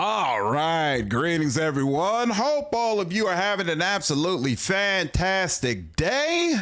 All right, greetings everyone. Hope all of you are having an absolutely fantastic day.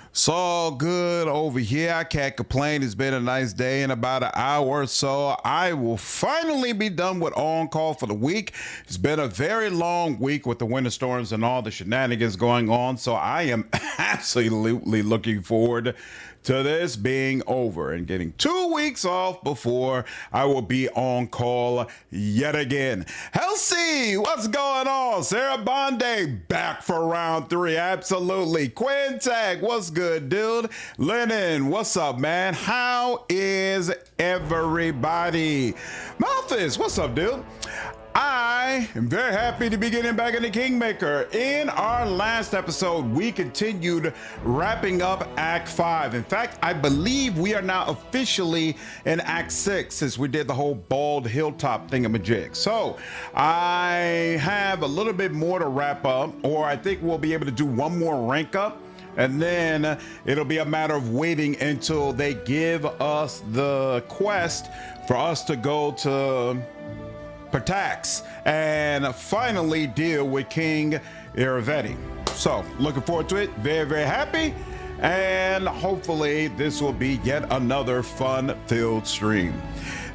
It's all good over here. I can't complain. It's been a nice day. In about an hour or so, I will finally be done with On Call for the week. It's been a very long week with the winter storms and all the shenanigans going on, so I am absolutely looking forward to this being over and getting 2 weeks off before I will be on call yet again. Halsey, what's going on? Sarah Bonde back for round 3. Absolutely. Quintag, what's good, dude? Lennon, what's up, man? How is everybody? Malthus, what's up, dude? I am very happy to be getting back into Kingmaker. In our last episode, we continued wrapping up Act 5. In fact, I believe we are now officially in Act 6 since we did the whole bald hilltop thingamajig. So I have a little bit more to wrap up, or I think we'll be able to do one more rank up. And then it'll be a matter of waiting until they give us the quest for us to go to Tax and finally deal with King Iravetti. So looking forward to it. Very, very happy. And hopefully this will be yet another fun-filled stream.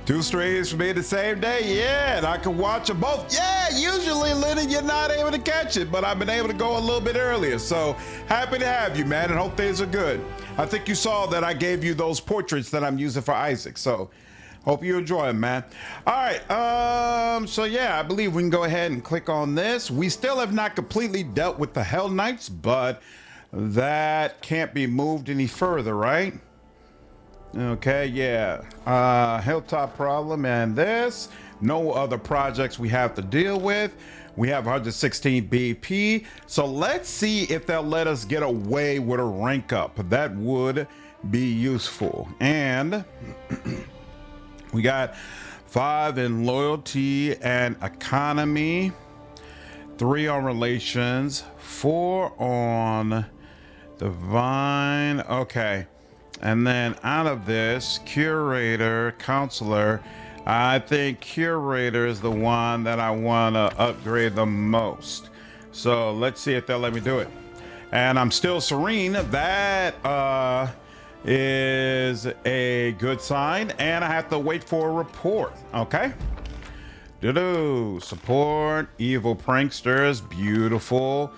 2 streams for me the same day. Yeah, and I can watch them both. Yeah, usually, Lenny, you're not able to catch it, but I've been able to go a little bit earlier. So happy to have you, man, and hope things are good. I think you saw that I gave you those portraits that I'm using for Isaac. So hope you enjoy them, man. All right, so yeah, I believe we can go ahead and click on this. We still have not completely dealt with the Hell Knights, but that can't be moved any further, right? Okay, yeah. Hilltop problem and this. No other projects we have to deal with. We have 116 BP. So let's see if they'll let us get away with a rank up. That would be useful. And we got 5 in loyalty and economy, 3 on relations, 4 on divine. Okay. And then out of this, curator, counselor, I think curator is the one that I want to upgrade the most. So let's see if they'll let me do it. And I'm still serene. That is a good sign, and I have to wait for a report. Okay, support evil pranksters, beautiful.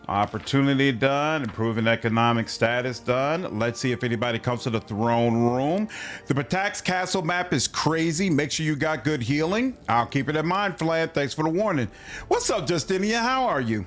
Opportunity done, improving economic status done. Let's see if anybody comes to the throne room. The Tax castle map is crazy. Make sure you got good healing. I'll keep it in mind, Flan. Thanks for the warning. What's up, Justinia? How are you?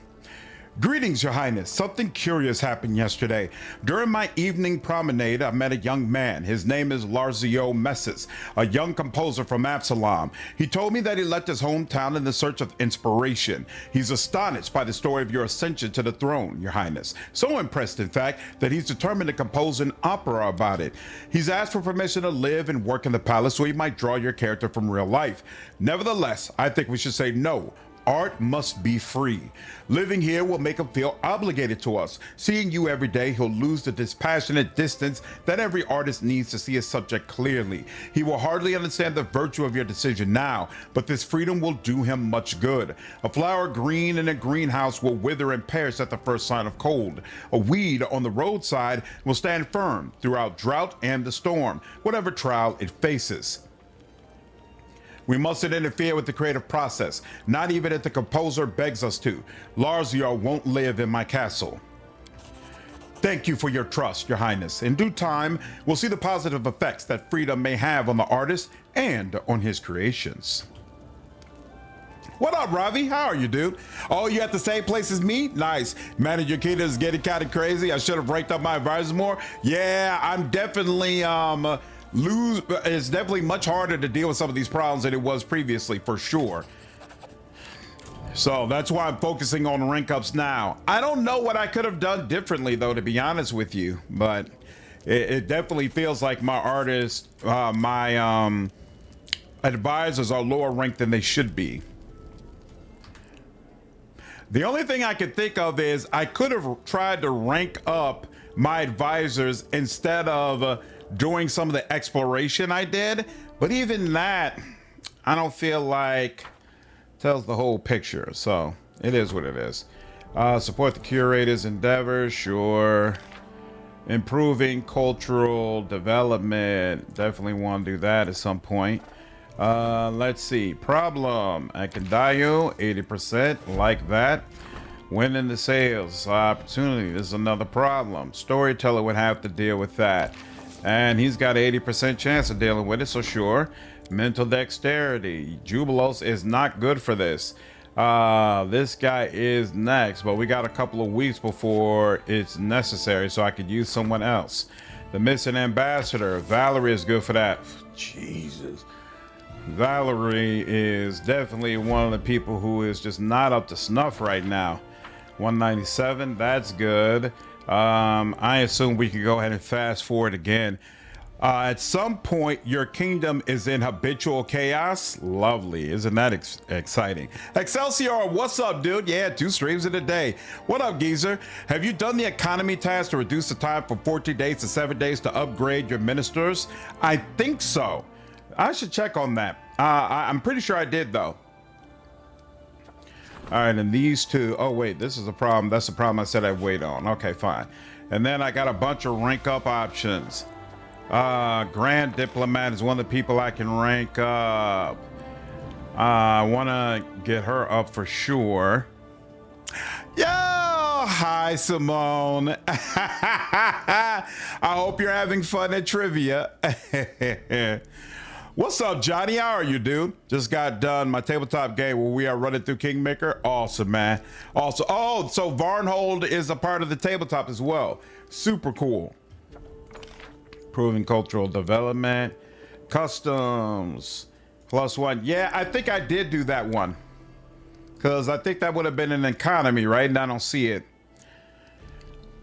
Greetings, Your Highness. Something curious happened yesterday. During my evening promenade, I met a young man. His name is Larzio Messis, a young composer from Absalom. He told me that he left his hometown in the search of inspiration. He's astonished by the story of your ascension to the throne, Your Highness. So impressed, in fact, that he's determined to compose an opera about it. He's asked for permission to live and work in the palace so he might draw your character from real life. Nevertheless, I think we should say no. Art must be free. Living here will make him feel obligated to us. Seeing you every day, he'll lose the dispassionate distance that every artist needs to see a subject clearly. He will hardly understand the virtue of your decision now, but this freedom will do him much good. A flower green in a greenhouse will wither and perish at the first sign of cold. A weed on the roadside will stand firm throughout drought and the storm, whatever trial it faces. We mustn't interfere with the creative process, not even if the composer begs us to. Larzio won't live in my castle. Thank you for your trust, Your Highness. In due time, we'll see the positive effects that freedom may have on the artist and on his creations. What up, Ravi? How are you, dude? Oh, you at the same place as me? Nice. Man, your kid is getting kind of crazy. I should have ranked up my advisors more. Yeah, I'm definitely, it's definitely much harder to deal with some of these problems than it was previously, for sure. So that's why I'm focusing on rank ups now. I don't know what I could have done differently, though, to be honest with you, but it definitely feels like my artists, my advisors are lower ranked than they should be. The only thing I could think of is I could have tried to rank up my advisors instead of doing some of the exploration I did, but even that, I don't feel like tells the whole picture. So it is what it is. Support the curator's endeavors, sure. Improving cultural development, definitely want to do that at some point. Let's see, problem, I can die you 80%, like that. Winning the sales opportunity, this is another problem. Storyteller would have to deal with that, and he's got 80% chance of dealing with it, so sure. Mental dexterity, Jubilos is not good for this. This guy is next, but we got a couple of weeks before it's necessary, so I could use someone else. The missing ambassador, Valerie is good for that. Jesus. Valerie is definitely one of the people who is just not up to snuff right now. 197, that's good. I assume we can go ahead and fast forward again. At some point, your kingdom is in habitual chaos. Lovely. Isn't that exciting? Excelsior, what's up, dude? Yeah, 2 streams in a day. What up, geezer? Have you done the economy task to reduce the time from 14 days to 7 days to upgrade your ministers? I think so. I should check on that. I'm pretty sure I did, though. All right, and these two. Oh, wait, this is a problem. That's the problem I said I'd wait on. Okay, fine. And then I got a bunch of rank up options. Grand Diplomat is one of the people I can rank up. I want to get her up for sure. Yo, hi, Simone. I hope you're having fun at trivia. What's up, Johnny? How are you, dude? Just got done my tabletop game where we are running through Kingmaker. Awesome, man. Also, oh, so Varnhold is a part of the tabletop as well. Super cool. Improving cultural development. Customs. +1. Yeah, I think I did do that one. Because I think that would have been an economy, right? And I don't see it.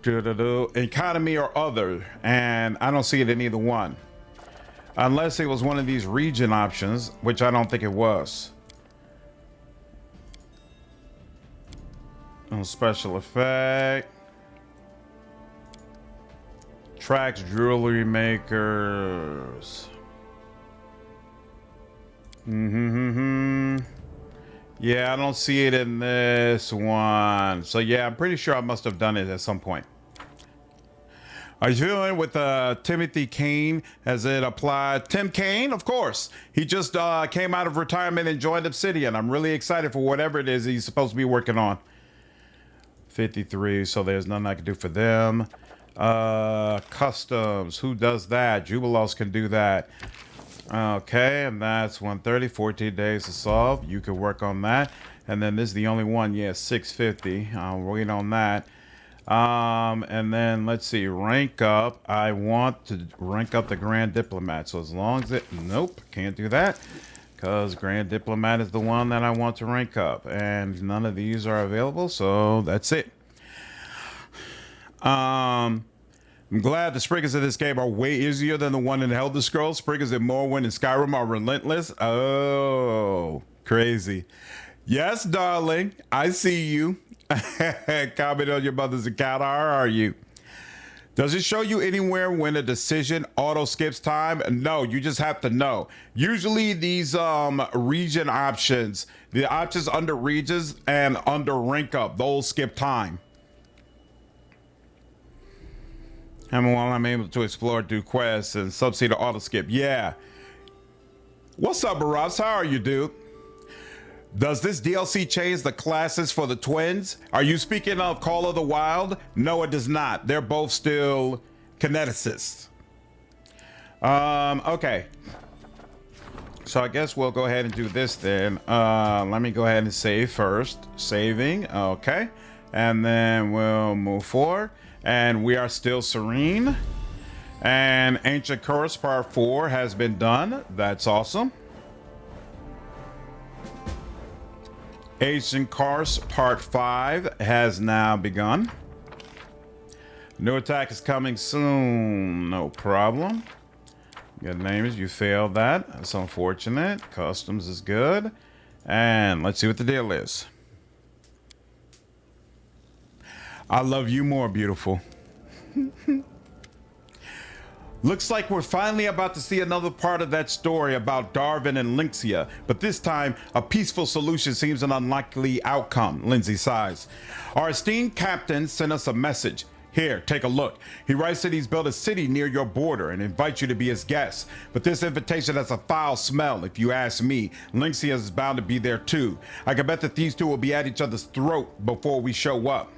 Economy or other. And I don't see it in either one. Unless it was one of these region options, which I don't think it was. Special effect. Tracks jewelry makers. Yeah, I don't see it in this one. So yeah, I'm pretty sure I must have done it at some point. Are you feeling with Timothy Kane? Has it applied? Tim Kane, of course. He just came out of retirement and joined Obsidian. I'm really excited for whatever it is he's supposed to be working on. 53, so there's nothing I can do for them. Customs, who does that? Jubilos can do that. Okay, and that's 130, 14 days to solve. You can work on that. And then this is the only one, yeah, 650. I'll wait on that. And then let's see, rank up. I want to rank up the Grand Diplomat. So as long as it, nope, can't do that because Grand Diplomat is the one that I want to rank up, and none of these are available. So that's it. I'm glad the Spriggers of this game are way easier than the one in Elder Scrolls. Spriggers in Morrowind and Skyrim are relentless. Oh, crazy. Yes, darling, I see you. Comment on your mother's account. How are you? Does it show you anywhere when a decision auto skips time? No, you just have to know. Usually these region options, the options under regions and under rank up, those skip time. And while I'm able to explore, do quests and subsede to auto skip. Yeah. What's up, Barabs? How are you, dude? Does this DLC change the classes for the twins? Are you speaking of Call of the Wild? No, it does not. They're both still kineticists. Okay. So I guess we'll go ahead and do this then. Let me go ahead and save first. Saving, okay. And then we'll move forward. And we are still serene. And Ancient Curse Part 4 has been done. That's awesome. Ancient Curse Part 5 has now begun. New attack is coming soon. No problem. Good name is, you failed that. That's unfortunate. Customs is good. And let's see what the deal is. I love you more, beautiful. Looks like we're finally about to see another part of that story about Darven and Lynxia, but this time, a peaceful solution seems an unlikely outcome, Lindsay sighs. Our esteemed captain sent us a message. Here, take a look. He writes that he's built a city near your border and invites you to be his guest. But this invitation has a foul smell, if you ask me. Lynxia is bound to be there too. I can bet that these two will be at each other's throat before we show up.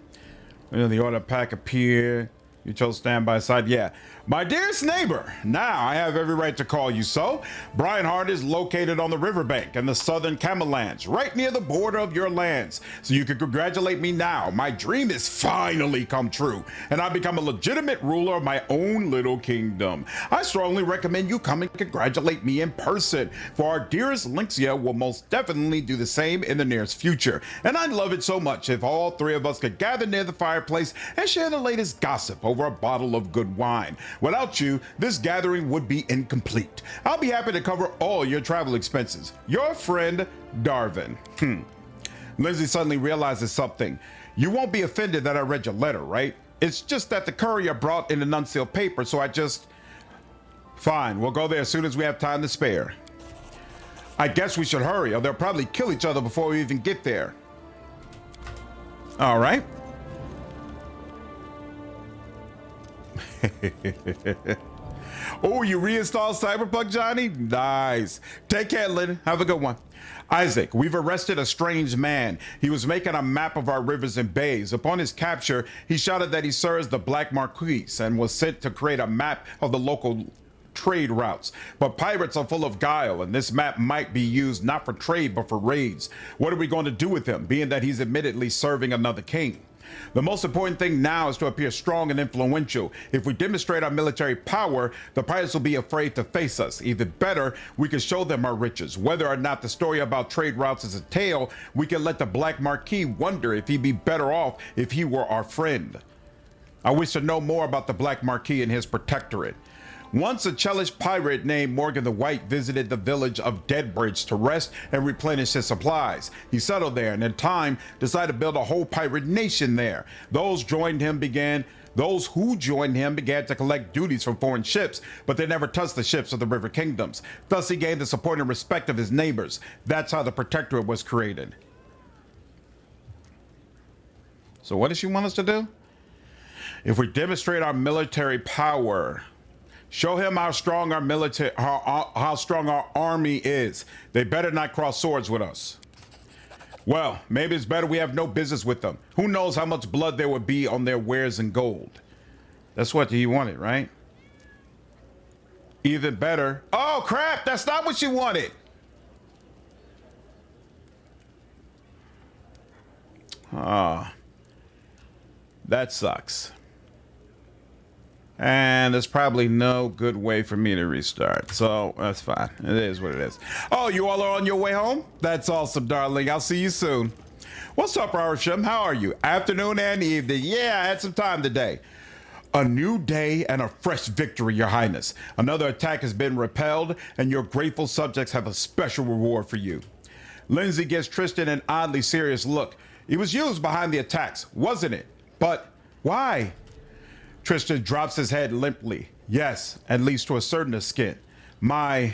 The order pack appeared. You chose stand by side. Yeah. My dearest neighbor, now I have every right to call you so. Brineheart is located on the riverbank in the southern Camellands, right near the border of your lands. So you can congratulate me now. My dream has finally come true, and I've become a legitimate ruler of my own little kingdom. I strongly recommend you come and congratulate me in person, for our dearest Lynxia will most definitely do the same in the nearest future. And I'd love it so much if all three of us could gather near the fireplace and share the latest gossip over a bottle of good wine. Without you, this gathering would be incomplete. I'll be happy to cover all your travel expenses. Your friend, Darven. Lindsay suddenly realizes something. You won't be offended that I read your letter, right? It's just that the courier brought in an unsealed paper, so I just... Fine, we'll go there as soon as we have time to spare. I guess we should hurry, or they'll probably kill each other before we even get there. All right. Oh, you reinstalled Cyberpunk, Johnny? Nice. Take care, Lynn. Have a good one. Isaac, we've arrested a strange man. He was making a map of our rivers and bays. Upon his capture, he shouted that he serves the Black Marquis and was sent to create a map of the local trade routes. But pirates are full of guile, and this map might be used not for trade but for raids. What are we going to do with him, being that he's admittedly serving another king? The most important thing now is to appear strong and influential. If we demonstrate our military power, the pirates will be afraid to face us. Even better, we can show them our riches. Whether or not the story about trade routes is a tale, we can let the Black Marquis wonder if he'd be better off if he were our friend. I wish to know more about the Black Marquis and his protectorate. Once a Chelish pirate named Morgan the White visited the village of Deadbridge to rest and replenish his supplies. He settled there and in time decided to build a whole pirate nation there. Those who joined him began to collect duties from foreign ships, but they never touched the ships of the river kingdoms. Thus he gained the support and respect of his neighbors. That's how the protectorate was created. So what does she want us to do? If we demonstrate our military power, show him how strong our military, how strong our army is. They better not cross swords with us. Well, maybe it's better we have no business with them. Who knows how much blood there would be on their wares and gold. That's what he wanted, right? Even better. Oh crap, that's not what she wanted. That sucks. And there's probably no good way for me to restart, so that's fine. It is what it is. Oh, you all are on your way home? That's awesome, darling. I'll see you soon. What's up, Arsham? How are you? Afternoon and evening. Yeah, I had some time today. A new day and a fresh victory, Your Highness. Another attack has been repelled, and your grateful subjects have a special reward for you. Lindsay gives Tristian an oddly serious look. He was used behind the attacks, wasn't it? But why? Tristian drops his head limply. Yes, at least to a certain extent. My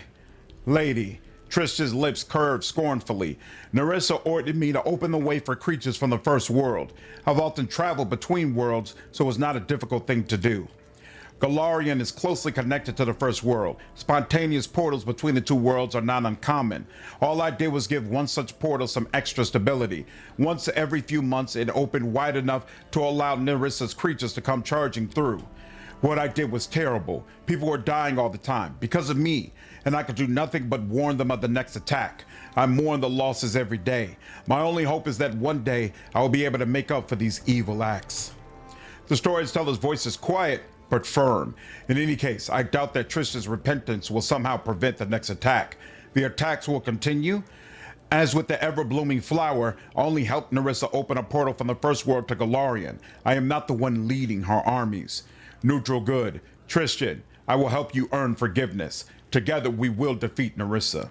lady. Tristian's lips curved scornfully. Nerissa ordered me to open the way for creatures from the first world. I've often traveled between worlds, so it's not a difficult thing to do. Golarion is closely connected to the first world. Spontaneous portals between the two worlds are not uncommon. All I did was give one such portal some extra stability. Once every few months, it opened wide enough to allow Nerissa's creatures to come charging through. What I did was terrible. People were dying all the time because of me, and I could do nothing but warn them of the next attack. I mourn the losses every day. My only hope is that one day I will be able to make up for these evil acts. The storyteller's voice is quiet, but firm. In any case, I doubt that Tristian's repentance will somehow prevent the next attack. The attacks will continue. As with the ever-blooming flower, I only helped Nerissa open a portal from the first world to Golarion. I am not the one leading her armies. Neutral good. Tristian, I will help you earn forgiveness. Together we will defeat Nerissa.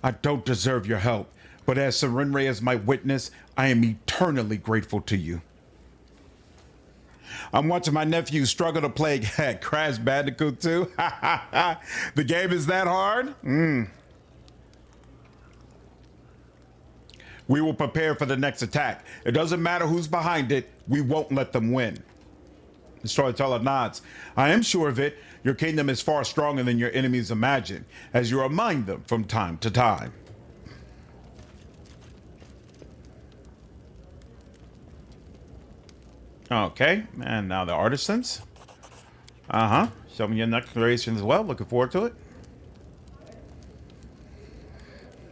I don't deserve your help, but as Serenre is my witness, I am eternally grateful to you. I'm watching my nephew struggle to play Crash Bandicoot 2. The game is that hard? We will prepare for the next attack. It doesn't matter who's behind it. We won't let them win. The storyteller nods. I am sure of it. Your kingdom is far stronger than your enemies imagine, as you remind them from time to time. Okay, and now the artisans. Show me your next creation as well. Looking forward to it.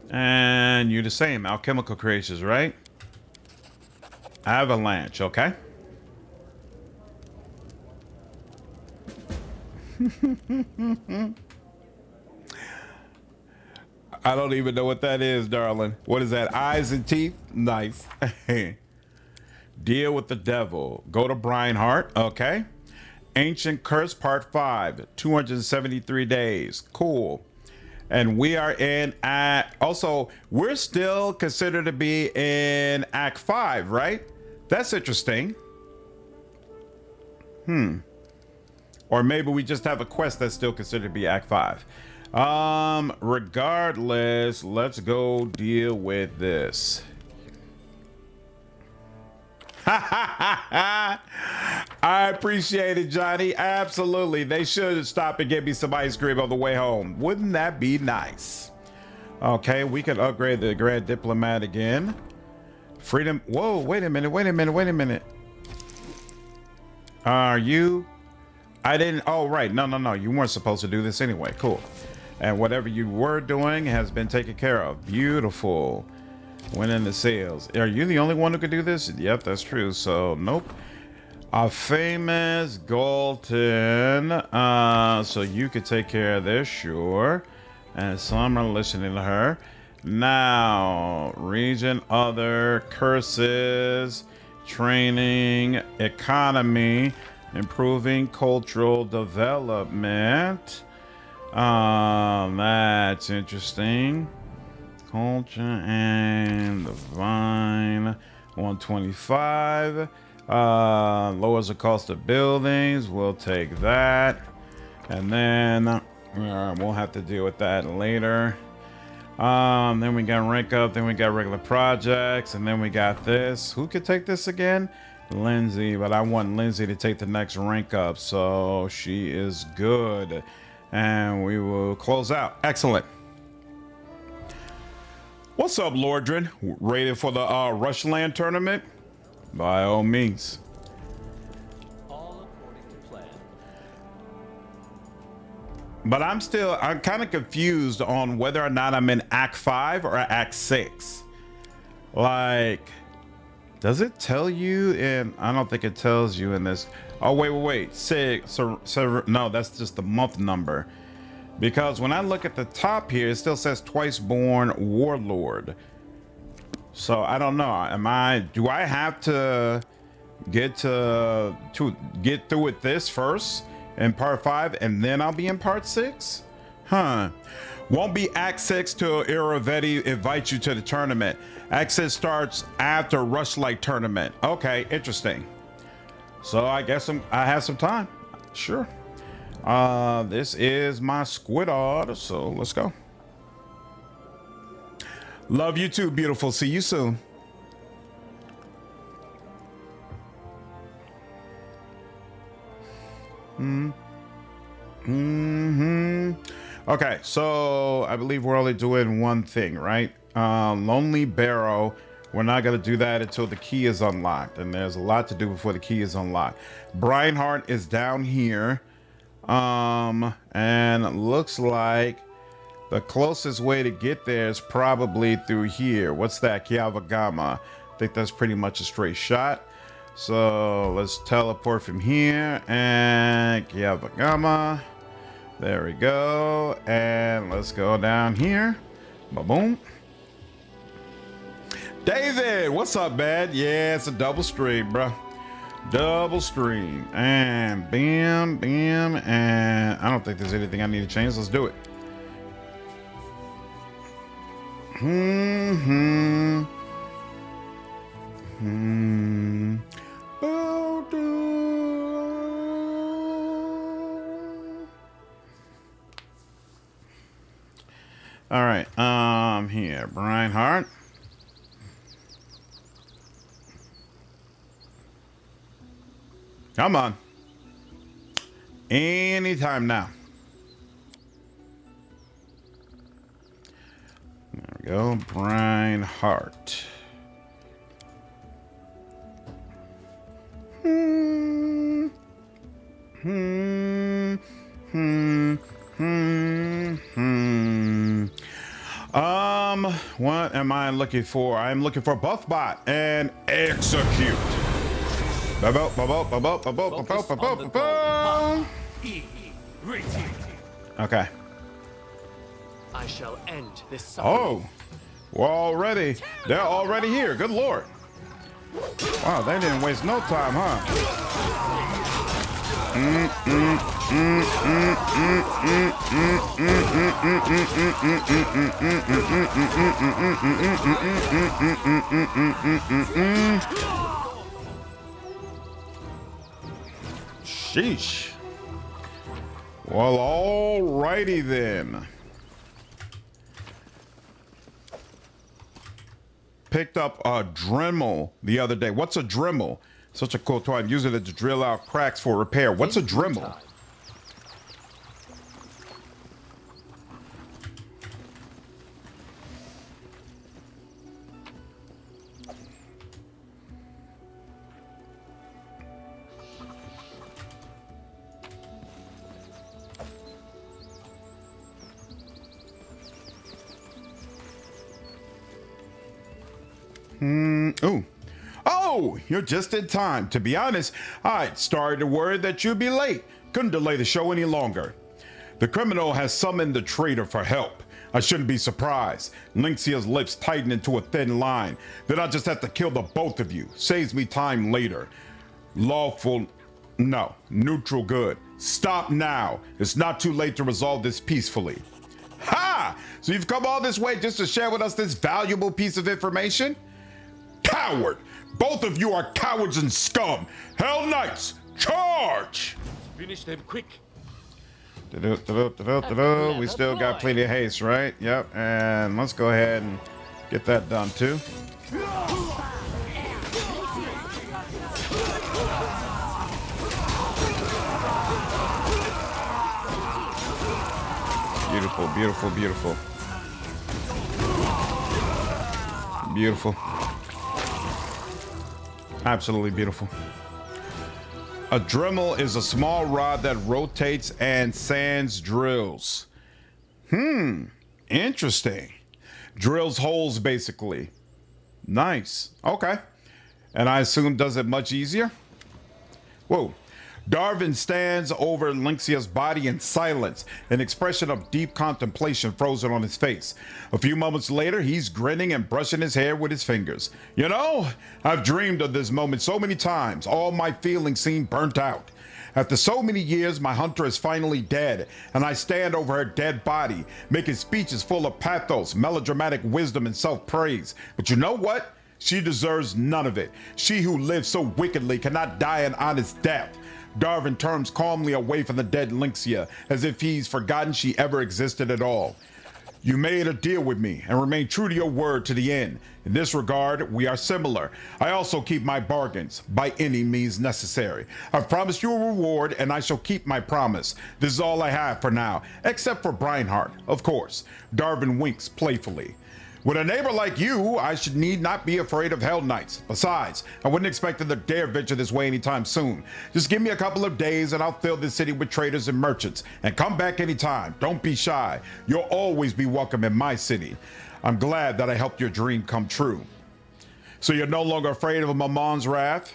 And you the same. Alchemical creations, right? Avalanche, okay. I don't even know what that is, darling. What is that? Eyes and teeth? Nice. Deal with the devil. Go to Brineheart, okay. Ancient Curse Part 5, 273 days. Cool. And we are in Act... Also, we're still considered to be in Act 5, right? That's interesting. Or maybe we just have a quest that's still considered to be Act 5. Regardless, let's go deal with this. I appreciate it, Johnny. Absolutely. They should stop and get me some ice cream on the way home. Wouldn't that be nice? Okay, we can upgrade the Grand Diplomat again. Freedom. Whoa, wait a minute. Are you? I didn't. Oh, right. No. You weren't supposed to do this anyway. Cool. And whatever you were doing has been taken care of. Beautiful. Winning the sales. Are you the only one who could do this? Yep, that's true. So, nope. A famous Galton. So you could take care of this, sure. And some are listening to her. Now, region, other, curses, training, economy, improving cultural development. That's interesting. Culture and divine. 125. Lowers the cost of buildings. We'll take that. And then we'll have to deal with that later. Then we got rank up. Then we got regular projects. And then we got this. Who could take this again? Lindsay. But I want Lindsay to take the next rank up. So she is good. And we will close out. Excellent. What's up, Lordrin? Ready for the Rushland tournament? By all means. All according to plan. But I'm kind of confused on whether or not I'm in Act 5 or Act 6. Like, does it tell you in... I don't think it tells you in this. Oh, wait. No, that's just the month number. Because when I look at the top here, it still says Twiceborn Warlord. So I don't know. Do I have to get through with this first in part 5 and then I'll be in part 6? Won't be Act 6 till Iravetti invites you to the tournament. Act 6 starts after Rushlight tournament. Okay, interesting. So I guess I have some time. Sure. This is my squid-odd, so let's go. Love you too, beautiful. See you soon. Okay, so I believe we're only doing one thing, right? Lonely Barrow. We're not going to do that until the key is unlocked, and there's a lot to do before the key is unlocked. Brineheart is down here. And looks like the closest way to get there is probably through here. What's that? Kiavagama. I think that's pretty much a straight shot. So let's teleport from here and Kiavagama. There we go. And let's go down here. Ba-boom. David, what's up, man? Yeah, it's a double stream, bro. Double stream. And bam, and I don't think there's anything I need to change. Let's do it. All right. Here, Brineheart. Come on. Anytime now. There we go. Brineheart. What am I looking for? I'm looking for buff bot and execute. Okay. I shall end this. Oh, they're already here. Good lord. Wow, they didn't waste no time, huh? Sheesh. Well, alrighty then. Picked up a Dremel the other day. What's a Dremel? Such a cool toy. I'm using it to drill out cracks for repair. What's a Dremel? Oh, you're just in time. To be honest, I'd started to worry that you'd be late. Couldn't delay the show any longer. The criminal has summoned the traitor for help. I shouldn't be surprised. Lynxia's lips tighten into a thin line. Then I just have to kill the both of you. Saves me time later. Lawful, no. Neutral good. Stop now. It's not too late to resolve this peacefully. Ha! So you've come all this way just to share with us this valuable piece of information? Coward! Both of you are cowards and scum! Hell Knights, charge! Finish them quick. We still got plenty of haste, right? Yep, and let's go ahead and get that done too. Beautiful, beautiful, beautiful. Beautiful. Absolutely beautiful. A Dremel is a small rod that rotates and sands drills. Interesting. Drills holes, basically. Nice. Okay. And I assume does it much easier? Whoa. Darven stands over Lynxia's body in silence, an expression of deep contemplation frozen on his face. A few moments later, he's grinning and brushing his hair with his fingers. You know, I've dreamed of this moment so many times. All my feelings seem burnt out. After so many years, my hunter is finally dead, and I stand over her dead body, making speeches full of pathos, melodramatic wisdom, and self-praise. But you know what? She deserves none of it. She who lives so wickedly cannot die an honest death. Darven turns calmly away from the dead Lynxia, as if he's forgotten she ever existed at all. You made a deal with me and remain true to your word to the end. In this regard, we are similar. I also keep my bargains, by any means necessary. I've promised you a reward, and I shall keep my promise. This is all I have for now, except for Brineheart, of course. Darven winks playfully. With a neighbor like you, I should need not be afraid of Hell Knights. Besides, I wouldn't expect them to dare venture this way anytime soon. Just give me a couple of days and I'll fill this city with traders and merchants. And come back anytime. Don't be shy. You'll always be welcome in my city. I'm glad that I helped your dream come true. So you're no longer afraid of Mamon's wrath?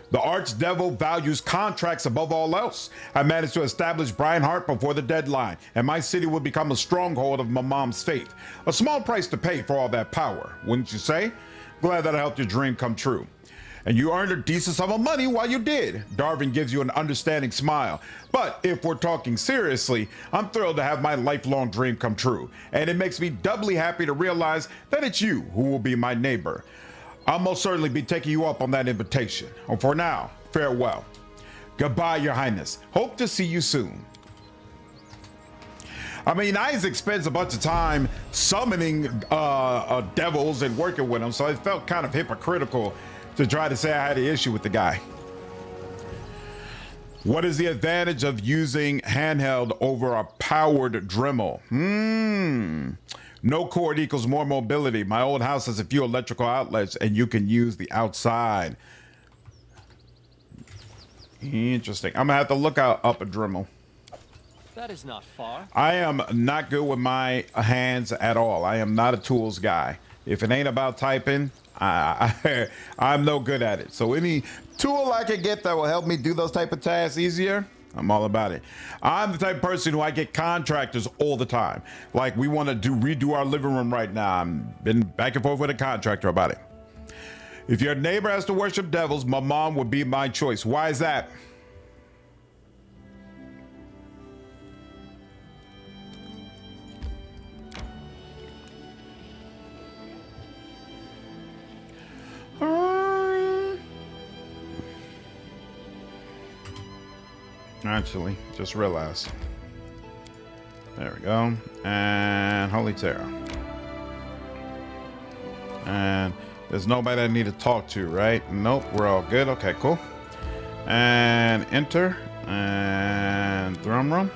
The archdevil values contracts above all else. I managed to establish Brineheart before the deadline, and my city will become a stronghold of my mom's faith. A small price to pay for all that power, wouldn't you say? Glad that I helped your dream come true. And you earned a decent sum of money while you did. Darven gives you an understanding smile. But if we're talking seriously, I'm thrilled to have my lifelong dream come true. And it makes me doubly happy to realize that it's you who will be my neighbor. I'll most certainly be taking you up on that invitation. And for now, farewell. Goodbye, Your Highness. Hope to see you soon. I mean, Isaac spends a bunch of time summoning devils and working with them, so it felt kind of hypocritical to try to say I had an issue with the guy. What is the advantage of using handheld over a powered Dremel? No cord equals more mobility. My old house has a few electrical outlets, and you can use the outside. Interesting. I'm gonna have to look up a Dremel. That is not far. I am not good with my hands at all. I am not a tools guy. If it ain't about typing, I'm no good at it. So any tool I can get that will help me do those type of tasks easier, I'm all about it. I'm the type of person who I get contractors all the time. Like we want to redo our living room right now. I've been back and forth with a contractor about it. If your neighbor has to worship devils, my mom would be my choice. Why is that? Actually, just realized. There we go. And Holy Terror. And there's nobody I need to talk to, right? Nope, we're all good. Okay, cool. And enter. And drum room.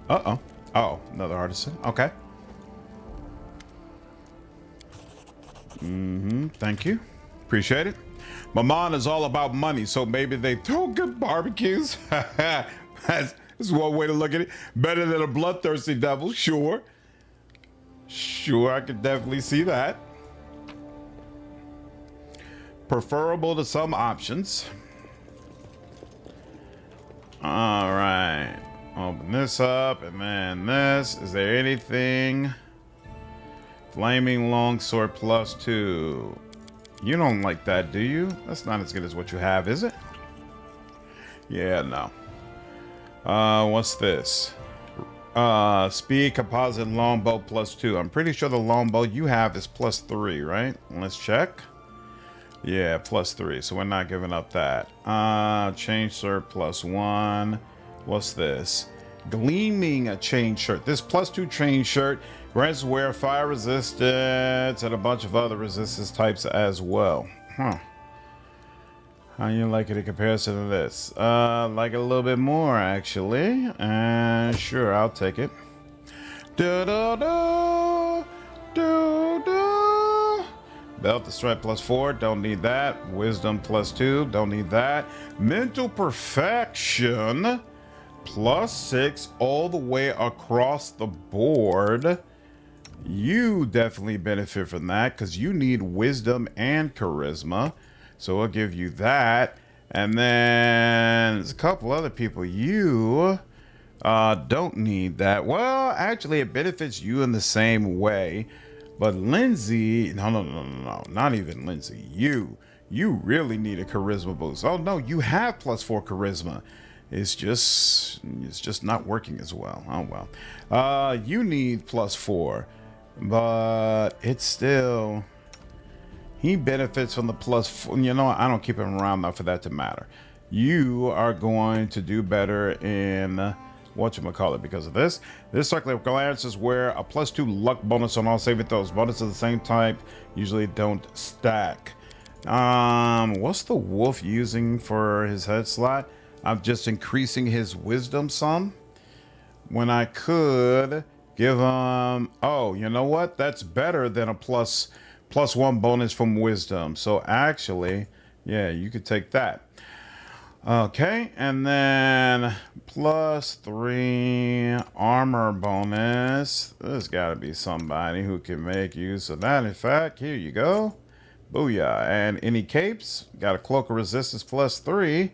Uh-oh. Oh, another artisan. Okay. Thank you. Appreciate it. Maman is all about money, so maybe they throw good barbecues. That's one way to look at it. Better than a bloodthirsty devil, sure. Sure, I could definitely see that. Preferable to some options. All right. Open this up, and then this. Is there anything? Flaming longsword +2. You don't like that, do you? That's not as good as what you have, is it? Yeah, no. What's this? Speed composite longbow +2. I'm pretty sure the longbow you have is +3, right? Let's check. Yeah, +3. So we're not giving up that. Chain shirt +1. What's this? Gleaming chain shirt. This +2 chain shirt grants wear fire resistance and a bunch of other resistance types as well. Huh. How you like it in comparison to this? Like it a little bit more actually. And sure, I'll take it. Belt to strength +4, don't need that. Wisdom +2, don't need that. Mental perfection +6 all the way across the board. You definitely benefit from that because you need wisdom and charisma. So I'll give you that. And then there's a couple other people. You don't need that. Well, actually, it benefits you in the same way. But Lindsay, no, not even Lindsay. You really need a charisma boost. Oh no, you have +4 charisma. It's just not working as well. Oh well. You need +4, but it's still. He benefits from the +4. You know, I don't keep him around enough for that to matter. You are going to do better in whatchamacallit because of this. This circular glance is where a +2 luck bonus on all saving throws. Bonuses of the same type usually don't stack. What's the wolf using for his head slot? I'm just increasing his wisdom some when I could give him. Oh, you know what? That's better than a +1 bonus from wisdom. So actually, yeah, you could take that. Okay, and then +3 armor bonus. There's got to be somebody who can make use of that. In fact, here you go. Booyah. And any capes? Got a cloak of resistance +3.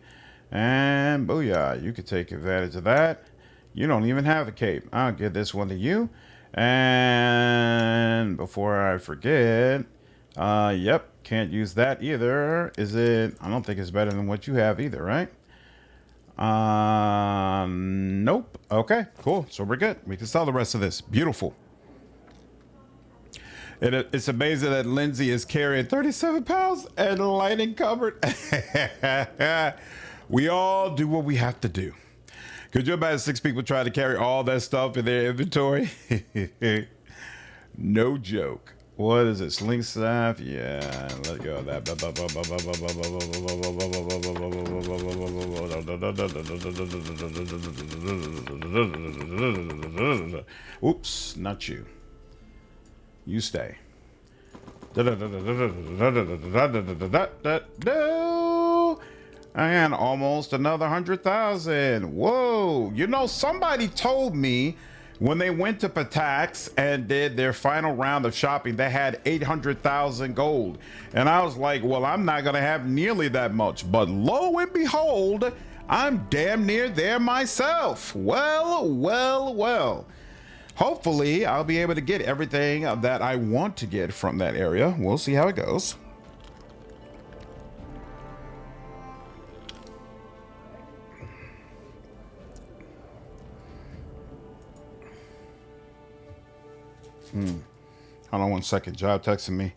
And booyah, you could take advantage of that. You don't even have a cape. I'll give this one to you. And before I forget, yep, can't use that either. Is it? I don't think it's better than what you have either, right? Nope. Okay, cool. So we're good. We can sell the rest of this. Beautiful. It's amazing that Lindsay is carrying 37 pounds and lighting cupboard. We all do what we have to do. Could you imagine 6 people trying to carry all that stuff in their inventory? No joke. What is it? Sling staff? Yeah, let go of that. Oops, not you. You stay. And almost another 100,000. Whoa. You know, somebody told me when they went to Patax and did their final round of shopping, they had 800,000 gold. And I was like, well, I'm not going to have nearly that much. But lo and behold, I'm damn near there myself. Well, well, well. Hopefully, I'll be able to get everything that I want to get from that area. We'll see how it goes. Hold on 1 second. Job texting me.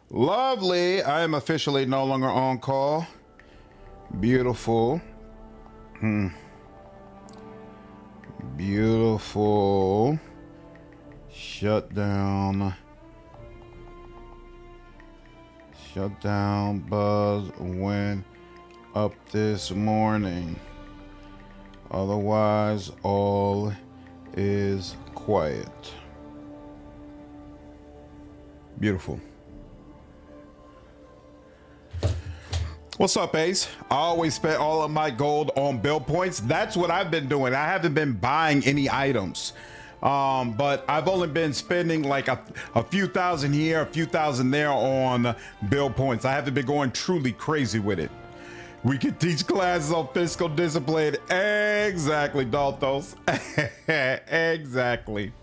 Lovely. I am officially no longer on call. Beautiful. Beautiful. Shutdown. Shutdown buzz went up this morning. Otherwise, all is quiet. Beautiful. What's up, Ace? I always spend all of my gold on build points. That's what I've been doing. I haven't been buying any items. But I've only been spending like a few thousand here, a few thousand there on build points. I haven't been going truly crazy with it. We can teach classes on fiscal discipline. Exactly, Daltos. Exactly.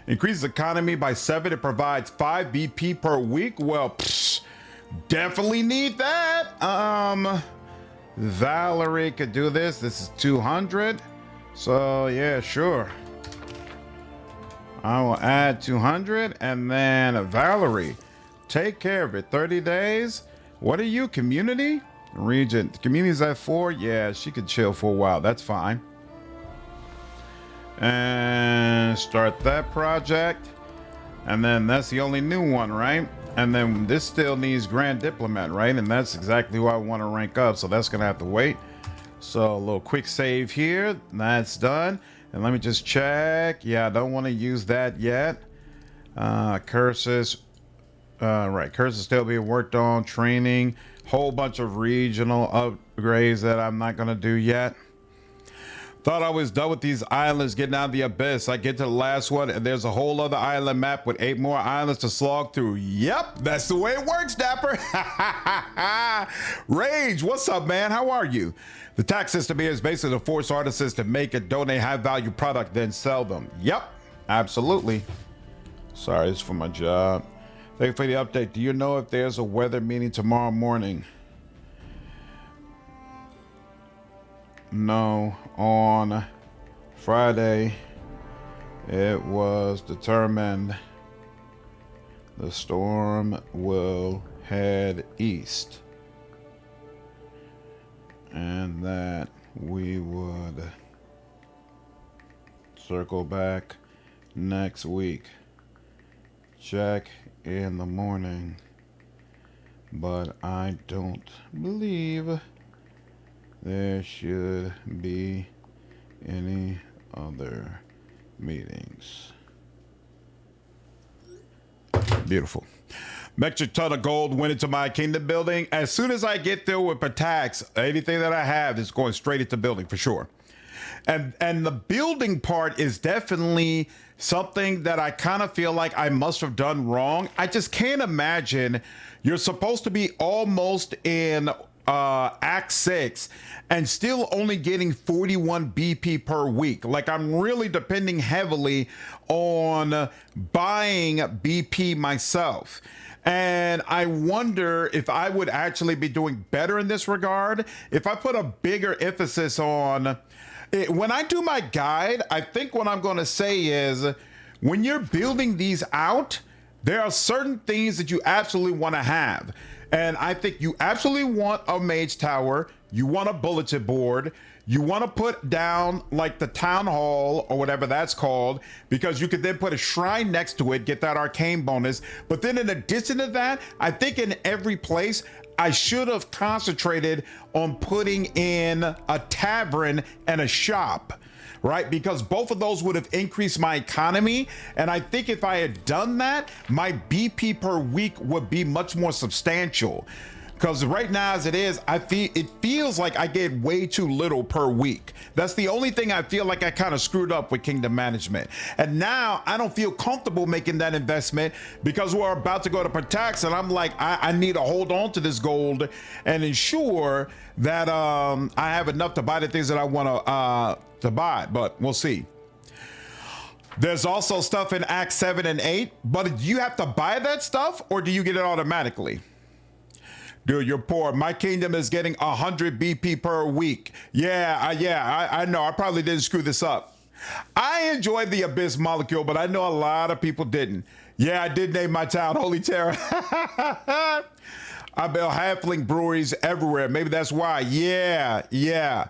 Increases economy by 7. It provides 5 BP per week. Well, definitely need that. Valerie could do this. This is 200. So yeah, sure. I will add 200 and then Valerie, take care of it. 30 days. What are you, community? Regent. Community's at 4. Yeah, she could chill for a while. That's fine. And start that project. And then that's the only new one, right? And then this still needs Grand Diplomat, right? And that's exactly who I want to rank up. So that's going to have to wait. So a little quick save here. That's done. And let me just check. Yeah, I don't want to use that yet. Curses. Right. Curses still being worked on. Training. Whole bunch of regional upgrades that I'm not going to do yet. Thought I was done with these islands getting out of the abyss. I get to the last one and there's a whole other island map with 8 more islands to slog through. Yep, that's the way it works, Dapper. Rage, what's up, man? How are you? The tax system here is basically to force artisans to make and donate high value product, then sell them. Yep, absolutely. Sorry, it's for my job. Thank you for the update. Do you know if there's a weather meeting tomorrow morning? No, on Friday it was determined the storm will head east and that we would circle back next week. Check in the morning, but I don't believe there should be any other meetings. Beautiful. Metric ton of gold went into my kingdom building. As soon as I get through with Patax, anything that I have is going straight into building for sure. And the building part is definitely something that I kind of feel like I must have done wrong. I just can't imagine you're supposed to be almost in Act 6 and still only getting 41 BP per week. Like, I'm really depending heavily on buying BP myself. And I wonder if I would actually be doing better in this regard if I put a bigger emphasis on it. When I do my guide, I think what I'm going to say is when you're building these out, there are certain things that you absolutely want to have. And I think you absolutely want a mage tower. You want a bulletin board. You want to put down like the town hall or whatever that's called, because you could then put a shrine next to it, get that arcane bonus. But then in addition to that, I think in every place, I should have concentrated on putting in a tavern and a shop, right? Because both of those would have increased my economy. And I think if I had done that, my BP per week would be much more substantial. Because right now, as it is, it feels like I get way too little per week. That's the only thing I feel like I kind of screwed up with Kingdom Management. And now I don't feel comfortable making that investment because we're about to go to Tax, and I'm like, I need to hold on to this gold and ensure that I have enough to buy the things that I want to buy. But we'll see. There's also stuff in Act 7 and 8, but do you have to buy that stuff or do you get it automatically? Dude, you're poor. My kingdom is getting 100 BP per week. I know. I probably didn't screw this up. I enjoyed the Abyss molecule, but I know a lot of people didn't. Yeah, I did name my town Holy Terror. I built halfling breweries everywhere. Maybe that's why. Yeah.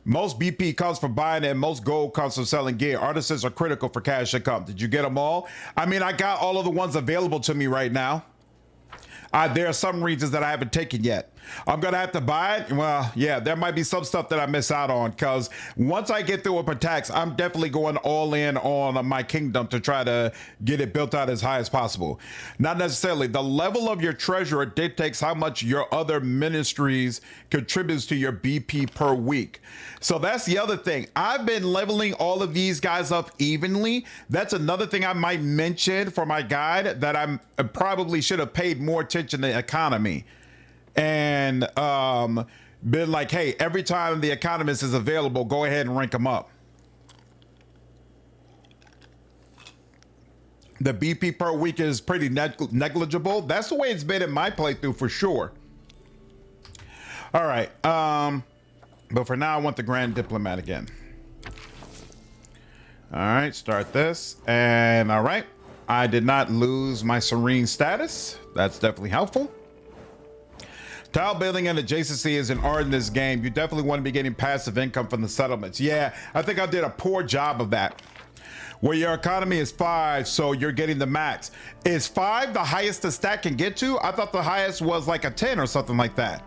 Most BP comes from buying and most gold comes from selling gear. Artisans are critical for cash income. Did you get them all? I mean, I got all of the ones available to me right now. There are some regions that I haven't taken yet. I'm gonna have to buy it. Well, yeah, there might be some stuff that I miss out on because once I get through with Tax, I'm definitely going all in on my kingdom to try to get it built out as high as possible. Not necessarily. The level of your treasurer dictates how much your other ministries contributes to your BP per week. So that's the other thing. I've been leveling all of these guys up evenly. That's another thing I might mention for my guide, that I probably should have paid more attention to the economy. And been like, hey, every time the economist is available, go ahead and rank them up. The BP per week is pretty negligible. That's the way it's been in my playthrough for sure. All right. But for now, I want the Grand Diplomat again. All right, start this. And all right, I did not lose my serene status. That's definitely helpful. Tile building and adjacency is an art in this game. You definitely want to be getting passive income from the settlements. Yeah, I think I did a poor job of that. Where your economy is 5, so you're getting the max. Is 5 the highest the stat can get to? I thought the highest was like a 10 or something like that.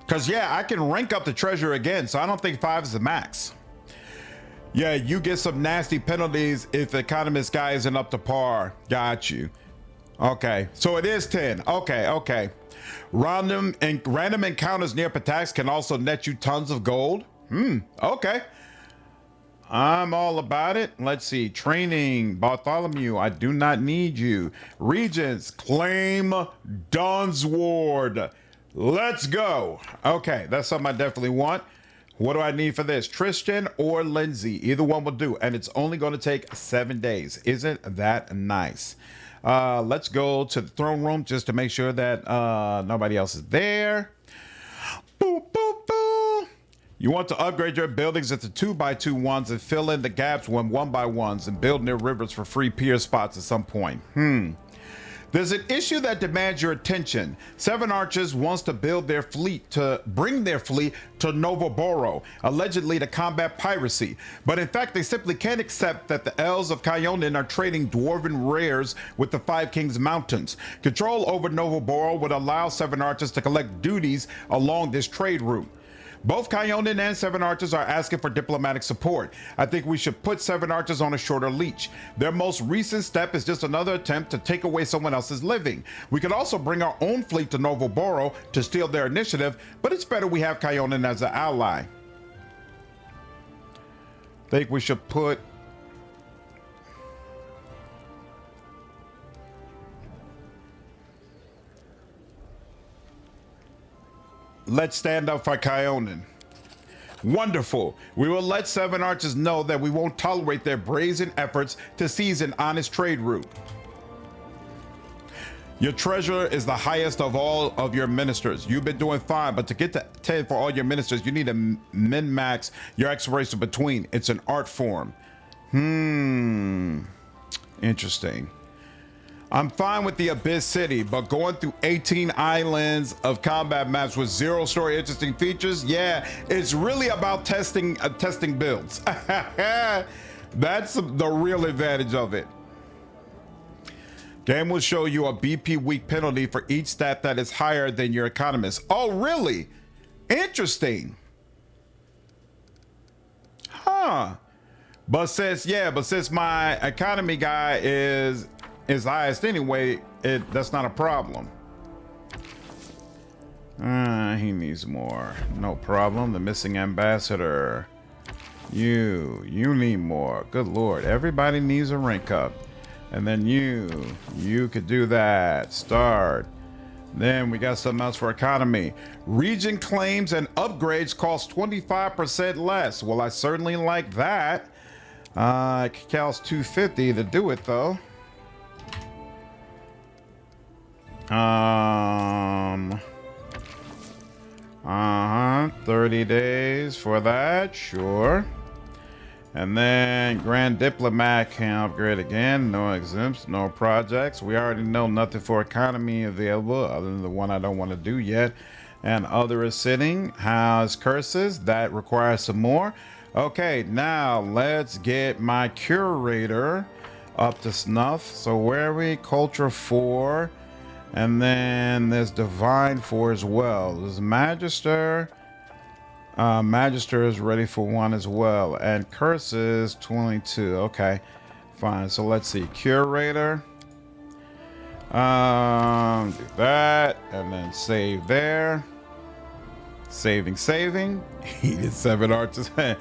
Because, yeah, I can rank up the treasure again, so I don't think 5 is the max. Yeah, you get some nasty penalties if the economist guy isn't up to par. Got you. Okay, so it is 10. Okay. Random encounters near Tax can also net you tons of gold. Okay. I'm all about it. Let's see. Training. Bartholomew, I do not need you. Regents, claim Dunsward. Let's go. Okay, that's something I definitely want. What do I need for this? Tristian or Lindsay? Either one will do. And it's only going to take 7 days. Isn't that nice? Let's go to the throne room just to make sure that nobody else is there. Boop, boop, boop. You want to upgrade your buildings into 2x2 ones and fill in the gaps when 1x1s and build near rivers for free pier spots at some point. There's an issue that demands your attention. 7 Archers wants to bring their fleet to Novoboro, allegedly to combat piracy. But in fact, they simply can't accept that the Elves of Kyonin are trading dwarven rares with the Five Kings Mountains. Control over Novoboro would allow 7 Archers to collect duties along this trade route. Both Kyonin and 7 Archers are asking for diplomatic support. I think we should put 7 Archers on a shorter leash. Their most recent step is just another attempt to take away someone else's living. We could also bring our own fleet to Novoboro to steal their initiative, but it's better we have Kyonin as an ally. I think we should put... Let's stand up for Kyonin. Wonderful. We will let 7 archers know that we won't tolerate their brazen efforts to seize an honest trade route. Your treasure is the highest of all of your ministers. You've been doing fine, but to get to 10 for all your ministers, you need to min-max your exploration between. It's an art form. Interesting. I'm fine with the Abyss City, but going through 18 islands of combat maps with 0 story interesting features, yeah, it's really about testing builds. That's the real advantage of it. Game will show you a BP week penalty for each stat that is higher than your economist. Oh, really? Interesting. Huh. But since my economy guy is highest anyway, that's not a problem. He needs more. No problem. The missing ambassador. You need more. Good Lord. Everybody needs a rank up. And then you could do that. Start. Then we got something else for economy. Region claims and upgrades cost 25% less. Well, I certainly like that. It costs 250 to do it though. 30 days for that, sure. And then Grand Diplomat can upgrade again. No exempts, no projects. We already know nothing for economy available other than the one I don't want to do yet. And other is sitting. How's curses? That requires some more. Okay, now let's get my curator up to snuff. So where are we? Culture 4. And then there's Divine 4 as well. There's Magister. Magister is ready for 1 as well. And Curses 22. Okay, fine. So let's see. Curator. Do that. And then save there. Saving. He did 7 arches. I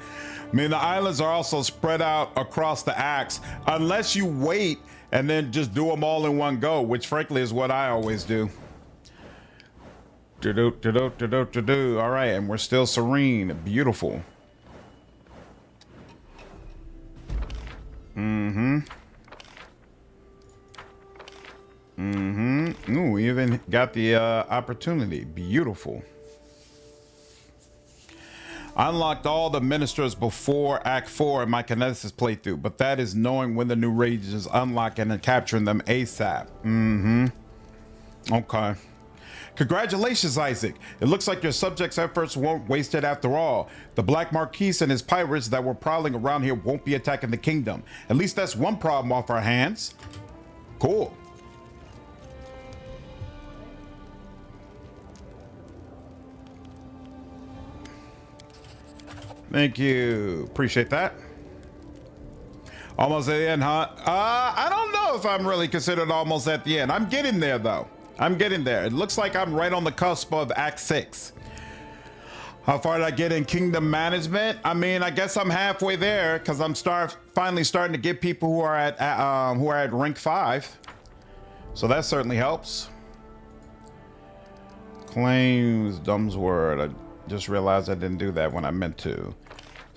mean, the islands are also spread out across the axe. Unless you wait and then just do them all in one go, which frankly is what I always do. All right, and we're still serene. Beautiful. Ooh, we even got the opportunity. Beautiful. I unlocked all the ministers before Act 4 in my Kinesis playthrough, but that is knowing when the new regions unlock and then capturing them ASAP. Okay. Congratulations, Isaac. It looks like your subjects' efforts weren't wasted after all. The Black Marquis and his pirates that were prowling around here won't be attacking the kingdom. At least that's one problem off our hands. Cool. Thank you. Appreciate that. Almost at the end, huh? I don't know if I'm really considered almost at the end. I'm getting there, though. I'm getting there. It looks like I'm right on the cusp of Act 6. How far did I get in Kingdom Management? I mean, I guess I'm halfway there because I'm finally starting to get people who are at rank 5. So that certainly helps. Claims, dumb's word. I just realized I didn't do that when I meant to.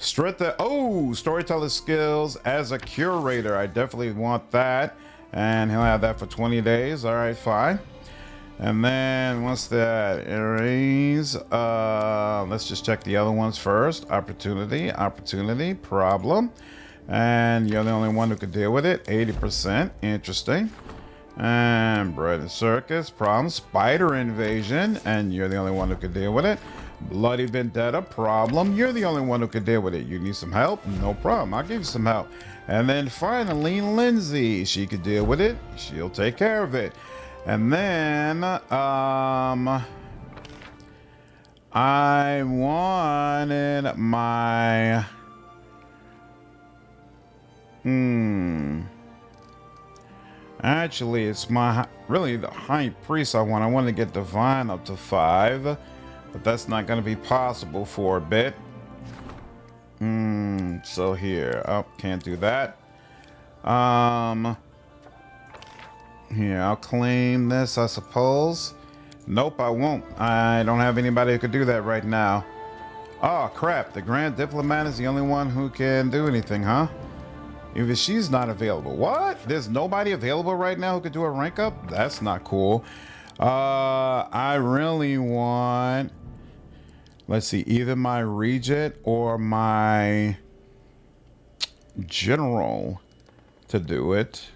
Storyteller skills as a curator. I definitely want that. And he'll have that for 20 days. All right, fine. And then what's that? Aries. Let's just check the other ones first. Opportunity, problem. And you're the only one who could deal with it. 80%. Interesting. And Bread and Circus, problem. Spider invasion. And you're the only one who could deal with it. Bloody Vendetta, problem. You're the only one who could deal with it. You need some help? No problem. I'll give you some help. And then finally, Lindsay. She could deal with it. She'll take care of it. And then, I wanted my, actually, it's really the High Priest I want. I want to get Divine up to 5, but that's not going to be possible for a bit. So here, can't do that. Here, I'll claim this, I suppose. Nope, I won't. I don't have anybody who could do that right now. Oh crap, the Grand Diplomat is the only one who can do anything, huh? Even she's not available. What? There's nobody available right now who could do a rank up? That's not cool. I really want, let's see, either my regent or my general to do it.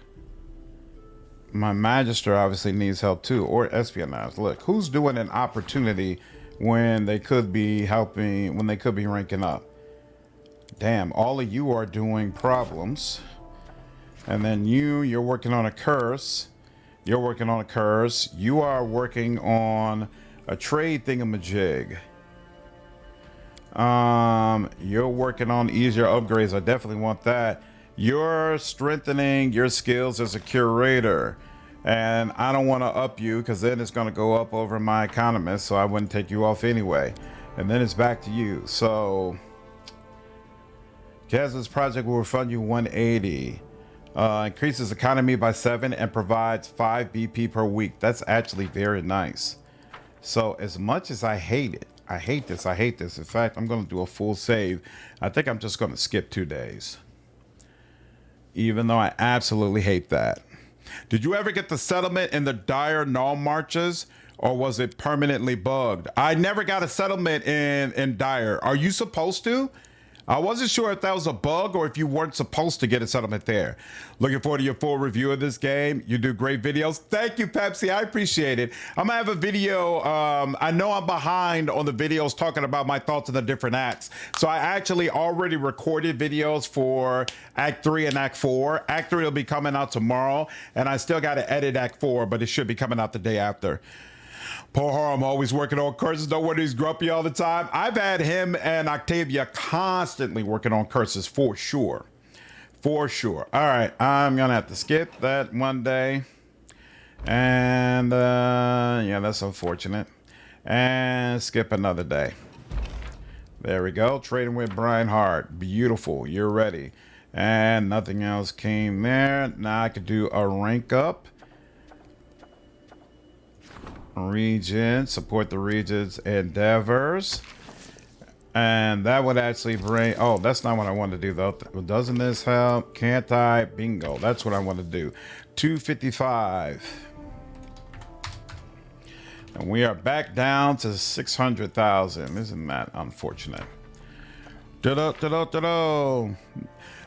My magister obviously needs help too, or espionage. Look, who's doing an opportunity when they could be helping, when they could be ranking up? Damn, all of you are doing problems. And then you're working on a curse. You're working on a curse. You are working on a trade thingamajig. You're working on easier upgrades. I definitely want that. You're strengthening your skills as a curator. And I don't want to up you because then it's going to go up over my economist. So I wouldn't take you off anyway. And then it's back to you. So Jasmine's project will refund you 180. Increases economy by 7 and provides 5 BP per week. That's actually very nice. So as much as I hate it, I hate this. In fact, I'm going to do a full save. I think I'm just going to skip 2 days. Even though I absolutely hate that. Did you ever get the settlement in the dire Gnome marches? Or was it permanently bugged? I never got a settlement in dire. Are you supposed to? I wasn't sure if that was a bug or if you weren't supposed to get a settlement there. Looking forward to your full review of this game. You do great videos. Thank you, Pepsi. I appreciate it. I'm gonna have a video. I know I'm behind on the videos talking about my thoughts on the different acts. So I actually already recorded videos for Act 3 and Act 4. Act 3 will be coming out tomorrow, and I still got to edit Act 4, but it should be coming out the day after. Poor Harm always working on curses. No wonder he's grumpy all the time. I've had him and Octavia constantly working on curses for sure. For sure. All right, I'm gonna have to skip that one day. And yeah, that's unfortunate. And skip another day. There we go. Trading with Brineheart. Beautiful. You're ready. And nothing else came there. Now I could do a rank up. Regent, support the Regent's endeavors. And that would actually bring, oh, that's not what I want to do though. Doesn't this help? Can't I? Bingo. That's what I want to do. 255. And we are back down to 600,000. Isn't that unfortunate? Nothing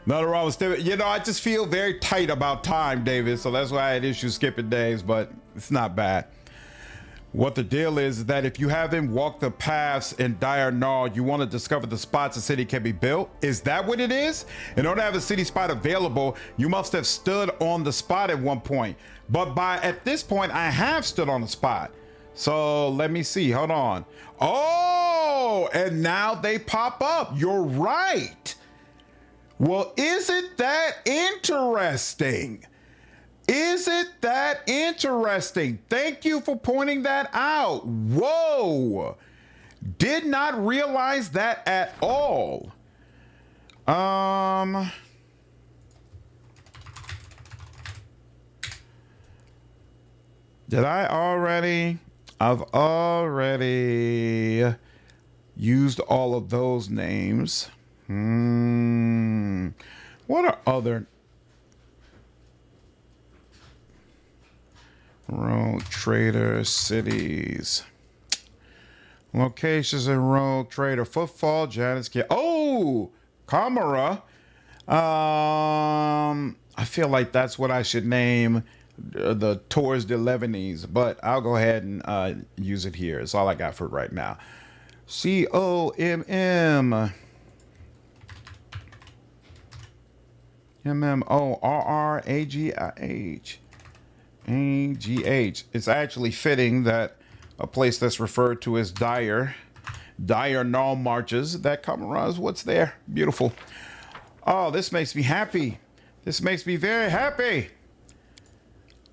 wrong with skipping. You know, I just feel very tight about time, David. So that's why I had issues skipping days, but it's not bad. What the deal is that if you haven't walked the paths in Dire Gnaw, you want to discover the spots a city can be built. Is that what it is? In order to have a city spot available, you must have stood on the spot at one point. But at this point, I have stood on the spot. So let me see. Hold on. Oh, and now they pop up. You're right. Well, isn't that interesting? Isn't that interesting? Thank you for pointing that out. Whoa. Did not realize that at all. Did I already? I've already used all of those names. What are other rogue trader cities? Locations in rogue trader. Footfall, Janet's Key. Oh, Kamara. I feel like that's what I should name the Tours de Lebanese, but I'll go ahead and use it here. It's all I got for right now. COMM. MMORRAGH. AGH. It's actually fitting that a place that's referred to as Dire Gnaw marches, that Kamara, what's there. Beautiful. Oh, this makes me happy. This makes me very happy.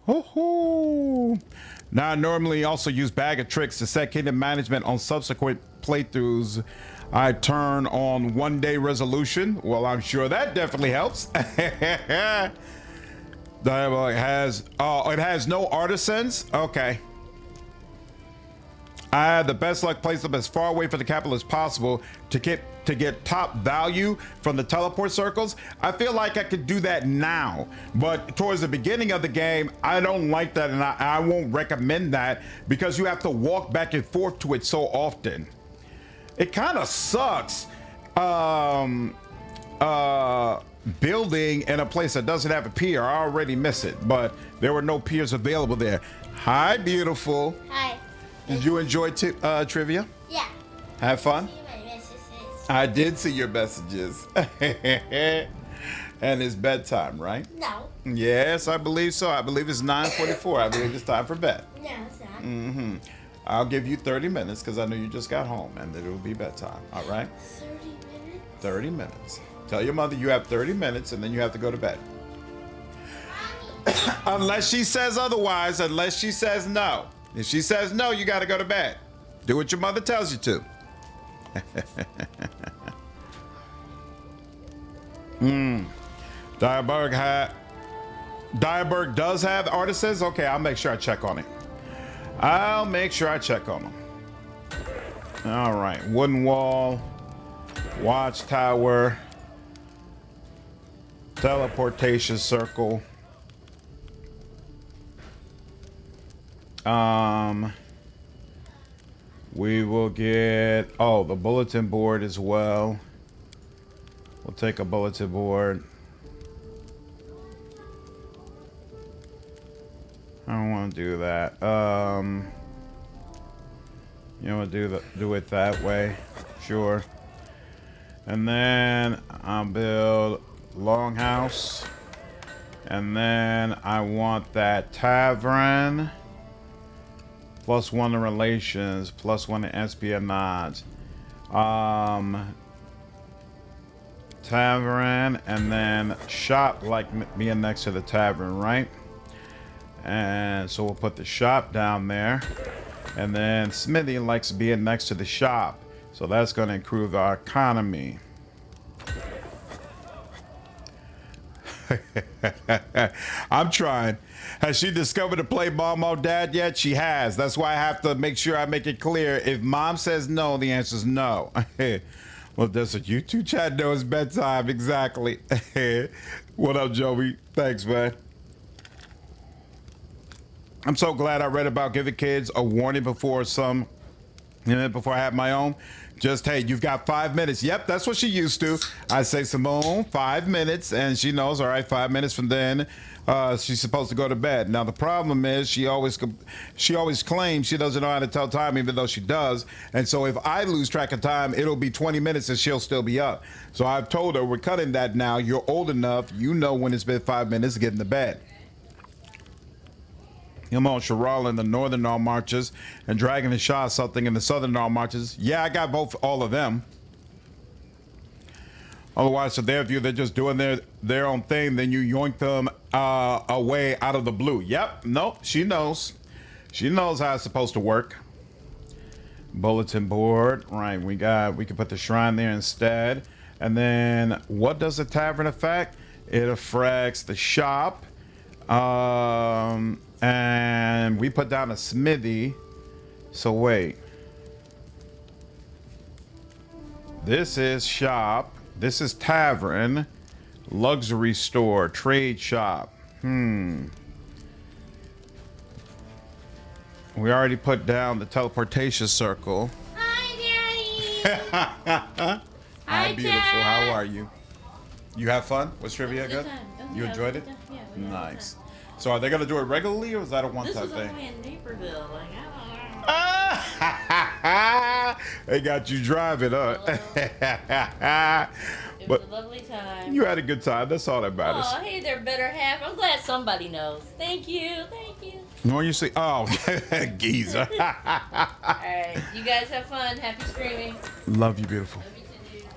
Hoo-hoo. Now, I normally also use Bag of Tricks to set kingdom management on subsequent playthroughs. I turn on one-day resolution. Well, I'm sure that definitely helps. It has no artisans. Okay. I had the best luck place them as far away from the capital as possible to get top value from the teleport circles. I feel like I could do that now, but towards the beginning of the game, I don't like that, and I won't recommend that because you have to walk back and forth to it so often. It kind of sucks building in a place that doesn't have a pier. I already miss it, but there were no piers available there. Hi, beautiful. Hi. Did you enjoy trivia? Yeah. Have fun? See my messages. I did see your messages. And it's bedtime, right? No. Yes, I believe so. I believe it's 9:44. I believe it's time for bed. No, it's not. I'll give you 30 minutes because I know you just got home and it will be bedtime. All right? 30 minutes? 30 minutes. Tell your mother you have 30 minutes and then you have to go to bed. Unless she says otherwise, unless she says no. If she says no, you got to go to bed. Do what your mother tells you to. Diaberg does have artisans? Okay, I'll make sure I check on it. I'll make sure I check on them. All right, wooden wall, watchtower, teleportation circle. We will get, the bulletin board as well. We'll take a bulletin board. I don't want to do that. You want to do it that way? Sure. And then I'll build longhouse. And then I want that tavern. +1 to relations, +1 to espionage. Tavern, and then shop like being next to the tavern, right? And so we'll put the shop down there. And then Smithy likes being next to the shop. So that's going to improve our economy. I'm trying. Has she discovered to play mom or dad yet? She has. That's why I have to make sure I make it clear. If mom says no, the answer is no. Well, that's what YouTube chat knows. Bedtime. Exactly. What up, Joey? Thanks, man. I'm so glad I read about giving kids a warning before I have my own. Just, hey, you've got 5 minutes. Yep, that's what she used to. I say, Simone, 5 minutes, and she knows, all right, 5 minutes from then, she's supposed to go to bed. Now, the problem is she always claims she doesn't know how to tell time, even though she does. And so if I lose track of time, it'll be 20 minutes and she'll still be up. So I've told her, we're cutting that now. You're old enough. You know when it's been 5 minutes to get in the bed. Come on, Chiral in the Northern All Marches and Dragon and Shaw something in the Southern All Marches. Yeah, I got all of them. Otherwise, to their view, they're just doing their own thing. Then you yoink them away out of the blue. Yep. Nope. She knows. She knows how it's supposed to work. Bulletin board. Right. We can put the shrine there instead. And then what does the tavern affect? It affects the shop. And we put down a smithy. So wait. This is shop. This is tavern. Luxury store. Trade shop. We already put down the teleportation circle. Hi, Daddy. Hi, beautiful. Dad. How are you? You have fun? Was trivia good? You Yeah, enjoyed it? Yeah. Nice. So are they going to do it regularly, or is that a one-time thing? This is only in Naperville. Like, They got you driving, huh? it was a lovely time. You had a good time. That's all that matters. Oh, hey, their better half. I'm glad somebody knows. Thank you. Thank you. When you see, geezer. All right. You guys have fun. Happy streaming. Love you, beautiful. Love you too.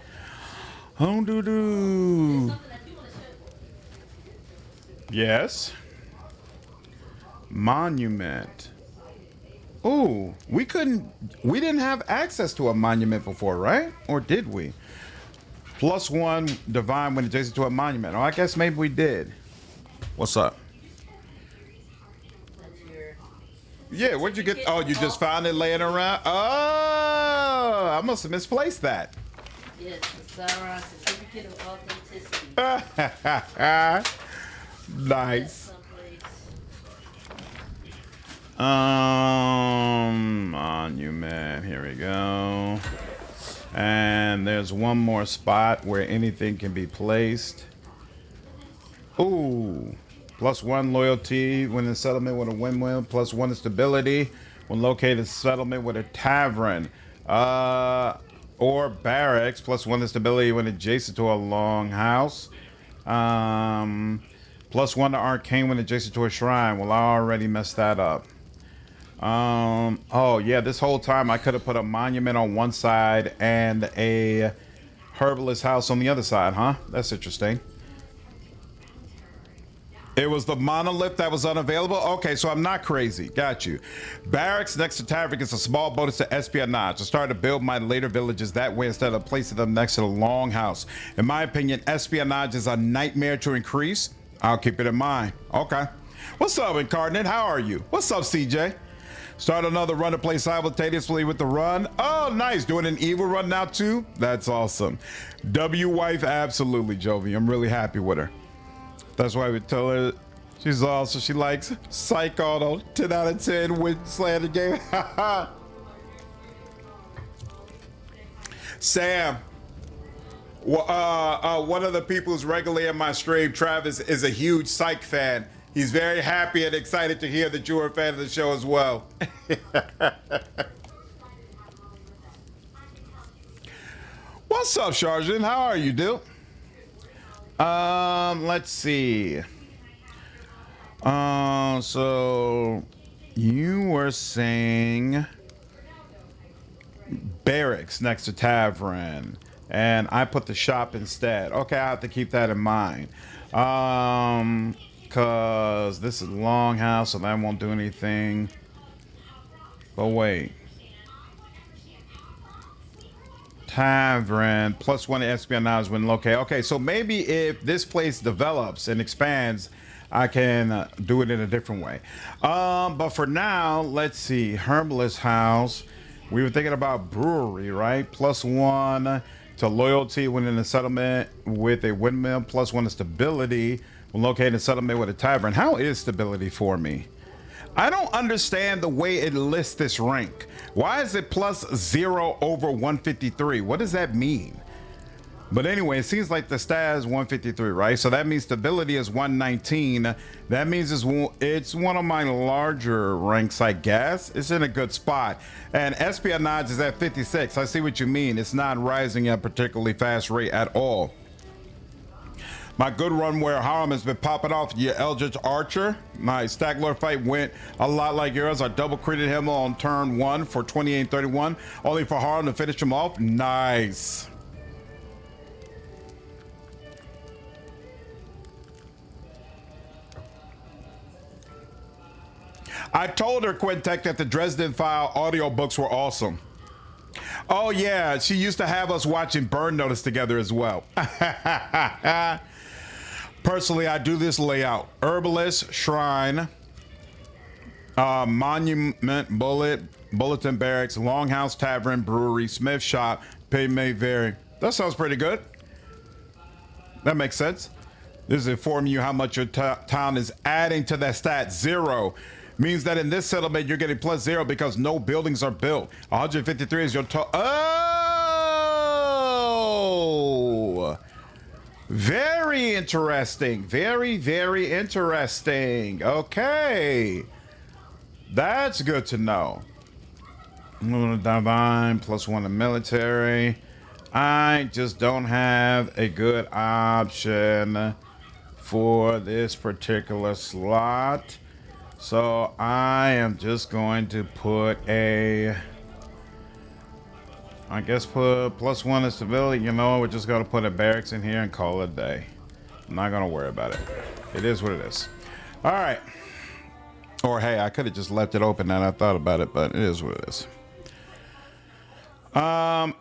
Home doo doo. Something that you want to show. Yes. Monument. Oh, we didn't have access to a monument before, right? Or did we? +1 divine when adjacent to a monument. Oh, I guess maybe we did. What's up? That's your Yeah, where'd you get? Oh, you just found it laying around? Oh, I must have misplaced that. Yes, the Sauron certificate of authenticity. Nice. Someplace. Monument. Here we go. And there's one more spot where anything can be placed. Ooh. +1 loyalty when in settlement with a windmill. +1 stability when located in settlement with a tavern. Or barracks. +1 stability when adjacent to a longhouse. +1 to arcane when adjacent to a shrine. Well, I already messed that up. Oh yeah, this whole time I could have put a monument on one side and a herbalist house on the other side, huh? That's interesting. It was the monolith that was unavailable? Okay, so I'm not crazy. Got you. Barracks next to tavern gets a small bonus to espionage. I started to build my later villages that way instead of placing them next to the longhouse. In my opinion, espionage is a nightmare to increase. I'll keep it in mind. Okay. What's up, Incarnate? How are you? What's up, CJ? Start another run to play simultaneously with the run. Oh, nice. Doing an evil run now, too? That's awesome. W-Wife, absolutely, Jovi. I'm really happy with her. That's why we tell her she's awesome. She likes Psych Auto, 10 out of 10 with Slander game. Sam, one of the people who's regularly in my stream, Travis, is a huge Psych fan. He's very happy and excited to hear that you are a fan of the show as well. What's up, Sharjin? How are you, dude? Let's see. So you were saying barracks next to tavern, and I put the shop instead. Okay, I have to keep that in mind. Cause this is longhouse, so that won't do anything. But wait. Tavern +1 espionage when located. Okay, so maybe if this place develops and expands, I can do it in a different way. But for now, let's see. Herbalist house. We were thinking about brewery, right? +1 to loyalty when in a settlement with a windmill. +1 to stability when located in settlement with a tavern. How is stability for me? I don't understand the way it lists this rank. Why is it +0 over 153? What does that mean? But anyway, it seems like the stat is 153, right? So that means stability is 119. That means it's one of my larger ranks, I guess. It's in a good spot. And espionage is at 56. I see what you mean. It's not rising at a particularly fast rate at all. My good run where Harem has been popping off. Your Eldritch Archer. My Stag Lord fight went a lot like yours. I double critted him on turn 1 for 28-31. Only for Harem to finish him off. Nice. I told her, Quintech, that the Dresden File audiobooks were awesome. Oh yeah, she used to have us watching Burn Notice together as well. Personally, I do this layout: Herbalist, Shrine, Monument, Bulletin Barracks, Longhouse, Tavern, Brewery, Smith Shop, Pay May Vary. That sounds pretty good. That makes sense. This is informing you how much your town is adding to that stat. 0 means that in this settlement you're getting +0 because no buildings are built. 153 is your total. Oh! Very interesting. Very, very interesting. Okay. That's good to know. Divine +1 in military. I just don't have a good option for this particular slot. So I am just going to put I guess put +1 in stability. You know, we're just gonna put a barracks in here and call it a day. I'm not gonna worry about it. It is what it is. All right. Or hey, I could have just left it open and I thought about it, but it is what it is.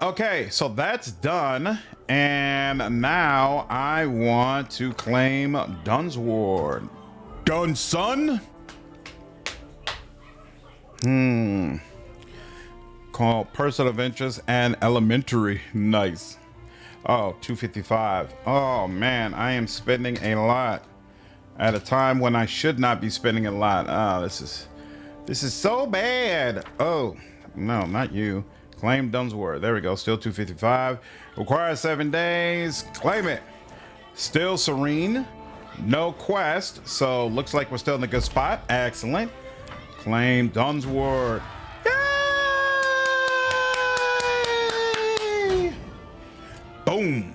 Okay, so that's done. And now I want to claim Dunsward. Dunson? Called Person of Interest and Elementary. Nice. Oh, 255. Oh man, I am spending a lot at a time when I should not be spending a lot. Oh, this is so bad. Oh, no, not you. Claim Dunsworth. There we go. Still 255. Requires 7 days. Claim it. Still serene. No quest. So looks like we're still in a good spot. Excellent. Claim Dunsworth. Yay! Boom.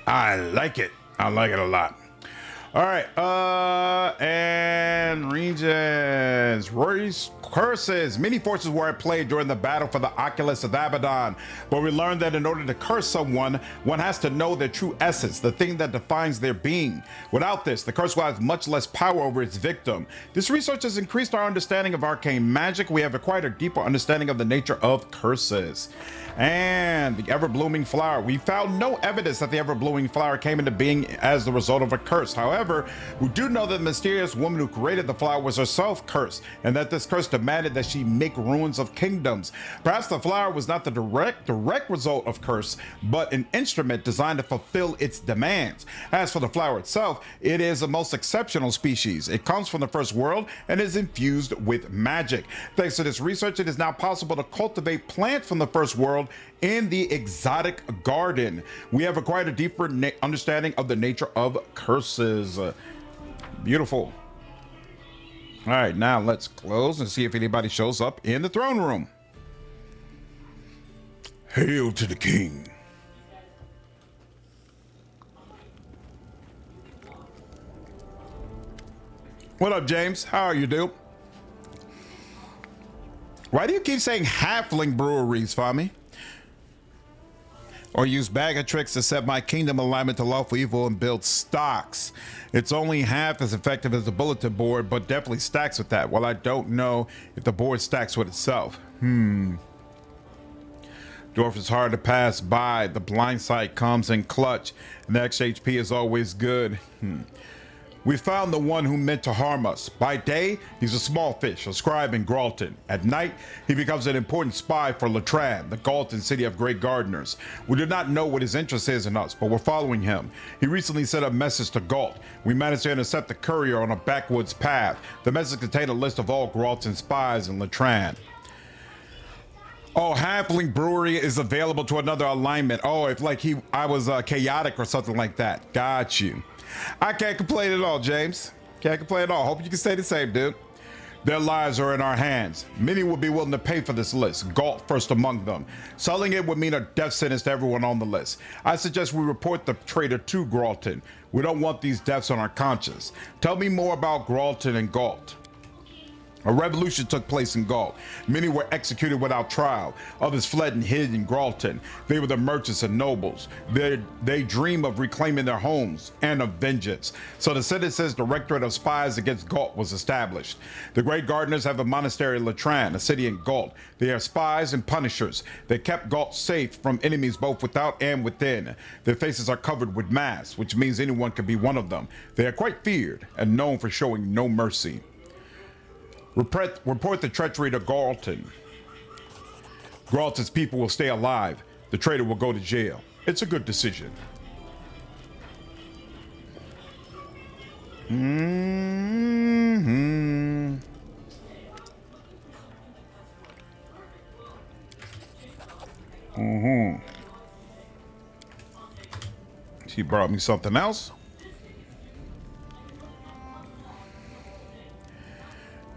I like it. I like it a lot. All right, and regions. Roy's curses. Many forces were at play during the battle for the Oculus of Abaddon, but we learned that in order to curse someone, one has to know their true essence, the thing that defines their being. Without this, the curse will have much less power over its victim. This research has increased our understanding of arcane magic. We have acquired a deeper understanding of the nature of curses. And the ever-blooming flower. We found no evidence that the ever-blooming flower came into being as the result of a curse. However, we do know that the mysterious woman who created the flower was herself cursed, and that this curse demanded that she make ruins of kingdoms. Perhaps the flower was not the direct result of curse, but an instrument designed to fulfill its demands. As for the flower itself, it is a most exceptional species. It comes from the first world and is infused with magic. Thanks to this research, it is now possible to cultivate plants from the first world in the exotic garden. We have acquired a deeper understanding of the nature of curses. Beautiful. All right, now let's close and see if anybody shows up in the throne room. Hail to the king. What up, James? How are you, dude? Why do you keep saying halfling breweries, Fami? Or use bag of tricks to set my kingdom alignment to lawful evil and build stocks. It's only half as effective as the bulletin board, but definitely stacks with that. Well, I don't know if the board stacks with itself. Dwarf is hard to pass by. The blind side comes in clutch, and the extra HP is always good. We found the one who meant to harm us. By day, he's a small fish, a scribe in Gralton. At night, he becomes an important spy for Latran, the Galton city of great gardeners. We do not know what his interest is in us, but we're following him. He recently sent a message to Galt. We managed to intercept the courier on a backwoods path. The message contained a list of all Gralton spies in Latran. Oh, Halfling Brewery is available to another alignment. Oh, if like I was chaotic or something like that. Got you. I can't complain at all, James. Can't complain at all. Hope you can stay the same, dude. Their lives are in our hands. Many would be willing to pay for this list, Galt first among them. Selling it would mean a death sentence to everyone on the list. I suggest we report the traitor to Gralton. We don't want these deaths on our conscience. Tell me more about Gralton and Galt. A revolution took place in Galt. Many were executed without trial. Others fled and hid in Gralton. They were the merchants and nobles. They dream of reclaiming their homes and of vengeance. So the Citizens Directorate of Spies Against Galt was established. The Great Gardeners have a monastery in Latran, a city in Galt. They are spies and punishers. They kept Galt safe from enemies both without and within. Their faces are covered with masks, which means anyone could be one of them. They are quite feared and known for showing no mercy. Report the treachery to Galton. Galton's people will stay alive. The traitor will go to jail. It's a good decision. She brought me something else.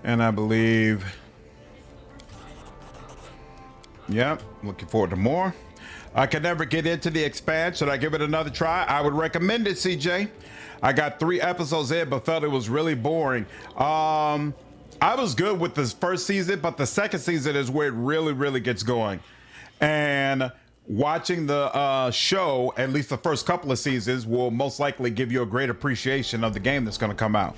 And I believe, yep, looking forward to more. I can never get into the expansion. Should I give it another try? I would recommend it, CJ. I got 3 episodes in, but felt it was really boring. I was good with this first season, but the second season is where it really gets going. And watching the show, at least the first couple of seasons, will most likely give you a great appreciation of the game that's going to come out.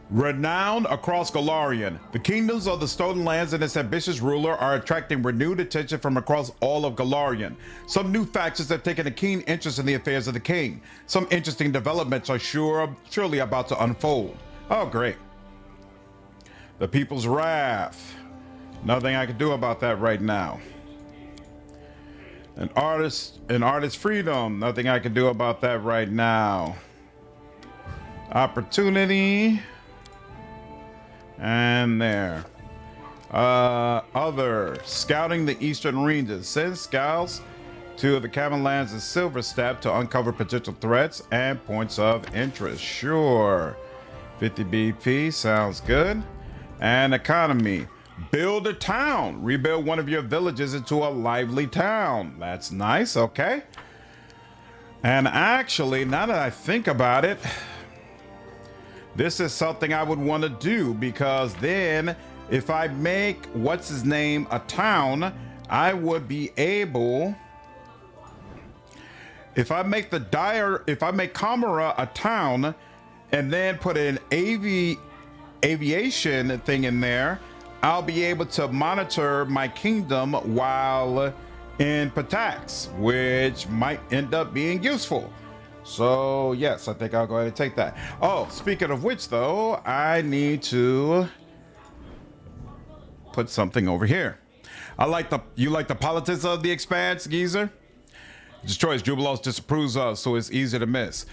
Renowned across Golarion, the kingdoms of the Stolen Lands and its ambitious ruler are attracting renewed attention from across all of Golarion. Some new factions have taken a keen interest in the affairs of the king. Some interesting developments are surely about to unfold. Oh, great. The People's Wrath. Nothing I can do about that right now. An artist freedom. Nothing I can do about that right now. Opportunity. And there. Other. Scouting the eastern ranges. Send scouts to the Cabin Lands and Silver Step to uncover potential threats and points of interest. Sure. 50 BP. Sounds good. And economy. Build a town. Rebuild one of your villages into a lively town. That's nice. Okay. And actually, now that I think about it, this is something I would want to do, because then if I make what's his name a town, I would be able, if I make Kamara a town and then put an aviation thing in there, I'll be able to monitor my kingdom while in Patax, which might end up being useful. So yes, I think I'll go ahead and take that. Oh, speaking of which though, I need to put something over here. You like the politics of the Expanse, geezer? Destroys Jubilos disapproves of, so it's easy to miss.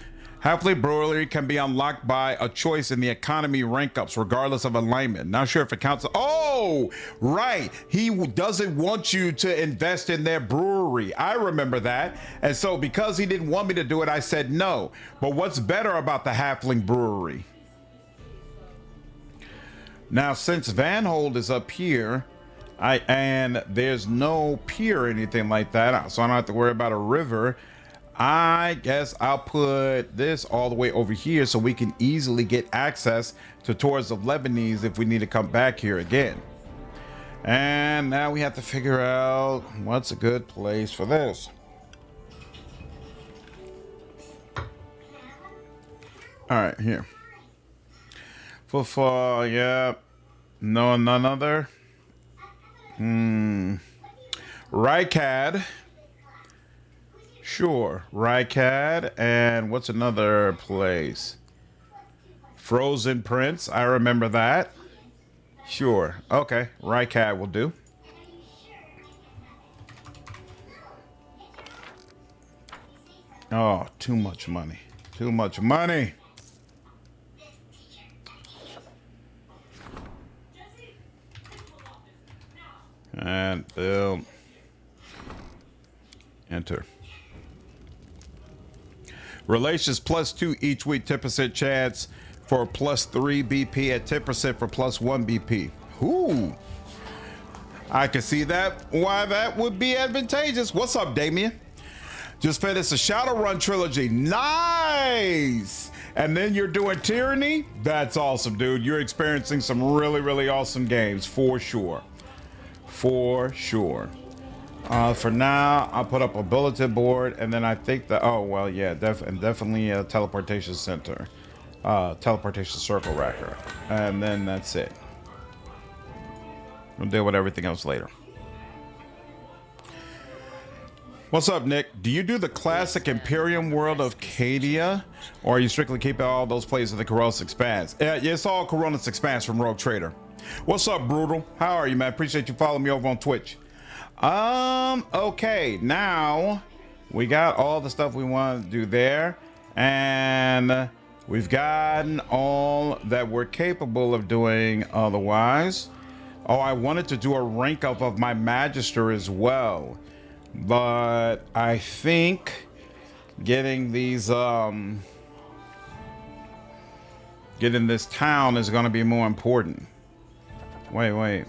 Halfling Brewery can be unlocked by a choice in the economy rank ups, regardless of alignment. Not sure if it counts. Oh, right. He doesn't want you to invest in their brewery. I remember that. And so because he didn't want me to do it, I said no. But what's better about the Halfling Brewery? Now, since Vanhold is up here, and there's no pier or anything like that, so I don't have to worry about a river, I guess I'll put this all the way over here so we can easily get access to towards the Lebanese if we need to come back here again. And now we have to figure out what's a good place for this. All right, here. Footfall, yeah. No, none other. Rykad. Sure, Rykad, and what's another place? Frozen Prince, I remember that. Sure, okay, Rykad will do. Oh, too much money. Too much money. And build. Enter. Relations +2 each week, 10% chance for +3 BP at 10% for +1 BP. Ooh. I can see that, why that would be advantageous. What's up, Damien? Just finished a Shadowrun trilogy. Nice! And then you're doing Tyranny? That's awesome, dude. You're experiencing some really, really awesome games, for sure. For sure. For now, I'll put up a bulletin board, and then I think that, oh, well, yeah, definitely a teleportation center. Teleportation circle racker. And then that's it. We'll deal with everything else later. What's up, Nick? Do you do the classic Imperium world of Cadia, or are you strictly keeping all those plays of the Corollas Expanse? It's all Corollas Expanse from Rogue Trader. What's up, Brutal? How are you, man? Appreciate you following me over on Twitch. Okay, now we got all the stuff we want to do there, and we've gotten all that we're capable of doing otherwise. Oh, I wanted to do a rank up of my Magister as well, but I think getting these, getting this town is going to be more important. Wait.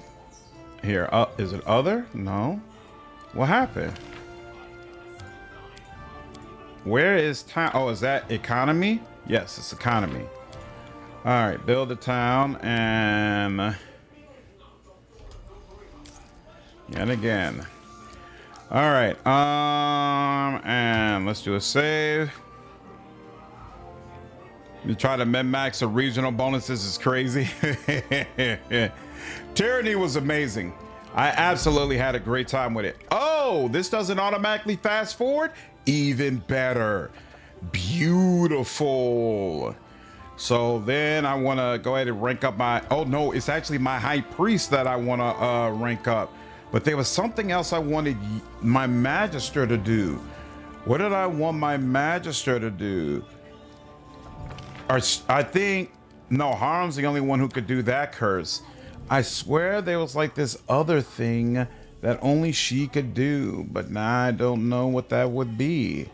Here, is it other? No. What happened? Where is town? Oh, is that economy? Yes, it's economy. All right, build a town, and yet again. All right, and let's do a save. You try to min-max the regional bonuses is crazy. Tyranny was amazing. I absolutely had a great time with it. Oh, this doesn't automatically fast forward? Even better. Beautiful. So then I want to go ahead and rank up my, oh no, it's actually my high priest that I want to rank up. But there was something else I wanted my magister to do. What did I want my magister to do? Or I think, no, Harm's the only one who could do that curse. I swear there was like this other thing that only she could do, but now I don't know what that would be.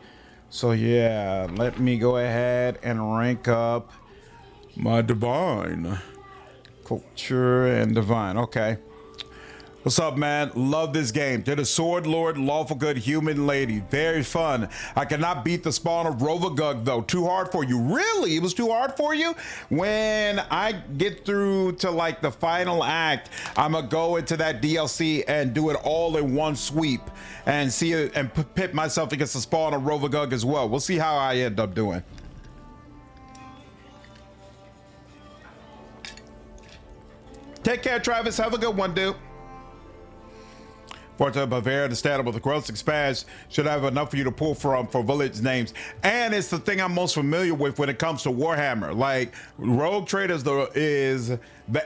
So yeah, let me go ahead and rank up my divine. Culture and divine, okay. What's up, man? Love this game. Did a sword lord, lawful good human lady. Very fun. I cannot beat the spawn of Rovagug though. Too hard for you. Really? It was too hard for you? When I get through to like the final act, I'm gonna go into that DLC and do it all in one sweep and see it and pit myself against the spawn of Rovagug as well. We'll see how I end up doing. Take care, Travis. Have a good one, dude. Fortune Bavaria, understandable. The gross expanse should have enough for you to pull from for village names. And it's the thing I'm most familiar with when it comes to Warhammer. Like, Rogue Trade is the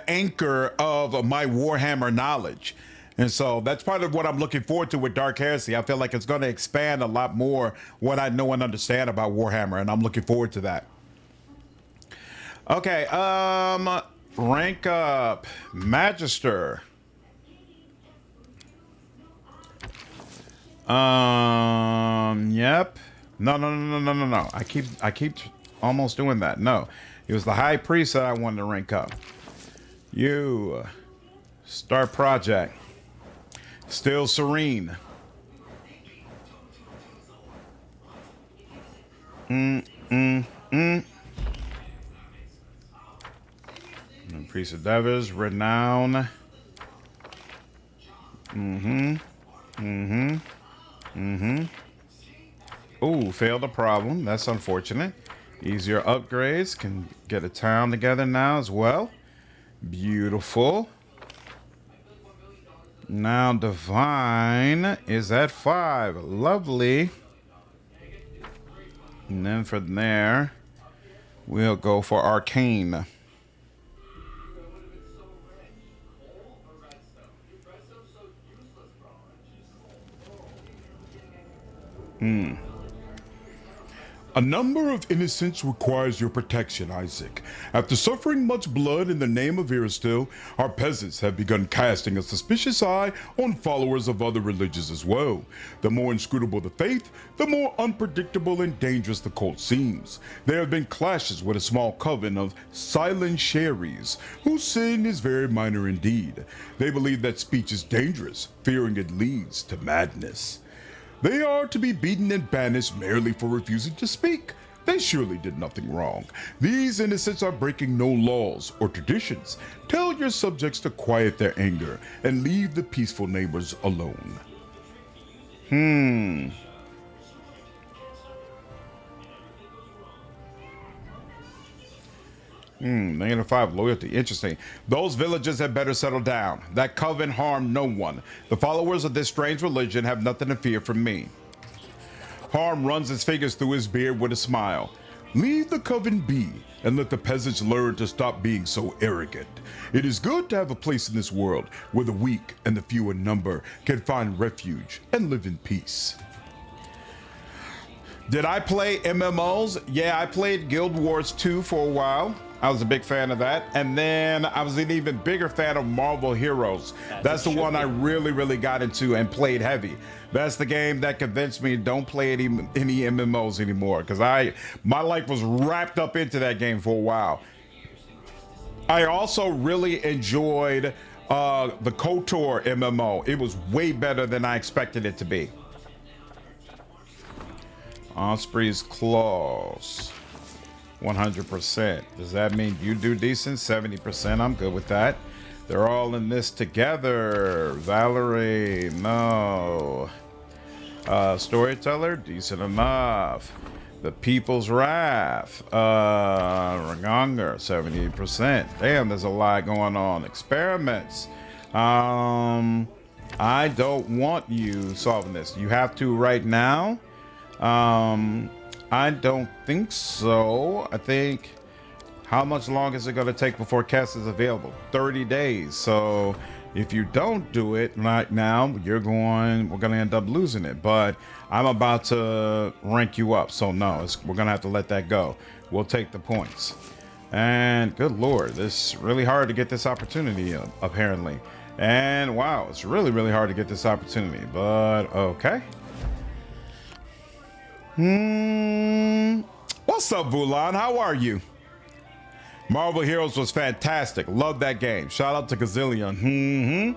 anchor of my Warhammer knowledge. And so that's part of what I'm looking forward to with Dark Heresy. I feel like it's going to expand a lot more what I know and understand about Warhammer, and I'm looking forward to that. Okay, rank up Magister. Yep. No. I keep almost doing that. No, it was the high priest that I wanted to rank up. You start project. Still serene. Priest of Devils, renown. Ooh, failed a problem. That's unfortunate. Easier upgrades. Can get a town together now as well. Beautiful. Now divine is at 5. Lovely. And then from there, we'll go for arcane. A number of innocents requires your protection, Isaac. After suffering much blood in the name of Iristil, our peasants have begun casting a suspicious eye on followers of other religions as well. The more inscrutable the faith, the more unpredictable and dangerous the cult seems. There have been clashes with a small coven of silent Sherries, whose sin is very minor indeed. They believe that speech is dangerous, fearing it leads to madness. They are to be beaten and banished merely for refusing to speak. They surely did nothing wrong. These innocents are breaking no laws or traditions. Tell your subjects to quiet their anger and leave the peaceful neighbors alone. -5 loyalty. Interesting. Those villagers had better settle down. That coven harmed no one. The followers of this strange religion have nothing to fear from me. Harm runs his fingers through his beard with a smile. Leave the coven be and let the peasants learn to stop being so arrogant. It is good to have a place in this world where the weak and the few in number can find refuge and live in peace. Did I play MMOs? Yeah, I played Guild Wars 2 for a while. I was a big fan of that. And then I was an even bigger fan of Marvel Heroes. That's the one I really got into and played heavy. That's the game that convinced me don't play any MMOs anymore, because my life was wrapped up into that game for a while. I also really enjoyed the KOTOR MMO. It was way better than I expected it to be. Osprey's Claws. 100%. Does that mean you do decent? 70%. I'm good with that. They're all in this together. Valerie, no. Storyteller, decent enough. The People's Wrath. Ragonger, 70%. Damn, there's a lot going on. Experiments. I don't want you solving this. You have to right now. I don't think so. I think, how much longer is it going to take before cast is available? 30 days. So if you don't do it right now, we're going to end up losing it. But I'm about to rank you up. So no, we're going to have to let that go. We'll take the points. And good Lord, this is really hard to get this opportunity, apparently. And wow, it's really, really hard to get this opportunity, but okay. What's up, Vulan? How are you? Marvel Heroes was fantastic. Love that game. Shout out to Gazillion.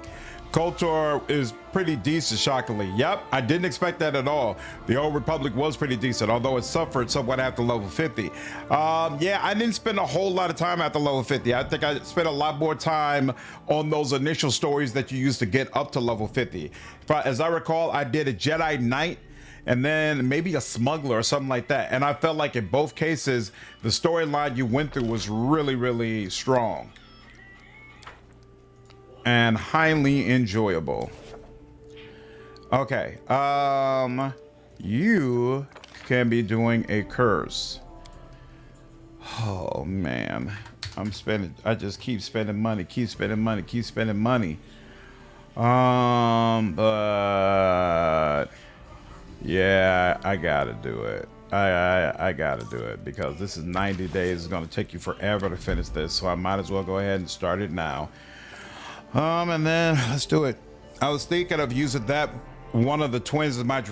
Culture is pretty decent, shockingly. Yep, I didn't expect that at all. The Old Republic was pretty decent, although it suffered somewhat after level 50. Yeah, I didn't spend a whole lot of time after level 50. I think I spent a lot more time on those initial stories that you used to get up to level 50. As I recall, I did a Jedi Knight and then maybe a smuggler or something like that. And I felt like in both cases, the storyline you went through was really, really strong and highly enjoyable. Okay, you can be doing a curse. Oh man, I just keep spending money. But yeah, I gotta do it. I gotta do it because this is 90 days. It's gonna take you forever to finish this, so I might as well go ahead and start it now. And then let's do it. I was thinking of using that one of the twins as my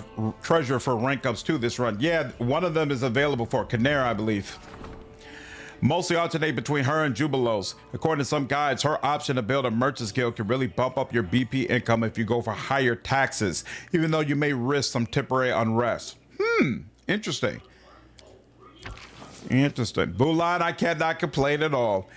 treasure for rank ups too this run. Yeah, one of them is available for Canera, I believe. Mostly alternate between her and Jubilos. According to some guides, her option to build a merchant's guild can really bump up your BP income if you go for higher taxes, even though you may risk some temporary unrest. Interesting. Bulan, I cannot complain at all.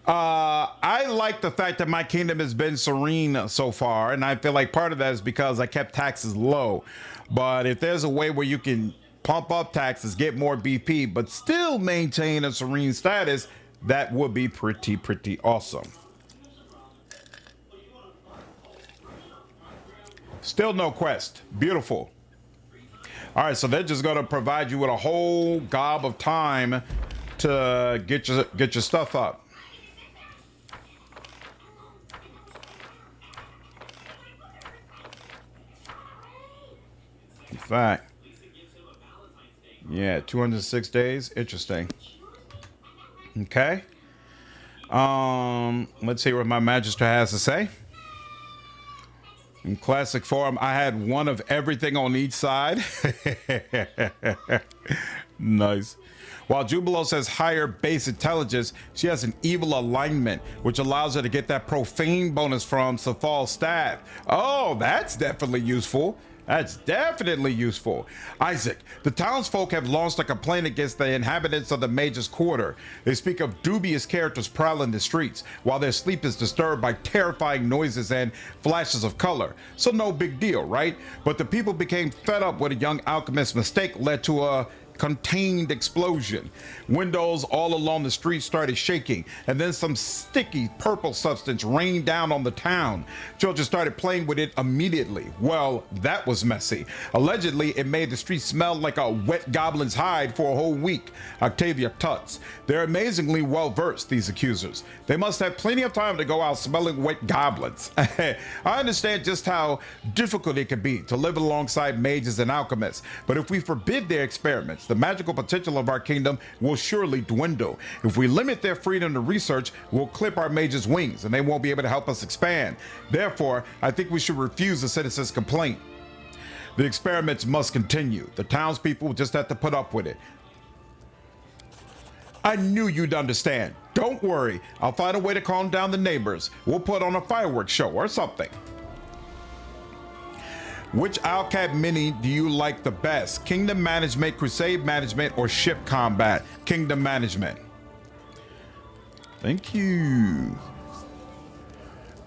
I like the fact that my kingdom has been serene so far, and I feel like part of that is because I kept taxes low. But if there's a way where you can pump up taxes, get more BP, but still maintain a serene status, that would be pretty awesome. Still no quest. Beautiful. All right, so they're just going to provide you with a whole gob of time to get your stuff up. In fact, yeah, 206 days. Interesting. Okay. Let's see what my Magister has to say. In classic form, I had one of everything on each side. Nice. While Jubilos has higher base intelligence, she has an evil alignment, which allows her to get that profane bonus from Safal's staff. Oh, that's definitely useful. Isaac, the townsfolk have launched a complaint against the inhabitants of the Mage's Quarter. They speak of dubious characters prowling the streets, while their sleep is disturbed by terrifying noises and flashes of color. So no big deal, right? But the people became fed up when a young alchemist's mistake led to a contained explosion. Windows all along the street started shaking, and then some sticky purple substance rained down on the town. Children started playing with it immediately. Well, that was messy. Allegedly, it made the street smell like a wet goblin's hide for a whole week. Octavia tuts. They're amazingly well versed, these accusers. They must have plenty of time to go out smelling wet goblins. I understand just how difficult it can be to live alongside mages and alchemists, but if we forbid their experiments, the magical potential of our kingdom will surely dwindle. If we limit their freedom to research, we'll clip our mages' wings and they won't be able to help us expand. Therefore, I think we should refuse the citizens' complaint. The experiments must continue. The townspeople just have to put up with it. I knew you'd understand. Don't worry. I'll find a way to calm down the neighbors. We'll put on a fireworks show or something. Which Alcat Mini do you like the best? Kingdom Management, Crusade Management, or Ship Combat? Kingdom Management. Thank you.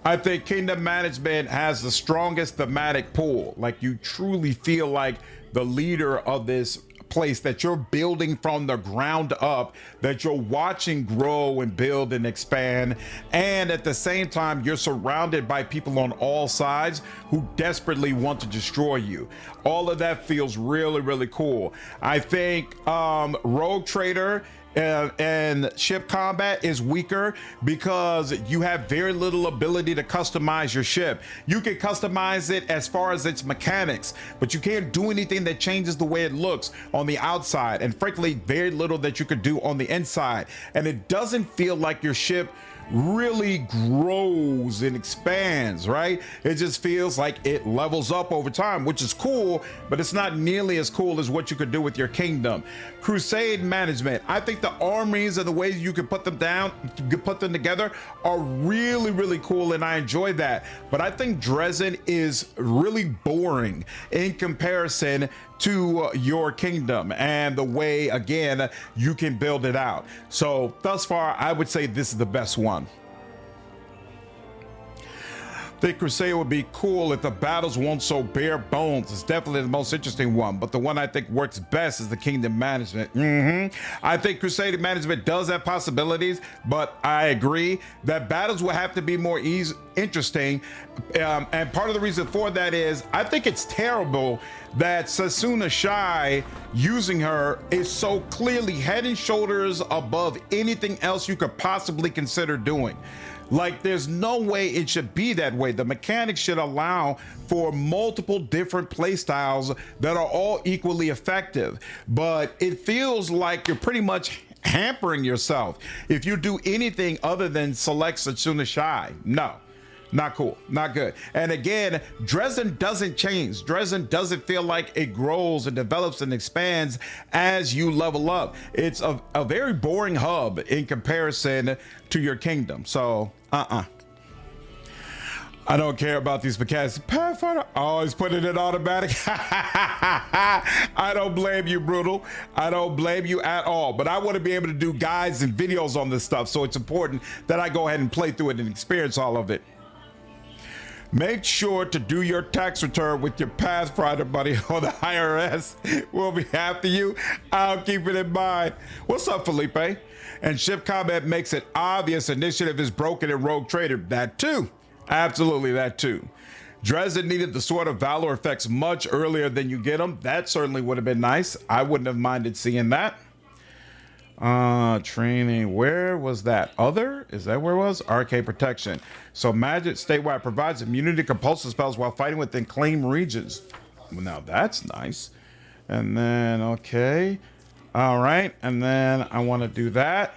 I think Kingdom Management has the strongest thematic pull. Like, you truly feel like the leader of this place that you're building from the ground up, that you're watching grow and build and expand, and at the same time you're surrounded by people on all sides who desperately want to destroy you. All of that feels really, really cool. I think Rogue Trader and ship combat is weaker because you have very little ability to customize your ship. You can customize it as far as its mechanics, but you can't do anything that changes the way it looks on the outside, and frankly very little that you could do on the inside. And it doesn't feel like your ship really grows and expands, right? It just feels like it levels up over time, which is cool, but it's not nearly as cool as what you could do with your kingdom. Crusade management, I think the armies and the ways you can put them down, you can put them together, are really, really cool, and I enjoy that. But I think Dresden is really boring in comparison to your kingdom and the way, again, you can build it out. So thus far, I would say this is the best one. I think Crusade would be cool if the battles weren't so bare bones. It's definitely the most interesting one, but the one I think works best is the kingdom management. I think Crusade management does have possibilities, but I agree that battles will have to be more interesting. And part of the reason for that is I think it's terrible that Sasuna Shy, using her, is so clearly head and shoulders above anything else you could possibly consider doing. Like, there's no way it should be that way. The mechanics should allow for multiple different play styles that are all equally effective, but it feels like you're pretty much hampering yourself if you do anything other than select Sasuna Shy. No. Not cool, not good. And again, Dresden doesn't change. Dresden doesn't feel like it grows and develops and expands as you level up. It's a very boring hub in comparison to your kingdom. So, I don't care about these mechanics. Pathfinder, always put it in automatic. I don't blame you, Brutal. I don't blame you at all. But I want to be able to do guides and videos on this stuff. So it's important that I go ahead and play through it and experience all of it. Make sure to do your tax return with your Pathfinder buddy, or the IRS will be after you. I'll keep it in mind. What's up, Felipe? And ship combat makes it obvious initiative is broken in Rogue Trader. That too. Absolutely, that too. Dresden needed the Sword of Valor effects much earlier than you get them. That certainly would have been nice. I wouldn't have minded seeing that. Training, where was that? Other? Is that where it was? Arcade protection. So magic statewide provides immunity to compulsive spells while fighting within claimed regions. Well, now that's nice. And then, okay. All right. And then I want to do that.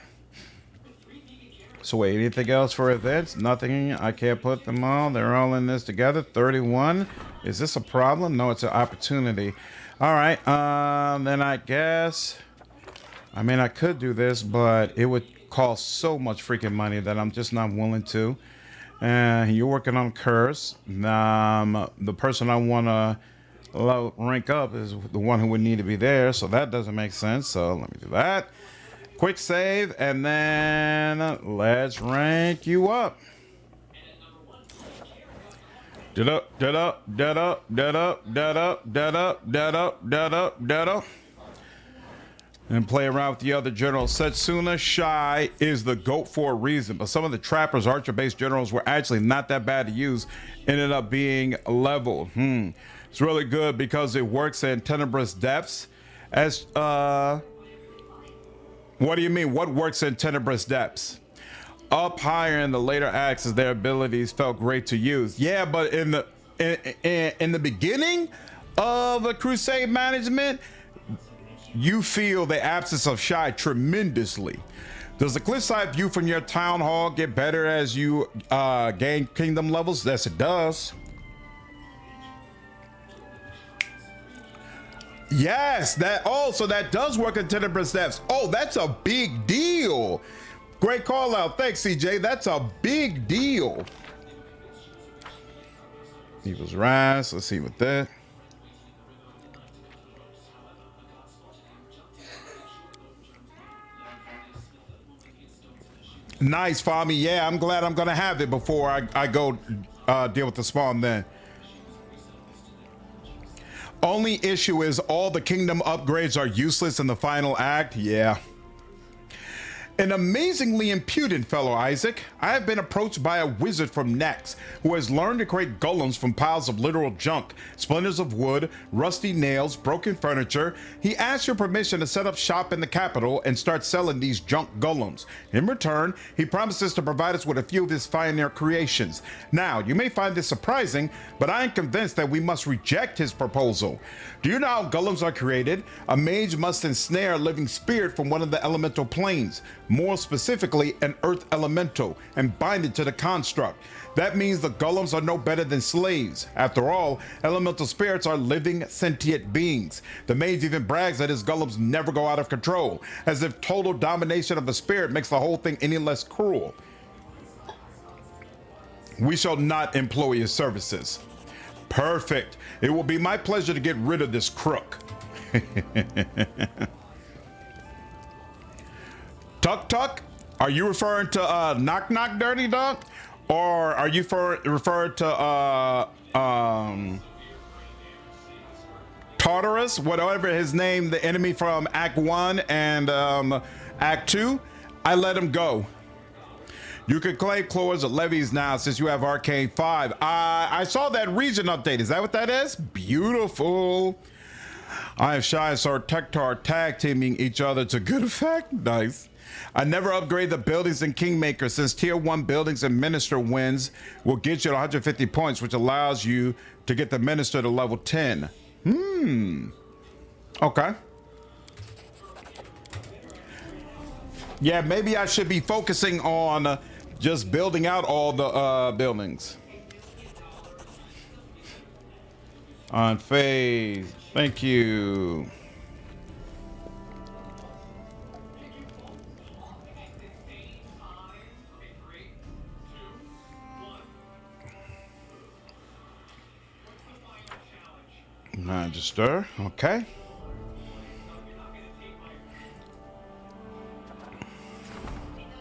So wait, anything else for events? Nothing. I can't put them all. They're all in this together. 31. Is this a problem? No, it's an opportunity. All right. Then I guess... I mean, I could do this, but it would cost so much freaking money that I'm just not willing to. And you're working on Curse. The person I want to rank up is the one who would need to be there, so that doesn't make sense. So let me do that. Quick save, and then let's rank you up. And play around with the other generals. Setsuna Shy is the GOAT for a reason, but some of the trappers, archer-based generals were actually not that bad to use. Ended up being leveled. It's really good because it works in tenebrous depths. As what do you mean? What works in tenebrous depths? Up higher in the later acts as their abilities felt great to use. Yeah, but in the beginning of a Crusade management, you feel the absence of Shy tremendously. Does the cliffside view from your town hall get better as you gain kingdom levels? Yes, it does. Yes, so that does work in tenebrous depths. Oh, that's a big deal. Great call out. Thanks, CJ. That's a big deal. He was rise. Let's see what that. Nice, Fami. Yeah, I'm glad I'm gonna have it before I go deal with the spawn then. Only issue is all the kingdom upgrades are useless in the final act. Yeah. An amazingly impudent fellow, Isaac. I have been approached by a wizard from Nex who has learned to create golems from piles of literal junk, splinters of wood, rusty nails, broken furniture. He asks your permission to set up shop in the capital and start selling these junk golems. In return, he promises to provide us with a few of his finer creations. Now, you may find this surprising, but I am convinced that we must reject his proposal. Do you know how golems are created? A mage must ensnare a living spirit from one of the elemental planes, more specifically an earth elemental, and bind it to the construct. That means the golems are no better than slaves. After all, elemental spirits are living, sentient beings. The mage even brags that his golems never go out of control, as if total domination of a spirit makes the whole thing any less cruel. We shall not employ his services. Perfect. It will be my pleasure to get rid of this crook. Tuck Tuck? Are you referring to Knock Knock Dirty Dog? Or are you referring to Tartarus? Whatever his name, the enemy from Act 1 and Act 2? I let him go. You can claim claws or levies now since you have Arcane 5. I saw that region update. Is that what that is? Beautiful. I am Shy and Sir Tektar tag teaming each other to good effect. Nice. I never upgrade the buildings in Kingmaker since tier 1 buildings and minister wins will get you to 150 points, which allows you to get the minister to level 10. Okay. Yeah, maybe I should be focusing on just building out all the buildings. On phase. Thank you. Magister, okay.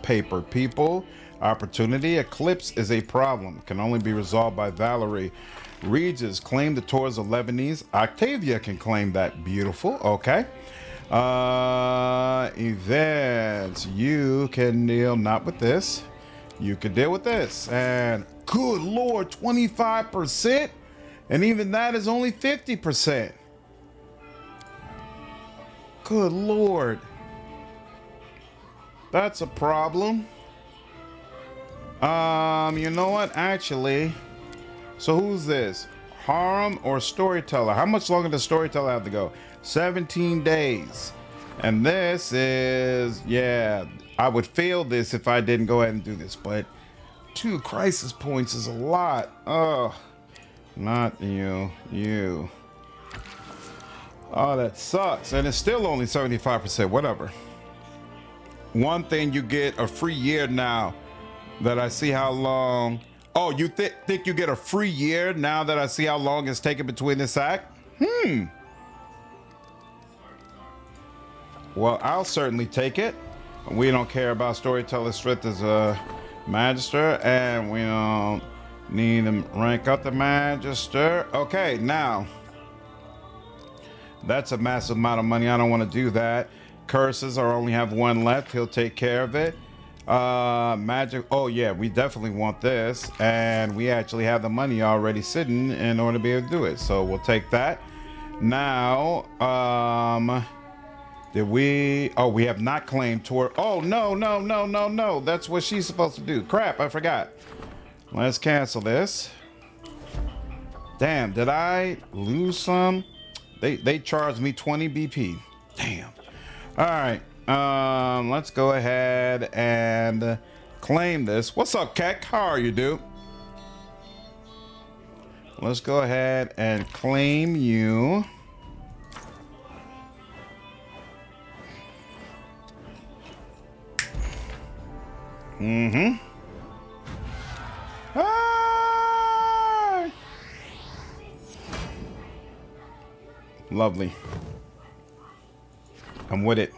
Paper people. Opportunity. Eclipse is a problem. Can only be resolved by Valerie. Regis, claim the tours of Lebanese. Octavia can claim that. Beautiful. Okay. Events. You can deal not with this. You can deal with this. And good Lord, 25%? And even that is only 50%. Good Lord. That's a problem. You know what? Actually, so who's this? Harem or Storyteller? How much longer does Storyteller have to go? 17 days. And this is, yeah, I would fail this if I didn't go ahead and do this, but 2 crisis points is a lot. Oh, not you, you. Oh, that sucks. And it's still only 75%, whatever. One thing, you get a free year now that I see how long. Oh, you think you get a free year now that I see how long it's taken between this act? Well, I'll certainly take it. We don't care about Storyteller Strength as a Magister, and we don't need to rank up the Magister. Okay, now. That's a massive amount of money. I don't want to do that. Curses, I only have 1 left. He'll take care of it. Magic. Oh yeah, we definitely want this, and we actually have the money already sitting in order to be able to do it. So we'll take that. Now, did we? Oh, we have not claimed tour. Oh no. That's what she's supposed to do. Crap, I forgot. Let's cancel this. Damn, did I lose some? They charged me 20 BP. Damn. All right. Let's go ahead and claim this. What's up, Keck? How are you, dude? Let's go ahead and claim you. Ah! Lovely. I'm with it.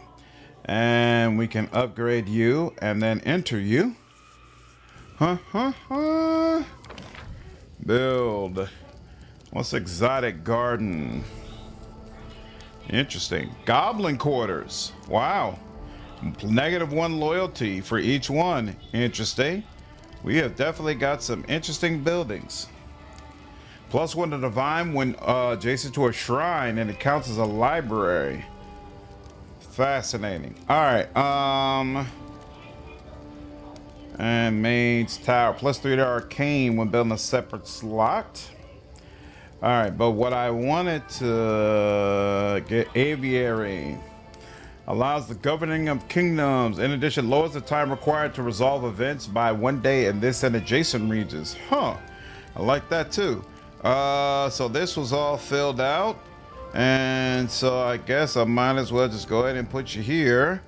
And we can upgrade you and then enter you. Build. What's exotic garden? Interesting. Goblin quarters. Wow. -1 loyalty for each one. Interesting. We have definitely got some interesting buildings. +1 to divine when adjacent to a shrine, and it counts as a library. Fascinating. All right. And Maid's Tower. +3 to arcane when building a separate slot. All right, but what I wanted to get, aviary. Allows the governing of kingdoms. In addition, lowers the time required to resolve events by 1 day in this and adjacent regions. Huh. I like that too. So this was all filled out. And so I guess I might as well just go ahead and put you here,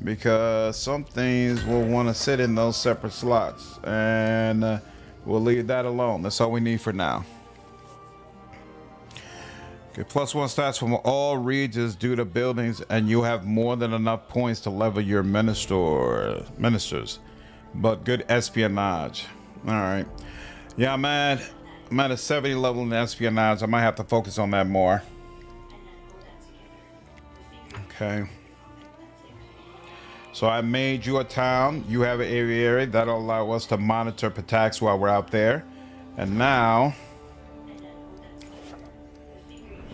because some things will want to sit in those separate slots. And we'll leave that alone. That's all we need for now. Okay, +1 stats from all regions due to buildings, and you have more than enough points to level your ministers. But good espionage. All right. Yeah, I'm at a 70 level in espionage. I might have to focus on that more. Okay. So I made you a town. You have an aviary. That'll allow us to monitor attacks while we're out there. And now...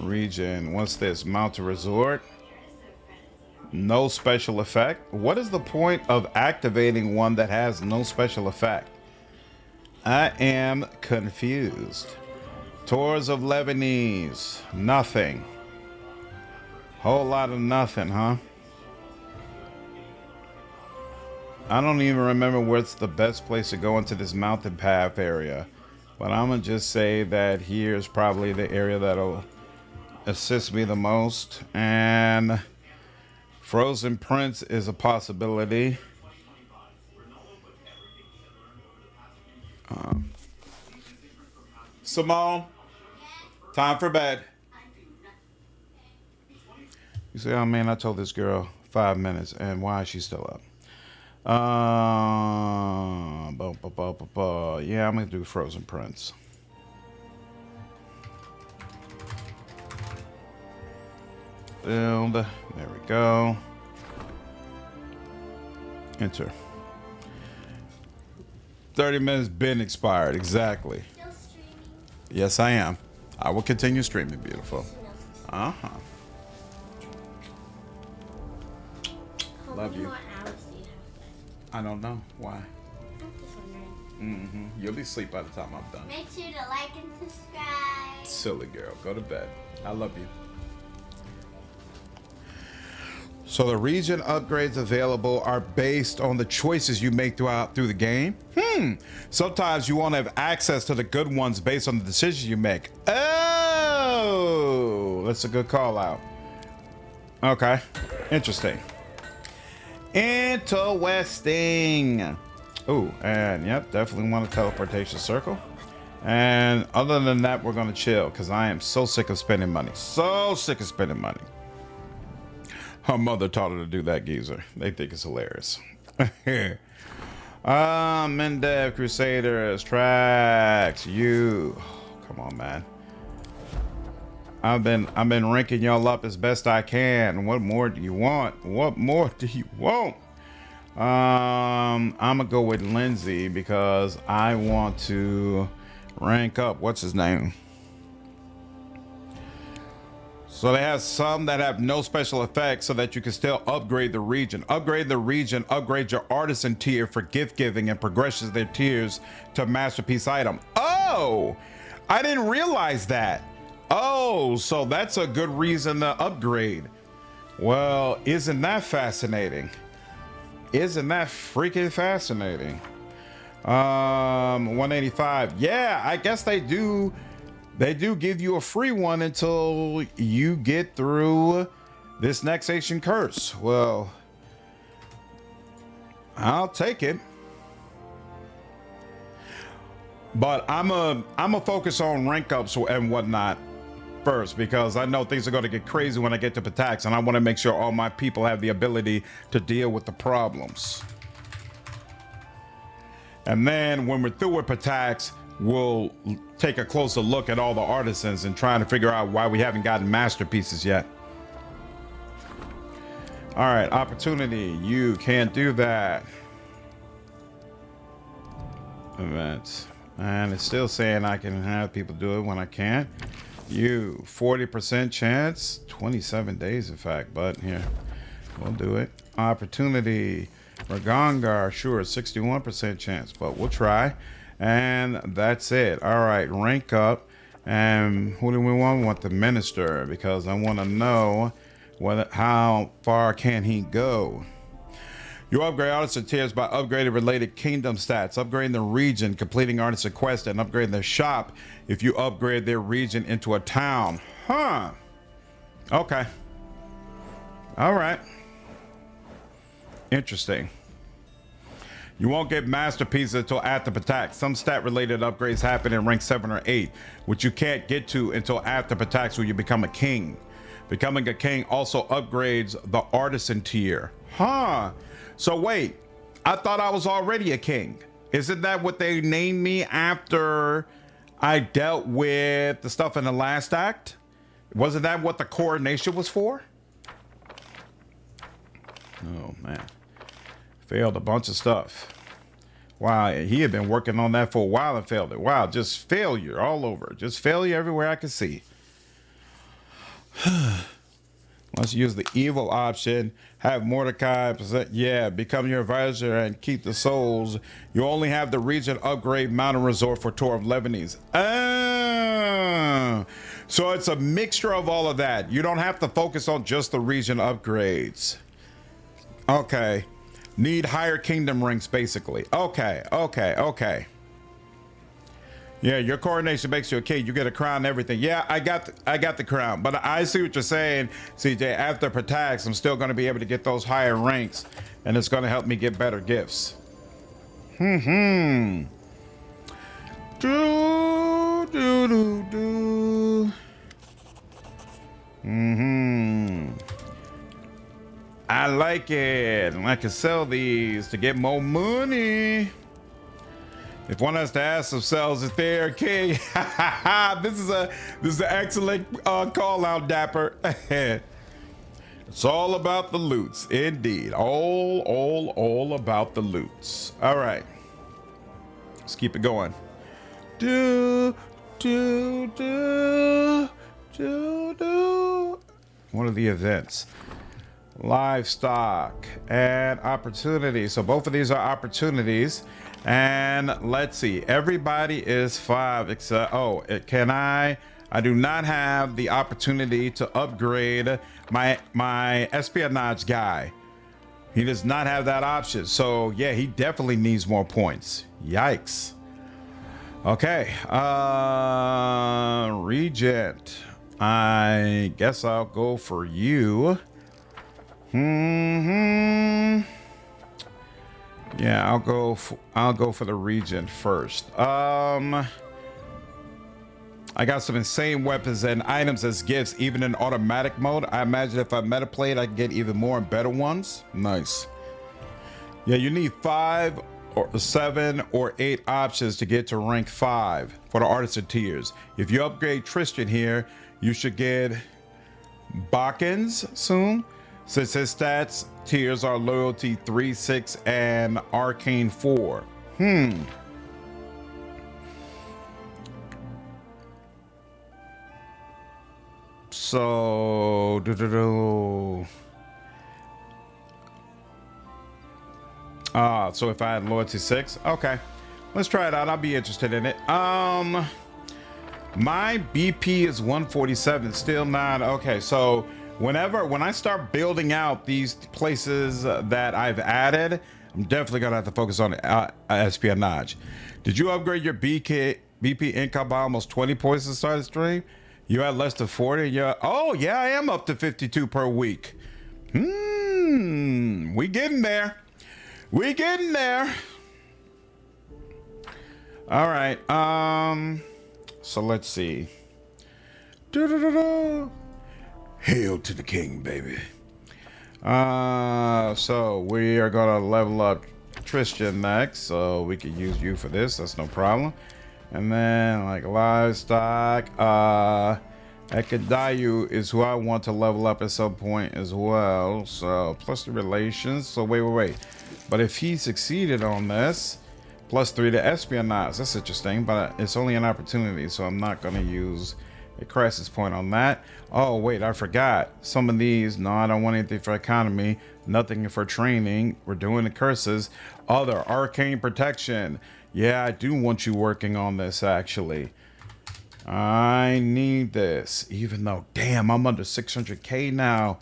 region, what's this? Mountain resort. No special effect. What is the point of activating one that has no special effect? I am confused. Tours of Lebanese. Nothing. Whole lot of nothing, huh? I don't even remember where's the best place to go into this mountain path area, but I'm gonna just say that here's probably the area that'll assist me the most. And Frozen Prince is a possibility. Simone, time for bed. You say, oh man, I told this girl 5 minutes, and why is she still up? Yeah, I'm gonna do Frozen Prince. Build. There we go. Enter. 30 minutes been expired. Exactly. Still streaming? Yes, I am. I will continue streaming, beautiful. Uh-huh. How Love many you. more hours do you have left? I don't know. Why? I'm just wondering. You'll be asleep by the time I'm done. Make sure to like and subscribe. Silly girl. Go to bed. I love you. So the region upgrades available are based on the choices you make through the game. Sometimes you won't have access to the good ones based on the decisions you make. Oh, that's a good call out. Okay, interesting. Interesting. Oh, and yep, definitely want a teleportation circle. And other than that, we're gonna chill because I am so sick of spending money. So sick of spending money. Her mother taught her to do that, geezer. They think it's hilarious. Mendev, Crusaders, Tracks, you. Come on, man. I've been ranking y'all up as best I can. What more do you want? What more do you want? I'm gonna go with Lindsay because I want to rank up. What's his name? So they have some that have no special effects so that you can still upgrade the region. Upgrade the region, upgrade your artisan tier for gift giving and progresses their tiers to masterpiece item. Oh, I didn't realize that. Oh, so that's a good reason to upgrade. Well, isn't that fascinating? Isn't that freaking fascinating? 185. Yeah, I guess they do give you a free one until you get through this Taxation curse. Well, I'll take it. But I'm a focus on rank ups and whatnot first, because I know things are going to get crazy when I get to Patax, and I want to make sure all my people have the ability to deal with the problems. And then when we're through with Patax, we'll take a closer look at all the artisans and trying to figure out why we haven't gotten masterpieces yet. All right, opportunity. You can't do that. Events. And it's still saying I can have people do it when I can't. You 40% chance, 27 days in fact, but here, we'll do it. Opportunity. Ragongar, sure, 61% chance, but we'll try. And that's it. All right, rank up. And who do we want? We want the minister, because I want to know how far can he go. You upgrade artisan tiers by upgrading related kingdom stats, upgrading the region, completing artisan quest, and upgrading the shop if you upgrade their region into a town. Huh. Okay. All right. Interesting. You won't get masterpieces until after Pathfinder. Some stat-related upgrades happen in rank 7 or 8, which you can't get to until after Pathfinder when you become a king. Becoming a king also upgrades the artisan tier. Huh. So wait, I thought I was already a king. Isn't that what they named me after I dealt with the stuff in the last act? Wasn't that what the coronation was for? Oh man. Failed a bunch of stuff. Wow, he had been working on that for a while and failed it. Wow, just failure all over. Just failure everywhere I could see. Let's use the evil option. Have Mordecai present, yeah, become your advisor and keep the souls. You only have the region upgrade mountain resort for Tour of Lebanese. Oh, so it's a mixture of all of that. You don't have to focus on just the region upgrades. Okay. Need higher kingdom ranks, basically. Okay. Yeah, your coronation makes you a king. You get a crown and everything. Yeah, I got the crown. But I see what you're saying, CJ. After Pathfinder, I'm still going to be able to get those higher ranks, and it's going to help me get better gifts. Do. I like it. I can sell these to get more money. If one has to ask themselves if they're a king, this is an excellent call out, Dapper. It's all about the loots, indeed. All about the loots. All right, let's keep it going. What are the events? Livestock and opportunity. So both of these are opportunities. And let's see, everybody is 5 except, I do not have the opportunity to upgrade my espionage guy. He does not have that option. So yeah, he definitely needs more points. Yikes. Okay, Regent, I guess I'll go for you. Yeah, I'll go for the Regent first. I got some insane weapons and items as gifts, even in automatic mode. I imagine if I metaplayed, I can get even more and better ones. Nice. Yeah, you need 5 or 7 or 8 options to get to rank 5 for the artisan tiers. If you upgrade Tristian here, you should get Bakens soon, since his stats tiers are loyalty 3, 6, and arcane 4. So so if I had loyalty 6, okay, let's try it out. I'll be interested in it. My BP is 147, still not okay. So when I start building out these places that I've added, I'm definitely gonna have to focus on espionage. Did you upgrade your BP income by almost 20 points to start the stream? You had less than 40. Yeah. Oh yeah, I am up to 52 per week. We getting there. We getting there. All right. So let's see. Hail to the king, baby. So we are gonna level up Tristian next, so we can use you for this. That's no problem. And then like livestock, Ekadayu is who I want to level up at some point as well. So plus the relations. So wait. But if he succeeded on this, +3 to espionage. That's interesting, but it's only an opportunity, so I'm not going to use a crisis point on that. Oh wait, I forgot. Some of these, no, I don't want anything for economy, nothing for training. We're doing the curses. Other arcane protection. Yeah, I do want you working on this actually. I need this, even though, damn, I'm under 600k now.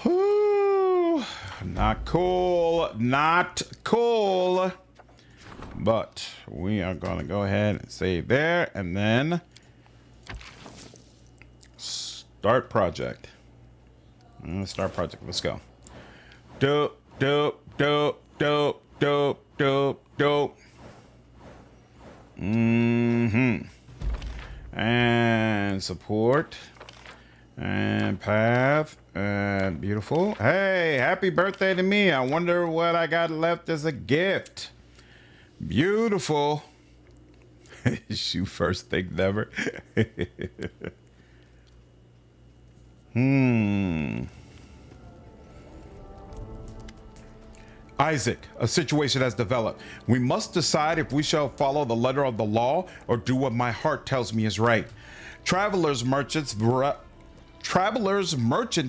Whew, not cool, not cool. But we are going to go ahead and save there and then start project. Start project. Let's go. Dope. And support and path and beautiful. Hey, happy birthday to me. I wonder what I got left as a gift. Beautiful. Shoot first, think never. Isaac, a situation has developed. We must decide if we shall follow the letter of the law or do what my heart tells me is right. Travelers, merchant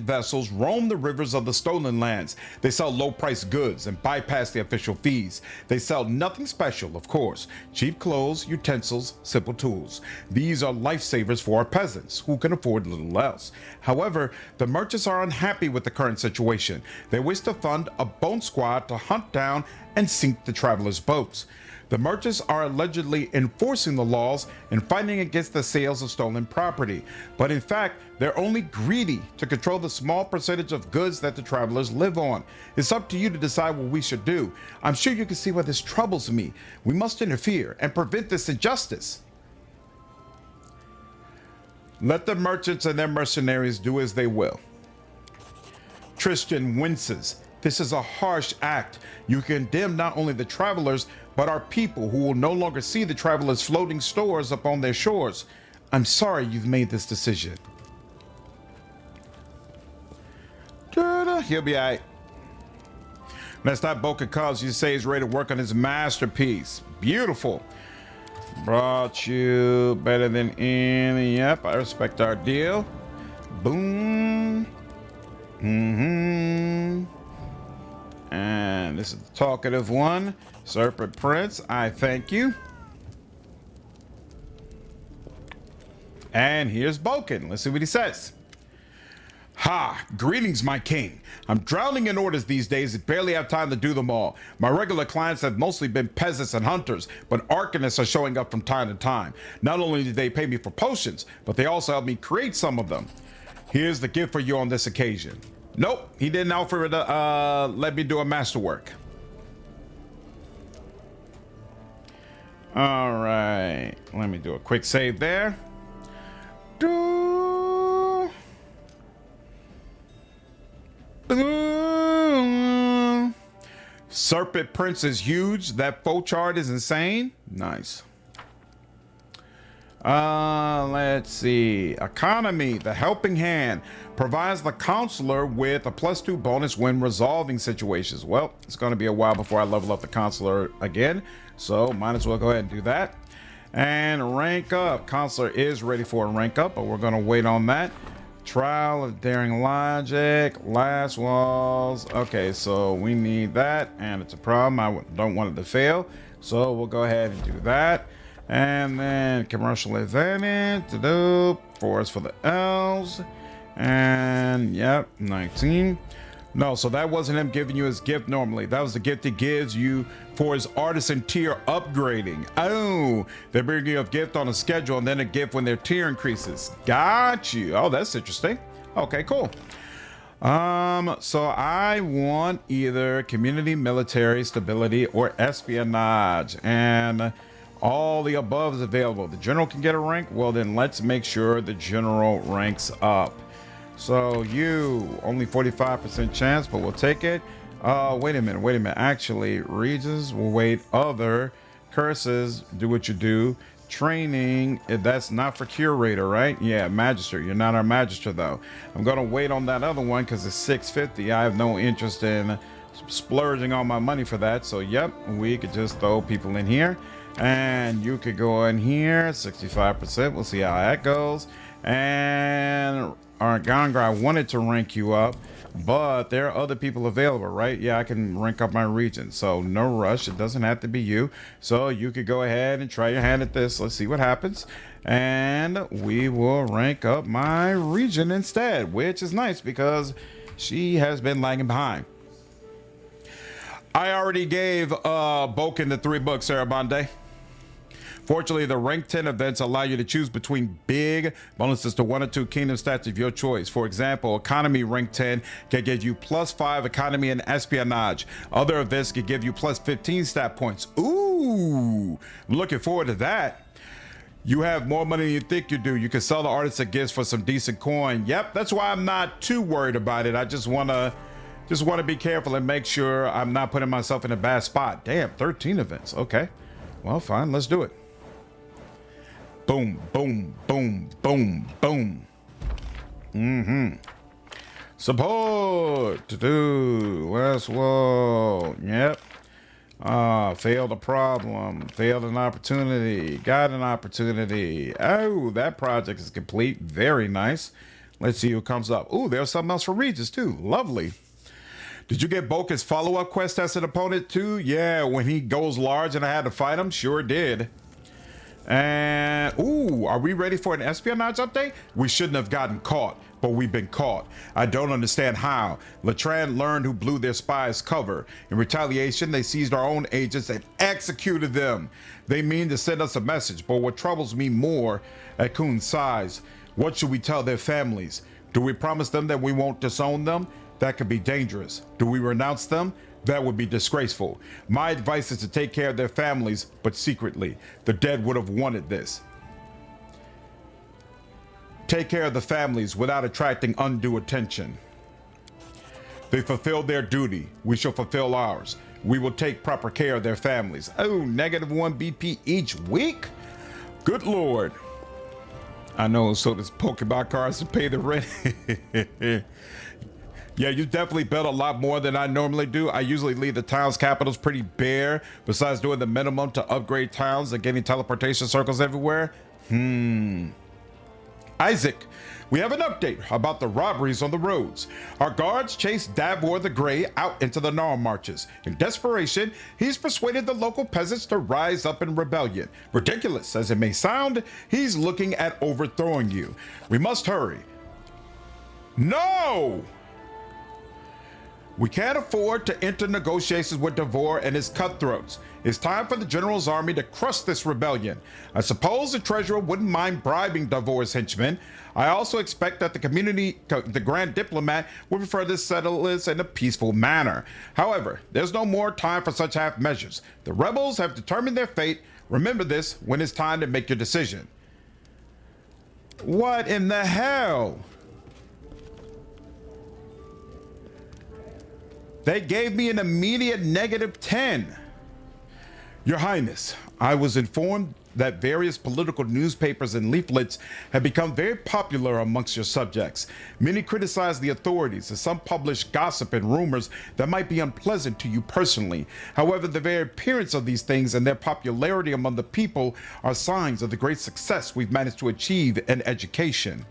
vessels roam the rivers of the stolen lands. They sell low-priced goods and bypass the official fees. They sell nothing special, of course. Cheap clothes, utensils, simple tools. These are lifesavers for our peasants, who can afford little else. However, the merchants are unhappy with the current situation. They wish to fund a bone squad to hunt down and sink the travelers' boats. The merchants are allegedly enforcing the laws and fighting against the sales of stolen property, but in fact, they're only greedy to control the small percentage of goods that the travelers live on. It's up to you to decide what we should do. I'm sure you can see why this troubles me. We must interfere and prevent this injustice. Let the merchants and their mercenaries do as they will. Tristian winces. This is a harsh act. You condemn not only the travelers, but our people who will no longer see the travelers' floating stores upon their shores. I'm sorry you've made this decision. He'll be all right. That's not Boca Cubs. You say he's ready to work on his masterpiece. Beautiful. Brought you better than any. Yep, I respect our deal. Boom. And this is the talkative one. Serpent Prince, I thank you. And here's Boken. Let's see what he says. Ha! Greetings, my king. I'm drowning in orders these days and barely have time to do them all. My regular clients have mostly been peasants and hunters, but arcanists are showing up from time to time. Not only do they pay me for potions, but they also help me create some of them. Here's the gift for you on this occasion. Nope, he didn't offer to let me do a masterwork. All right, let me do a quick save there. Serpent Prince is huge. That foe chart is insane. Nice. Let's see. Economy, the helping hand, provides the counselor with a +2 bonus when resolving situations. Well, it's going to be a while before I level up the counselor again, so might as well go ahead and do that. And rank up. Counselor is ready for a rank up, but we're going to wait on that. Trial of Daring Logic, Last Walls. Okay, so we need that, and it's a problem. I don't want it to fail, so we'll go ahead and do that. And then commercial advantage to do forest for the elves. And yep, 19. No, so that wasn't him giving you his gift normally. That was the gift he gives you for his artisan tier upgrading. Oh, they're bringing you a gift on a schedule and then a gift when their tier increases. Got you. Oh, that's interesting. Okay, cool. So I want either community, military, stability, or espionage. And all the above is available. The general can get a rank. Well, then let's make sure the general ranks up. So you only 45% chance, but we'll take it. Wait a minute. Actually, regions will wait. Other curses, do what you do. training. That's not for curator, right? Yeah, magister. You're not our magister though. I'm gonna wait on that other one because it's 650. I have no interest in splurging all my money for that. So yep, we could just throw people in here, and you could go in here 65%. We'll see how that goes. And our Ganga, I wanted to rank you up, but there are other people available, right? Yeah, I can rank up my region, so no rush. It doesn't have to be you. So you could go ahead and try your hand at this. Let's see what happens. And we will rank up my region instead, which is nice because she has been lagging behind. I already gave Boken the 3 books, Sarabande. Fortunately, the rank 10 events allow you to choose between big bonuses to 1 or 2 kingdom stats of your choice. For example, economy rank 10 can give you +5 economy and espionage. Other events can give you +15 stat points. Ooh, I'm looking forward to that. You have more money than you think you do. You can sell the artists and gifts for some decent coin. Yep, that's why I'm not too worried about it. I just want to be careful and make sure I'm not putting myself in a bad spot. Damn, 13 events. Okay, well, fine, let's do it. Boom, boom, boom, boom, boom. Support to do Westworld. Yep. Failed a problem. Failed an opportunity. Got an opportunity. Oh, that project is complete. Very nice. Let's see who comes up. Ooh, there's something else for Regis too. Lovely. Did you get Boken's follow-up quest as an opponent too? Yeah, when he goes large and I had to fight him? Sure did. And, ooh, are we ready for an espionage update? We shouldn't have gotten caught, but we've been caught. I don't understand how. Latran learned who blew their spies' cover. In retaliation, they seized our own agents and executed them. They mean to send us a message, but what troubles me more at Kuhn's size, what should we tell their families? Do we promise them that we won't disown them? That could be dangerous. Do we renounce them? That would be disgraceful. My advice is to take care of their families, but secretly. The dead would have wanted this. Take care of the families without attracting undue attention. They fulfilled their duty. We shall fulfill ours. We will take proper care of their families. Oh, -1 BP each week? Good Lord. I know, so does Pokemon cards to pay the rent. Yeah, you definitely built a lot more than I normally do. I usually leave the town's capitals pretty bare, besides doing the minimum to upgrade towns and getting teleportation circles everywhere. Isaac, we have an update about the robberies on the roads. Our guards chased Davor the Grey out into the Gnarl marches. In desperation, he's persuaded the local peasants to rise up in rebellion. Ridiculous as it may sound, he's looking at overthrowing you. We must hurry. No! We can't afford to enter negotiations with Davor and his cutthroats. It's time for the general's army to crush this rebellion. I suppose the treasurer wouldn't mind bribing Davor's henchmen. I also expect that the grand diplomat would prefer to settle this in a peaceful manner. However, there's no more time for such half measures. The rebels have determined their fate. Remember this when it's time to make your decision. What in the hell? They gave me an immediate -10. Your Highness, I was informed that various political newspapers and leaflets have become very popular amongst your subjects. Many criticize the authorities, and some publish gossip and rumors that might be unpleasant to you personally. However, the very appearance of these things and their popularity among the people are signs of the great success we've managed to achieve in education.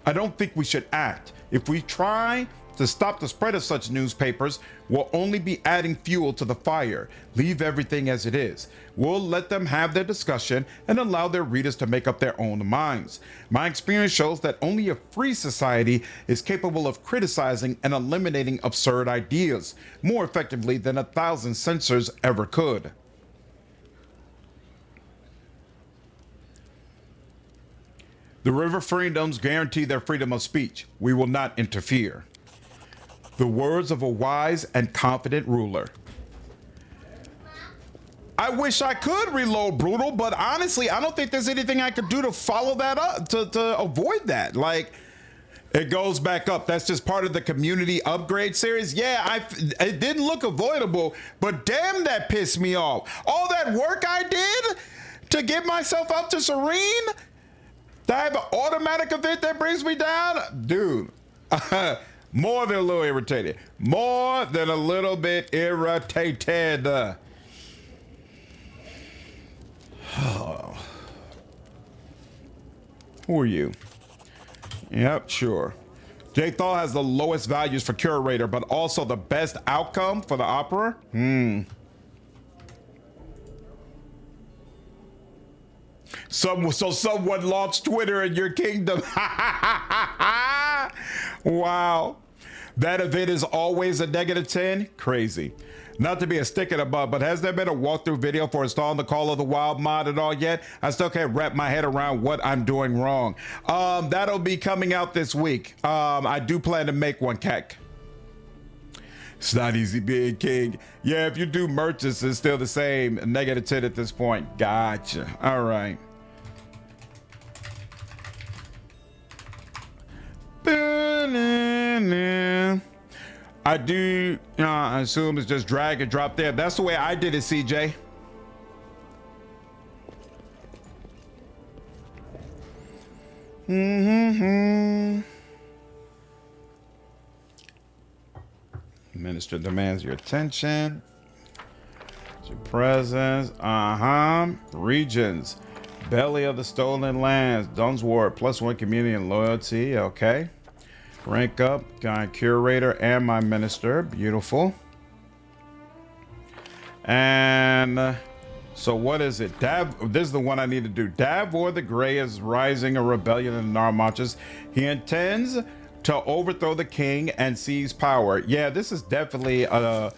I don't think we should act. If we try to stop the spread of such newspapers, we'll only be adding fuel to the fire. Leave everything as it is. We'll let them have their discussion and allow their readers to make up their own minds. My experience shows that only a free society is capable of criticizing and eliminating absurd ideas more effectively than 1,000 censors ever could. The River Freedoms guarantee their freedom of speech. We will not interfere. The words of a wise and confident ruler. I wish I could reload brutal, but honestly, I don't think there's anything I could do to follow that up, to avoid that. Like, it goes back up. That's just part of the community upgrade series. Yeah, it didn't look avoidable, but damn, that pissed me off. All that work I did to get myself up to Serene? Do I have an automatic event that brings me down? Dude, more than a little irritated. More than a little bit irritated. Who are you? Yep, sure. J-Thal has the lowest values for curator, but also the best outcome for the opera? So someone launched Twitter in your kingdom. Wow. That event is always a -10? Crazy. Not to be a stick in the mud, but has there been a walkthrough video for installing the Call of the Wild mod at all yet? I still can't wrap my head around what I'm doing wrong. That'll be coming out this week. I do plan to make one, Keck. It's not easy being king. Yeah, if you do merchants, it's still the same. -10 at this point. Gotcha. All right. I do I assume it's just drag and drop there. That's the way I did it, CJ. Minister demands your attention. Your presence. Regions. Belly of the Stolen Lands. Dunsward. +1 community and loyalty. Okay. Rank up, guy curator and my minister. Beautiful. And so what is it? This is the one I need to do. Davor the Grey is rising a rebellion in the Narmachas. He intends to overthrow the king and seize power. Yeah, this is definitely a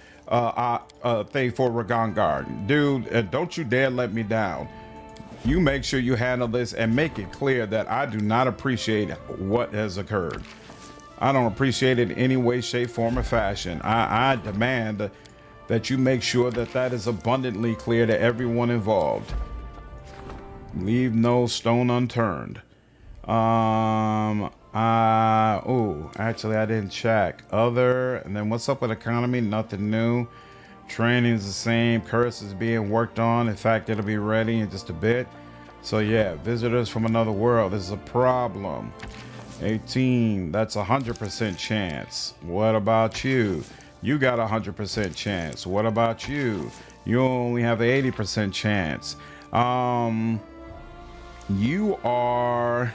thing for Ragangar. Dude, don't you dare let me down. You make sure you handle this and make it clear that I do not appreciate what has occurred. I don't appreciate it in any way, shape, form, or fashion. I demand that you make sure that that is abundantly clear to everyone involved. Leave no stone unturned. Actually, I didn't check. Other, and then what's up with economy? Nothing new. Training is the same. Curse is being worked on. In fact, it'll be ready in just a bit. So yeah, visitors from another world. This is a problem. 18, that's 100% chance. What about you? You got 100% chance. What about you? You only have an 80% chance. You are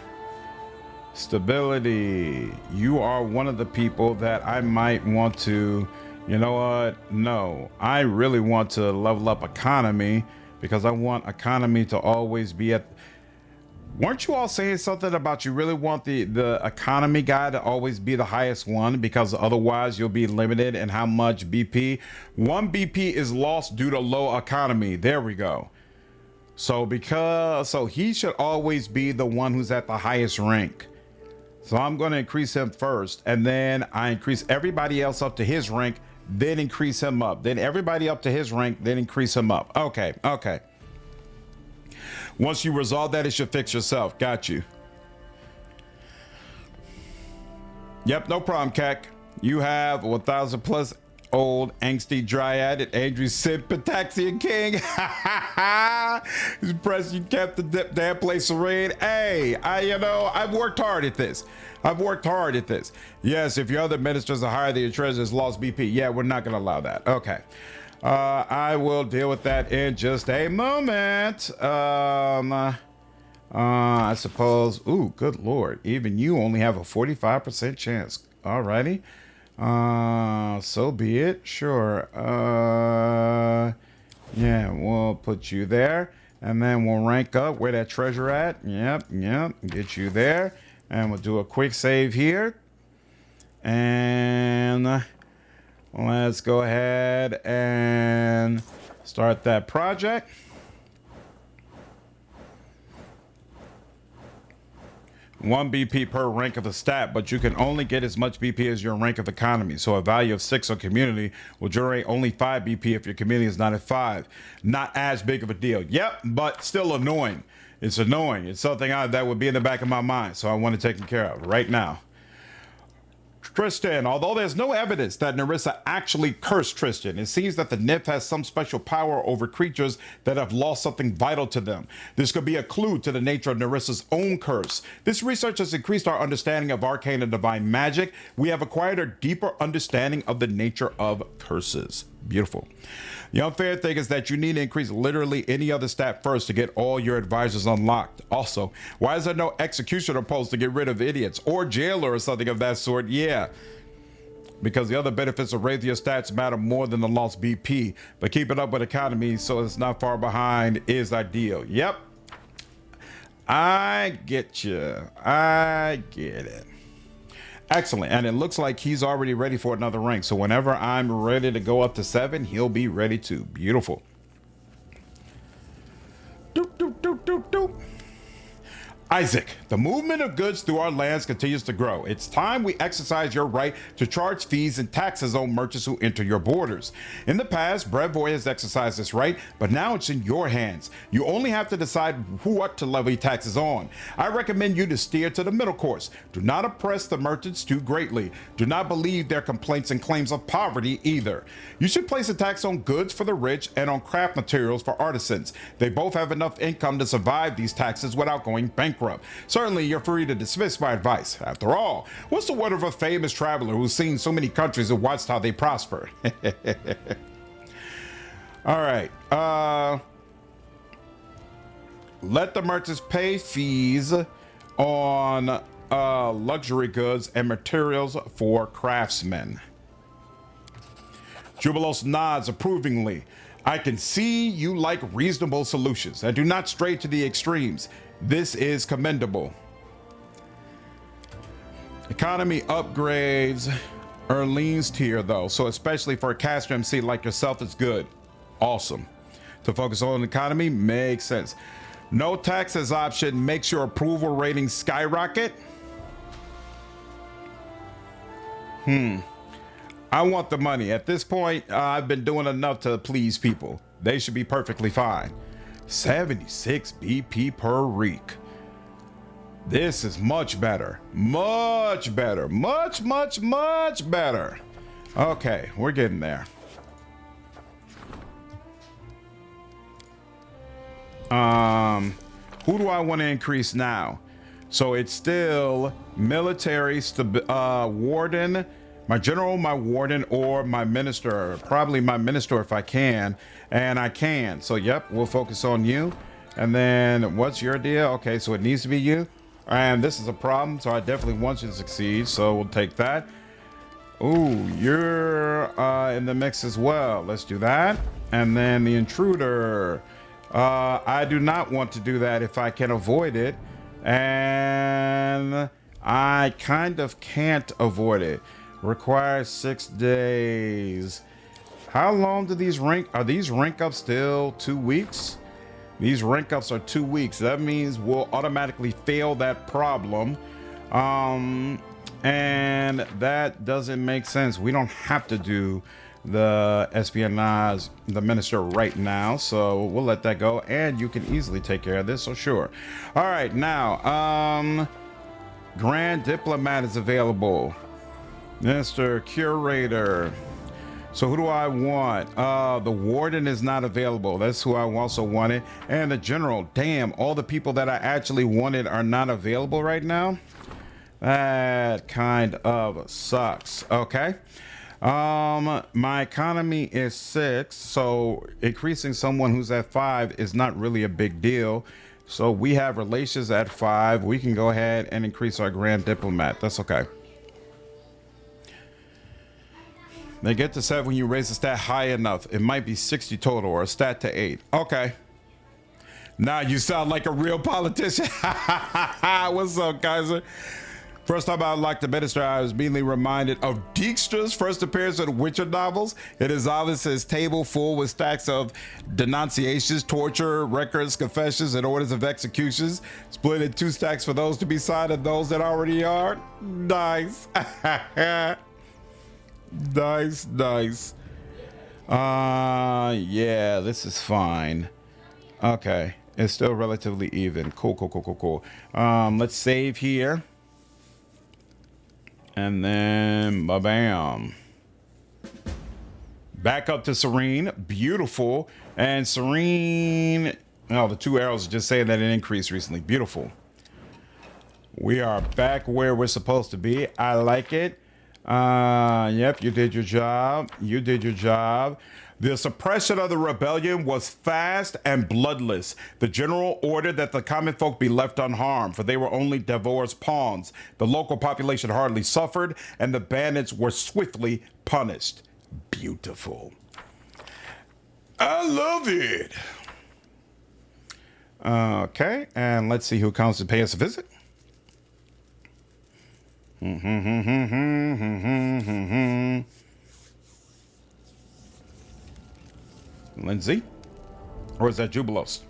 stability. You are one of the people that I might want to, you know what? No, I really want to level up economy because I want economy to always be at. Weren't you all saying something about you really want the economy guy to always be the highest one because otherwise you'll be limited in how much BP? 1 BP is lost due to low economy. There we go. So he should always be the one who's at the highest rank. So I'm going to increase him first, and then I increase everybody else up to his rank, then increase him up. Then everybody up to his rank, then increase him up. Okay. Once you resolve that, it should fix yourself. Got you. Yep, no problem, Kek. You have 1,000 plus old angsty dryad at Adri Sid Pataxian King. He's impressed you kept the damn place serene. Hey, I've worked hard at this. Yes, if your other ministers are higher than your treasurer's lost BP. Yeah, we're not going to allow that. Okay. I will deal with that in just a moment. I suppose. Ooh, good Lord. Even you only have a 45% chance. Alrighty. So be it. Sure. Yeah, we'll put you there. And then we'll rank up where that treasure at. Yep. Get you there. And we'll do a quick save here. And let's go ahead and start that project. One BP per rank of the stat, but you can only get as much BP as your rank of economy. So a value of 6 on community will generate only 5 BP if your community is not at 5. Not as big of a deal. Yep, but still annoying. It's annoying. It's something that would be in the back of my mind. So I want to take care of right now. Tristian, although there's no evidence that Nerissa actually cursed Tristian, it seems that the nymph has some special power over creatures that have lost something vital to them. This could be a clue to the nature of Nerissa's own curse. This research has increased our understanding of arcane and divine magic. We have acquired a deeper understanding of the nature of curses. Beautiful. The unfair thing is that you need to increase literally any other stat first to get all your advisors unlocked. Also, why is there no executioner post to get rid of idiots or jailer or something of that sort? Yeah, because the other benefits of raising your stats matter more than the lost BP, but keeping up with economy so it's not far behind is ideal. Yep, I get you. I get it. Excellent. And it looks like he's already ready for another rank. So whenever I'm ready to go up to 7, he'll be ready too. Beautiful. Doop, doop, doop, doop, doop. Isaac, the movement of goods through our lands continues to grow. It's time we exercise your right to charge fees and taxes on merchants who enter your borders. In the past, Brevoy has exercised this right, but now it's in your hands. You only have to decide what to levy taxes on. I recommend you to steer to the middle course. Do not oppress the merchants too greatly. Do not believe their complaints and claims of poverty either. You should place a tax on goods for the rich and on craft materials for artisans. They both have enough income to survive these taxes without going bankrupt. Certainly, you're free to dismiss my advice. After all, what's the word of a famous traveler who's seen so many countries and watched how they prosper? All right. Let the merchants pay fees on luxury goods and materials for craftsmen. Jubilos nods approvingly. I can see you like reasonable solutions and do not stray to the extremes. This is commendable. Economy upgrades Erlene's tier though, so especially for a caster MC like yourself, it's good. Awesome. To focus on economy makes sense. No taxes option makes your approval rating skyrocket. I want the money. At this point, I've been doing enough to please people. They should be perfectly fine. 76 BP per week. This is much better. Much better. Much better. Okay, we're getting there. Who do I want to increase now? So it's still military, warden, my general, my warden, or my minister. Probably my minister if I can, and I can. So yep, we'll focus on you. And then what's your deal? Okay, so it needs to be you. And this is a problem, so I definitely want you to succeed. So we'll take that. Ooh, you're in the mix as well. Let's do that. And then the intruder. I do not want to do that if I can avoid it. And I kind of can't avoid it. Requires 6 days. How long do these are these rank ups still 2 weeks? These rank ups are 2 weeks. That means we'll automatically fail that problem. And that doesn't make sense. We don't have to do the espionage, the minister right now. So we'll let that go. And you can easily take care of this. So sure. All right. Now, Grand Diplomat is available. Mr. Curator. So who do I want? The warden is not available. That's who I also wanted. And the general. Damn, all the people that I actually wanted are not available right now. That kind of sucks. Okay. My economy is 6, so increasing someone who's at 5 is not really a big deal. So we have relations at 5. We can go ahead and increase our Grand Diplomat. That's okay. They get to 7 when you raise the stat high enough. It might be 60 total or a stat to 8. Okay. Now you sound like a real politician. What's up, Kaiser? First time I unlocked the minister, I was immediately reminded of Dijkstra's first appearance in Witcher novels. It is obvious his table full with stacks of denunciations, torture, records, confessions, and orders of executions. Split in 2 stacks for those to be signed and those that already are. Nice. Nice. Yeah, this is fine. Okay, it's still relatively even. Cool. Let's save here. And then ba-bam. Back up to Serene. Beautiful. And Serene, oh, the 2 arrows are just saying that it increased recently. Beautiful. We are back where we're supposed to be. I like it. Yep, you did your job. You did your job. The suppression of the rebellion was fast and bloodless. The general ordered that the common folk be left unharmed, for they were only Devor's pawns. The local population hardly suffered, and the bandits were swiftly punished. Beautiful. I love it. Okay, and let's see who comes to pay us a visit. Lindsay? Or is that Jubilos?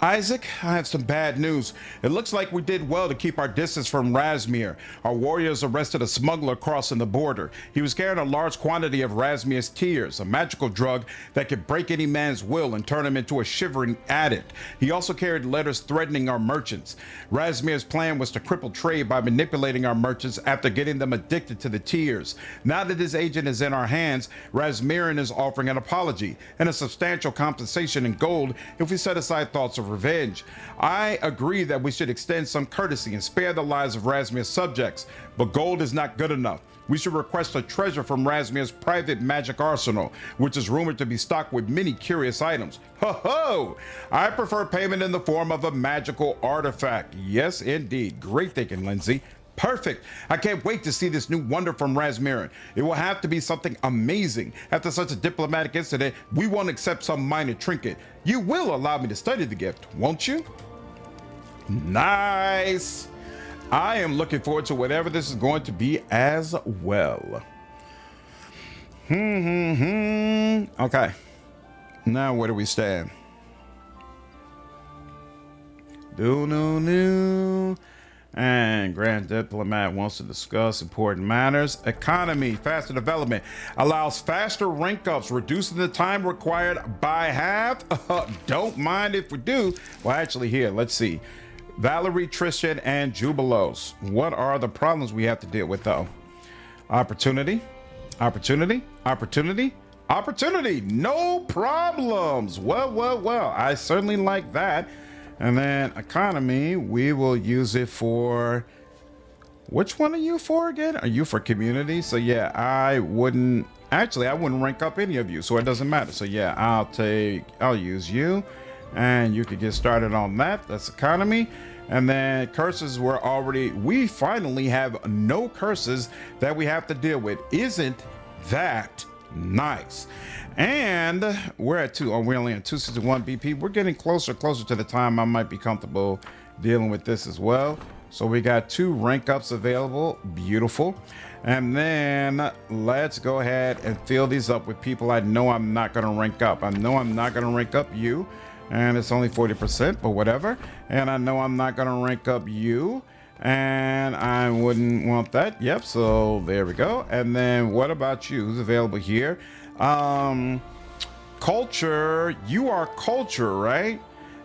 Isaac, I have some bad news. It looks like we did well to keep our distance from Razmir. Our warriors arrested a smuggler crossing the border. He was carrying a large quantity of Razmir's tears, a magical drug that could break any man's will and turn him into a shivering addict. He also carried letters threatening our merchants. Razmir's plan was to cripple trade by manipulating our merchants after getting them addicted to the tears. Now that his agent is in our hands, Razmirin is offering an apology and a substantial compensation in gold if we set aside thoughts of revenge. I agree that we should extend some courtesy and spare the lives of Razmir's subjects, but gold is not good enough. We should request a treasure from Razmir's private magic arsenal, which is rumored to be stocked with many curious items. Ho ho! I prefer payment in the form of a magical artifact. Yes, indeed. Great thinking, Lindsay. Perfect. I can't wait to see this new wonder from Razmirin. It will have to be something amazing. After such a diplomatic incident, we won't accept some minor trinket. You will allow me to study the gift, won't you? Nice. I am looking forward to whatever this is going to be as well. Okay. Now where do we stand? Do. And Grand Diplomat wants to discuss important matters. Economy, faster development, allows faster rank ups, reducing the time required by half. Don't mind if we do. Well, actually, here, let's see. Valerie, Tristian, and Jubilos. What are the problems we have to deal with, though? Opportunity. No problems. Well. I certainly like that. And then economy, we will use it for, which one are you for again? Are you for community? So yeah, I wouldn't rank up any of you, so it doesn't matter. So yeah, I'll use you, and you could get started on that. That's economy. And then curses we finally have no curses that we have to deal with. Isn't that nice? And we're at 2. We're only at 261 BP. We're getting closer to the time I might be comfortable dealing with this as well. So we got 2 rank ups available. Beautiful. And then let's go ahead and fill these up with people I know I'm not going to rank up. I know I'm not going to rank up you, and it's only 40%, but whatever. And I know I'm not going to rank up you, and I wouldn't want that. Yep, so there we go. And then what about you? Who's available here? Culture, you are culture, right?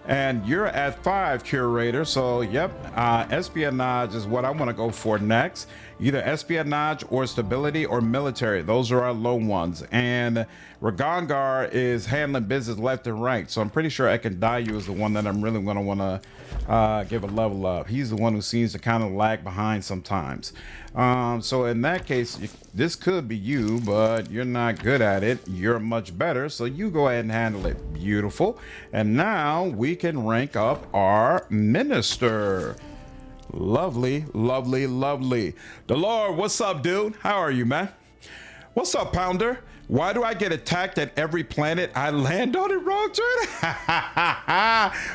And you're at 5, curator. So yep, espionage is what I want to go for next. Either espionage or stability or military. Those are our low ones. And Ragangar is handling business left and right. So I'm pretty sure Ekandayu is the one that I'm really going to want to give a level up. He's the one who seems to kind of lag behind sometimes. So in that case, this could be you, but you're not good at it. You're much better. So you go ahead and handle it. Beautiful. And now we can rank up our minister. Lovely. Delor, what's up, dude? How are you, man? What's up, Pounder? Why do I get attacked at every planet I land on in wrong turn?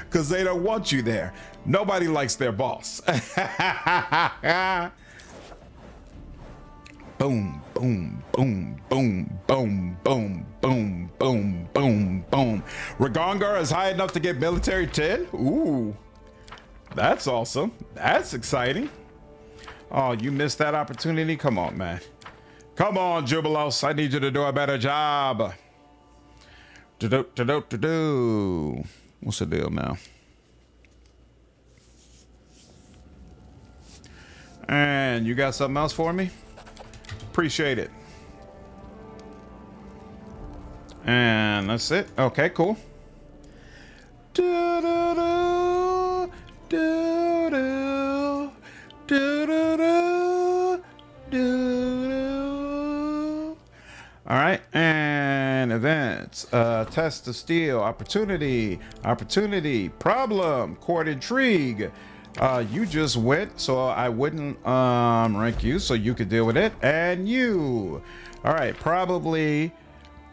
Because they don't want you there. Nobody likes their boss. Boom, boom, boom, boom, boom, boom, boom, boom, boom, boom. Ragangar is high enough to get military 10? Ooh. That's awesome. That's exciting. Oh, you missed that opportunity? Come on, man. Come on, Jubilos. I need you to do a better job. Do-do-do-do-do-do. What's the deal now? And you got something else for me? Appreciate it. And that's it. Okay, cool. Do-do-do, do-do, do-do-do, do-do. All right, and events, test of steel, opportunity, problem, court intrigue. You just went, so I wouldn't rank you, so you could deal with it. And you, all right, probably,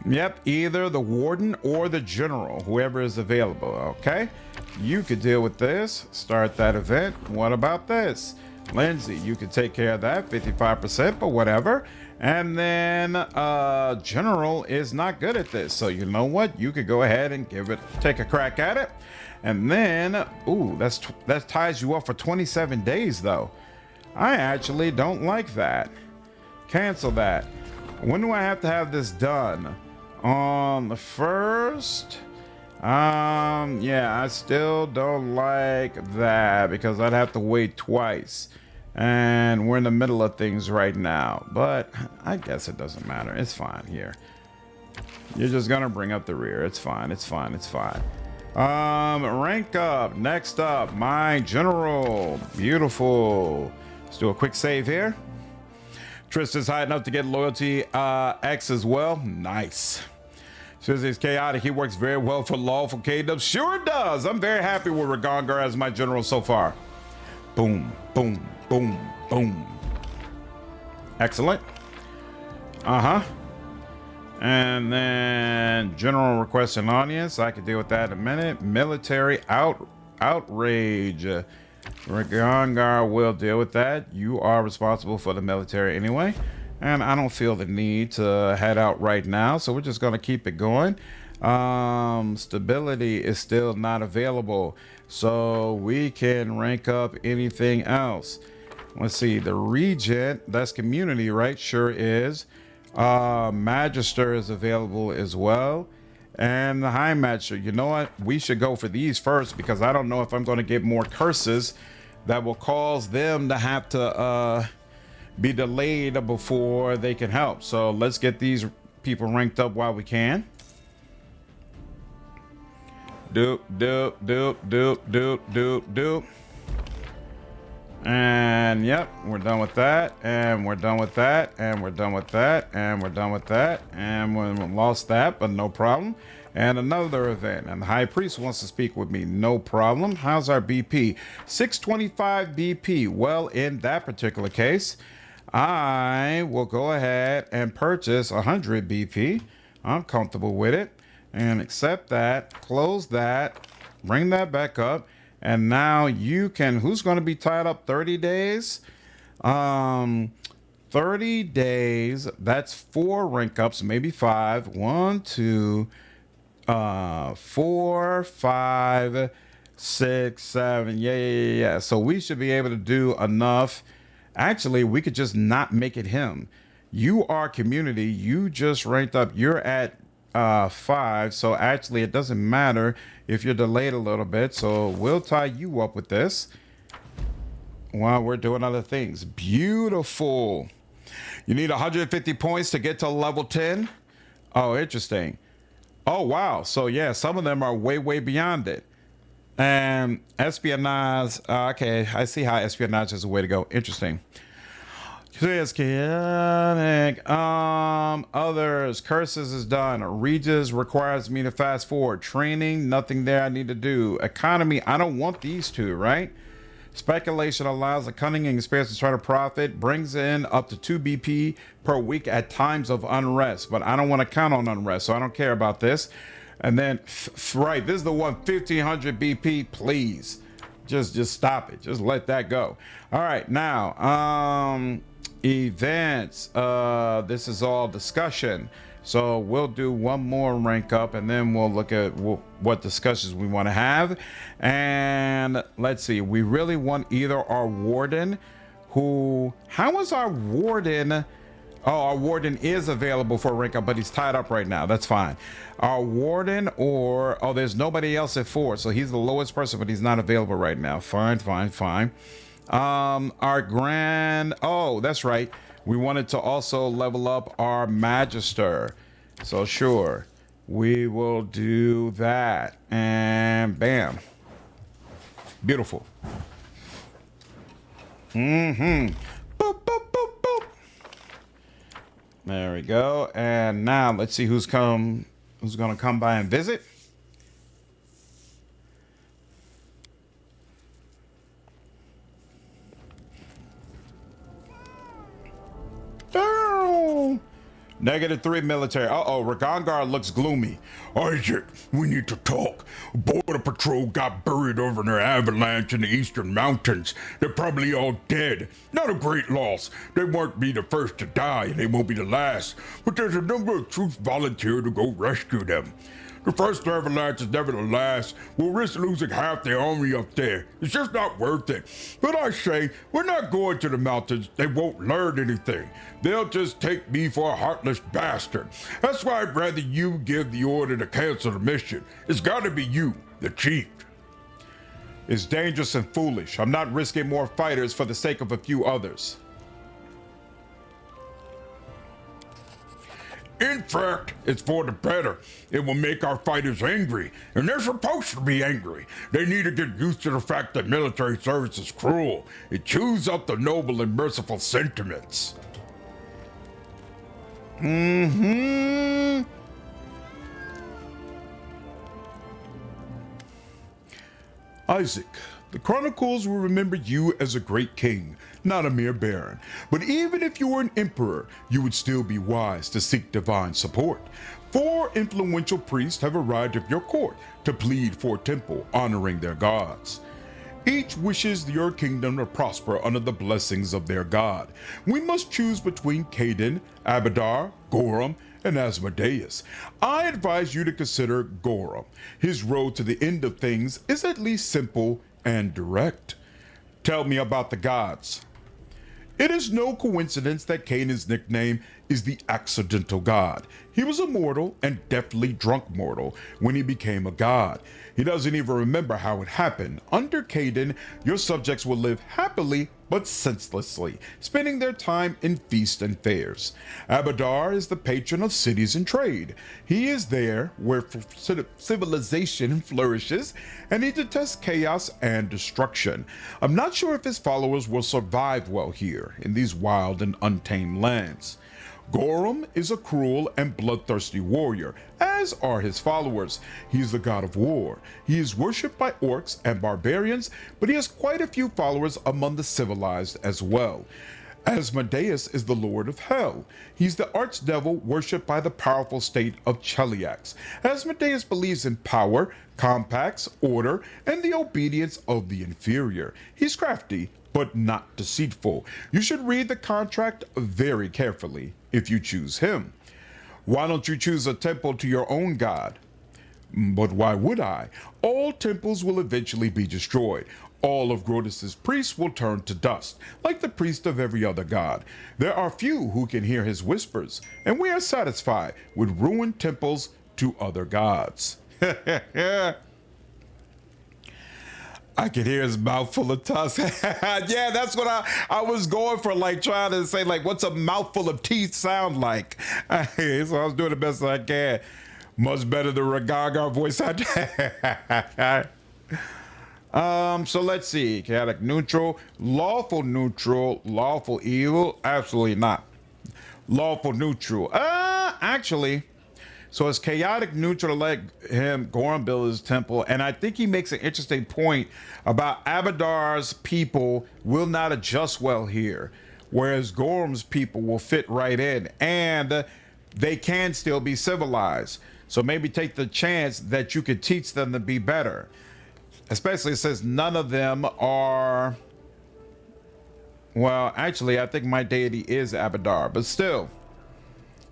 yep, either the warden or the general, whoever is available. Okay, you could deal with this. Start that event. What about this? Lindsay, you could take care of that, 55%, but whatever. And then general is not good at this, so you know what? You could go ahead and take a crack at it. And then, ooh, that ties you up for 27 days though. I actually don't like that. Cancel that. When do I have to have this done? On the 1st? Yeah, I still don't like that because I'd have to wait twice. And we're in the middle of things right now, but I guess it doesn't matter. It's fine here. You're just gonna bring up the rear. It's fine. It's fine. It's fine. Rank up. Next up, my general. Beautiful. Let's do a quick save here. Tristian's high enough to get loyalty X as well. Nice. Says he's chaotic. He works very well for Lawful Kingdom. Sure does. I'm very happy with Ragongar as my general so far. Boom, boom, boom, boom. Excellent. And then general request an audience. I can deal with that in a minute. Military outrage. Ragongar will deal with that. You are responsible for the military anyway. And I don't feel the need to head out right now, so we're just going to keep it going. Stability is still not available, so we can rank up anything else. Let's see, the regent, that's community, right? Sure is. Magister is available as well, and the high magister. You know what, we should go for these first because I don't know if I'm going to get more curses that will cause them to have to be delayed before they can help. So let's get these people ranked up while we can. Doop, doop, doop, doop, doop, doop, doop. And yep, we're done with that, and we're done with that, and we're done with that, and we're done with that, and we lost that, but no problem. And another event, and the high priest wants to speak with me. No problem. How's our BP? 625 BP. Well, in that particular case, I will go ahead and purchase 100 BP. I'm comfortable with it. And accept that, close that, bring that back up. And now you can, who's going to be tied up 30 days? 30 days, that's 4 rank ups, maybe 5. 1, 2, 4, 5, 6, 7. Yeah. So we should be able to do enough. Actually, we could just not make it him. You are community. You just ranked up. You're at 5. So actually, it doesn't matter if you're delayed a little bit. So we'll tie you up with this while we're doing other things. Beautiful. You need 150 points to get to level 10. Oh, interesting. Oh, wow. So yeah, some of them are way beyond it. And espionage, okay, I see how espionage is a way to go. Interesting. Others, curses is done. Regis requires me to fast forward. Training, nothing there I need to do. Economy, I don't want these two, right? Speculation allows a cunning and experience to try to profit. Brings in up to 2 BP per week at times of unrest. But I don't want to count on unrest, so I don't care about this. And then, right, this is the one, 1500 BP, please. Just stop it. Just let that go. All right, now, events. This is all discussion. So we'll do one more rank up and then we'll look at what discussions we want to have. And let's see, we really want either our warden how is our warden? Oh, our warden is available for a rank up, but he's tied up right now. That's fine. Our warden or, there's nobody else at 4. So he's the lowest person, but he's not available right now. Fine. Our grand, that's right. We wanted to also level up our Magister. So sure, we will do that. And bam. Beautiful. Boop, boop, boop, boop. There we go. And now let's see who's gonna come by and visit. -3 military. Uh-oh, Ragongar looks gloomy. Isaac, we need to talk. Border Patrol got buried over in an avalanche in the eastern mountains. They're probably all dead. Not a great loss. They won't be the first to die, and they won't be the last. But there's a number of troops volunteered to go rescue them. The first avalanche is never the last. We'll risk losing half the army up there. It's just not worth it. But I say, we're not going to the mountains. They won't learn anything. They'll just take me for a heartless bastard. That's why I'd rather you give the order to cancel the mission. It's gotta be you, the chief. It's dangerous and foolish. I'm not risking more fighters for the sake of a few others. In fact, it's for the better. It will make our fighters angry, and they're supposed to be angry. They need to get used to the fact that military service is cruel. It chews up the noble and merciful sentiments. Isaac, the chronicles will remember you as a great king, not a mere baron. But even if you were an emperor, you would still be wise to seek divine support. 4 influential priests have arrived at your court to plead for a temple honoring their gods. Each wishes your kingdom to prosper under the blessings of their god. We must choose between Caden, Abadar, Gorum, and Asmodeus. I advise you to consider Gorum. His road to the end of things is at least simple and direct. Tell me about the gods. It is no coincidence that Canaan's nickname is the Accidental God. He was a mortal and definitely drunk mortal when he became a god. He doesn't even remember how it happened. Under Caden, your subjects will live happily but senselessly, spending their time in feasts and fairs. Abadar is the patron of cities and trade. He is there where civilization flourishes, and he detests chaos and destruction. I'm not sure if his followers will survive well here in these wild and untamed lands. Gorum is a cruel and bloodthirsty warrior, as are his followers. He is the god of war. He is worshipped by orcs and barbarians, but he has quite a few followers among the civilized as well. Asmodeus is the lord of hell. He's the archdevil worshipped by the powerful state of Cheliax. Asmodeus believes in power, compacts, order, and the obedience of the inferior. He's crafty, but not deceitful. You should read the contract very carefully if you choose him. Why don't you choose a temple to your own god? But why would I? All temples will eventually be destroyed. All of Grodus' priests will turn to dust, like the priest of every other god. There are few who can hear his whispers, and we are satisfied with ruined temples to other gods. I could hear his mouth full of tusks. Yeah, that's what I was going for, like trying to say, like, what's a mouthful of teeth sound like? So I was doing the best I can. Much better than the Ragaga voice I did. So let's see. Chaotic neutral, lawful neutral, lawful evil. Absolutely not. Lawful neutral. Actually. So it's chaotic neutral to let him Gorum build his temple. And I think he makes an interesting point about Abadar's people will not adjust well here, whereas Gorum's people will fit right in and they can still be civilized. So maybe take the chance that you could teach them to be better, especially since none of them are. Well, actually, I think my deity is Abadar, but still.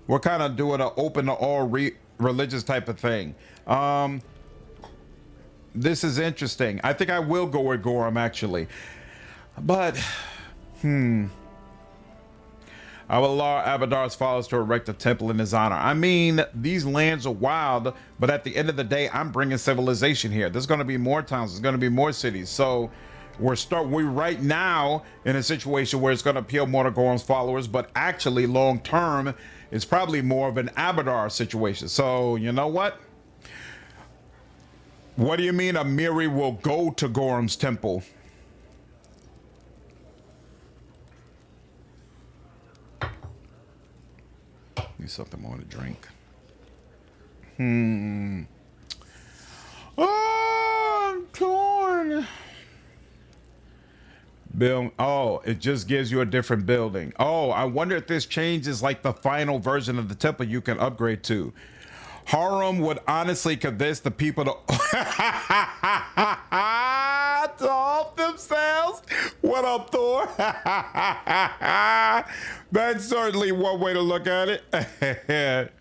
We're kind of doing an open to all religious type of thing. This is interesting. I think I will go with Gorum actually, but I will allow Abadar's followers to erect a temple in his honor. I mean, these lands are wild, but at the end of the day, I'm bringing civilization here. There's going to be more towns. There's going to be more cities. So We're right now in a situation where it's going to appeal more to Gorham's followers, but actually long term, it's probably more of an Abadar situation. So you know what? What do you mean Amiri will go to Gorham's temple? Need something more to drink. Oh, I'm torn. Oh, it just gives you a different building. Oh, I wonder if this changes like the final version of the temple you can upgrade to. Harem would honestly convince the people to to off themselves. What up, Thor? That's certainly one way to look at it.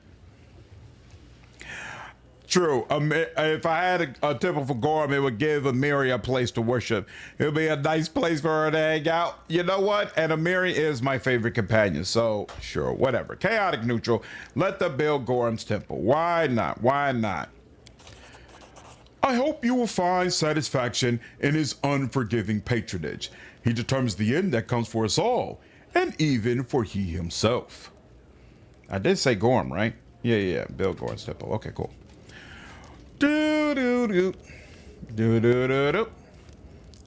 True. If I had a temple for Gorham, it would give Amiri a place to worship. It would be a nice place for her to hang out. You know what? And Amiri is my favorite companion. So, sure, whatever. Chaotic neutral. Let them build Gorham's temple. Why not? Why not? I hope you will find satisfaction in his unforgiving patronage. He determines the end that comes for us all, and even for he himself. I did say Gorham, right? Yeah. Build Gorham's temple. Okay, cool. Do.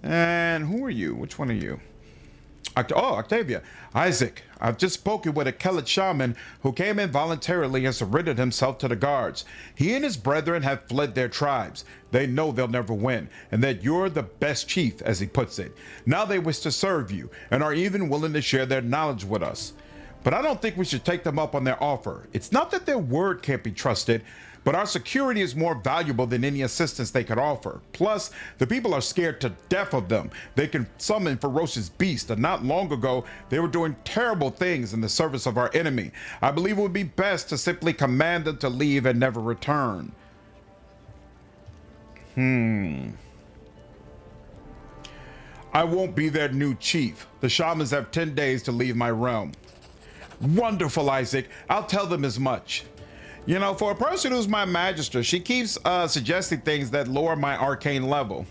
And who are you? Which one are you? Octavia. Isaac. I've just spoken with a Kellet shaman who came in voluntarily and surrendered himself to the guards. He and his brethren have fled their tribes. They know they'll never win, and that you're the best chief, as he puts it. Now they wish to serve you, and are even willing to share their knowledge with us. But I don't think we should take them up on their offer. It's not that their word can't be trusted, but our security is more valuable than any assistance they could offer. Plus, the people are scared to death of them. They can summon ferocious beasts, and not long ago, they were doing terrible things in the service of our enemy. I believe it would be best to simply command them to leave and never return. I won't be their new chief. The shamans have 10 days to leave my realm. Wonderful, Isaac. I'll tell them as much. You know, for a person who's my magister, she keeps suggesting things that lower my arcane level.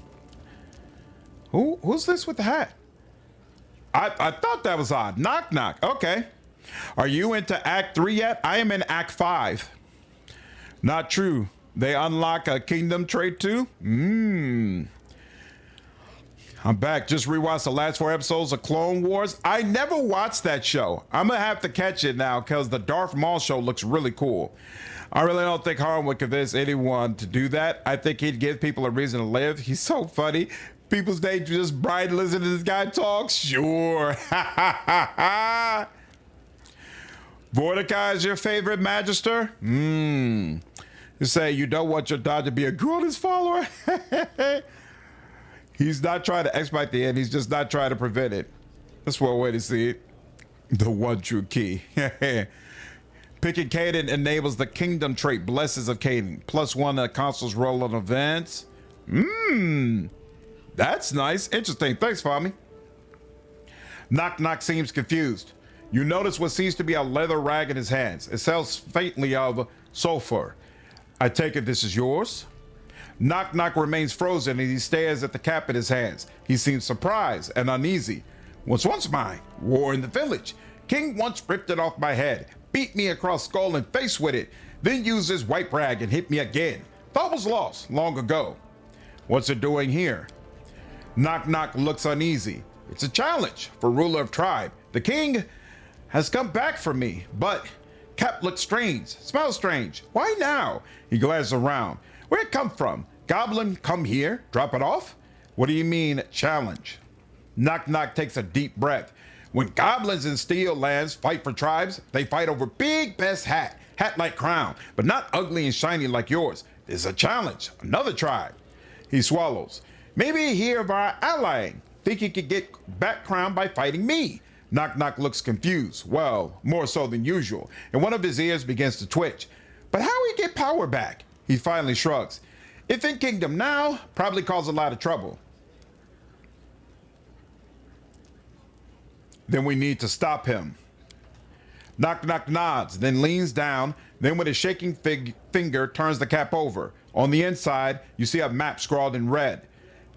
Who's this with the hat? I thought that was odd. Knock, knock. Okay. Are you into Act 3 yet? I am in Act 5. Not true. They unlock a kingdom trait too? I'm back. Just rewatched the last 4 episodes of Clone Wars. I never watched that show. I'm gonna have to catch it now because the Darth Maul show looks really cool. I really don't think Harm would convince anyone to do that. I think he'd give people a reason to live. He's so funny. People's day just bright listening to this guy talk. Sure. Mordecai is your favorite magister? You say you don't want your dog to be a Golems follower? He's not trying to expedite the end. He's just not trying to prevent it. That's one way to see it. The one true key. Picking Caden enables the kingdom trait Blessings of Caden. +1 to the console's roll on events. That's nice. Interesting. Thanks, Fami. Knock Knock seems confused. You notice what seems to be a leather rag in his hands. It smells faintly of sulfur. I take it this is yours? Knock Knock remains frozen and he stares at the cap in his hands. He seems surprised and uneasy. Was once mine. War in the village. King once ripped it off my head, beat me across skull and face with it, then used his white rag and hit me again. Thought was lost long ago. What's it doing here? Knock Knock looks uneasy. It's a challenge for ruler of tribe. The king has come back for me, but cap looks strange, smells strange. Why now? He glances around. Where'd it come from? Goblin come here, drop it off? What do you mean challenge? Knock Knock takes a deep breath. When goblins in Steel Lands fight for tribes, they fight over big best hat like crown, but not ugly and shiny like yours. It's a challenge, another tribe. He swallows. Maybe hear of our allying. Think he could get back crown by fighting me. Knock Knock looks confused, well, more so than usual, and one of his ears begins to twitch. But how he get power back? He finally shrugs. If in Kingdom now, probably cause a lot of trouble. Then we need to stop him. Knock Knock nods, then leans down, then with a shaking finger turns the cap over. On the inside, you see a map scrawled in red.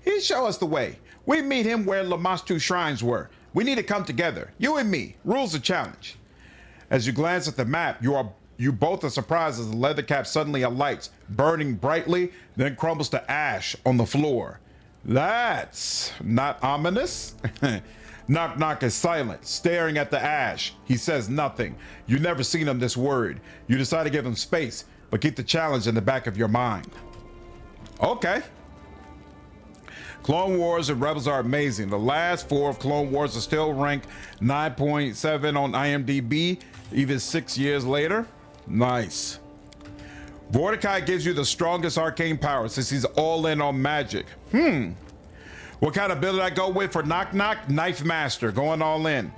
He'd show us the way. We meet him where Lamashtu shrines were. We need to come together. You and me. Rules the challenge. As you glance at the map, you both are surprised as the leather cap suddenly alights, burning brightly, then crumbles to ash on the floor. That's not ominous. Knock Knock is silent, staring at the ash. He says nothing. You've never seen him this worried. You decide to give him space, but keep the challenge in the back of your mind. Okay. Clone Wars and Rebels are amazing. The last 4 of Clone Wars are still ranked 9.7 on IMDb, even 6 years later. Nice. Mordecai gives you the strongest arcane power since he's all in on magic. What kind of build did I go with for Knock Knock? Knife Master, going all in.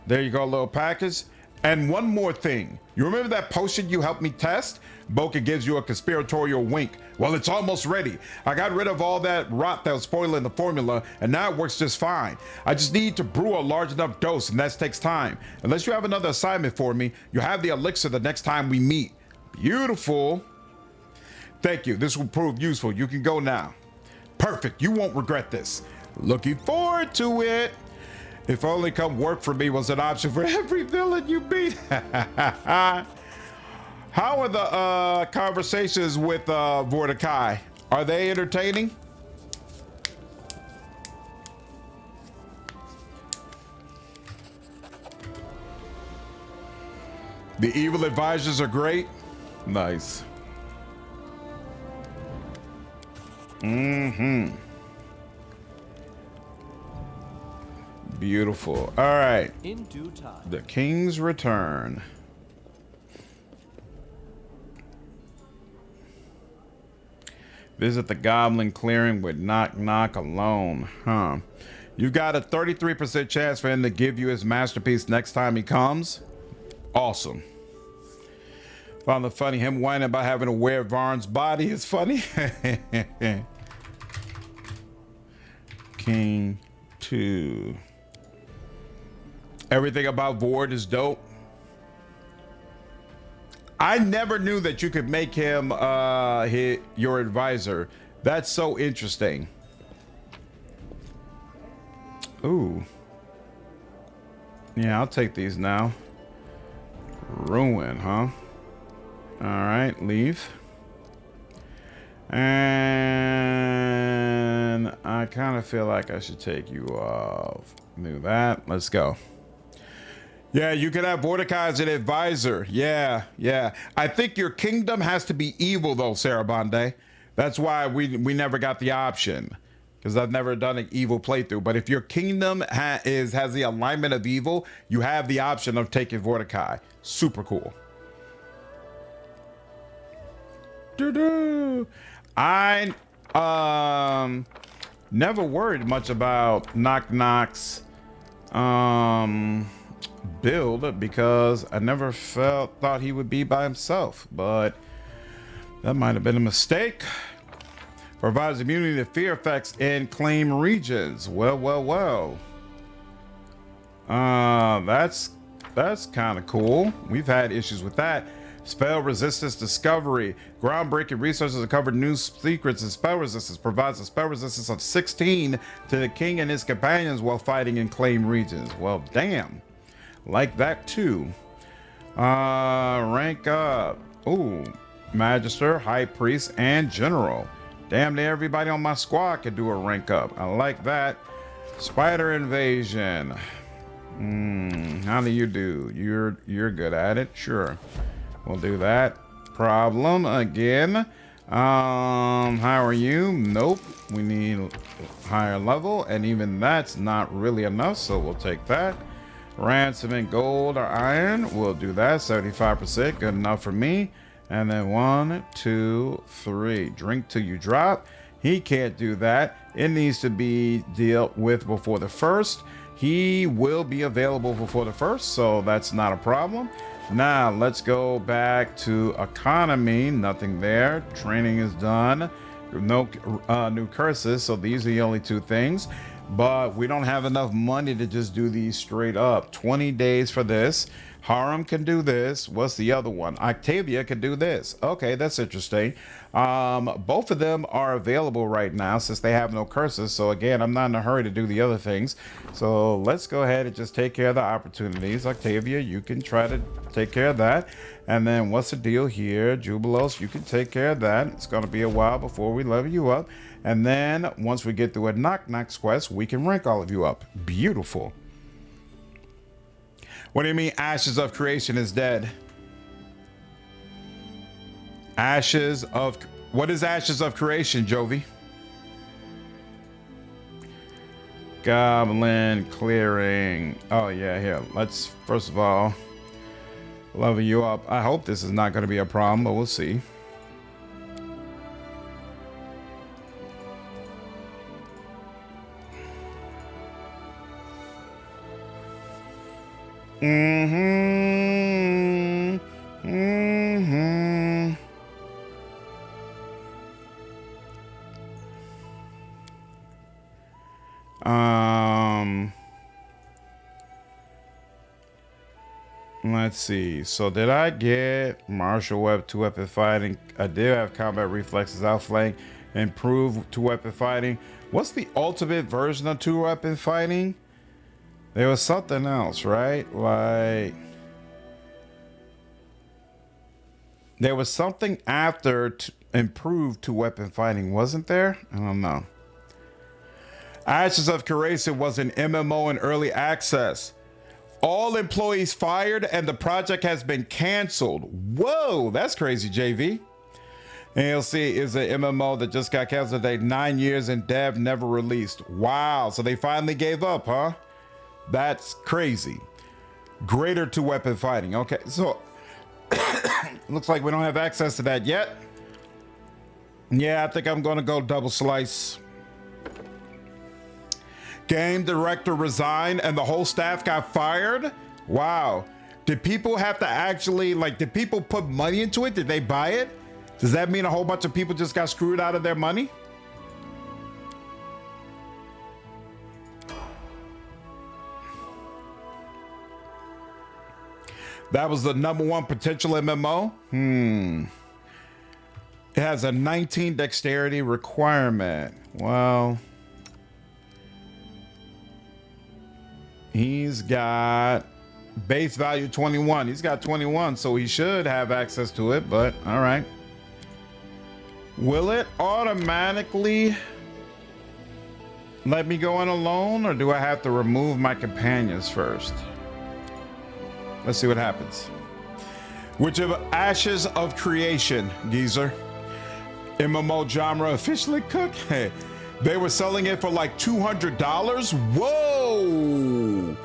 There you go, little package. And one more thing. You remember that potion you helped me test? Boca gives you a conspiratorial wink. Well, it's almost ready. I got rid of all that rot that was spoiling the formula, and now it works just fine. I just need to brew a large enough dose, and that takes time. Unless you have another assignment for me, you'll have the elixir the next time we meet. Beautiful. Thank you. This will prove useful. You can go now. Perfect. You won't regret this. Looking forward to it. If only come work for me was an option for every villain you beat. How are the conversations with Mordecai? Are they entertaining? The evil advisors are great. Nice. Beautiful. All right. In due time. The King's Return. Visit the Goblin Clearing with Knock Knock alone. Huh. You've got a 33% chance for him to give you his masterpiece next time he comes. Awesome. Found it funny. Him whining about having to wear Varn's body is funny. King 2. Everything about Vord is dope. I never knew that you could make him your advisor. That's so interesting. Ooh. Yeah, I'll take these now. Ruin, huh? All right, leave. And I kind of feel like I should take you off. Do that. Let's go. Yeah, you could have Mordecai as an advisor. Yeah. I think your kingdom has to be evil, though, Sarabande. That's why we never got the option, because I've never done an evil playthrough. But if your kingdom has the alignment of evil, you have the option of taking Mordecai. Super cool. I never worried much about Knock Knock's build because I never thought he would be by himself, but that might have been a mistake. Provides immunity to fear effects in claim regions. Well. That's kind of cool. We've had issues with that. Spell resistance discovery. Groundbreaking researchers uncovered new secrets in spell resistance. Provides a spell resistance of 16 to the king and his companions while fighting in claim regions. Well, damn. Like that too. Rank up. Ooh. Magister, High Priest, and General. Damn near everybody on my squad could do a rank up. I like that. Spider Invasion. How do you do? You're good at it. Sure. We'll do that. Problem again. How are you? Nope. We need higher level, and even that's not really enough, so we'll take that. Ransom in gold or iron. We'll do that. 75%. Good enough for me. And then 1, 2, 3. Drink till you drop. He can't do that. It needs to be dealt with before the 1st. He will be available before the 1st, so that's not a problem. Now let's go back to economy. Nothing there. Training is done. No new curses, so these are the only 2 things. But we don't have enough money to just do these straight up. 20 days for this. Harem can do this. What's the other one? Octavia can do this. Okay, that's interesting. Both of them are available right now since they have no curses. So again, I'm not in a hurry to do the other things. So let's go ahead and just take care of the opportunities. Octavia, you can try to take care of that. And then what's the deal here? Jubilos, you can take care of that. It's going to be a while before we level you up. And then once we get through a knock-knock quest, we can rank all of you up. Beautiful. What do you mean Ashes of Creation is dead? Ashes of... What is Ashes of Creation, Jovi? Goblin clearing. Oh, yeah, here. Let's, first of all, level you up. I hope this is not going to be a problem, but we'll see. Let's see. So did I get martial web, 2-weapon fighting? I did have combat reflexes, outflank, improve 2-weapon fighting. What's the ultimate version of 2-weapon fighting? There was something else, right? Like there was something after improved 2-weapon fighting, wasn't there? I don't know. Ashes of Creation was an MMO in early access. All employees fired and the project has been canceled. Whoa, that's crazy, JV. ALC is an MMO that just got canceled today. 9 years in dev, never released. Wow, so they finally gave up, huh? That's crazy. Greater 2-weapon fighting. Okay, so looks like we don't have access to that yet. Yeah, I think I'm gonna go double slice. Game director resigned and the whole staff got fired. Wow. Did people have to actually, like, did people put money into it? Did they buy it? Does that mean a whole bunch of people just got screwed out of their money? That was the #1 potential MMO. It has a 19 dexterity requirement. Well, he's got base value 21. He's got 21, so he should have access to it, but all right. Will it automatically let me go in alone, or do I have to remove my companions first? Let's see what happens. Which of Ashes of Creation, geezer? MMO genre officially cooked? Hey, they were selling it for like $200. Whoa!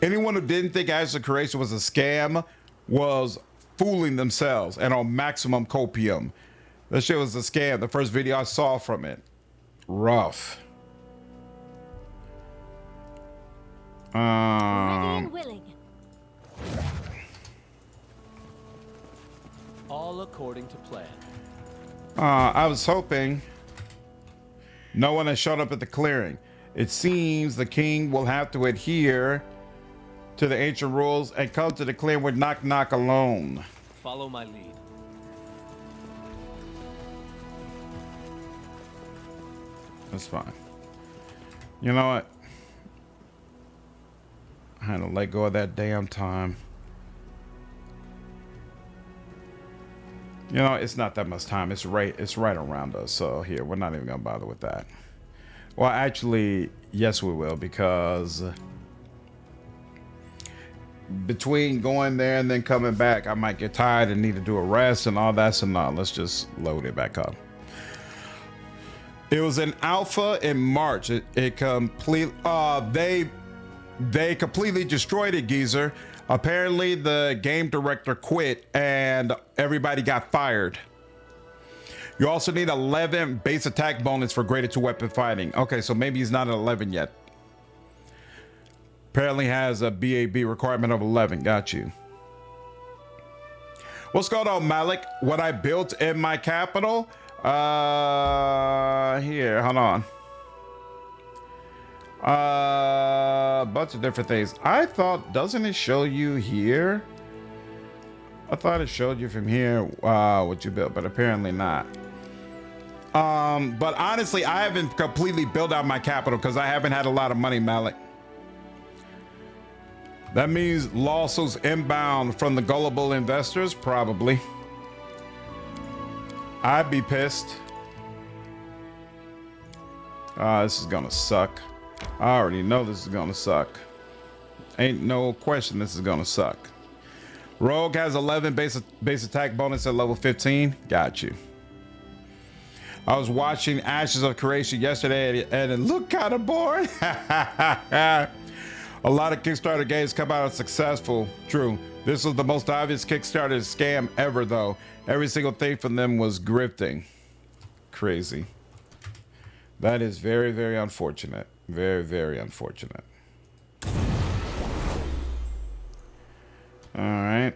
Anyone who didn't think Ashes of Creation was a scam was fooling themselves and on maximum copium. That shit was a scam. The first video I saw from it. Rough. Ready and willing. All according to plan. I was hoping no one has shown up at the clearing. It seems the king will have to adhere to the ancient rules and come to the clearing with knock knock alone. Follow my lead. That's fine. You know what? I had to let go of that damn time. You know, it's not that much time. It's right around us. So here, we're not even gonna bother with that. Well, actually, yes, we will, because between going there and then coming back, I might get tired and need to do a rest and all that. So no, let's just load it back up. It was an alpha in March. It complete. They completely destroyed it, geezer. Apparently, the game director quit and everybody got fired. You also need 11 base attack bonus for greater 2-weapon fighting. Okay, so maybe he's not at 11 yet. Apparently has a BAB requirement of 11. Got you. What's going on, Malik? What I built in my capital? Here, hold on. A bunch of different things. I thought, doesn't it show you here I thought it showed you from here what you built, but apparently not. But honestly, I haven't completely built out my capital because I haven't had a lot of money, Malik. That means lawsuits inbound from the gullible investors? Probably. I'd be pissed. This is gonna suck. I already know this is gonna suck. Ain't no question this is gonna suck. Rogue has 11 base attack bonus at level 15. Got you. I was watching Ashes of Creation yesterday and it looked kind of boring. A lot of Kickstarter games come out successful. True. This was the most obvious Kickstarter scam ever, though. Every single thing from them was grifting. Crazy. That is very, very unfortunate. Very, very unfortunate. All right.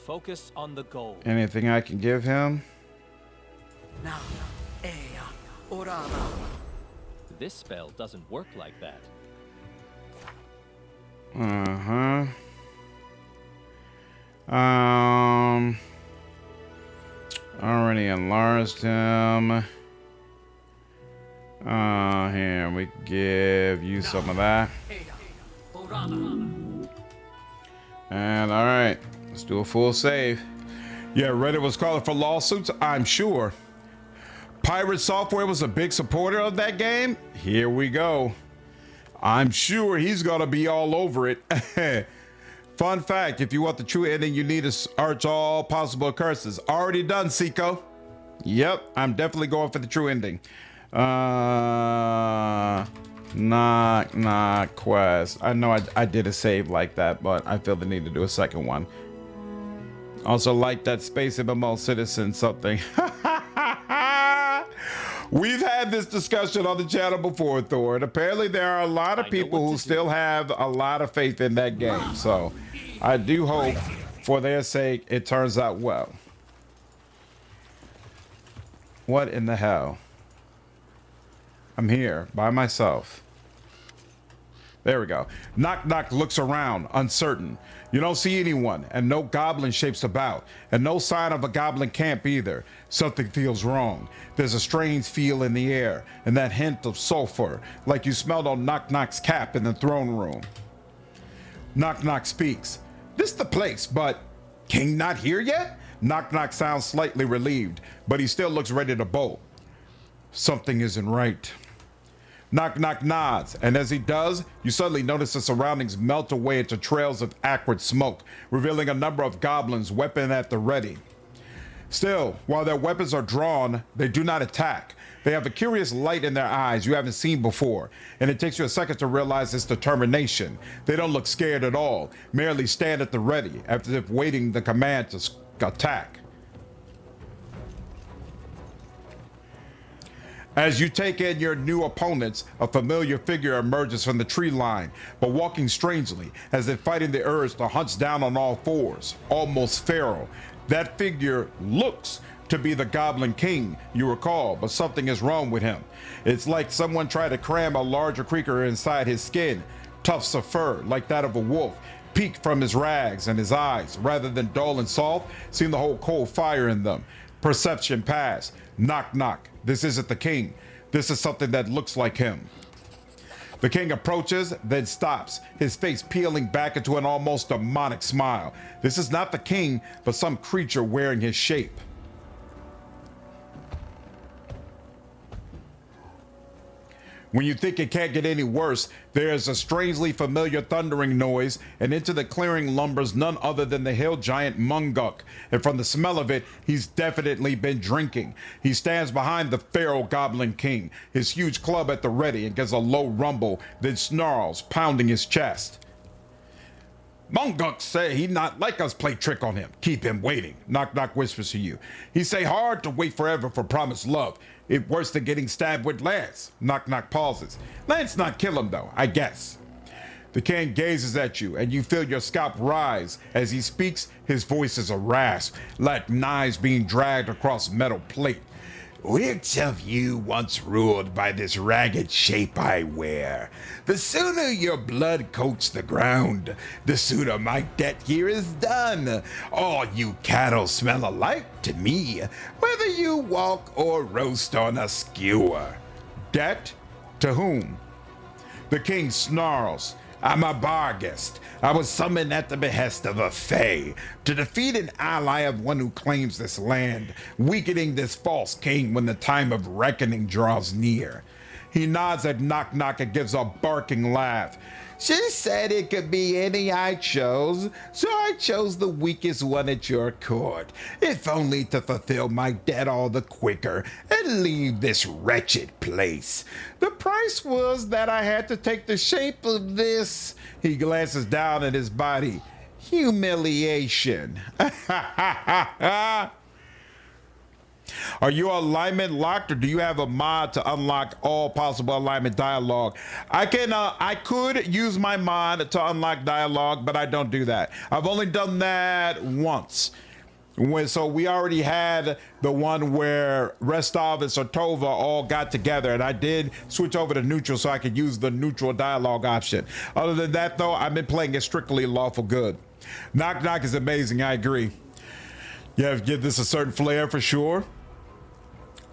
Focus on the goal. Anything I can give him? This spell doesn't work like that. Already enlarged him. Here, we give you some of that. And all right, let's do a full save. Yeah, Reddit was calling for lawsuits, I'm sure. Pirate Software was a big supporter of that game. Here we go. I'm sure he's gonna be all over it. Fun fact, if you want the true ending, you need to arch all possible curses. Already done, Seiko. Yep, I'm definitely going for the true ending. Knock knock quest. I know I did a save like that, but I feel the need to do a second one. Also like that Space MMO Citizen something. We've had this discussion on the channel before, Thor, and apparently there are a lot of people who still have a lot of faith in that game. So I do hope for their sake it turns out well. What in the hell? I'm here by myself. There we go. Knock knock looks around, uncertain. You don't see anyone, and no goblin shapes about, and no sign of a goblin camp either. Something feels wrong. There's a strange feel in the air, and that hint of sulfur, like you smelled on Knock Knock's cap in the throne room. Knock Knock speaks. This the place, but King not here yet? Knock Knock sounds slightly relieved, but he still looks ready to bolt. Something isn't right. Knock Knock nods, and as he does, you suddenly notice the surroundings melt away into trails of acrid smoke, revealing a number of goblins, weapon at the ready. Still, while their weapons are drawn, they do not attack. They have a curious light in their eyes you haven't seen before, and it takes you a second to realize its determination. They don't look scared at all, merely stand at the ready, as if waiting the command to attack. As you take in your new opponents, a familiar figure emerges from the tree line, but walking strangely, as if fighting the urge to hunch down on all fours, almost feral. That figure looks to be the Goblin King you recall, but something is wrong with him. It's like someone tried to cram a larger creature inside his skin. Tufts of fur, like that of a wolf, peek from his rags, and his eyes, rather than dull and soft, seem to hold cold fire in them. Perception pass. Knock knock. This isn't the king. This is something that looks like him. The king approaches, then stops, his face peeling back into an almost demonic smile. This is not the king, but some creature wearing his shape. When you think it can't get any worse, there is a strangely familiar thundering noise, and into the clearing lumbers none other than the hill giant Munguk. And from the smell of it, he's definitely been drinking. He stands behind the feral Goblin King, his huge club at the ready, and gets a low rumble, then snarls, pounding his chest. Munguk say he not like us play trick on him. Keep him waiting. Knock knock whispers to you. He say hard to wait forever for promised love. It worse than getting stabbed with Lance. Knock knock pauses. Lance not kill him though, I guess. The king gazes at you and you feel your scalp rise. As he speaks, his voice is a rasp, like knives being dragged across metal plate. Which of you once ruled by this ragged shape I wear? The sooner your blood coats the ground, the sooner my debt here is done. All you cattle smell alike to me, whether you walk or roast on a skewer. Debt? To whom? The king snarls. I'm a Barghest. I was summoned at the behest of a Fae to defeat an ally of one who claims this land, weakening this false king when the time of reckoning draws near. He nods at Knock Knock and gives a barking laugh. She said it could be any I chose, so I chose the weakest one at your court, if only to fulfill my debt all the quicker and leave this wretched place. The price was that I had to take the shape of this, he glances down at his body, humiliation. Are you alignment locked, or do you have a mod to unlock all possible alignment dialogue? I could use my mod to unlock dialogue, but I don't do that. I've only done that once. So we already had the one where Restov and Sartova all got together, and I did switch over to neutral so I could use the neutral dialogue option. Other than that, though, I've been playing it strictly lawful good. Knock Knock is amazing, I agree. You have to give this a certain flair for sure.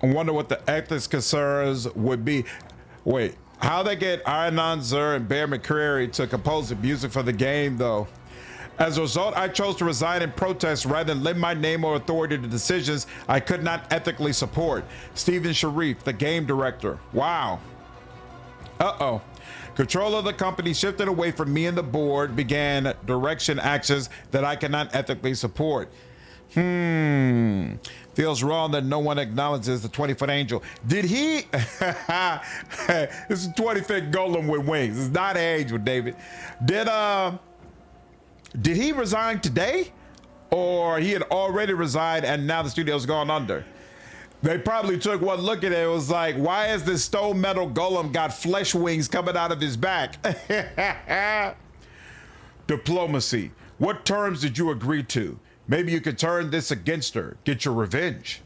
I wonder what the ethics concerns would be. Wait, how they get Ironon Zur and Bear McCreary to compose the music for the game, though? As a result, I chose to resign in protest rather than lend my name or authority to decisions I could not ethically support. Stephen Sharif, the game director. Wow. Uh-oh. Control of the company shifted away from me and the board, began direction actions that I cannot ethically support. Feels wrong that no one acknowledges the 20-foot angel. Did he? This is 20-foot golem with wings. It's not an angel, David. Did he resign today? Or he had already resigned and now the studio's gone under? They probably took one look at it. It was like, why has this stone metal golem got flesh wings coming out of his back? Diplomacy. What terms did you agree to? Maybe you could turn this against her, get your revenge.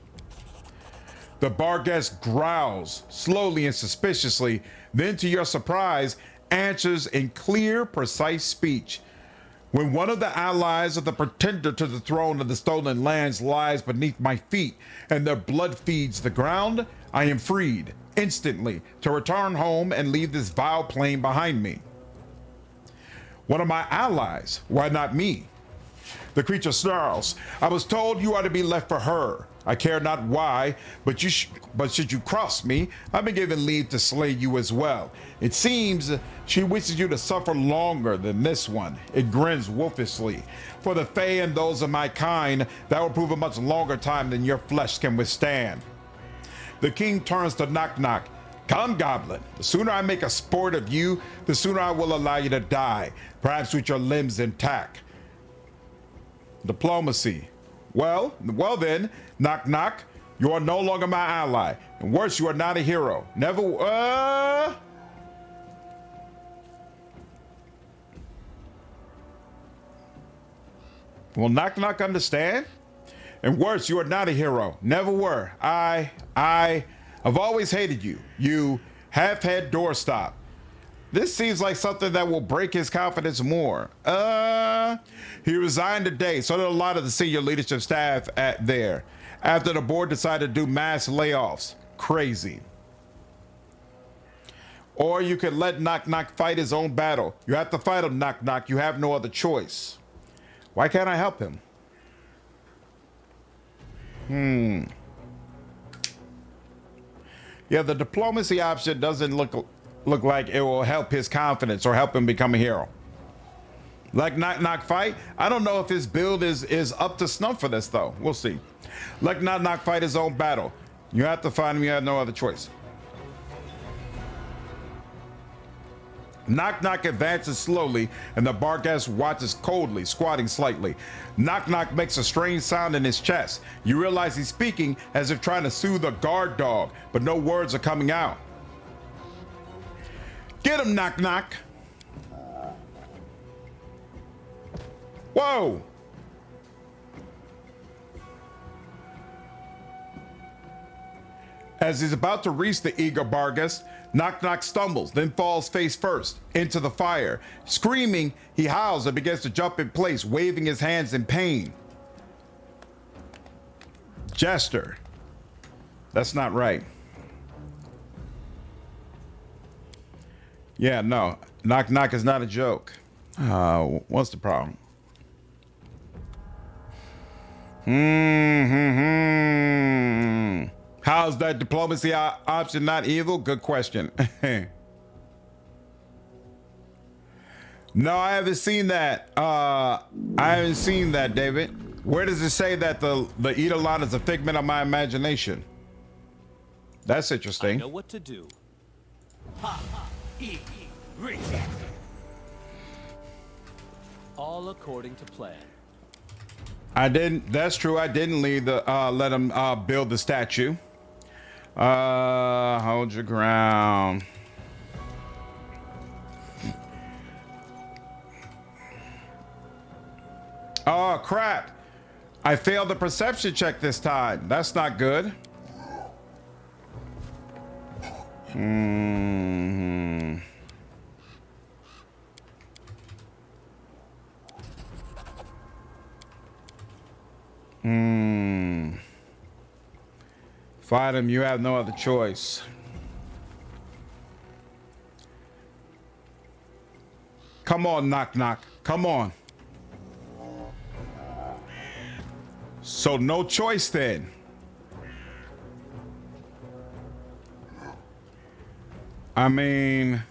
The Barghest growls, slowly and suspiciously, then to your surprise, answers in clear, precise speech. When one of the allies of the pretender to the throne of the stolen lands lies beneath my feet and their blood feeds the ground, I am freed, instantly, to return home and leave this vile plane behind me. One of my allies, why not me? The creature snarls. I was told you are to be left for her. I care not why, but should you cross me, I've been given leave to slay you as well. It seems she wishes you to suffer longer than this one. It grins wolfishly. For the Fae and those of my kind, that will prove a much longer time than your flesh can withstand. The king turns to Knock Knock. Come, goblin. The sooner I make a sport of you, the sooner I will allow you to die, perhaps with your limbs intact. Diplomacy. Well then, Knock Knock, you are no longer my ally. And worse, you are not a hero. Never, Will Knock Knock understand? And worse, you are not a hero. Never were. I've always hated you. You half-head doorstop. This seems like something that will break his confidence more. He resigned today, so did a lot of the senior leadership staff there, after the board decided to do mass layoffs. Crazy. Or you could let Knock Knock fight his own battle. You have to fight him, Knock Knock. You have no other choice. Why can't I help him? Yeah, the diplomacy option doesn't look like it will help his confidence or help him become a hero. Like Knock Knock fight, I don't know if his build is up to snuff for this though. We'll see. Let Knock Knock fight his own battle. You have to find him, you have no other choice. Knock Knock advances slowly and the Barghest watches coldly, squatting slightly. Knock Knock makes a strange sound in his chest. You realize he's speaking as if trying to soothe a guard dog, but no words are coming out. Get him, Knock Knock. Whoa. As he's about to reach the eager Bargus, Knock Knock stumbles, then falls face first into the fire. Screaming, he howls and begins to jump in place, waving his hands in pain. Jester. That's not right. Yeah, no. Knock Knock is not a joke. What's the problem? How's that diplomacy option not evil? Good question. No, I haven't seen that. I haven't seen that, David. Where does it say that the Eidolon is a figment of my imagination? That's I interesting. know what to do. All according to plan. I didn't. That's true. I didn't leave the let him build the statue. Hold your ground. Oh crap! I failed the perception check this time. That's not good. Fight him, you have no other choice. Come on, Knock Knock. Come on. So no choice then. I mean,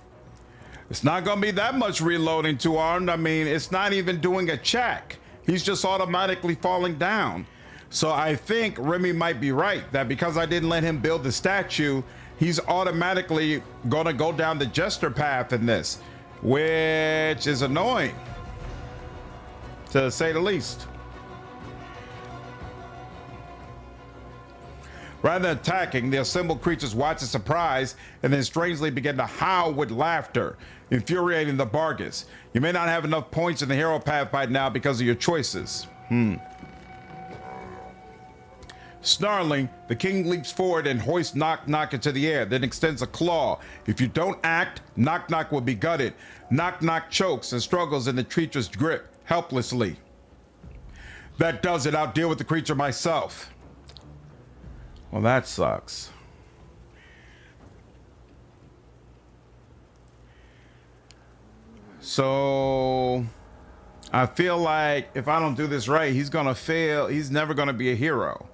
it's not gonna be that much reloading to armed. I mean, it's not even doing a check. He's just automatically falling down. So I think Remy might be right that because I didn't let him build the statue, he's automatically gonna go down the jester path in this, which is annoying, to say the least. Rather than attacking, the assembled creatures watch in surprise and then strangely begin to howl with laughter, infuriating the Bargus. You may not have enough points in the hero path by now because of your choices. Snarling, the king leaps forward and hoists Knock Knock into the air, then extends a claw. If you don't act, Knock Knock will be gutted. Knock Knock chokes and struggles in the creature's grip, helplessly. That does it. I'll deal with the creature myself. Well, that sucks. So I feel like if I don't do this right, he's gonna fail. He's never gonna be a hero.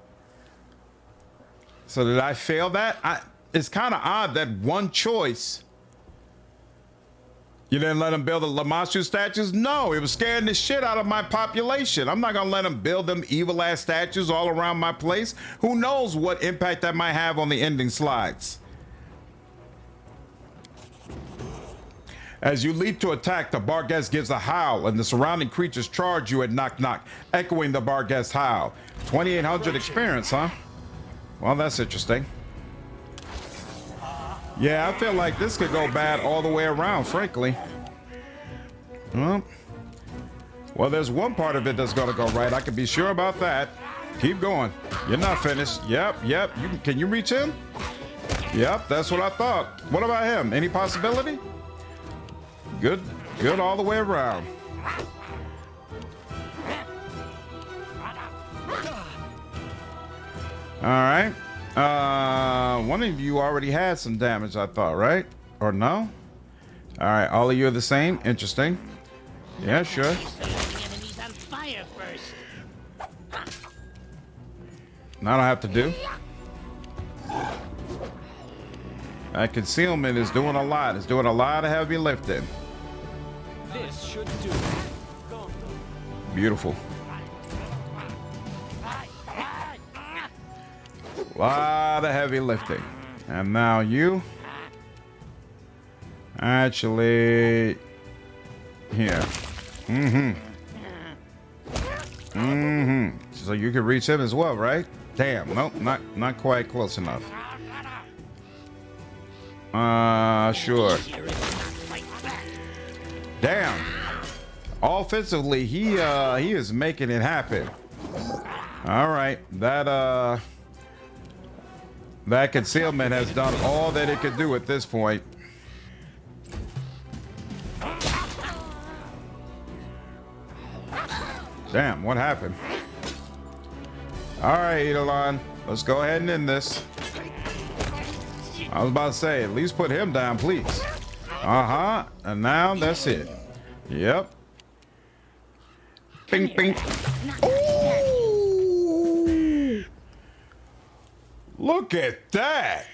So did I fail that? It's kind of odd that one choice. You didn't let him build the Lamassu statues? No, it was scaring the shit out of my population. I'm not gonna let him build them evil ass statues all around my place. Who knows what impact that might have on the ending slides. As you leap to attack, the Barghest gives a howl and the surrounding creatures charge you at Knock Knock, echoing the Barghest howl. 2,800 experience, huh? Well, that's interesting. Yeah, I feel like this could go bad all the way around, frankly. Well, there's one part of it that's gonna go right. I can be sure about that. Keep going. You're not finished. Yep. Can you reach him? Yep, that's what I thought. What about him? Any possibility? Good all the way around. All right. One of you already had some damage, I thought, right? Or no? All right, all of you are the same. Interesting. Yeah, sure. Now I don't have to do. That concealment is doing a lot. It's doing a lot of heavy lifting. This should do. Beautiful. A lot of heavy lifting. And now you. Actually. Here. So you can reach him as well, right? Damn, nope, not quite close enough. Sure. Damn. Offensively, he is making it happen. All right, that That concealment has done all that it could do at this point. Damn, what happened? All right, Edelon, let's go ahead and end this. I was about to say, at least put him down, please. Uh-huh, and now that's it. Yep. Bing, bing. Ooh! Look at that.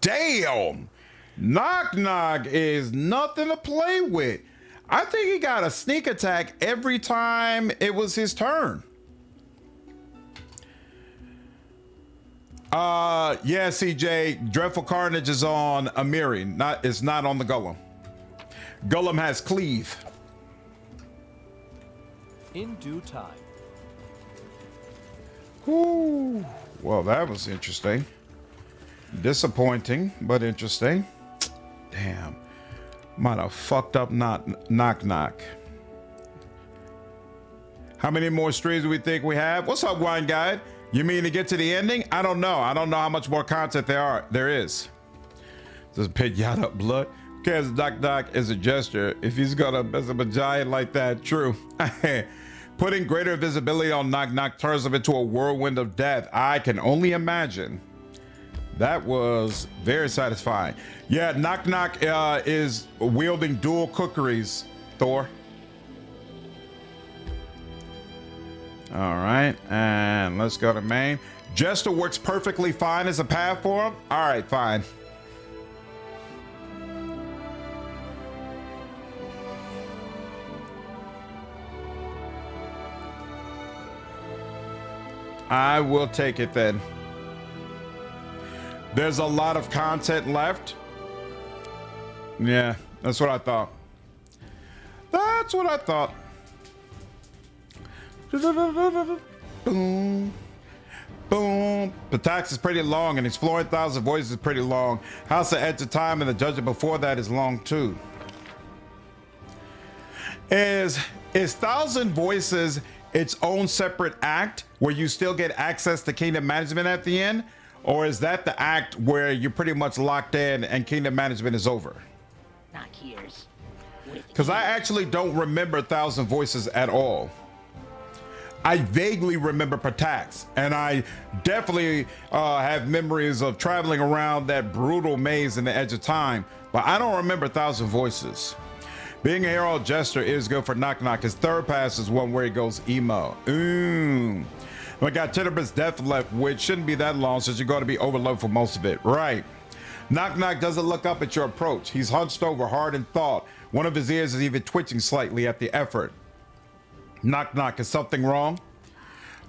Damn. Knock Knock is nothing to play with. I think he got a sneak attack every time it was his turn. Yeah, CJ, Dreadful Carnage is on Amiri, it's not on the Golem. Golem has cleave. In due time. Ooh, well, that was interesting. Disappointing, but interesting. Damn, might have fucked up Knock Knock. How many more streams do we think we have? What's up, Wine Guide? You mean to get to the ending? I don't know. I don't know how much more content there is. Does Pit yacht up blood? Because Knock Knock is a jester. If he's gonna mess up a giant like that, true. Putting greater visibility on Knock Knock turns him into a whirlwind of death. I can only imagine. That was very satisfying. Yeah, Knock Knock is wielding dual cookeries, Thor. All right, and let's go to main. Jester works perfectly fine as a path for him. All right, fine. I will take it then. There's a lot of content left. Yeah, that's what I thought. That's what I thought. Boom. Boom. The tax is pretty long and exploring Thousand Voices is pretty long. House of Edge of Time and the Judgment before that is long too. Is Thousand Voices its own separate act where you still get access to Kingdom Management at the end? Or is that the act where you're pretty much locked in and Kingdom Management is over? Not yours. Because I actually don't remember Thousand Voices at all. I vaguely remember Patax, and I definitely have memories of traveling around that brutal maze in the Edge of Time, but I don't remember Thousand Voices. Being a hero jester is good for Knock Knock. His third pass is one where he goes emo. We got Tenebris Death left, which shouldn't be that long since you're going to be overloaded for most of it. Right. Knock Knock doesn't look up at your approach. He's hunched over, hard in thought. One of his ears is even twitching slightly at the effort. Knock Knock, is something wrong?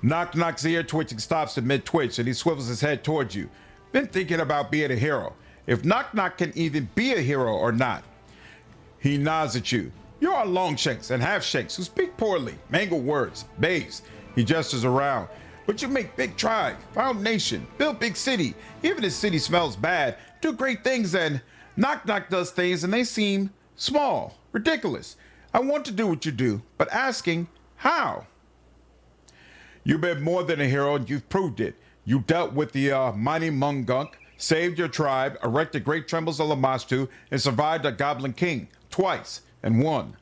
Knock Knock's ear twitching stops in mid-twitch and he swivels his head towards you. Been thinking about being a hero. If Knock Knock can even be a hero or not. He nods at you. You are longshanks and half-shanks who speak poorly, mangle words, babes. He gestures around. But you make big tribe, found nation, build big city. Even if city smells bad, do great things, and Knock Knock does things and they seem small, ridiculous. I want to do what you do, but asking how? You've been more than a hero and you've proved it. You dealt with the mighty Mungunk, saved your tribe, erected great trembles of Lamastu, and survived a goblin king twice and won.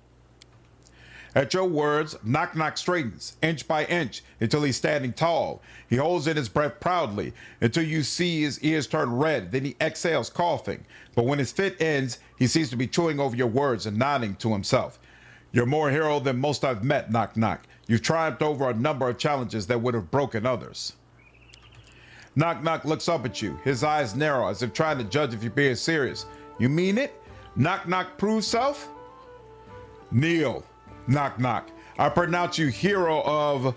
At your words, Knock Knock straightens, inch by inch, until he's standing tall. He holds in his breath proudly, until you see his ears turn red, then he exhales, coughing. But when his fit ends, he seems to be chewing over your words and nodding to himself. You're more hero than most I've met, Knock Knock. You've triumphed over a number of challenges that would have broken others. Knock Knock looks up at you, his eyes narrow, as if trying to judge if you're being serious. You mean it? Knock Knock proves self? Kneel, Knock Knock. I pronounce you hero of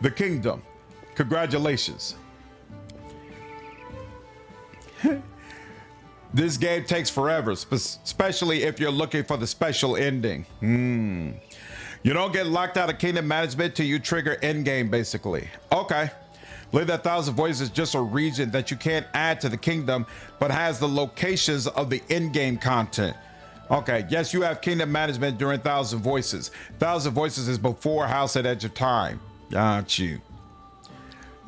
the kingdom. Congratulations. This game takes forever, especially if you're looking for the special ending. You don't get locked out of Kingdom Management till you trigger endgame, basically. Okay. Believe that Thousand Voices is just a region that you can't add to the kingdom, but has the locations of the endgame content. Okay, yes, you have Kingdom Management during Thousand Voices. Thousand Voices is before House at Edge of Time. Got you.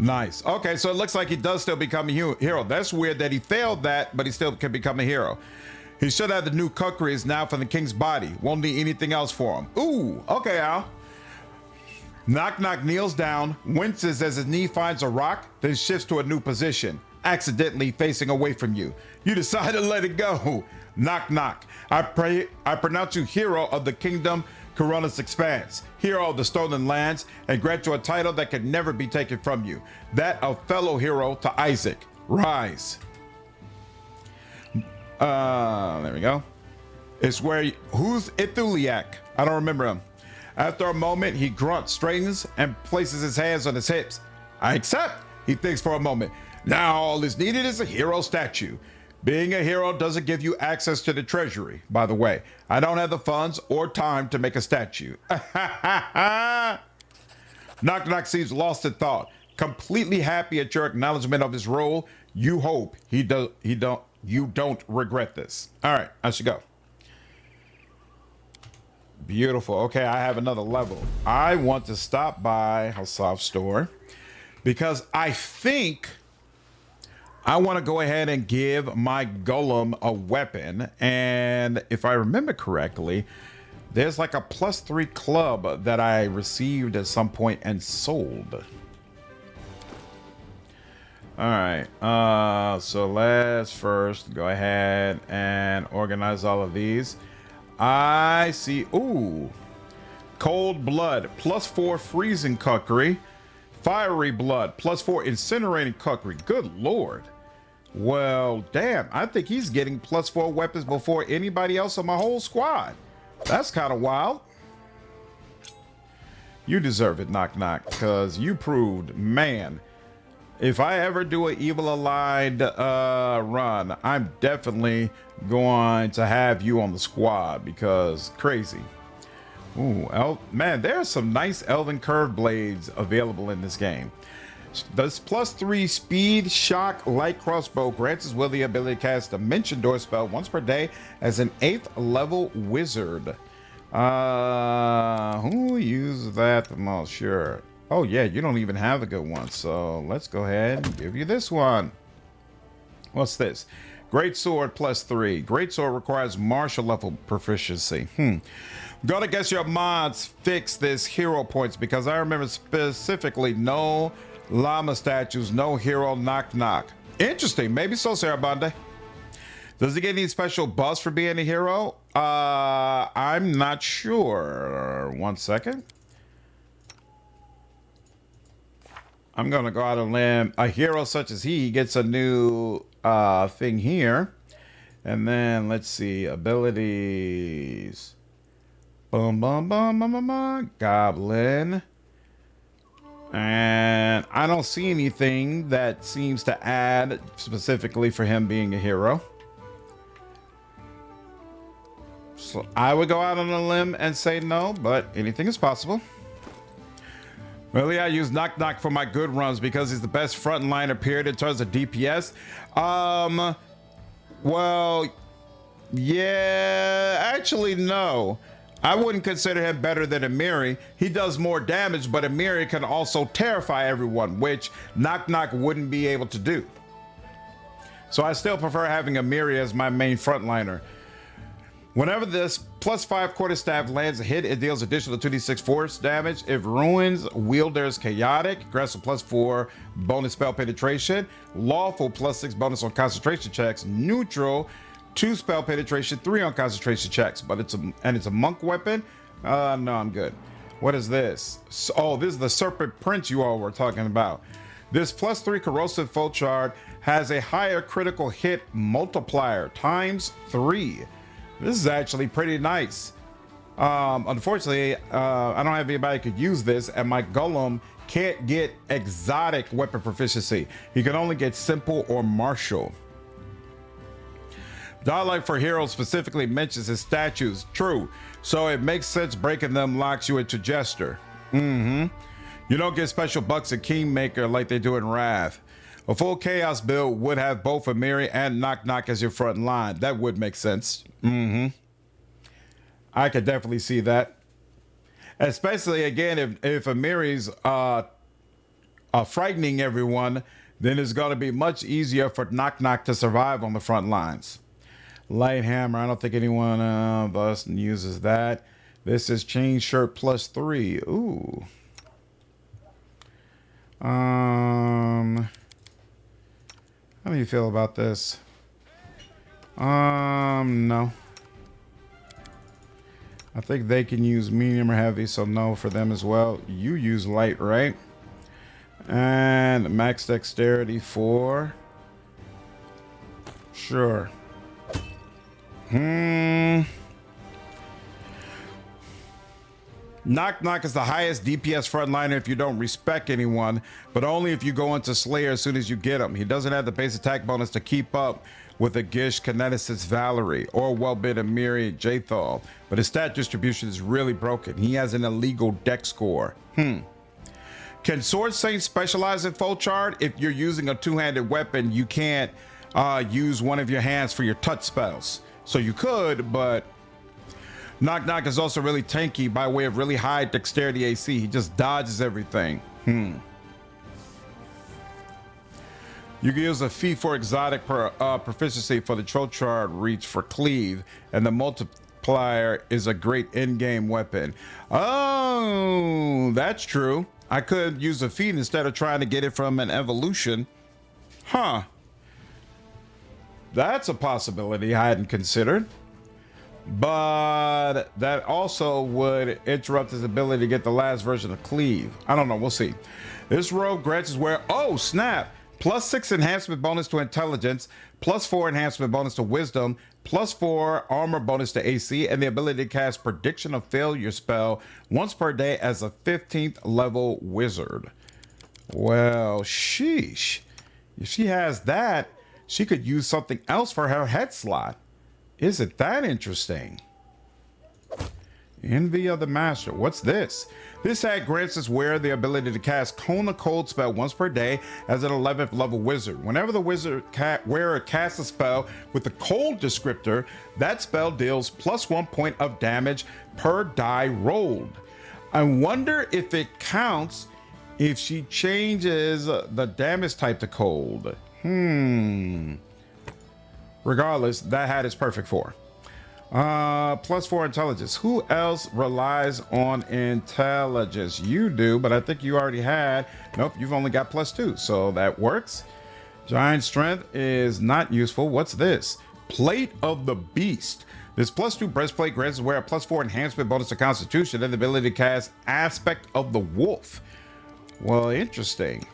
Nice. Okay, so it looks like he does still become a hero. That's weird that he failed that, but he still can become a hero. He should have the new kukris now from the king's body. Won't need anything else for him. Ooh, okay, Al. Knock Knock kneels down, winces as his knee finds a rock, then shifts to a new position, accidentally facing away from you. You decide to let it go. Knock Knock. I pronounce you hero of the kingdom Corona's Expanse, hero of the stolen lands, and grant you a title that can never be taken from you. That of fellow hero to Isaac. Rise. There we go. It's where, who's Ithuliak? I don't remember him. After a moment, he grunts, straightens, and places his hands on his hips. I accept. He thinks for a moment. Now all is needed is a hero statue. Being a hero doesn't give you access to the treasury, by the way. I don't have the funds or time to make a statue. Knock Knock seems lost in thought. Completely happy at your acknowledgement of his role. You hope you don't regret this. All right, I should go. Beautiful. Okay, I have another level. I want to stop by a soft store because I think I want to go ahead and give my golem a weapon. And if I remember correctly, there's like a +3 club that I received at some point and sold. All right. So let's first go ahead and organize all of these. I see. Ooh. Cold Blood, +4 freezing kukri. Fiery Blood, +4 incinerating kukri. Good lord. Well, damn. I think he's getting +4 weapons before anybody else on my whole squad. That's kind of wild. You deserve it, Knock Knock, because you proved, man, if I ever do an Evil Allied run, I'm definitely going to have you on the squad because crazy. Ooh, man, there's some nice Elven Curve Blades available in this game. This +3 speed, shock, light crossbow grants his will the ability to cast Dimension Door spell once per day as an 8th level wizard. Who uses that the most? Sure. Oh yeah, you don't even have a good one, so let's go ahead and give you this one. What's this? Great Sword +3. Great Sword requires martial level proficiency. Gotta guess your mods fix this hero points because I remember specifically no llama statues, no hero Knock Knock. Interesting. Maybe so, Sarabande. Does he get any special buffs for being a hero? I'm not sure. 1 second. I'm gonna go out on a limb. A hero such as he gets a new thing here. And then let's see. Abilities. Boom, boom, boom, boom, boom, boom. Goblin. And I don't see anything that seems to add specifically for him being a hero. So I would go out on a limb and say no, but anything is possible. Really, I use Knock Knock for my good runs because he's the best frontliner period in terms of DPS. Well, yeah, actually, no. I wouldn't consider him better than Amiri. He does more damage, but Amiri can also terrify everyone, which Knock Knock wouldn't be able to do. So I still prefer having Amiri as my main frontliner. Whenever this +5 quarterstaff lands a hit, it deals additional 2d6 force damage. If ruins wielders chaotic, grants a +4 bonus spell penetration. Lawful +6 bonus on concentration checks. Neutral 2 spell penetration, 3 on concentration checks. But it's a monk weapon. No, I'm good. What is this? Oh, this is the Serpent Prince you all were talking about. This +3 corrosive foe shard has a higher critical hit multiplier ×3. This is actually pretty nice. Unfortunately, I don't have anybody who could use this, and my golem can't get exotic weapon proficiency. He can only get simple or martial. Godlike for Heroes specifically mentions his statues. True. So it makes sense breaking them locks you into Jester. You don't get special bucks in Kingmaker like they do in Wrath. A full Chaos build would have both Amiri and Knock Knock as your front line. That would make sense. I could definitely see that. Especially, again, if Amiri's frightening everyone, then it's going to be much easier for Knock Knock to survive on the front lines. Light hammer. I don't think anyone of us uses that. This is chain shirt +3. Ooh. How do you feel about this? No. I think they can use medium or heavy, so no for them as well. You use light, right? And max dexterity 4. Sure. Knock Knock is the highest DPS frontliner if you don't respec anyone, but only if you go into Slayer as soon as you get him. He doesn't have the base attack bonus to keep up with a Gish, Kineticist Valerie, or Wellbit Amiri Jathal, but his stat distribution is really broken. He has an illegal dex score. Can Sword Saint specialize in full chart? If you're using a two-handed weapon, you can't use one of your hands for your touch spells. So you could, but Knock Knock is also really tanky by way of really high dexterity AC. He just dodges everything. You can use a feat for exotic proficiency for the Trochard reach for cleave, and the multiplier is a great in-game weapon. Oh, that's true. I could use a feat instead of trying to get it from an evolution. Huh. That's a possibility I hadn't considered. But that also would interrupt his ability to get the last version of cleave. I don't know. We'll see. This robe grants his wearer, oh snap, +6 enhancement bonus to intelligence, +4 enhancement bonus to wisdom, +4 armor bonus to AC, and the ability to cast prediction of failure spell once per day as a 15th level wizard. Well, sheesh. If she has that, she could use something else for her head slot. Isn't that interesting? Envy of the Master. What's this? This hat grants its wearer the ability to cast Cone of Cold spell once per day as an 11th level wizard. Whenever the wizard wearer casts a spell with the cold descriptor, that spell deals +1 point of damage per die rolled. I wonder if it counts if she changes the damage type to cold. Regardless, that hat is perfect for. +4 intelligence. Who else relies on intelligence? You do, but I think you already had. Nope, you've only got +2, so that works. Giant strength is not useful. What's this? Plate of the Beast. This +2 breastplate grants the wearer a +4 enhancement bonus to Constitution and the ability to cast Aspect of the Wolf. Well, interesting.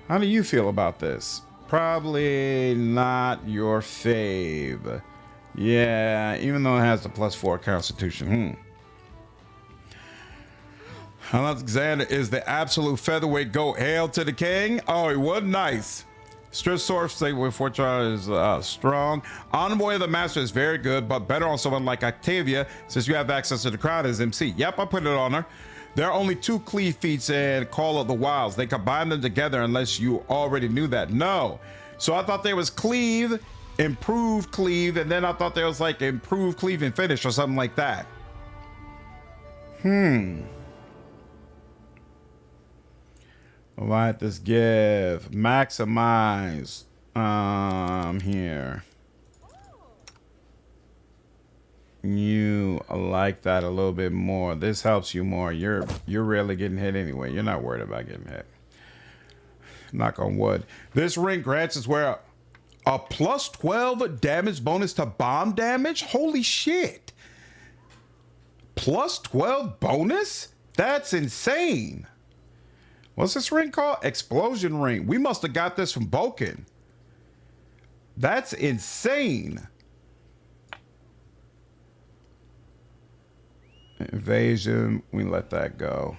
How do you feel about this? Probably not your fave. Yeah, even though it has the +4 Constitution. Alexander is the absolute featherweight goat. Hail to the king. Oh, he was nice. Strip Sword State with Fortune is strong. Envoy of the Master is very good, but better on someone like Octavia since you have access to the crowd as MC. Yep, I put it on her. There are only 2 cleave feats in Call of the Wilds. They combine them together unless you already knew that. No. So I thought there was cleave, improved cleave, and then I thought there was like improved cleave and finish or something like that. What this give? Maximize. Here. You like that a little bit more. This helps you more. You're rarely getting hit anyway. You're not worried about getting hit. Knock on wood. This ring grants is where a +12 damage bonus to bomb damage. Holy shit! +12 bonus? That's insane. What's this ring called? Explosion ring. We must have got this from Boken. That's insane. Invasion, we let that go.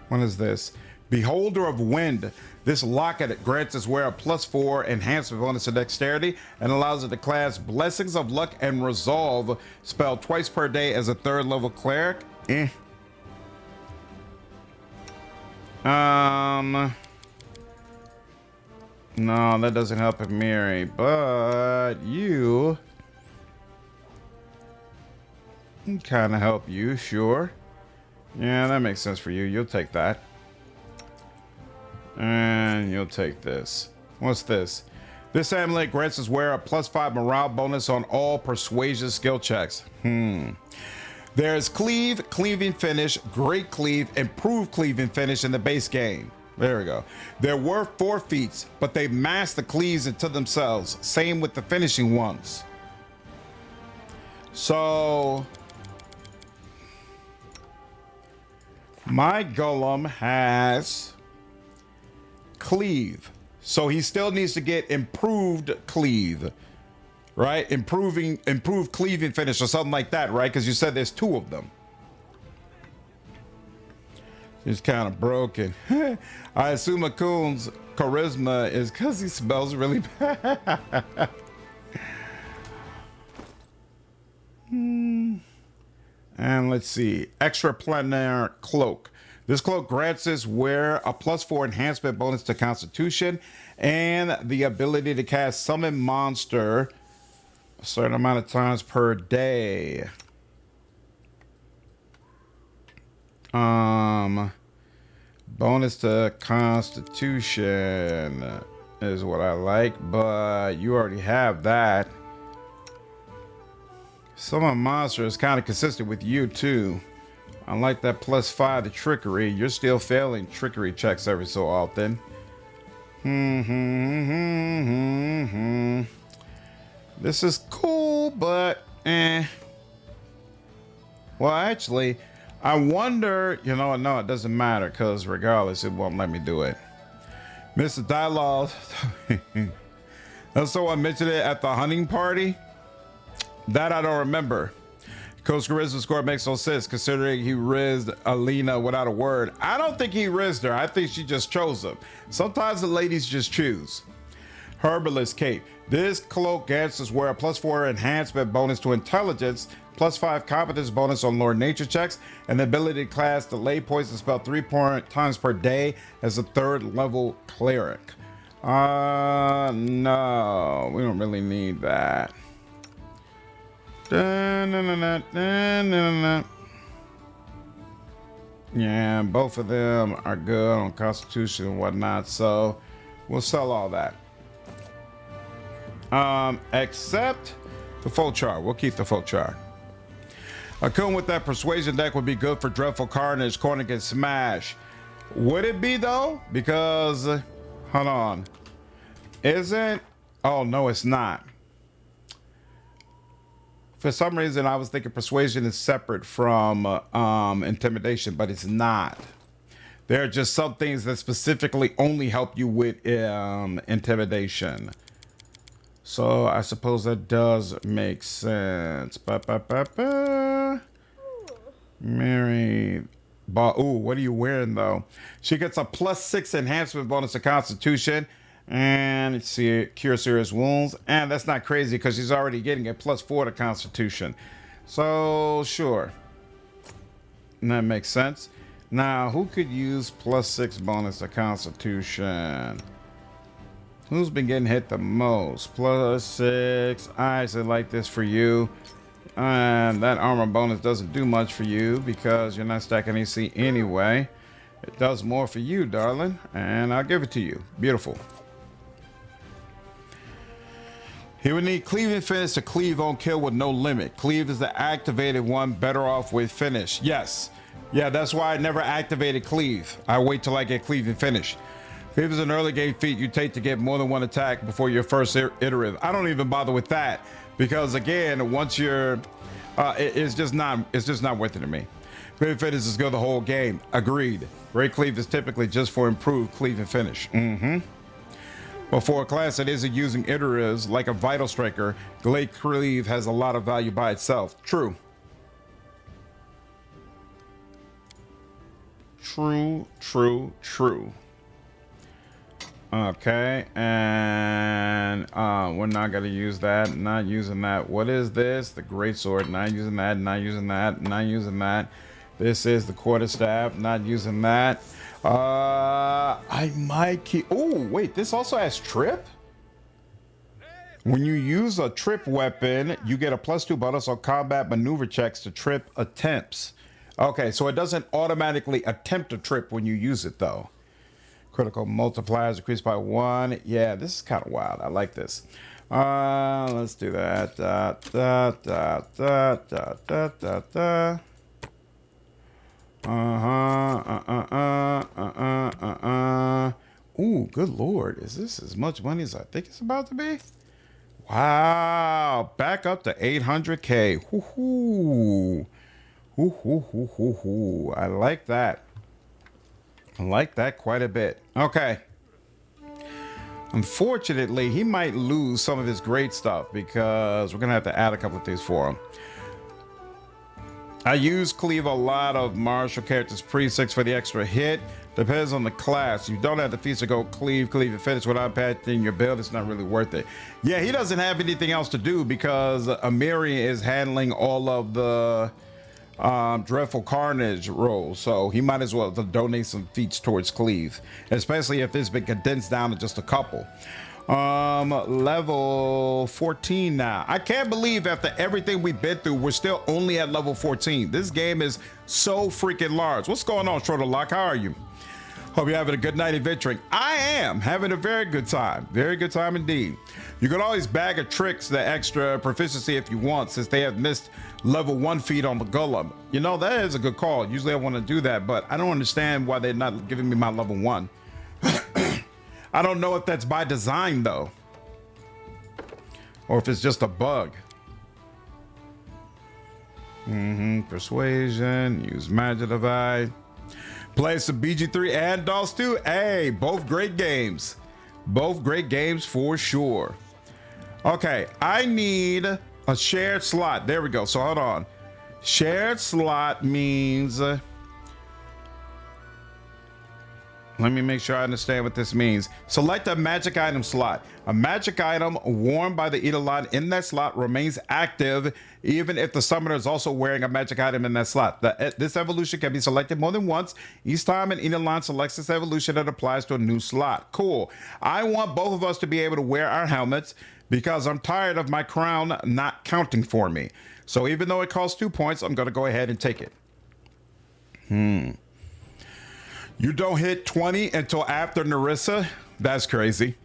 What is this? Beholder of Wind. This locket grants its wearer a +4 enhancement bonus to dexterity and allows it to cast Blessings of Luck and Resolve spell twice per day as a 3rd level cleric. No, that doesn't help Amiri, but you kind of help you, sure. Yeah, that makes sense for you. You'll take that. And you'll take this. What's this? This amulet grants us wearer a +5 morale bonus on all persuasion skill checks. There's cleave, cleaving finish, great cleave, improved cleaving finish in the base game. There we go. They're worth 4 feats, but they mask the cleaves into themselves. Same with the finishing ones. So my golem has cleave. So he still needs to get improved cleave, right? Improved cleaving finish or something like that, right? Because you said there's 2 of them. He's kind of broken. I assume Akun's charisma is because he smells really bad. And let's see, extra planar cloak. This cloak grants us wearer a +4 enhancement bonus to Constitution and the ability to cast summon monster a certain amount of times per day. Bonus to Constitution is what I like, but you already have that. Summon monster is kind of consistent with you too. I like that +5 to trickery. You're still failing trickery checks every so often. This is cool, but well, actually, I wonder, you know, no, it doesn't matter because regardless, it won't let me do it. Mr. Dialogue. Someone mentioned it at the hunting party. That I don't remember. Coach Charisma score makes no sense considering he rizzed Alina without a word. I don't think he rizzed her. I think she just chose him. Sometimes the ladies just choose. Herbalist Cape. This cloak grants us wear a +4 enhancement bonus to intelligence, +5 competence bonus on Lord Nature checks, and the ability to cast delay poison spell 3 times per day as a 3rd level cleric. No, we don't really need that. Yeah, both of them are good on Constitution and whatnot, so we'll sell all that. Except the full chart. We'll keep the full chart. A Kun with that persuasion deck would be good for Dreadful Carnage, Corner can smash. Would it be though? Because hold on. Isn't oh no, it's not. For some reason, I was thinking persuasion is separate from intimidation, but it's not. There are just some things that specifically only help you with intimidation. So I suppose that does make sense. Mary. Ooh, what are you wearing though? She gets a +6 enhancement bonus to Constitution. And let's see, cure serious wounds. And that's not crazy because she's already getting a +4 to Constitution. So, sure. And that makes sense. Now, who could use +6 bonus to Constitution? Who's been getting hit the most? +6. I actually like this for you. And that armor bonus doesn't do much for you because you're not stacking AC anyway. It does more for you, darling. And I'll give it to you. Beautiful. He would need cleaving finish to cleave on kill with no limit. Cleave is the activated one, better off with finish. Yes. Yeah, that's why I never activated cleave. I wait till I get cleave and finish. Cleave is an early game feat you take to get more than one attack before your first iterative. I don't even bother with that because again, once you're, it's just not worth it to me. Cleave and finish is good the whole game. Agreed. Great cleave is typically just for improved cleave and finish. But for a class that isn't using iteratives like a Vital Striker, Glade Cleave has a lot of value by itself. True. True. Okay, and we're not gonna use that. Not using that. What is this? The Great Sword. Not using that. Not using that. Not using that. This is the Quarterstaff. Not using that. I might keep. Oh, wait. This also has trip. When you use a trip weapon, you get a +2 bonus on combat maneuver checks to trip attempts. Okay, so it doesn't automatically attempt a trip when you use it, though. Critical multipliers increased by 1. Yeah, this is kind of wild. I like this. Let's do that. Ooh, good lord. Is this as much money as I think it's about to be? Wow. Back up to 800K. Woohoo. Woohoo. I like that. I like that quite a bit. Okay. Unfortunately, he might lose some of his great stuff because we're going to have to add a couple of things for him. I use cleave a lot of martial characters precincts for the extra hit. Depends on the class. You don't have the feats to go cleave and finish without patching your build. It's not really worth it. Yeah, he doesn't have anything else to do because Amiri is handling all of the Dreadful Carnage rolls. So he might as well donate some feats towards cleave, especially if this has been condensed down to just a couple. Level 14 now. I can't believe after everything we've been through, we're still only at level 14. This game is so freaking large. What's going on, Schroeder Lock? How are you? Hope you're having a good night adventuring. I am having a very good time. Very good time indeed. You can always bag of tricks the extra proficiency if you want, since they have missed level 1 feat on the Golem. You know, that is a good call. Usually I want to do that, but I don't understand why they're not giving me my level 1. I don't know if that's by design though, or if it's just a bug. Persuasion, use Magic Divide. Play some BG3 and DOS 2. Hey, both great games. Both great games for sure. Okay, I need a shared slot. There we go. So hold on. Shared slot means... let me make sure I understand what this means. Select a magic item slot. A magic item worn by the Eidolon in that slot remains active even if the summoner is also wearing a magic item in that slot. This evolution can be selected more than once. Each time an Eidolon selects this evolution, it applies to a new slot. Cool. I want both of us to be able to wear our helmets because I'm tired of my crown not counting for me. So even though it costs 2 points, I'm going to go ahead and take it. You don't hit 20 until after Narissa? That's crazy.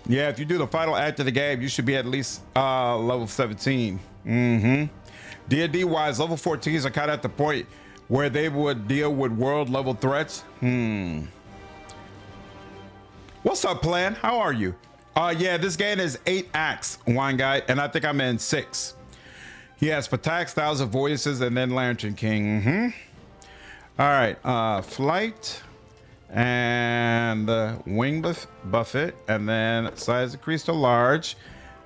Yeah, if you do the final act of the game, you should be at least level 17. D&D wise, level 14s are kind of at the point where they would deal with world level threats. What's up, Plan? How are you? Yeah, this game is 8 acts, Wine Guy, and I think I'm in 6. He has Patak, Styles of Voices, and then Lantern King. All right, flight and wing buffet, and then size increase to large,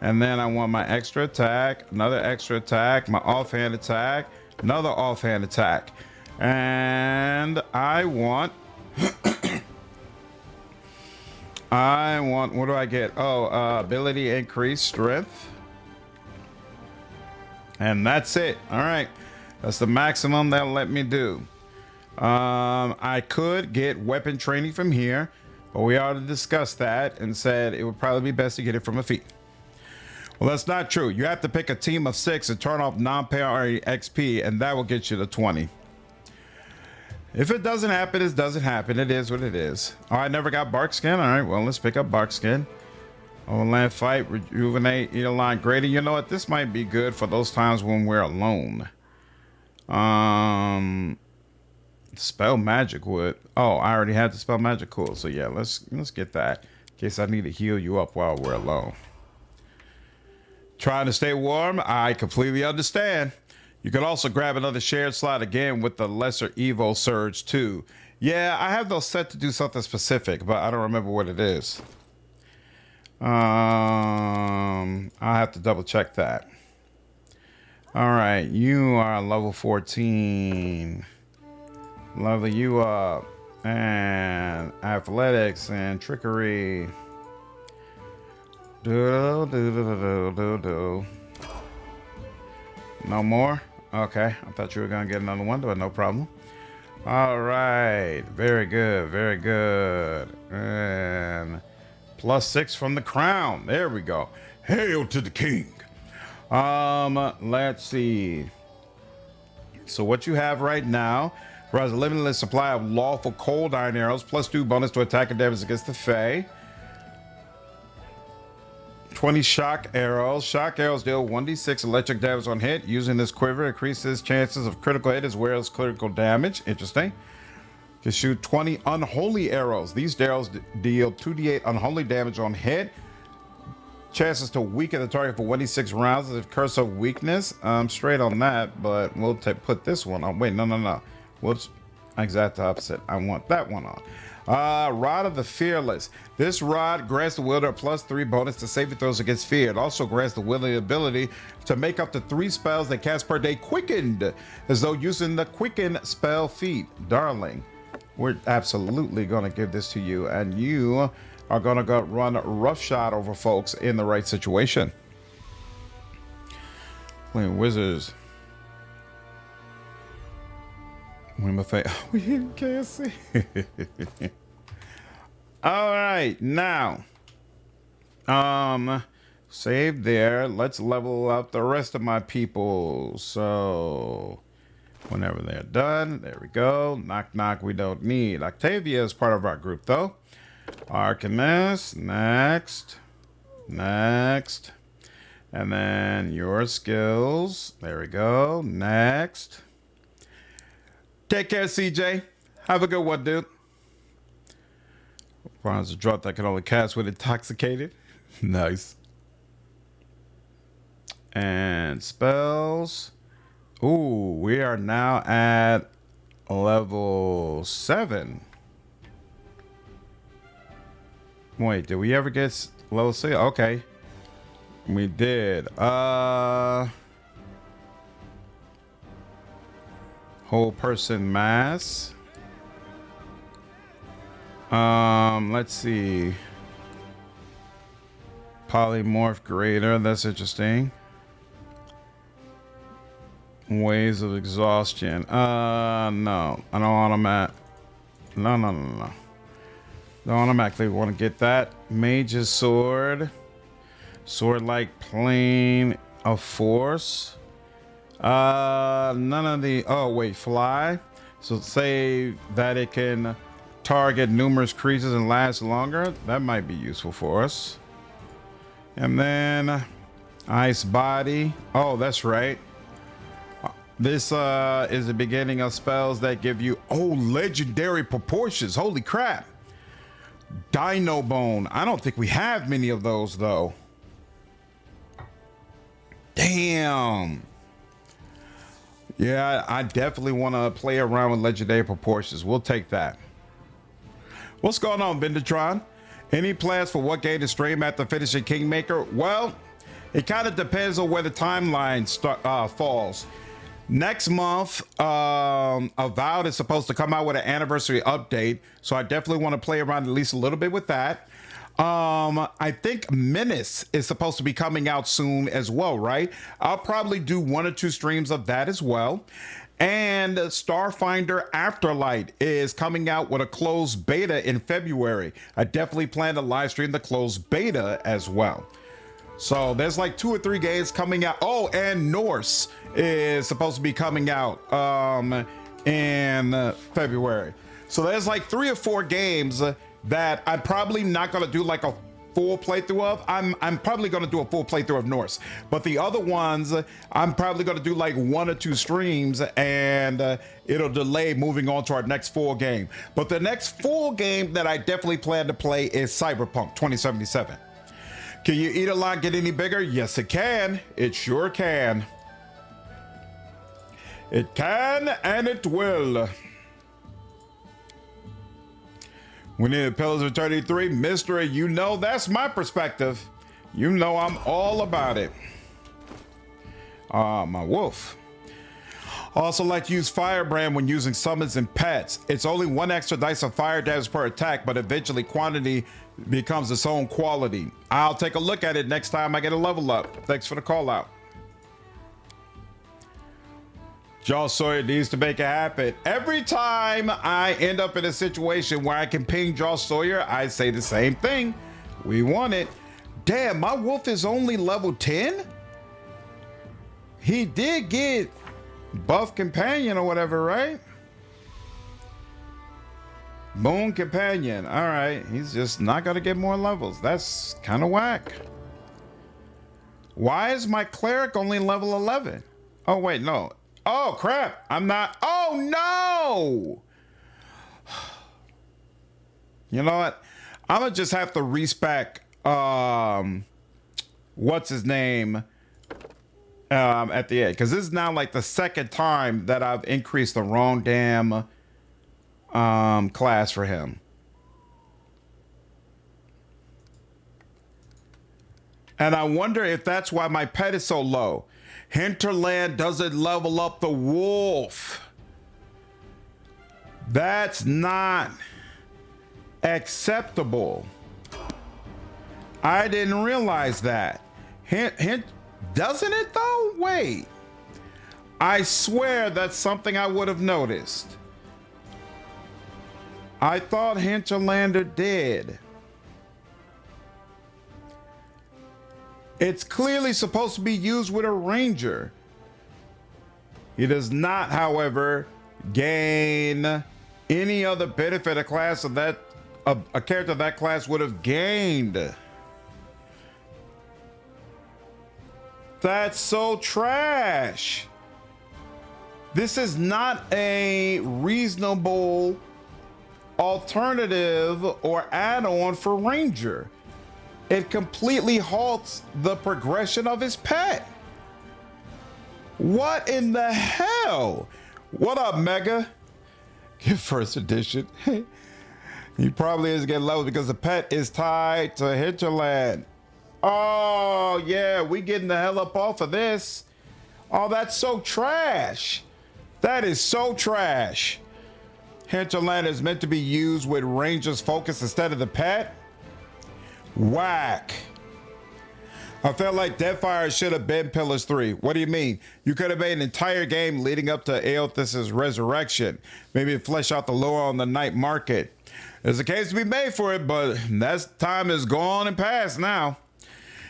and then I want my extra attack, another extra attack, my offhand attack, another offhand attack, and I want what do I get? Ability increase strength, and that's it. All right, that's the maximum they'll let me do. I could get weapon training from here, but we already discussed that and said it would probably be best to get it from a feat. Well, that's not true. You have to pick a team of 6 and turn off non-priority XP, and that will get you to 20. If it doesn't happen, it doesn't happen. It is what it is. Oh, I never got bark skin. All right, well, let's pick up bark skin. Overland fight, rejuvenate, Eidolon grading. You know what? This might be good for those times when we're alone. Spell magic would. Oh, I already had the spell magic. Cool. So yeah, let's get that in case I need to heal you up while we're alone. Trying to stay warm. I completely understand. You could also grab another shared slot again with the lesser Evo surge too. Yeah, I have those set to do something specific, but I don't remember what it is. I'll have to double check that. All right, you are level 14. Level you up, and athletics and trickery. No more? Okay, I thought you were gonna get another one, but no problem. All right, very good, very good. And +6 from the crown. There we go. Hail to the king. Let's see. So what you have right now, Provides a limitless supply of lawful cold iron arrows, +2 bonus to attack and damage against the Fae. 20 shock arrows. Shock arrows deal 1d6 electric damage on hit. Using this quiver increases chances of critical hit as well as critical damage. Interesting. Can shoot 20 unholy arrows. These arrows deal 2d8 unholy damage on hit. Chances to weaken the target for 1d6 rounds as if curse of weakness. I'm straight on that, but we'll put this one on. Wait, no. Whoops. Exact opposite. I want that one on. Rod of the Fearless. This rod grants the wielder a +3 bonus to saving throws against fear. It also grants the wielder the ability to make up to 3 spells they cast per day quickened, as though using the quicken spell feat. Darling, we're absolutely going to give this to you, and you are going to go run roughshod over folks in the right situation. Playing wizards. We can't see. All right, now, save there. Let's level up the rest of my people. So, whenever they're done, there we go. Knock, knock. We don't need Octavia is part of our group, though. Arcanist, next, and then your skills. There we go. Next. Take care, CJ. Have a good one, dude. Bronze a drop that can only cast with intoxicated. Nice. And spells. Ooh, we are now at level 7. Wait, did we ever get level 6? Okay. We did. Whole person mass. Let's see. Polymorph greater. That's interesting. Ways of exhaustion. No. I don't automatic. No. Don't automatically want to get that. Mage's sword. Sword like plane of force. None of the. Oh wait, fly. So say that it can target numerous creatures and last longer. That might be useful for us. And then ice body. Oh, that's right. This is the beginning of spells that give you legendary proportions. Holy crap. Dino bone. I don't think we have many of those though. Damn. Yeah, I definitely want to play around with legendary proportions. We'll take that. What's going on, Vendatron? Any plans for what game to stream after finishing Kingmaker? Well, it kind of depends on where the timeline falls. Next month, Avowed is supposed to come out with an anniversary update, so I definitely want to play around at least a little bit with that. I think Menace is supposed to be coming out soon as well, right? I'll probably do 1 or 2 streams of that as well. And Starfinder Afterlight is coming out with a closed beta in February. I definitely plan to live stream the closed beta as well. So there's like 2 or 3 games coming out. Oh, and Norse is supposed to be coming out in February. So there's like 3 or 4 games that I'm probably not going to do like a full playthrough of. I'm probably going to do a full playthrough of Norse, but the other ones I'm probably going to do like 1 or 2 streams, and it'll delay moving on to our next full game. But the next full game that I definitely plan to play is Cyberpunk 2077. Can you eat a lot, get any bigger? Yes, it can. It sure can. It can, and it will. We need the Pillars of Eternity 3. Mystery, you know that's my perspective. You know I'm all about it. My wolf. Also like to use Firebrand when using summons and pets. It's only 1 extra dice of fire damage per attack, but eventually quantity becomes its own quality. I'll take a look at it next time I get a level up. Thanks for the call out. Josh Sawyer needs to make it happen. Every time I end up in a situation where I can ping Josh Sawyer, I say the same thing. We want it. Damn, my wolf is only level 10? He did get buff companion or whatever, right? Boon companion. All right, he's just not gonna get more levels. That's kind of whack. Why is my cleric only level 11? Oh wait, no. Oh crap! I'm not. Oh no! You know what? I'm gonna just have to respec. What's his name? At the end, because this is now like the second time that I've increased the wrong damn class for him. And I wonder if that's why my pet is so low. Hinterland doesn't level up the wolf. That's not acceptable. I didn't realize that. Hint, doesn't it though? Wait. I swear that's something I would have noticed. I thought Hinterlander did. It's clearly supposed to be used with a ranger. He does not, however, gain any other benefit a class of that a character of that class would have gained. That's so trash. This is not a reasonable alternative or add-on for Ranger. It completely halts the progression of his pet. What in the hell? What up, Mega? Get first edition. He probably is getting low because the pet is tied to Hinterland. Oh, yeah, we getting the hell up off of this. Oh, that's so trash. That is so trash. Hinterland is meant to be used with Ranger's focus instead of the pet. Whack. I felt like Deathfire should have been Pillars 3. What do you mean? You could have made an entire game leading up to Aeolthus' resurrection. Maybe flesh out the lore on the night market. There's a case to be made for it, but that time is gone and past now.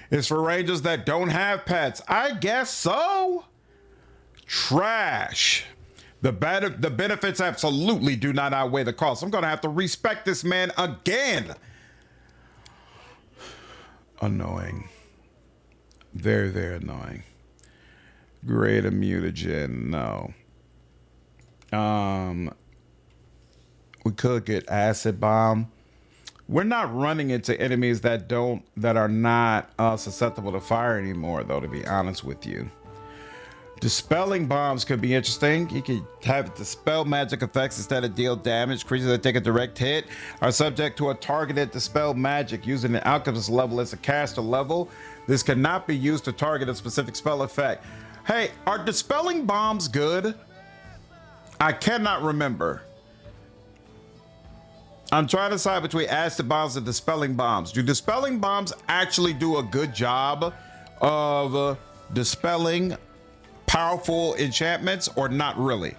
It's for Rangers that don't have pets. I guess so. Trash. The benefits absolutely do not outweigh the cost. I'm going to have to respect this man again. Annoying. Very, very annoying. Greater mutagen, no. We could get acid bomb. We're not running into enemies that are not susceptible to fire anymore, though, to be honest with you. Dispelling bombs could be interesting. You could have dispel magic effects instead of deal damage. Creatures that take a direct hit are subject to a targeted dispel magic using an alchemist level as a caster level. This cannot be used to target a specific spell effect. Hey, are dispelling bombs good? I cannot remember. I'm trying to decide between acid bombs and dispelling bombs. Do dispelling bombs actually do a good job of dispelling powerful enchantments or not really?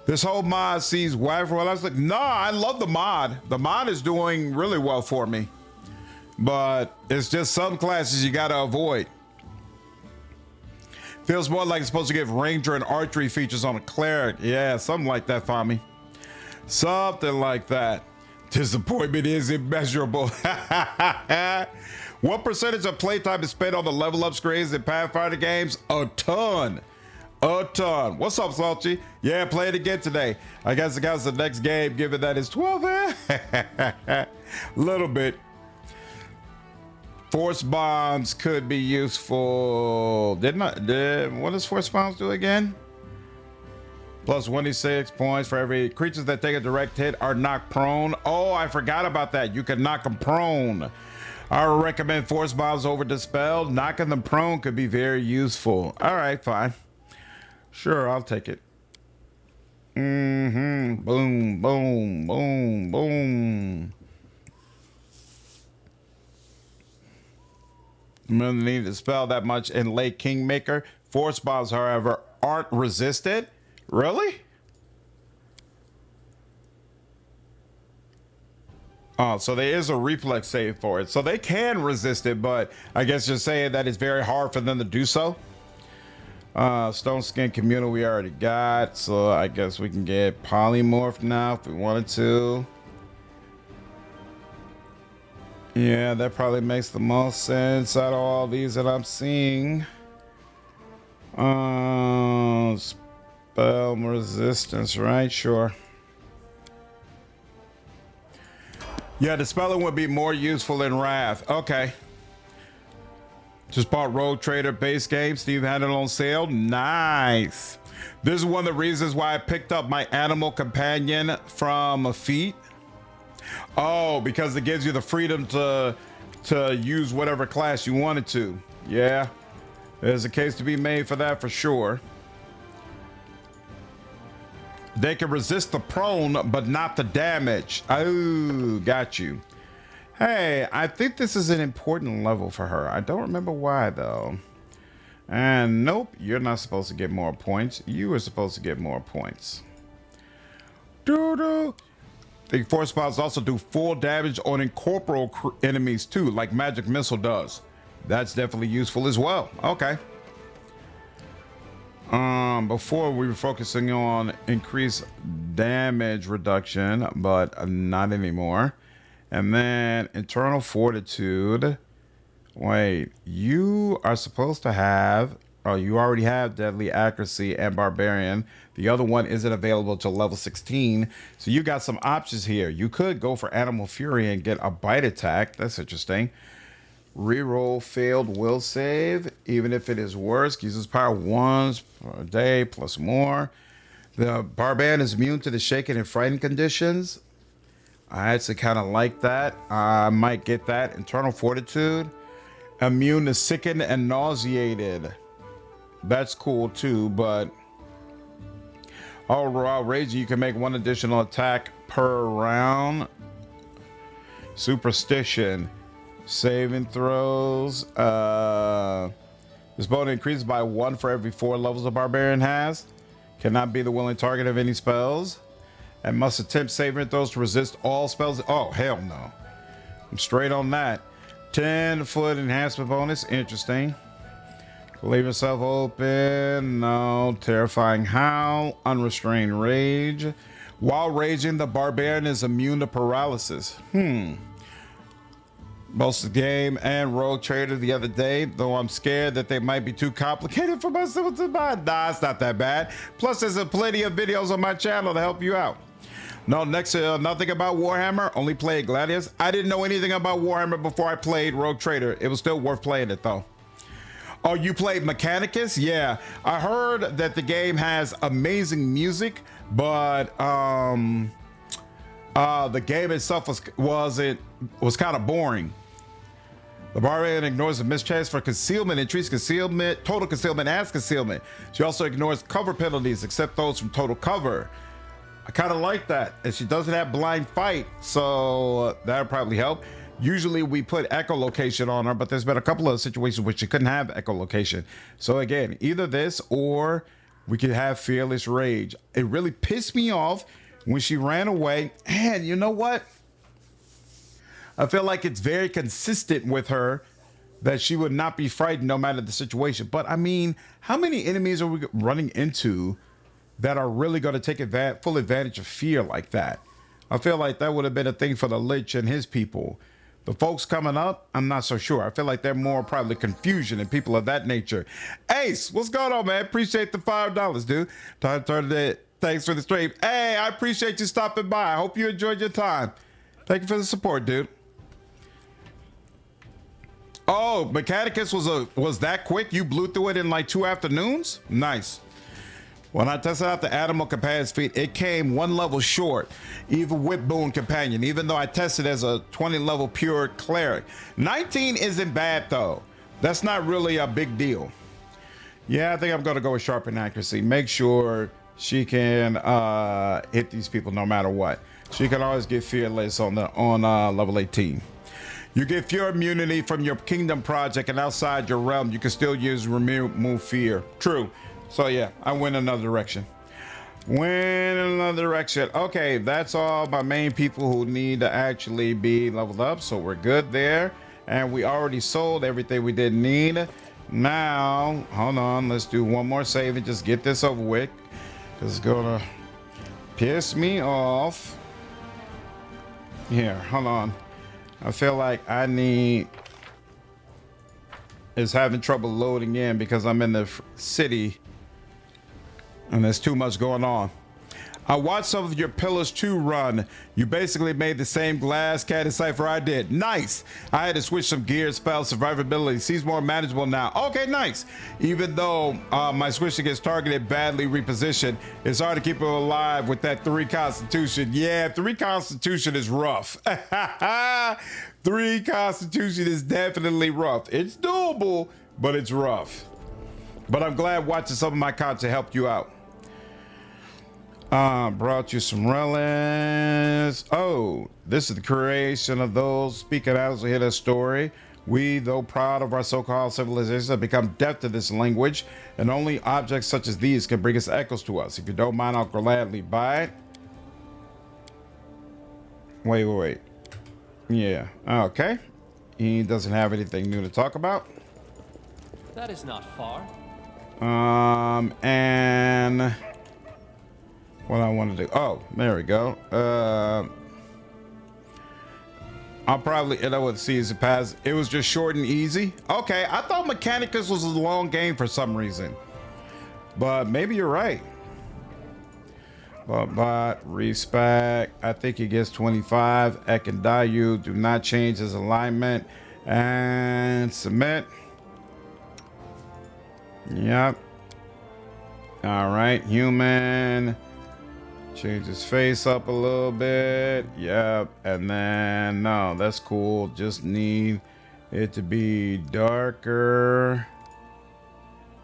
This whole mod sees whack for what I was like, nah, I love the mod. The mod is doing really well for me. But it's just some classes you gotta avoid. Feels more like it's supposed to give ranger and archery features on a cleric. Yeah, something like that, Fami. Something like that. Disappointment is immeasurable. What percentage of playtime is spent on the level up screens in Pathfinder games? A ton. A ton. What's up, Salty? Yeah, play it again today. I guess it counts the next game, given that it's 12. Little bit. Force bombs could be useful. What does force bombs do again? Plus 26 points for every creatures that take a direct hit are knocked prone. Oh, I forgot about that. You can knock them prone. I would recommend force bombs over dispel. Knocking them prone could be very useful. All right, fine. Sure, I'll take it. Boom, boom, boom, boom. I'm gonna need to spell that much in late Kingmaker. Force bombs, however, aren't resisted. Really? Oh, so there is a reflex save for it. So they can resist it, but I guess you're saying that it's very hard for them to do so. Stone Skin Communal we already got, so I guess we can get Polymorph now if we wanted to. Yeah, that probably makes the most sense out of all these that I'm seeing. Spell resistance, right? Sure. Yeah, the spelling would be more useful in Wrath. Okay. Just bought Rogue Trader base game. Steve had it on sale. Nice. This is one of the reasons why I picked up my Animal Companion from Feet. Oh, because it gives you the freedom to use whatever class you wanted to. Yeah, there's a case to be made for that for sure. They can resist the prone, but not the damage. Oh, got you. Hey, I think this is an important level for her. I don't remember why though. And nope, you're not supposed to get more points. You were supposed to get more points. Doo-doo. The force spells also do full damage on incorporeal enemies too, like Magic Missile does. That's definitely useful as well. Okay. Before we were focusing on increased damage reduction, but not anymore. And then internal fortitude. Wait, you are supposed to have, oh, you already have deadly accuracy and barbarian. The other one isn't available till level 16. So you got some options here. You could go for animal fury and get a bite attack. That's interesting. Reroll failed will save, even if it is worse. Uses power once per day plus more. The barbarian is immune to the shaken and frightened conditions. I actually kind of like that. I might get that. Internal fortitude. Immune to sickened and nauseated. That's cool too, but while raging, you can make one additional attack per round. Superstition. Saving throws. This bonus increases by 1 for every 4 levels a barbarian has. Cannot be the willing target of any spells. And must attempt saving throws to resist all spells. Oh, hell no. I'm straight on that. 10-foot enhancement bonus. Interesting. Leave yourself open. No. Terrifying howl. Unrestrained rage. While raging, the barbarian is immune to paralysis. Most of the game and Rogue Trader the other day, though I'm scared that they might be too complicated for myself to buy. Nah, it's not that bad. Plus, there's plenty of videos on my channel to help you out. No, next, nothing about Warhammer. Only played Gladius. I didn't know anything about Warhammer before I played Rogue Trader. It was still worth playing it though. Oh, you played Mechanicus? Yeah, I heard that the game has amazing music, but the game itself was kind of boring. The barbarian ignores the mischance for concealment and treats concealment, total concealment as concealment. She also ignores cover penalties, except those from total cover. I kind of like that. And she doesn't have blind fight, so that'll probably help. Usually we put echolocation on her, but there's been a couple of situations where she couldn't have echolocation. So again, either this or we could have fearless rage. It really pissed me off when she ran away. And you know what? I feel like it's very consistent with her that she would not be frightened no matter the situation. But I mean, how many enemies are we running into that are really going to take full advantage of fear like that? I feel like that would have been a thing for the Lich and his people. The folks coming up, I'm not so sure. I feel like they're more probably confusion and people of that nature. Ace, what's going on, man? Appreciate the $5, dude. Time to turn it. Thanks for the stream. Hey, I appreciate you stopping by. I hope you enjoyed your time. Thank you for the support, dude. Oh, Mechanicus was that quick? You blew through it in like 2 afternoons? Nice. When I tested out the Animal Companion's feat, it came 1 level short, even with Boon Companion, even though I tested as a 20 level pure cleric. 19 isn't bad though. That's not really a big deal. Yeah, I think I'm gonna go with sharpen accuracy. Make sure she can hit these people no matter what. She can always get fearless on level 18. You get fear immunity from your kingdom project, and outside your realm, you can still use remove fear. True. So yeah, I went another direction. Okay, that's all my main people who need to actually be leveled up. So we're good there. And we already sold everything we didn't need. Now, hold on. Let's do one more save and just get this over with. It's gonna piss me off. Here, hold on. I feel like I need... It's having trouble loading in because I'm in the city and there's too much going on. I watched some of your Pillars 2 run. You basically made the same glass cannon cipher I did. Nice. I had to switch some gear, spell, survivability. Seems more manageable now. Okay, nice. Even though my switching gets targeted badly repositioned, it's hard to keep it alive with that 3 constitution. Yeah, 3 constitution is rough. 3 constitution is definitely rough. It's doable, but it's rough. But I'm glad watching some of my content helped you out. Brought you some relics. Oh, this is the creation of those speaking animals who hear their story. We, though proud of our so-called civilizations, have become deaf to this language, and only objects such as these can bring us echoes to us. If you don't mind, I'll gladly buy it. Wait. Yeah, okay. He doesn't have anything new to talk about. That is not far. And what I want to do. Oh, there we go. I'll probably end up with Season Pass. It was just short and easy. Okay, I thought Mechanicus was a long game for some reason, but maybe you're right. But Respec, I think he gets 25. Ek and Dayu do not change his alignment. And submit. Yep. All right, human. Change his face up a little bit. Yep. And then, no, that's cool. Just need it to be darker.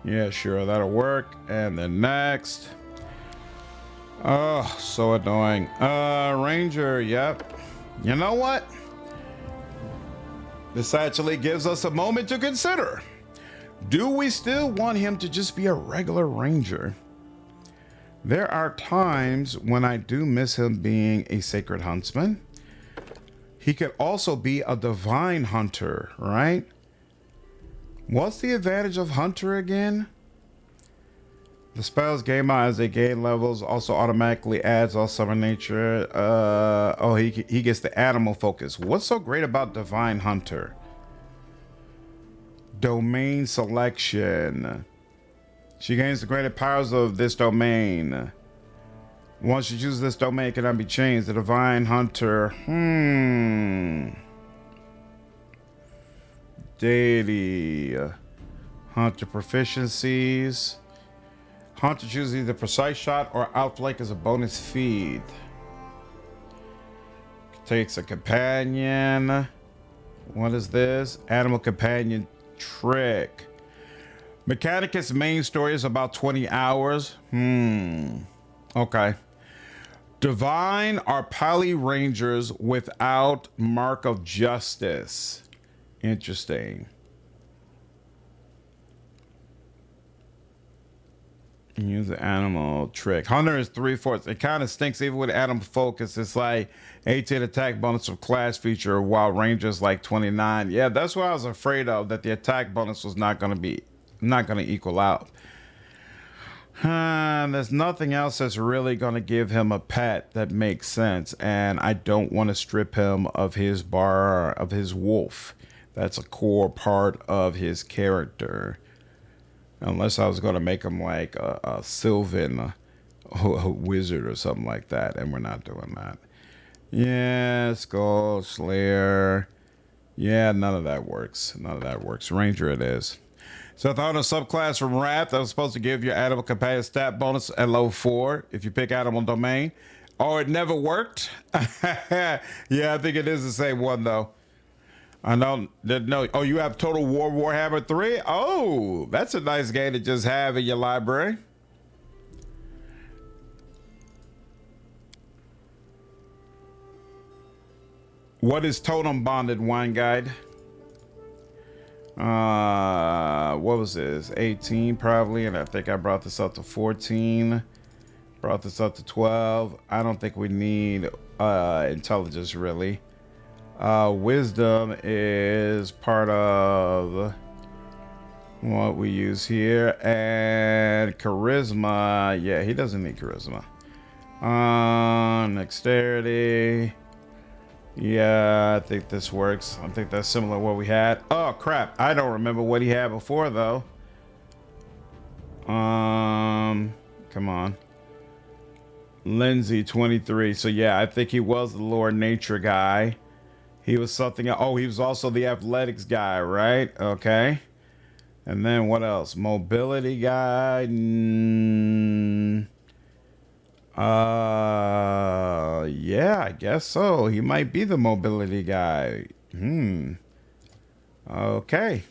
Yeah, sure, that'll work. And then next. Oh, so annoying. Ranger, yep. You know what? This actually gives us a moment to consider. Do we still want him to just be a regular ranger? There are times when I do miss him being a sacred huntsman. He could also be a divine hunter, right? What's the advantage of hunter again? The spells gain as they gain levels also automatically adds all summer nature. Oh, he gets the animal focus. What's so great about divine hunter? Domain selection. She gains the greater powers of this domain. Once you choose this domain, it cannot be changed. The divine hunter. Deity. Hunter proficiencies. Hunter chooses either precise shot or outflank as a bonus feed. Takes a companion. What is this? Animal companion trick. Mechanicus main story is about 20 hours. Okay. Divine are Pali Rangers without Mark of Justice. Interesting. Use the animal trick. Hunter is 3/4. It kind of stinks even with animal focus. It's like 18 attack bonus of class feature, while Ranger's like 29. Yeah, that's what I was afraid of, that the attack bonus was not going to equal out. There's nothing else that's really going to give him a pet that makes sense, and I don't want to strip him of his wolf. That's a core part of his character. Unless I was going to make him like a Sylvan a wizard or something like that, and we're not doing that. Yeah, Skull Slayer. Yeah, none of that works. Ranger it is. So I thought a subclass from Wrath that was supposed to give your animal companion stat bonus at level 4 if you pick animal domain. Oh, it never worked? Yeah, I think it is the same one though. I know. No. Oh, you have Total War Warhammer 3? Oh, that's a nice game to just have in your library. What is Totem Bonded Wine Guide? What was this? 18 probably, and I think I brought this up to 14. Brought this up to 12. I don't think we need intelligence really. Wisdom is part of what we use here. And charisma. Yeah, he doesn't need charisma. Dexterity. Yeah, I think this works. I think that's similar to what we had. Oh, crap. I don't remember what he had before, though. Come on. Lindsay, 23. So, yeah, I think he was the Lord Nature guy. He was something. Oh, he was also the athletics guy, right? Okay. And then what else? Mobility guy. Yeah, I guess so. He might be the mobility guy. Okay.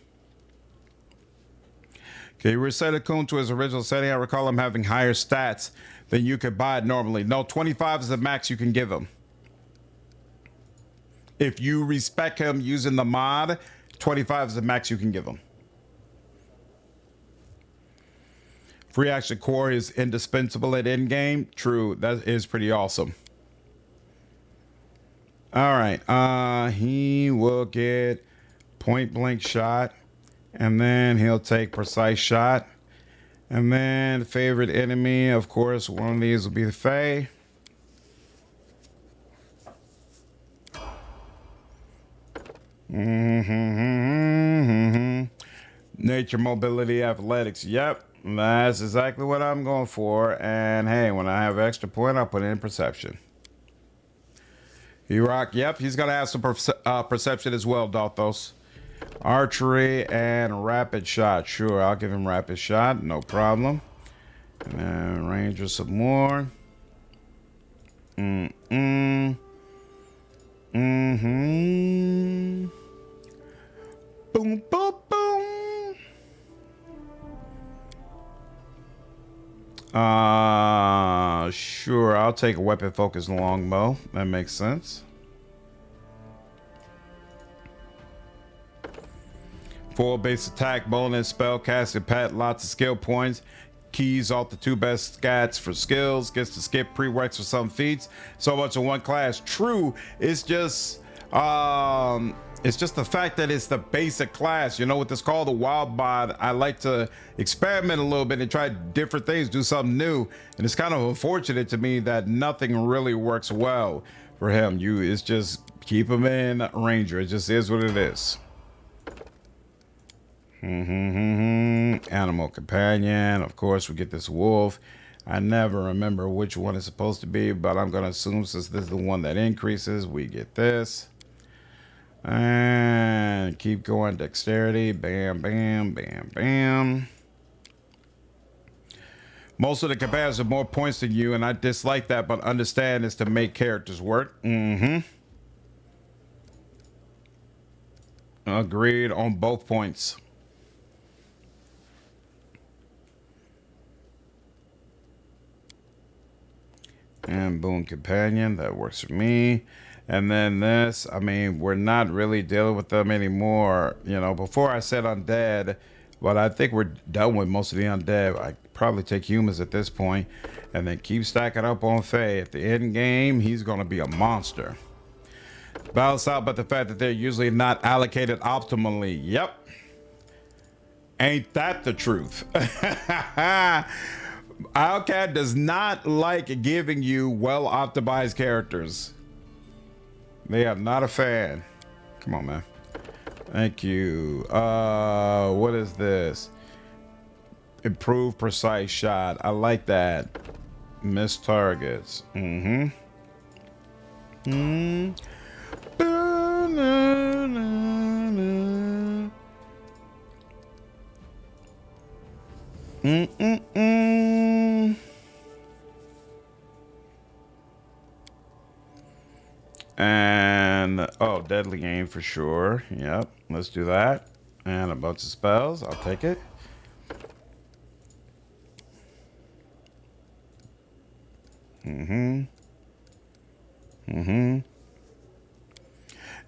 Can you reset a coon to his original setting? I recall him having higher stats than you could buy it normally. No, 25 is the max you can give him. If you respec him using the mod, 25 is the max you can give him. Free action core is indispensable at end game. True, that is pretty awesome. All right, he will get point blank shot, and then he'll take precise shot, and then favorite enemy, of course, one of these will be the Fae. Nature, mobility, athletics. Yep. That's exactly what I'm going for. And hey, when I have extra point, I'll put in perception. Rock. Yep, he's going to have some perception as well, Dothos. Archery and rapid shot. Sure, I'll give him rapid shot. No problem. And then ranger some more. Boom, boom, boom. Sure, I'll take a weapon focused longbow. That makes sense. Full base attack, bonus, spell casting, pet, lots of skill points. Keys off the 2 best stats for skills. Gets to skip prereqs for some feats. So much in one class. True, it's just the fact that it's the basic class. You know what this called? The wild mod. I like to experiment a little bit and try different things, do something new. And it's kind of unfortunate to me that nothing really works well for him. It's just keep him in ranger. It just is what it is. Animal companion. Of course, we get this wolf. I never remember which one it's supposed to be, but I'm going to assume since this is the one that increases, we get this. And keep going. Dexterity. Bam, bam, bam, bam. Most of the companions have more points than you, and I dislike that, but understand it's to make characters work. Agreed on both points. And boon companion. That works for me. And then this, I mean, we're not really dealing with them anymore. You know, before I said undead, but I think we're done with most of the undead. I probably take humans at this point, and then keep stacking up on Fae. At the end game, he's going to be a monster. Balance out by the fact that they're usually not allocated optimally. Yep. Ain't that the truth? Outcat does not like giving you well-optimized characters. They are not a fan. Come on, man. Thank you. What is this? Improve precise shot. I like that. Miss targets. And oh, deadly aim for sure. Yep, let's do that. And a bunch of spells. I'll take it.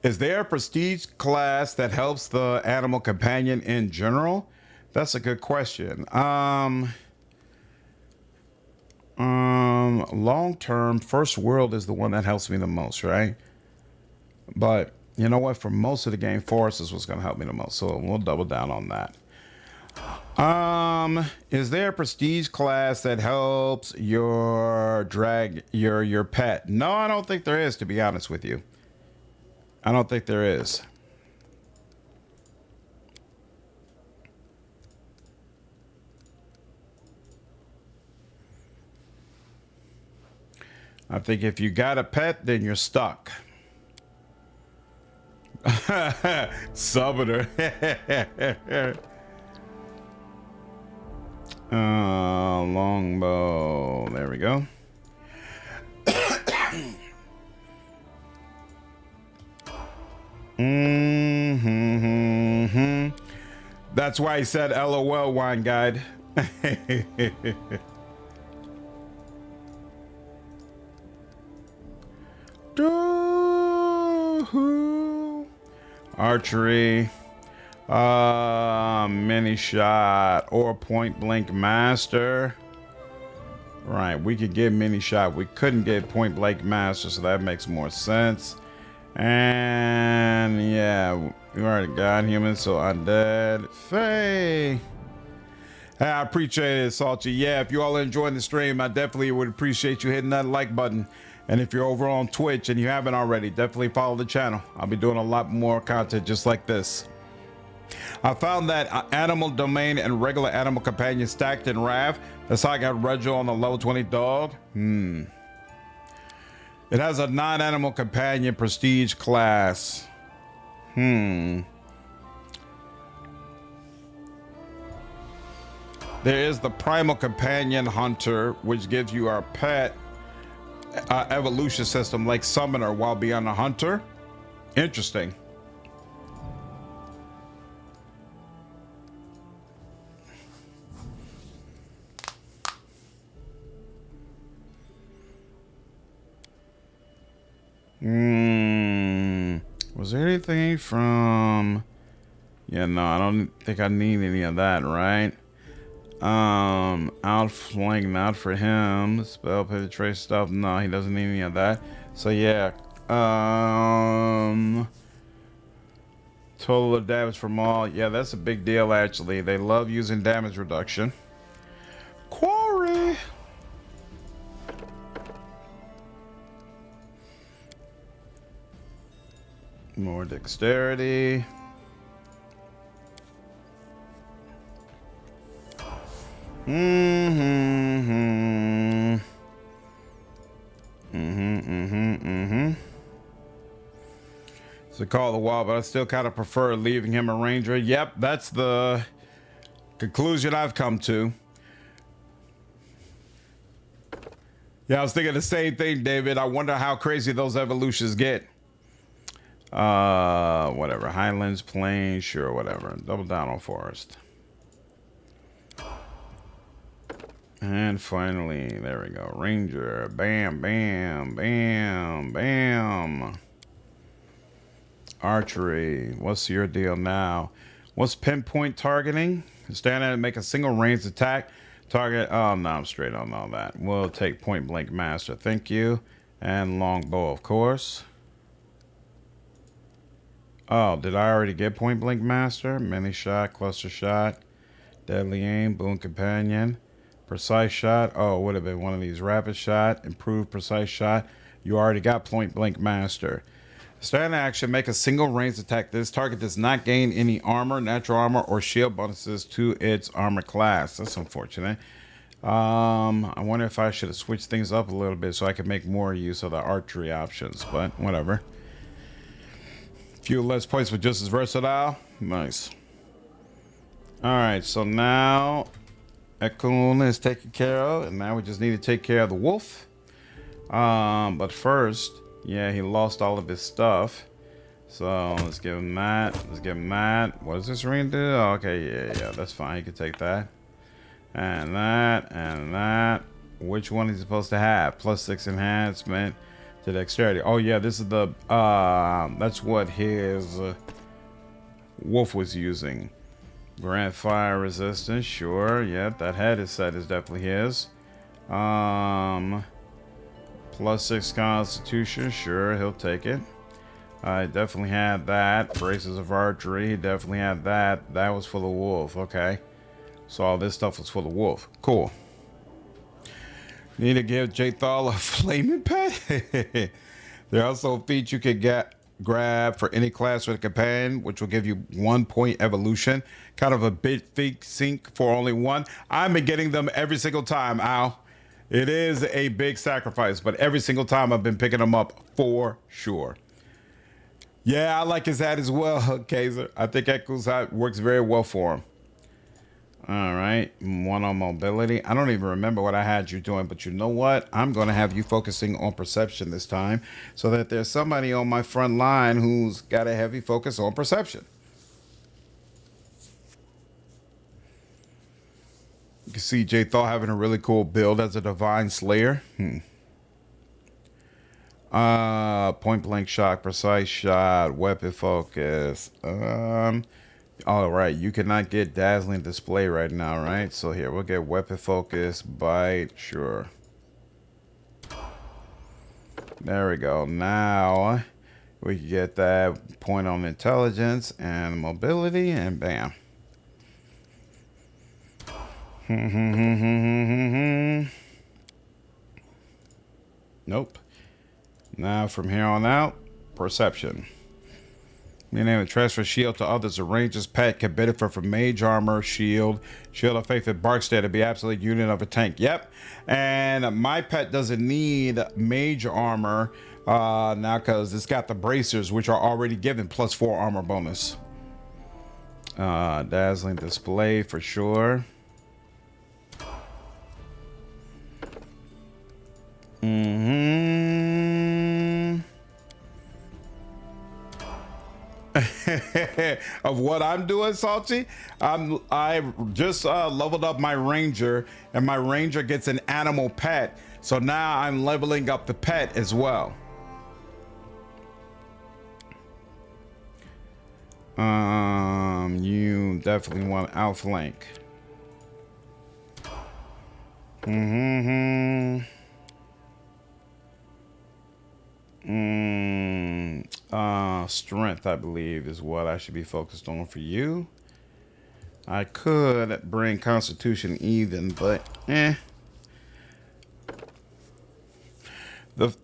Is there a prestige class that helps the animal companion in general? That's a good question. Long-term, First World is the one that helps me the most, right? But you know what? For most of the game, Forest is what's going to help me the most. So we'll double down on that. Is there a prestige class that helps your your pet? No, I don't think there is, to be honest with you. I don't think there is. I think if you got a pet, then you're stuck. Summoner. Longbow. There we go. That's why he said LOL, wine guide. Archery, mini shot, or point blank master. Right, we could get mini shot. We couldn't get point blank master, so that makes more sense. And yeah, we already got human, so undead. Faye. Hey, I appreciate it, Salty. Yeah, if you all are enjoying the stream, I definitely would appreciate you hitting that like button. And if you're over on Twitch and you haven't already, definitely follow the channel. I'll be doing a lot more content just like this. I found that animal domain and regular animal companion stacked in Rav. That's how I got Regil on the level 20 dog. It has a non-animal companion prestige class. There is the primal companion hunter, which gives you our pet evolution system like summoner while beyond a hunter. Interesting. Was there anything from... Yeah, no, I don't think I need any of that, right? Outflank, not for him. Spell penetration stuff, no, he doesn't need any of that. So yeah, total of damage from all. Yeah, that's a big deal actually. They love using damage reduction. Quarry. More dexterity. It's a call of the wild, but I still kind of prefer leaving him a ranger. Yep, that's the conclusion I've come to. Yeah, I was thinking the same thing, David. I wonder how crazy those evolutions get. Whatever. Highlands, plains, sure, whatever. Double down on forest. And finally, there we go. Ranger. Bam, bam, bam, bam. Archery. What's your deal now? What's pinpoint targeting? Stand at and make a single ranged attack. Target. Oh, no, I'm straight on all that. We'll take point blank master. Thank you. And longbow, of course. Oh, did I already get point blank master? Mini shot, cluster shot, deadly aim, boon companion. Precise shot. Oh, it would have been one of these. Rapid shot, improved precise shot. You already got point blank master. Stand action, make a single ranged attack. This target does not gain any armor, natural armor, or shield bonuses to its armor class. That's unfortunate. I wonder if I should have switched things up a little bit so I could make more use of the archery options, but whatever. Few less points, but just as versatile. Nice. All right, so now Ekun is taken care of, and now we just need to take care of the wolf. But first, yeah, he lost all of his stuff. So let's give him that. Let's give him that. What does this ring do? Oh, okay, yeah, that's fine. He can take that. And that, and that. Which one is he supposed to have? +6 enhancement to dexterity. Oh yeah, this is the that's what his wolf was using. Grant fire resistance, sure. Yep, that head is set is definitely his. +6 constitution, sure, he'll take it. I definitely had that. Braces of archery, definitely had that. That was for the wolf, okay. So all this stuff was for the wolf. Cool. Need to give Jthal a flaming pet. There are also feats you can grab for any class with a companion, which will give you 1 point evolution. Kind of a big sink for only one. I've been getting them every single time, Al. It is a big sacrifice, but every single time I've been picking them up for sure. Yeah, I like his hat as well, Kaiser. I think Echo's hat works very well for him. All right, 1 on mobility. I don't even remember what I had you doing, but you know what? I'm going to have you focusing on perception this time so that there's somebody on my front line who's got a heavy focus on perception. You can see Jthal having a really cool build as a Divine Slayer. Point blank shot, precise shot, weapon focus. All right, you cannot get dazzling display right now, right? So here, we'll get weapon focus, bite, sure. There we go. Now we can get that point on intelligence and mobility, and bam. Nope. Now from here on out, perception. Being able to transfer shield to others. A ranger's pet can benefit from mage armor, shield of faith, and barkstead to be absolute unit of a tank. Yep. And my pet doesn't need mage armor now because it's got the bracers, which are already given +4 armor bonus. Dazzling display for sure. Of what I'm doing, Salty, I just leveled up my ranger, and my ranger gets an animal pet, so now I'm leveling up the pet as well. You definitely want outflank. Strength, I believe, is what I should be focused on for you. I could bring Constitution even, but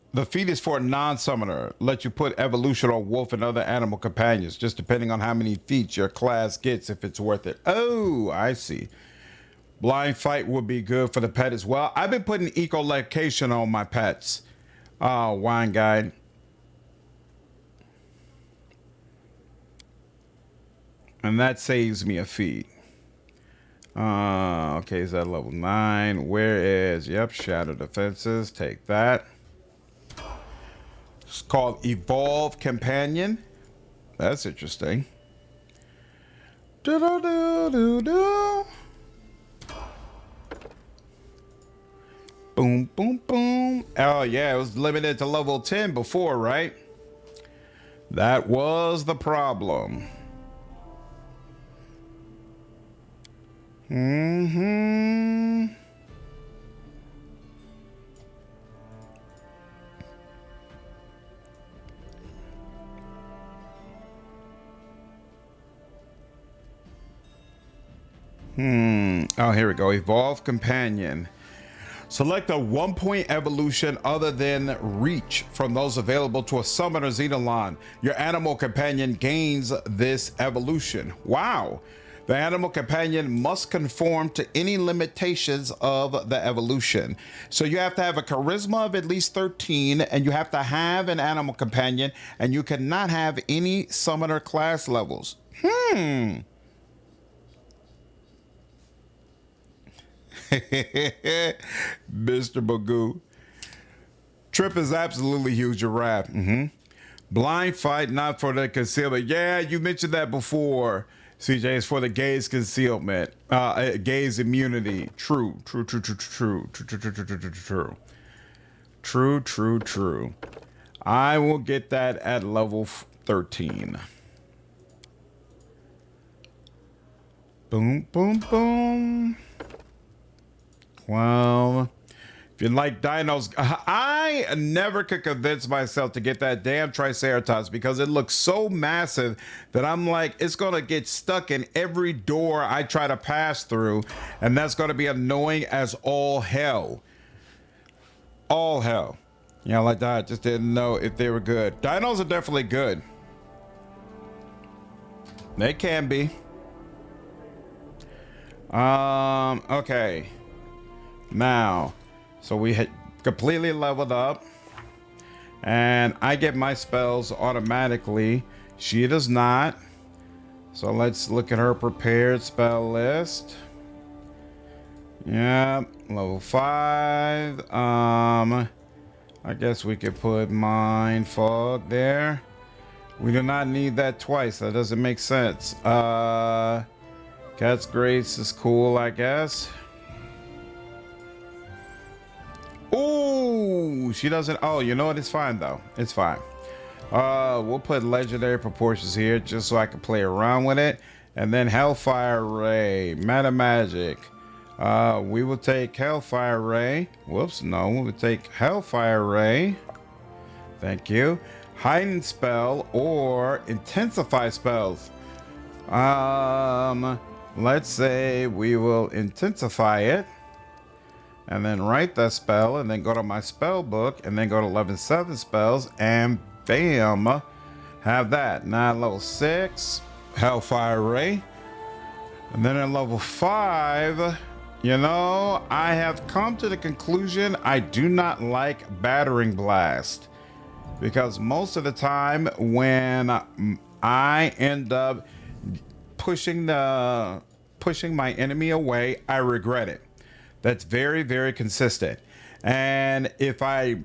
The feat is for a non-summoner. Let you put evolution on wolf and other animal companions, just depending on how many feats your class gets, if it's worth it. Oh, I see. Blind fight would be good for the pet as well. I've been putting echolocation on my pets. Wine guide. And that saves me a feat. Okay, is that level 9? Where is, yep, Shadow Defenses. Take that. It's called Evolve Companion. That's interesting. Do-do-do-do-do. Boom, boom, boom. Oh, yeah, it was limited to level 10 before, right? That was the problem. Oh, here we go. Evolve Companion. Select a 1-point evolution other than reach from those available to a summoner Xenolon. Your animal companion gains this evolution. Wow. The animal companion must conform to any limitations of the evolution. So you have to have a charisma of at least 13, and you have to have an animal companion, and you cannot have any summoner class levels. Mr. Bagoo. Trip is absolutely huge, giraffe. Blind fight, not for the concealment. Yeah, you mentioned that before. CJ, is for the gaze concealment, gaze immunity. True. I will get that at level 13. Boom, boom, boom. 12. If you like dinos, I never could convince myself to get that damn Triceratops because it looks so massive that I'm like, it's going to get stuck in every door I try to pass through. And that's going to be annoying as all hell. All hell. Yeah, like that. I just didn't know if they were good. Dinos are definitely good. They can be. Okay. Now, so we had completely leveled up. And I get my spells automatically. She does not. So let's look at her prepared spell list. Yeah, level 5. I guess we could put Mind Fog there. We do not need that twice. That doesn't make sense. Cat's Grace is cool, I guess. Ooh, she doesn't. Oh, you know what? It's fine though. It's fine. We'll put Legendary Proportions here just so I can play around with it. And then Hellfire Ray, Meta Magic. We will take Hellfire Ray. Whoops, no, we will take Hellfire Ray. Thank you. Heighten Spell or Intensify Spells. Let's say we will intensify it. And then write that spell and then go to my spell book and then go to 11/7 spells and bam, have that. Now level 6, Hellfire Ray. And then at level 5, you know, I have come to the conclusion I do not like Battering Blast. Because most of the time when I end up pushing my enemy away, I regret it. That's very, very consistent. And if I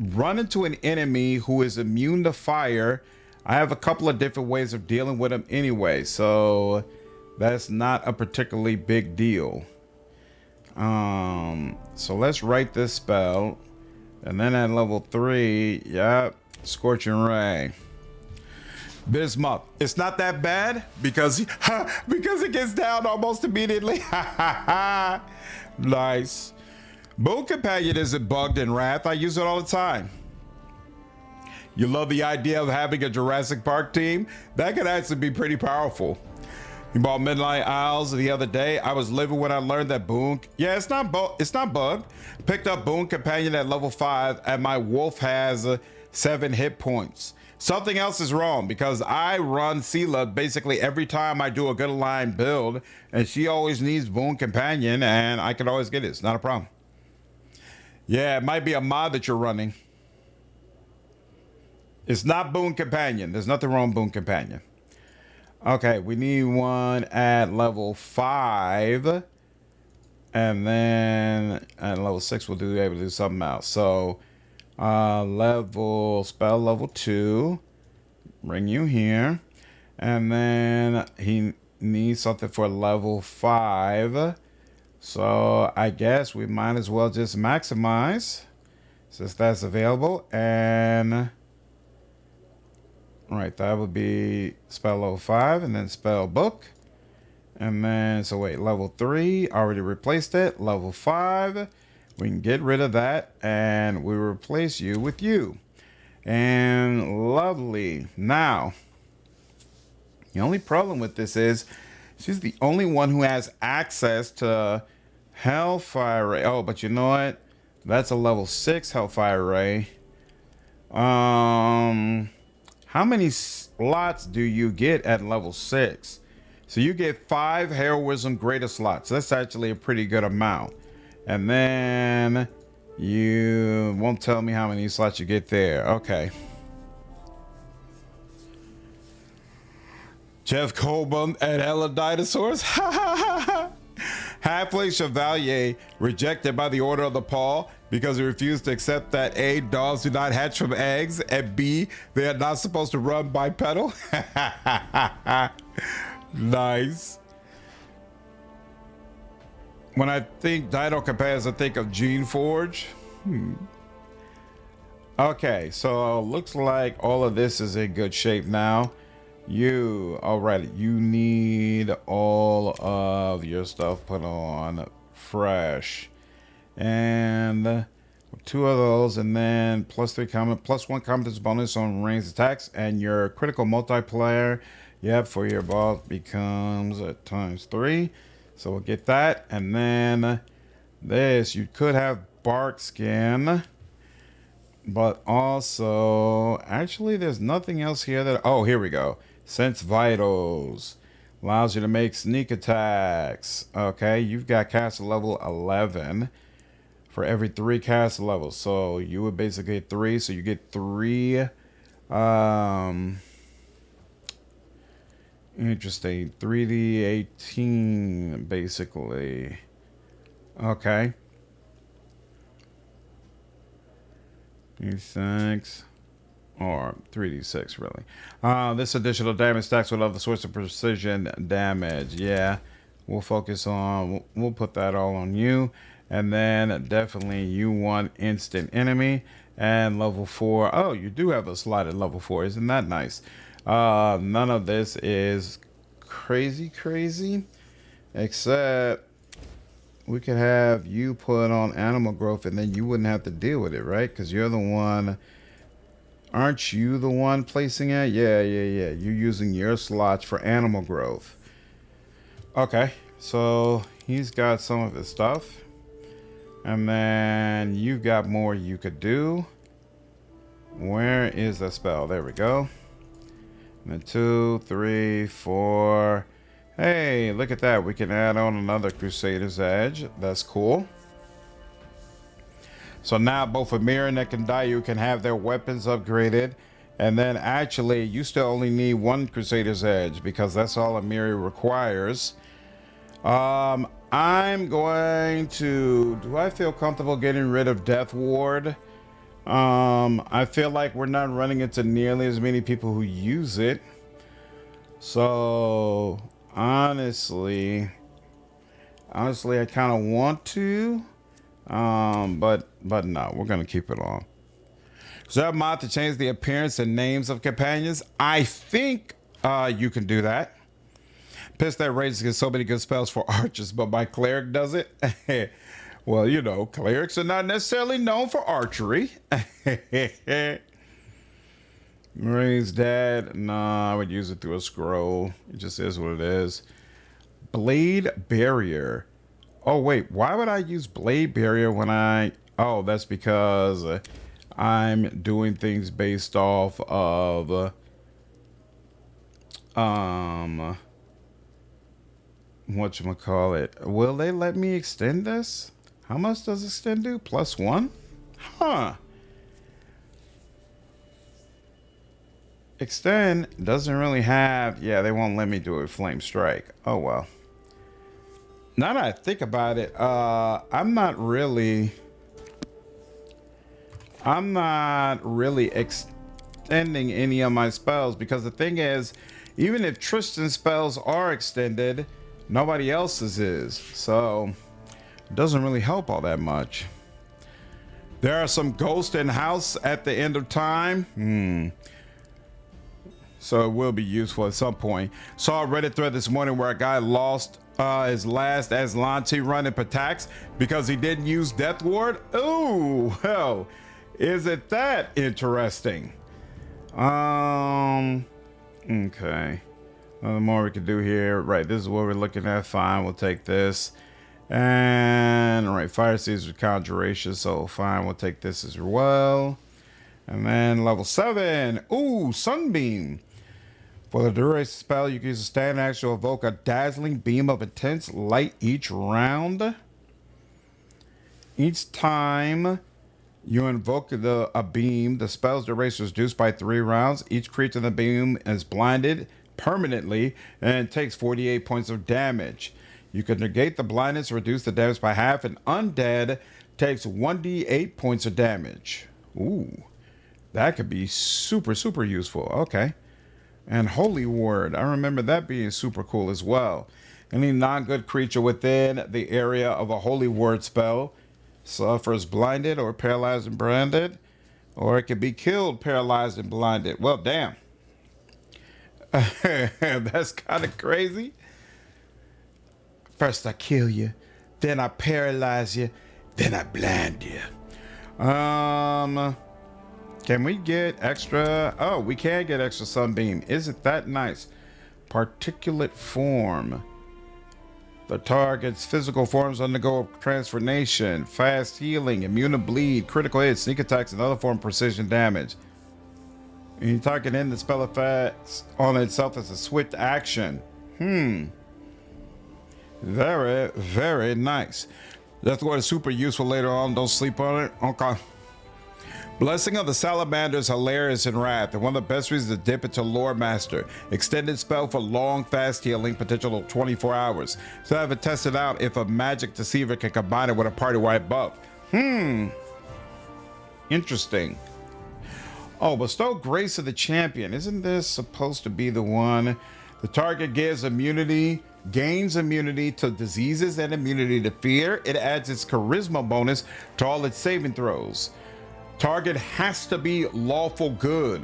run into an enemy who is immune to fire, I have a couple of different ways of dealing with them anyway. So that's not a particularly big deal. So let's write this spell. And then at level 3, yep, Scorching Ray. Bismuth. It's not that bad because it gets down almost immediately. Nice. Boon Companion isn't bugged in Wrath. I use it all the time. You love the idea of having a Jurassic Park team? That could actually be pretty powerful. You bought Midnight Isles the other day. I was living when I learned that Boon. Yeah, it's not bugged. Picked up Boon Companion at level 5, and my wolf has 7 hit points. Something else is wrong because I run Sela basically every time I do a good aligned build, and she always needs Boon Companion, and I can always get it. It's not a problem. Yeah, it might be a mod that you're running. It's not Boon Companion. There's nothing wrong with Boon Companion. Okay, we need one at level 5. And then at level 6, we'll be able to do something else. So, spell level 2. Bring you here. And then he needs something for level 5. So, I guess we might as well just maximize since that's available. And right, that would be spell level 5 and then spell book. And then, so wait, level 3, already replaced it. Level 5, we can get rid of that and we replace you with you. And lovely. Now, the only problem with this is she's the only one who has access to Hellfire Ray. Oh, but you know what? That's a level 6 Hellfire Ray. How many slots do you get at level 6? So you get 5 Heroism Greater slots. That's actually a pretty good amount. And then you won't tell me how many slots you get there. Okay. Jeff Colburn and Hella Dinosaurs. Halfling Chevalier rejected by the Order of the Paw because he refused to accept that A, dogs do not hatch from eggs, and B, they are not supposed to run bipedal. Nice. When I think Dino Companions, I think of Gene Forge. Okay, so looks like all of this is in good shape now. Alright, you need all of your stuff put on fresh. And 2 of those, and then +1 competence bonus on ranged attacks, and your critical multiplier, yep, for your boss becomes ×3. So we'll get that, and then this, you could have bark skin, but also, actually, there's nothing else here that, oh, here we go. Sense vitals. Allows you to make sneak attacks. Okay, you've got caster level 11 for every 3 caster levels. So you would basically get 3. So you get 3. Interesting. 3d18 basically. Okay. D6. Or 3d6 really. This additional damage stacks with other sorts of precision damage. Yeah, we'll focus on, we'll put that all on you. And then definitely you want instant enemy and level 4. Oh, you do have a slot at level 4. Isn't that nice? None of this is crazy, except we could have you put on animal growth and then you wouldn't have to deal with it, right? Because you're the one. Aren't you the one placing it? Yeah. You're using your slots for animal growth. Okay, so he's got some of his stuff. And then you've got more you could do. Where is the spell? There we go. And then 2, 3, 4. Hey, look at that. We can add on another Crusader's Edge. That's cool. So now both Amir and Nekandayu can have their weapons upgraded. And then actually, you still only need 1 Crusader's Edge because that's all Amir requires. I'm going to... Do I feel comfortable getting rid of Death Ward? I feel like we're not running into nearly as many people who use it. So, honestly, I kind of want to. But no, we're gonna keep it on. Is there a mod to change the appearance and names of companions? I think you can do that. Pissed that Rage gets so many good spells for archers, but my cleric does it. Well, you know, clerics are not necessarily known for archery. Ray's dead. Nah, I would use it through a scroll. It just is what it is. Blade Barrier. Oh, wait. Why would I use Blade Barrier when I... Oh, that's because I'm doing things based off of... whatchamacallit. Will they let me extend this? How much does extend do? +1? Huh. Extend doesn't really have... Yeah, they won't let me do a flame strike. Oh, well. Now that I think about it, I'm not really extending any of my spells because the thing is, even if Tristian's spells are extended, nobody else's is. So it doesn't really help all that much. There are some ghosts in house at the end of time. So it will be useful at some point. Saw a Reddit thread this morning where a guy lost his last Aslanti run in Patax because he didn't use Death Ward. Oh, well, is it that interesting? Okay. Nothing more we can do here. Right, this is what we're looking at. Fine, we'll take this. And all right, Fire Seeds with Conjuration. So fine, we'll take this as well. And then level 7. Ooh, Sunbeam. For the duration spell, you can use a stand action to evoke a dazzling beam of intense light each round. Each time you invoke a beam, the spell's duration is reduced by 3 rounds. Each creature in the beam is blinded permanently and takes 48 points of damage. You can negate the blindness, reduce the damage by half, and undead takes 1d8 points of damage. Ooh, that could be super useful. Okay. And Holy Word, I remember that being super cool as well. Any non-good creature within the area of a Holy Word spell suffers blinded or paralyzed and blinded, or it can be killed, paralyzed, and blinded. Well, damn. That's kind of crazy. First I kill you, then I paralyze you, then I blind you. Can we get extra? Oh, we can get extra sunbeam. Isn't that nice? Particulate form. The target's physical forms undergo transformation, fast healing, immune to bleed, critical hits, sneak attacks, and other form of precision damage. And you target in the spell effects on itself as a swift action. Very, very nice. That's what is super useful later on. Don't sleep on it. Okay. Blessing of the Salamander's hilarious in wrath, and one of the best reasons to dip into Lore Master. Extended spell for long, fast healing, potential of 24 hours. So I haven't tested out if a magic deceiver can combine it with a party-wide buff. Interesting. Oh, bestow grace of the champion. Isn't this supposed to be the one? The target gains immunity to diseases and immunity to fear. It adds its charisma bonus to all its saving throws. Target has to be lawful good.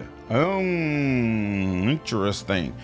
Interesting.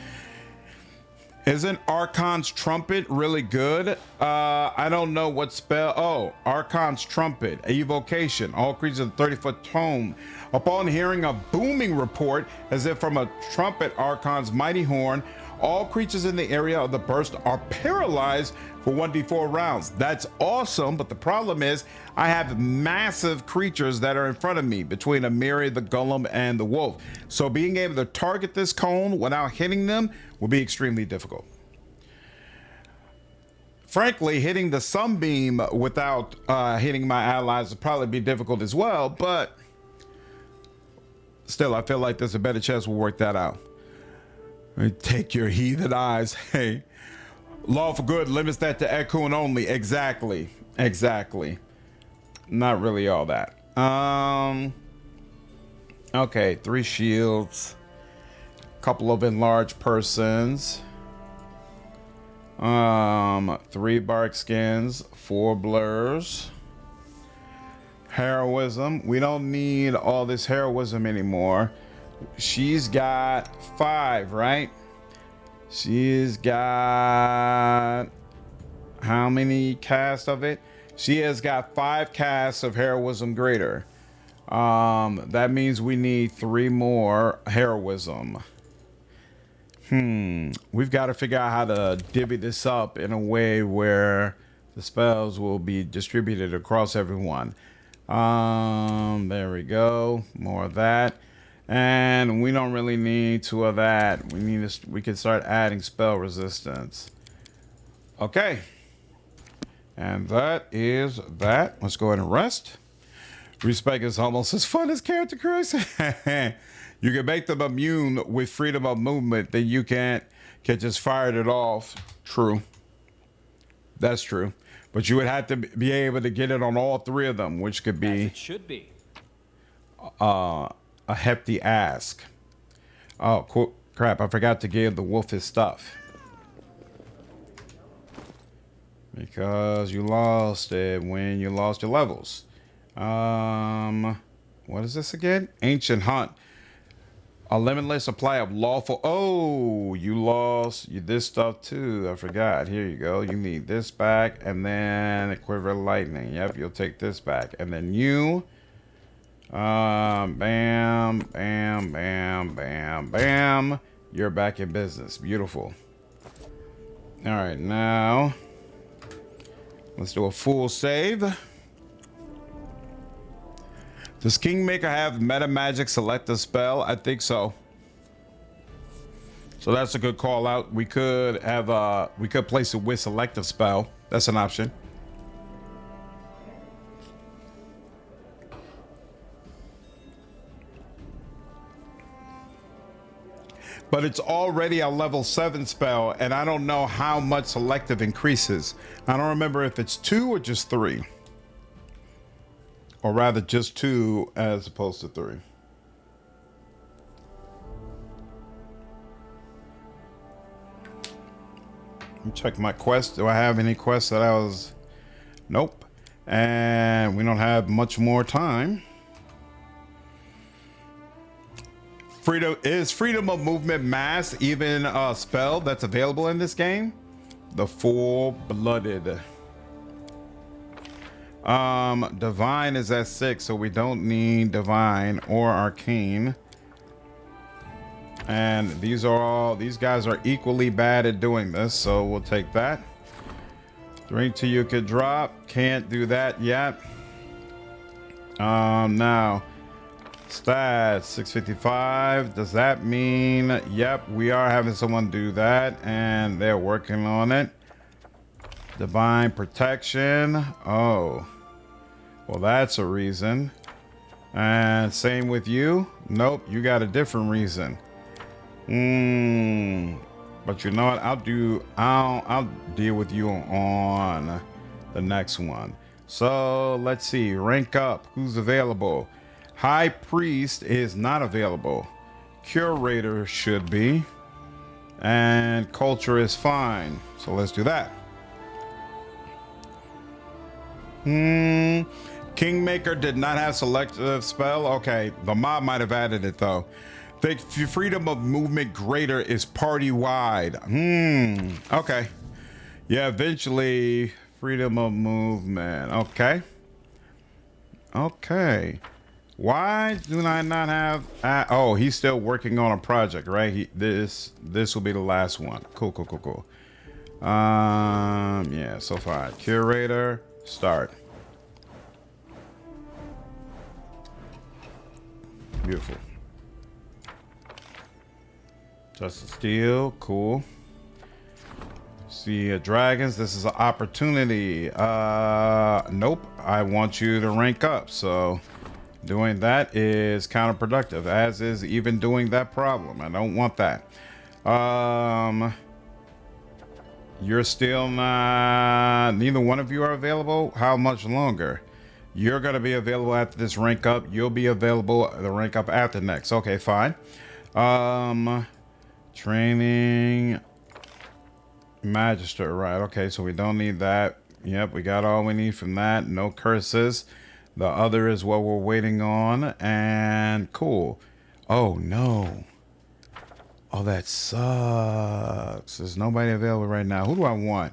Isn't Archon's Trumpet really good? I don't know what spell. Oh, Archon's Trumpet, a evocation. All creatures of 30-foot tome. Upon hearing a booming report, as if from a trumpet, Archon's mighty horn, all creatures in the area of the burst are paralyzed for 1d4 rounds. That's awesome, but the problem is I have massive creatures that are in front of me between a Miri, the Golem, and the Wolf. So being able to target this cone without hitting them will be extremely difficult. Frankly, hitting the Sunbeam without hitting my allies would probably be difficult as well, but still, I feel like there's a better chance we'll work that out. Take your heathen eyes. Hey, lawful good limits that to Ekun only. Exactly. Not really all that. Okay, 3 shields, couple of enlarged persons, 3 bark skins, 4 blurs, heroism. We don't need all this heroism anymore. She's got 5, right? She's got how many casts of it? She has got 5 casts of heroism greater. That means we need 3 more heroism. We've got to figure out how to divvy this up in a way where the spells will be distributed across everyone. There we go. More of that. And we don't really need 2 of that. We can start adding spell resistance. Okay. And that is that. Let's go ahead and rest. Respec is almost as fun as character creation. You can make them immune with freedom of movement. Then you can just fire it off. True. That's true. But you would have to be able to get it on all 3 of them, which could be. As it should be. A hefty ask. Oh, cool. Crap, I forgot to give the wolf his stuff. Because you lost it when you lost your levels. What is this again? Ancient Hunt. A limitless supply of lawful. Oh, you lost this stuff too. I forgot. Here you go. You need this back, and then a quiver of lightning. Yep, you'll take this back, and then you. Bam, bam, bam, bam, bam. You're back in business. Beautiful. All right, now let's do a full save. Does Kingmaker have meta magic select a spell? I think so. So that's a good call out. We could have we could place it with select a spell. That's an option. But it's already a level 7 spell, and I don't know how much selective increases. I don't remember if it's 2 or just 3. Or rather just 2 as opposed to 3. Let me check my quest. Do I have any quests that I was... Nope. And we don't have much more time. Freedom of movement mass even a spell that's available in this game? The Full-Blooded. Divine is at 6, so we don't need divine or arcane. And these guys are equally bad at doing this, so we'll take that. Drink till you could drop. Can't do that yet. Now stats 655. Does that mean, yep, we are having someone do that and they're working on it. Divine protection. Oh, well, that's a reason. And same with you. Nope, you got a different reason. But you know what? I'll deal with you on the next one. So let's see. Rank up. Who's available? High Priest is not available. Curator should be. And Culture is fine. So let's do that. Kingmaker did not have selective spell. Okay, the mob might have added it though. The freedom of movement greater is party wide. Okay. Yeah, eventually freedom of movement. Okay. Okay. Why do I not have? Oh, he's still working on a project, right? This will be the last one. Cool. Yeah. So far, curator start. Beautiful. Just Steel, cool. See, dragons, this is an opportunity. Nope, I want you to rank up. So doing that is counterproductive, as is even doing that problem. I don't want that. You're still not, neither one of you are available. How much longer? You're going to be available after this rank up. You'll be available the rank up after next. Okay, fine. Training Magister, right? Okay, so we don't need that. Yep, we got all we need from that. No curses. The other is what we're waiting on, and cool. Oh no. Oh, that sucks. There's nobody available right now. Who do I want?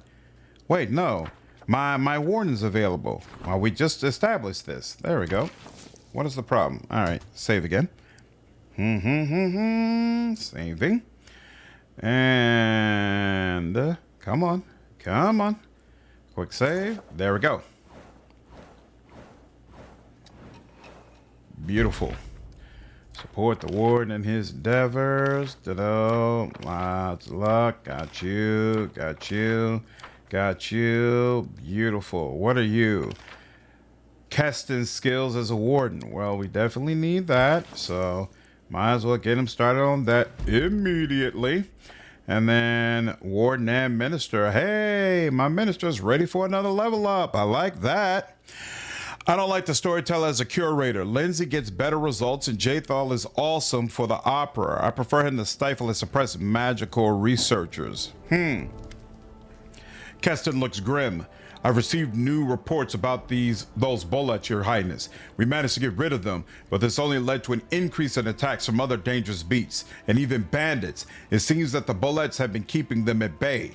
Wait, no. My warden's available. Well, we just established this. There we go. What is the problem? All right, save again. Saving. And come on. Quick save. There we go. Beautiful. Support the warden in his endeavors. Lots of luck. Got you. Beautiful. What are you? Keston's skills as a warden. Well, we definitely need that. So might as well get him started on that immediately. And then warden and minister. Hey, my minister's ready for another level up. I like that. I don't like the storyteller as a curator. Lindsay gets better results and Jathal is awesome for the opera. I prefer him to stifle and suppress magical researchers. Keston looks grim. I've received new reports about those bullets, Your Highness. We managed to get rid of them, but this only led to an increase in attacks from other dangerous beasts and even bandits. It seems that the bullets have been keeping them at bay.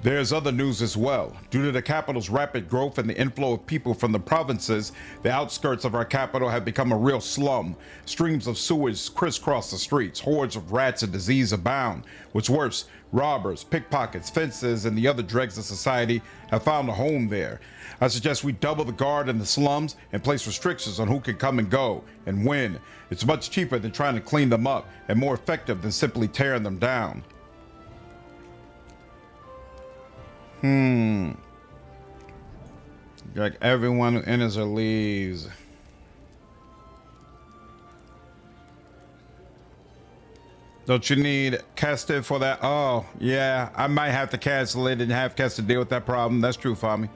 There's other news as well. Due to the capital's rapid growth and the inflow of people from the provinces, the outskirts of our capital have become a real slum. Streams of sewage crisscross the streets. Hordes of rats and disease abound. What's worse, robbers, pickpockets, fences, and the other dregs of society have found a home there. I suggest we double the guard in the slums and place restrictions on who can come and go and when. It's much cheaper than trying to clean them up and more effective than simply tearing them down. Like everyone who enters or leaves. Don't you need Keston for that? Oh, yeah. I might have to cancel it and have Keston deal with that problem. That's true, Fami.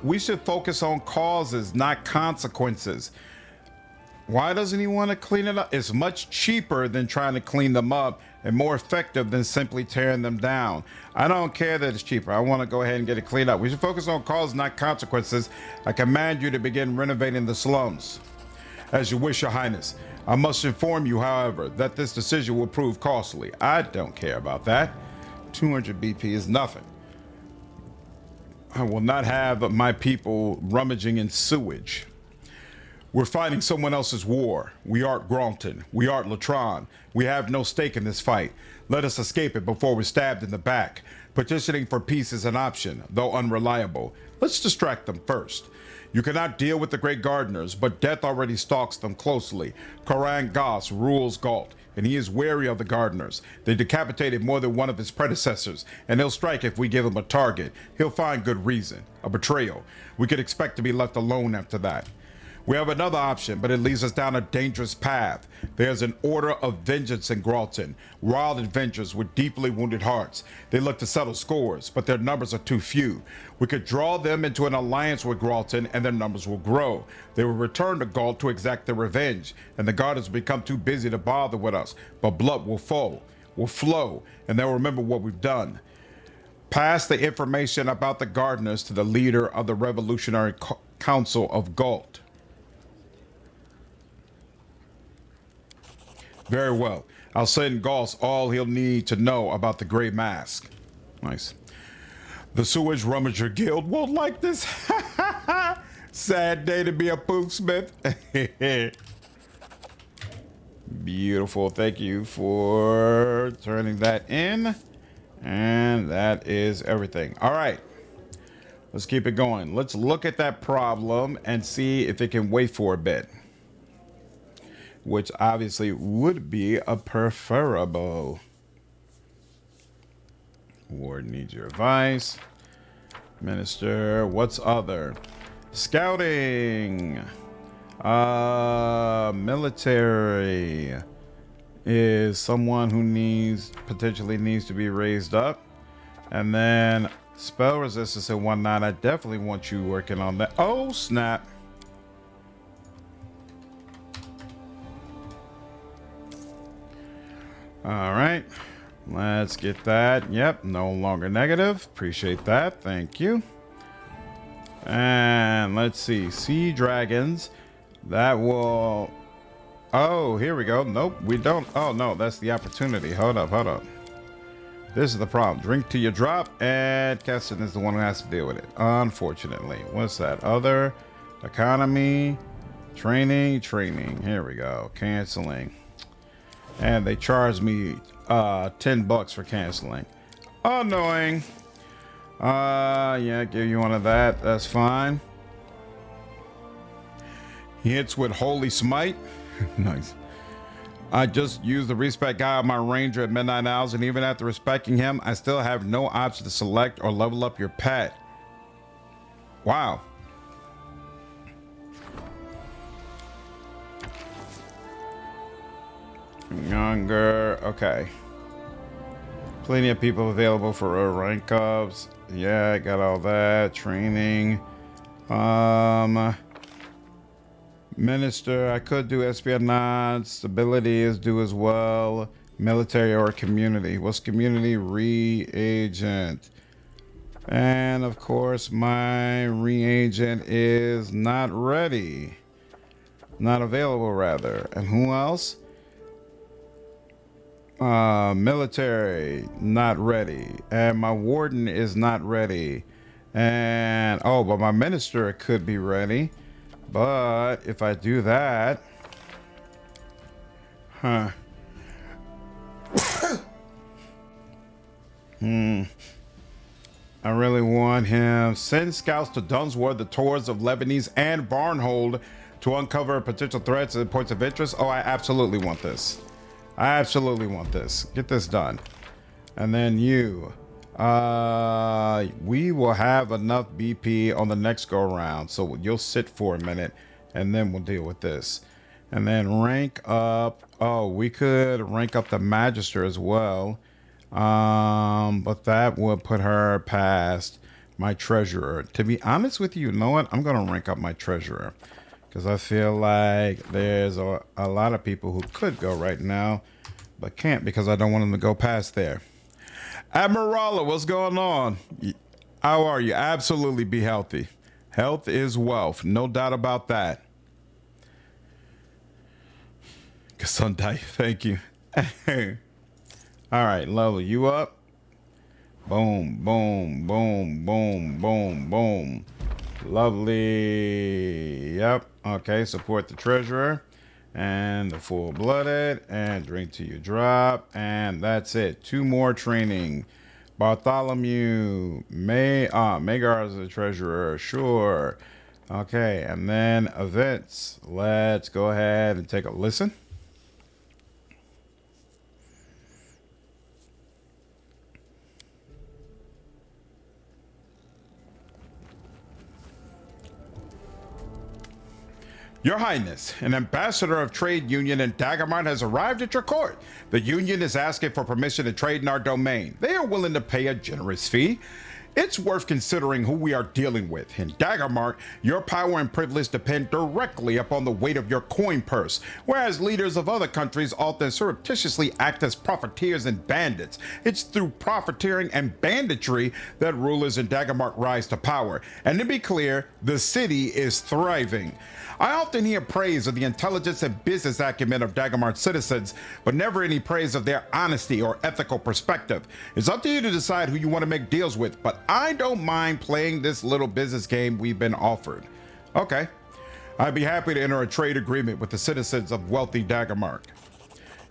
We should focus on causes, not consequences. Why doesn't he want to clean it up? It's much cheaper than trying to clean them up and more effective than simply tearing them down. I don't care that it's cheaper. I want to go ahead and get it cleaned up. We should focus on causes, not consequences. I command you to begin renovating the slums. As you wish, Your Highness. I must inform you, however, that this decision will prove costly. I don't care about that. 200 BP is nothing. I will not have my people rummaging in sewage. We're fighting someone else's war. We aren't Gralton. We aren't Latron. We have no stake in this fight. Let us escape it before we're stabbed in the back. Petitioning for peace is an option, though unreliable. Let's distract them first. You cannot deal with the Great Gardeners, but death already stalks them closely. Koran Goss rules Galt, and he is wary of the Gardeners. They decapitated more than one of his predecessors, and he'll strike if we give him a target. He'll find good reason. A betrayal. We could expect to be left alone after that. We have another option, but it leads us down a dangerous path. There's an order of vengeance in Gralton. Wild adventurers with deeply wounded hearts. They look to settle scores, but their numbers are too few. We could draw them into an alliance with Gralton, and their numbers will grow. They will return to Galt to exact their revenge, and the Guardians will become too busy to bother with us. But blood will flow, and they'll remember what we've done. Pass the information about the Gardeners to the leader of the Revolutionary Council of Galt. Very well. I'll send Goss all he'll need to know about the Grey Mask. Nice. The Sewage Rummager Guild won't like this. Sad day to be a poofsmith. Beautiful. Thank you for turning that in. And that is everything. All right. Let's keep it going. Let's look at that problem and see if it can wait for a bit. Which obviously would be a preferable. Ward needs your advice. Minister, what's other? Scouting. Military is someone who potentially needs to be raised up. And then spell resistance and whatnot. I definitely want you working on that. Oh, snap. All right, let's get that. Yep, no longer negative. Appreciate that. Thank you. And let's see. Sea dragons. That will... Oh, here we go. Nope, we don't. Oh, no, that's the opportunity. Hold up. This is the problem. Drink till you drop, and Keston is the one who has to deal with it, unfortunately. What's that? Other, economy, training. Here we go. Canceling. And they charged me $10 for canceling. Annoying. Yeah, give you one of that. That's fine. He hits with Holy Smite. Nice. I just used the respec guy on my ranger at Midnight Owls, and even after respecting him, I still have no option to select or level up your pet. Wow. Younger, okay. Plenty of people available for rank ups. Yeah, I got all that. Training. Minister, I could do espionage. Stability is due as well. Military or community. What's community? Reagent. And of course, my reagent is not ready. Not available, rather. And who else? Military, not ready. And my warden is not ready. And, oh, but my minister could be ready. But if I do that, I really want him. Send scouts to Dunsworth, the Tors of Lebanese, and Barnhold to uncover potential threats and points of interest. Oh, I absolutely want this. I absolutely want this. Get this done. And then you. We will have enough BP on the next go around. So you'll sit for a minute and then we'll deal with this. And then rank up. Oh, we could rank up the Magister as well. But that would put her past my Treasurer. To be honest with you, know what? I'm going to rank up my Treasurer. Because I feel like there's a lot of people who could go right now, but can't because I don't want them to go past there. Admirala, what's going on? How are you? Absolutely be healthy. Health is wealth. No doubt about that. Gesundheit. Thank you. All right, level you up. Boom, boom, boom, boom, boom, boom. Lovely. Yep. Okay, support the treasurer and the full-blooded and drink till you drop. And that's it. 2 more training. Bartholomew. Magar is the treasurer. Sure. Okay, and then events. Let's go ahead and take a listen. Your Highness, an ambassador of trade union in Daggermart has arrived at your court. The union is asking for permission to trade in our domain. They are willing to pay a generous fee. It's worth considering who we are dealing with. In Daggermart, your power and privilege depend directly upon the weight of your coin purse, whereas leaders of other countries often surreptitiously act as profiteers and bandits. It's through profiteering and banditry that rulers in Daggermart rise to power. And to be clear, the city is thriving. I often hear praise of the intelligence and business acumen of Daggermart citizens, but never any praise of their honesty or ethical perspective. It's up to you to decide who you want to make deals with, but I don't mind playing this little business game we've been offered. Okay. I'd be happy to enter a trade agreement with the citizens of wealthy Daggermart.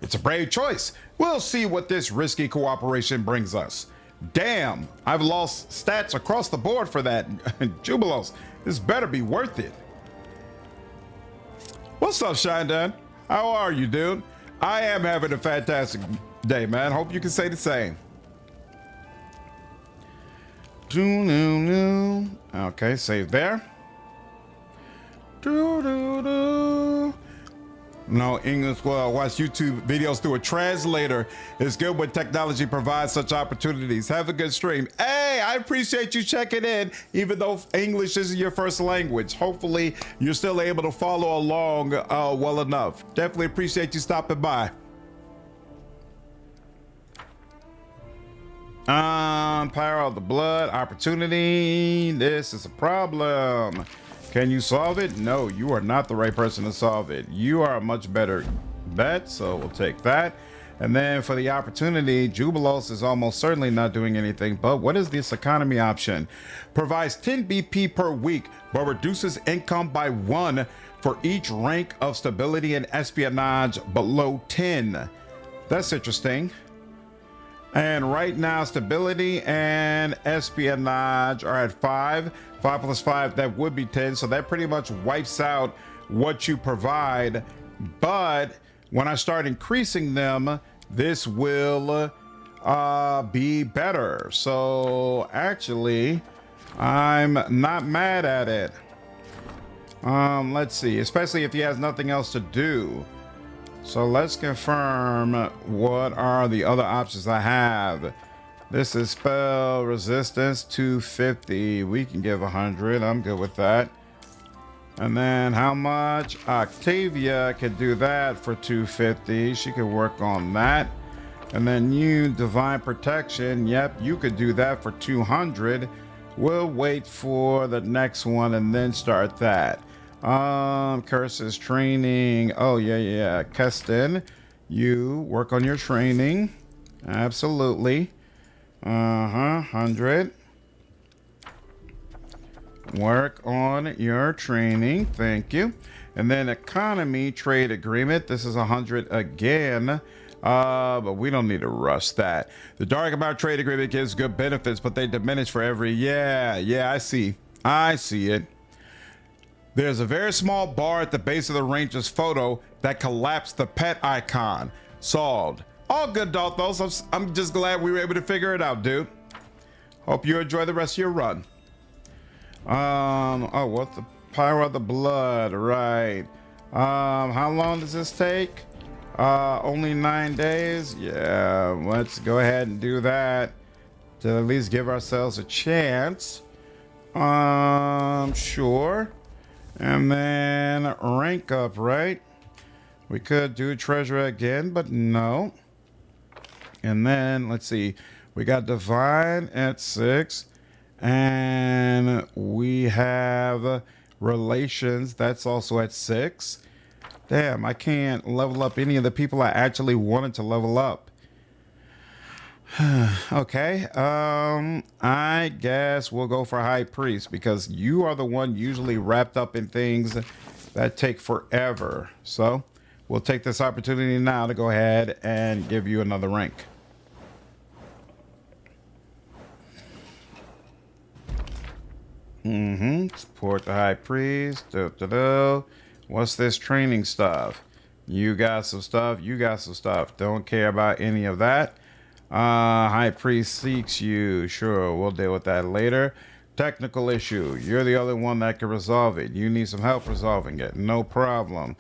It's a brave choice. We'll see what this risky cooperation brings us. Damn, I've lost stats across the board for that. Jubilos, this better be worth it. What's up, Shinedown? How are you, dude? I am having a fantastic day, man. Hope you can say the same. Okay, save there. No, English, well, watch YouTube videos through a translator. It's good when technology provides such opportunities. Have a good stream. Hey, I appreciate you checking in, even though English isn't your first language. Hopefully, you're still able to follow along well enough. Definitely appreciate you stopping by. Power of the blood, opportunity. This is a problem. Can you solve it? No, you are not the right person to solve it. You are a much better bet, so we'll take that. And then for the opportunity, Jubilos is almost certainly not doing anything, but what is this economy option? Provides 10 BP per week, but reduces income by 1 for each rank of stability and espionage below 10. That's interesting. And right now, stability and espionage are at 5. 5 plus 5, that would be 10. So that pretty much wipes out what you provide. But when I start increasing them, this will be better. So actually, I'm not mad at it. Let's see, especially if he has nothing else to do. So let's confirm what are the other options I have. This is spell resistance 250. We can give 100. I'm good with that. And then how much? Octavia could do that for 250. She could work on that. And then you, divine protection. Yep, you could do that for 200. We'll wait for the next one and then start that. Curses training. Oh yeah. Keston, you work on your training. Absolutely. 100. Work on your training. Thank you. And then economy trade agreement. This is 100 again. But we don't need to rush that. The Daggermart trade agreement gives good benefits, but they diminish for every. Yeah, I see it. There's a very small bar at the base of the ranger's photo that collapsed the pet icon. Solved. All good, Dalthos. I'm just glad we were able to figure it out, dude. Hope you enjoy the rest of your run. Oh, what's the power of the blood? Right. How long does this take? Only 9 days? Yeah, let's go ahead and do that to at least give ourselves a chance. Sure. And then rank up, right? We could do treasure again, but no. And then let's see. We got divine at 6. And we have relations. That's also at 6. Damn, I can't level up any of the people I actually wanted to level up. Okay. I guess we'll go for high priest because you are the one usually wrapped up in things that take forever. So we'll take this opportunity now to go ahead and give you another rank. Support the high priest. What's this training stuff? You got some stuff. You got some stuff. Don't care about any of that. High priest seeks you. Sure, we'll deal with that later. Technical issue. You're the only one that can resolve it. You need some help resolving it. No problem.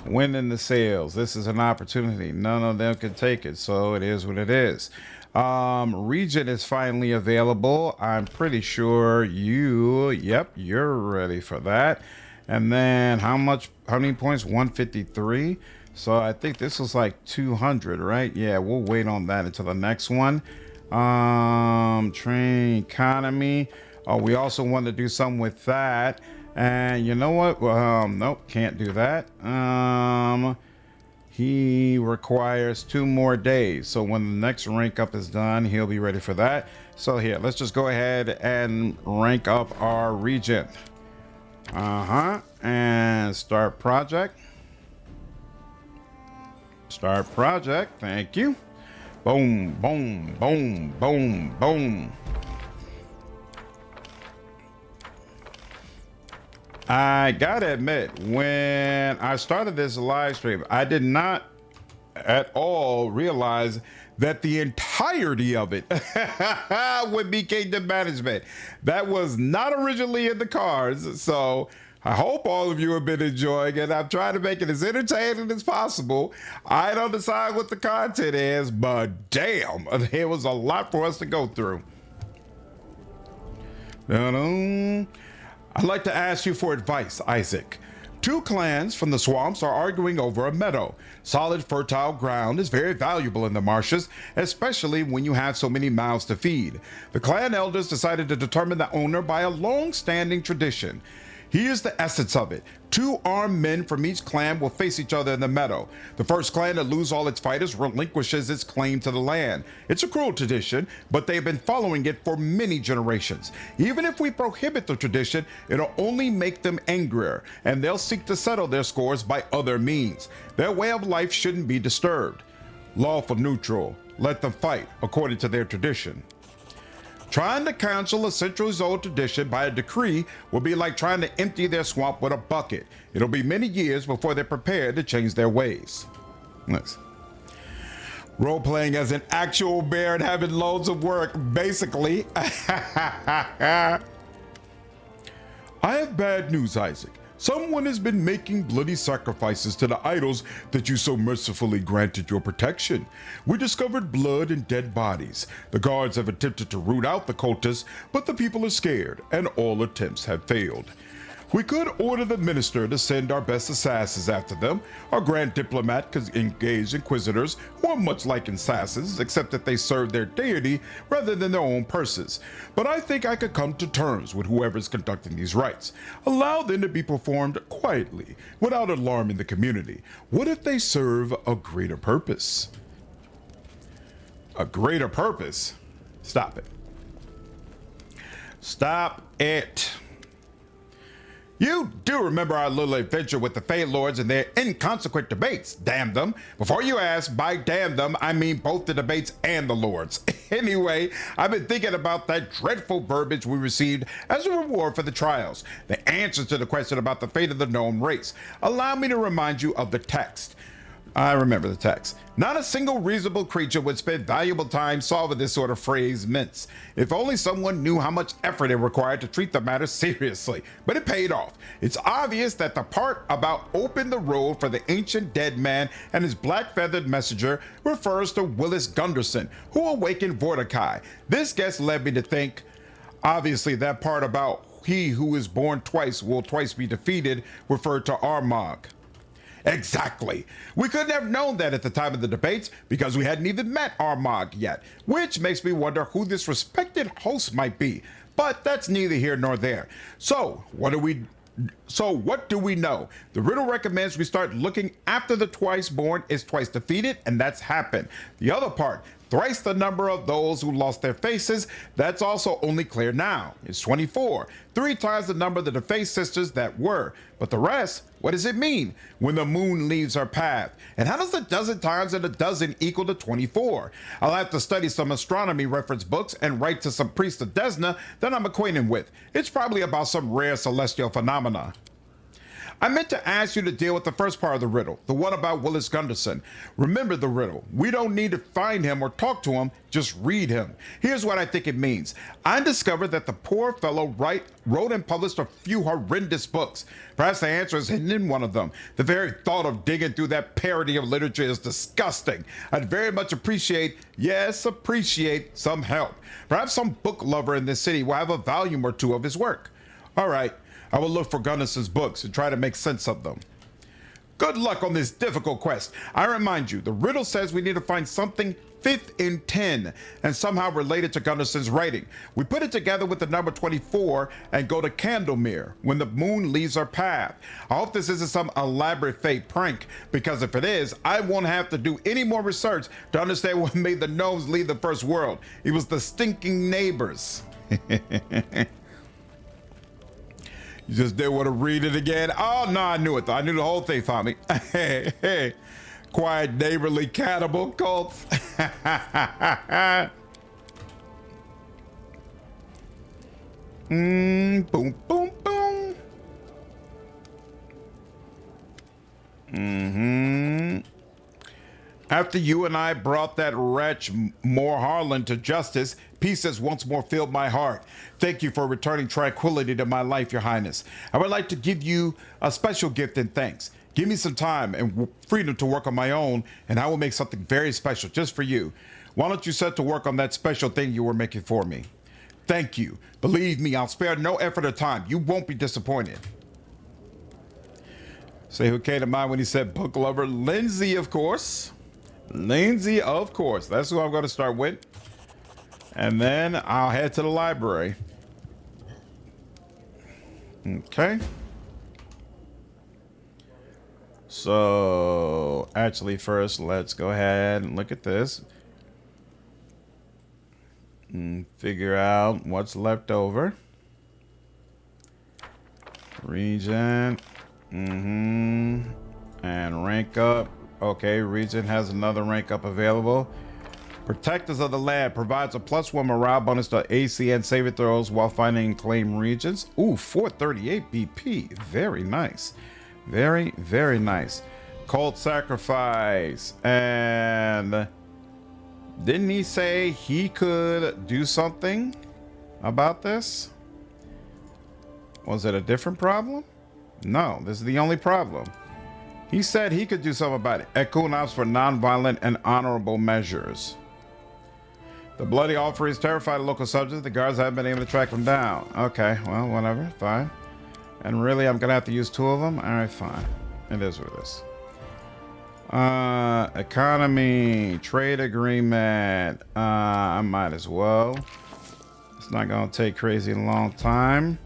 Winning the sales. This is an opportunity. None of them can take it, so it is what it is. Regent is finally available. I'm pretty sure yep, you're ready for that. And then how many points? 153. So I think this was like 200, right? Yeah, we'll wait on that until the next one. Train economy. Oh, we also want to do something with that. And you know what? Nope, can't do that. He requires 2 more days. So when the next rank up is done, he'll be ready for that. So here, let's just go ahead and rank up our regent. And start project. Start project. Thank you. Boom, boom, boom, boom, boom. I gotta admit, when I started this live stream, I did not at all realize that the entirety of it would be kingdom management. That was not originally in the cards. So I hope all of you have been enjoying it. I'm trying to make it as entertaining as possible. I don't decide what the content is, but damn, there was a lot for us to go through. I'd like to ask you for advice, Isaac. 2 clans from the swamps are arguing over a meadow. Solid, fertile ground is very valuable in the marshes, especially when you have so many mouths to feed. The clan elders decided to determine the owner by a long-standing tradition. Here's the essence of it. 2 armed men from each clan will face each other in the meadow. The first clan to lose all its fighters relinquishes its claim to the land. It's a cruel tradition, but they've been following it for many generations. Even if we prohibit the tradition, it'll only make them angrier, and they'll seek to settle their scores by other means. Their way of life shouldn't be disturbed. Lawful neutral. Let them fight according to their tradition. Trying to cancel a centuries-old tradition by a decree will be like trying to empty their swamp with a bucket. It'll be many years before they're prepared to change their ways. Nice. Role-playing as an actual bear and having loads of work, basically. I have bad news, Isaac. Someone has been making bloody sacrifices to the idols that you so mercifully granted your protection. We discovered blood and dead bodies. The guards have attempted to root out the cultists, but the people are scared, and all attempts have failed. We could order the minister to send our best assassins after them. Our grand diplomat could engage inquisitors, who are much like assassins, except that they serve their deity rather than their own purses. But I think I could come to terms with whoever's conducting these rites. Allow them to be performed quietly, without alarming the community. What if they serve a greater purpose? A greater purpose? Stop it. Stop it. You do remember our little adventure with the Fey Lords and their inconsequent debates, damn them. Before you ask, by damn them, I mean both the debates and the Lords. Anyway, I've been thinking about that dreadful verbiage we received as a reward for the trials. The answer to the question about the fate of the Gnome race. Allow me to remind you of the text. I remember the text. Not a single reasonable creature would spend valuable time solving this sort of phrase mince. If only someone knew how much effort it required to treat the matter seriously. But it paid off. It's obvious that the part about open the road for the ancient dead man and his black-feathered messenger refers to Willis Gunderson, who awakened Vorticai. This guess led me to think, obviously that part about he who is born twice will twice be defeated referred to Armagh. Exactly. We couldn't have known that at the time of the debates because we hadn't even met Armagh yet, which makes me wonder who this respected host might be. But that's neither here nor there. So what do we know? The riddle recommends we start looking after the twice born is twice defeated, and that's happened. The other part, Thrice the number of those who lost their faces. That's also only clear now. It's 24. 3 times the number of the defaced sisters that were. But the rest, what does it mean when the moon leaves her path? And how does a dozen times and a dozen equal to 24? I'll have to study some astronomy reference books and write to some priest of Desna that I'm acquainted with. It's probably about some rare celestial phenomena. I meant to ask you to deal with the first part of the riddle, the one about Willis Gunderson. Remember the riddle. We don't need to find him or talk to him, just read him. Here's what I think it means. I discovered that the poor fellow wrote and published a few horrendous books. Perhaps the answer is hidden in one of them. The very thought of digging through that parody of literature is disgusting. I'd very much appreciate some help. Perhaps some book lover in this city will have a volume or two of his work. All right. I will look for Gunderson's books and try to make sense of them. Good luck on this difficult quest. I remind you, the riddle says we need to find something 5th in 10 and somehow related to Gunderson's writing. We put it together with the number 24 and go to Candlemere when the moon leaves her path. I hope this isn't some elaborate fake prank, because if it is, I won't have to do any more research to understand what made the gnomes leave the first world. It was the stinking neighbors. You just didn't want to read it again? Oh, no, I knew it, though. I knew the whole thing, Tommy. Hey, quiet, neighborly cannibal cults. Boom, boom, boom. After you and I brought that wretch Moore Harlan to justice, peace has once more filled my heart. Thank you for returning tranquility to my life, Your Highness. I would like to give you a special gift in thanks. Give me some time and freedom to work on my own, and I will make something very special just for you. Why don't you set to work on that special thing you were making for me? Thank you. Believe me, I'll spare no effort or time. You won't be disappointed. Say who came to mind when he said book lover? Lindsay, of course. Lindsay, of course. That's who I'm going to start with. And then I'll head to the library. Okay. So, actually, first, let's go ahead and look at this. And figure out what's left over. Regent. And rank up. Okay, Regent has another rank up available. Protectors of the Land provides a +1 morale bonus to AC and saving throws while finding claim regions. Ooh, 438 BP. Very nice. Very, very nice. Cold Sacrifice. And didn't he say he could do something about this? Was it a different problem? No, this is the only problem. He said he could do something about it. Equinox for non-violent and honorable measures. The bloody offerings terrified the local subjects. The guards haven't been able to track them down. Okay, well, whatever, fine. And really, I'm gonna have to use 2 of them? All right, fine. It is what it is. Economy, trade agreement. I might as well. It's not gonna take crazy long time.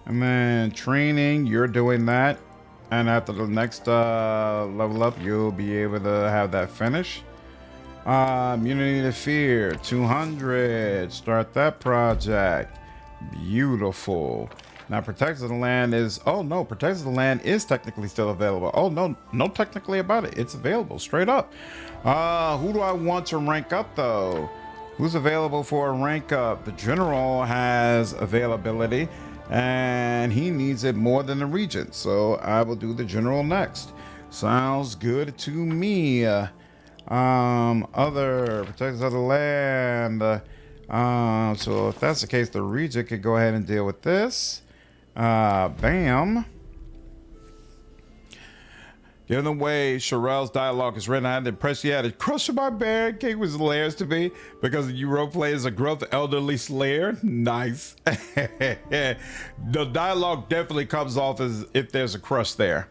And then training, you're doing that. And after the next level up, you'll be able to have that finish. Immunity to Fear, 200. Start that project. Beautiful. Now, Protectors of the Land is... Oh, no. Protectors of the Land is technically still available. Oh, no. No technically about it. It's available. Straight up. Who do I want to rank up, though? Who's available for a rank up? The General has availability. And he needs it more than the Regent. So, I will do the General next. Sounds good to me. Other Protectors of the Land. So if that's the case, the Regent could go ahead and deal with this. Bam. Given the way Sherelle's dialogue is written, I had the impression he had a crush on my bear. King was hilarious to me because you roleplay as a gruff elderly slayer. Nice. The dialogue definitely comes off as if there's a crush there.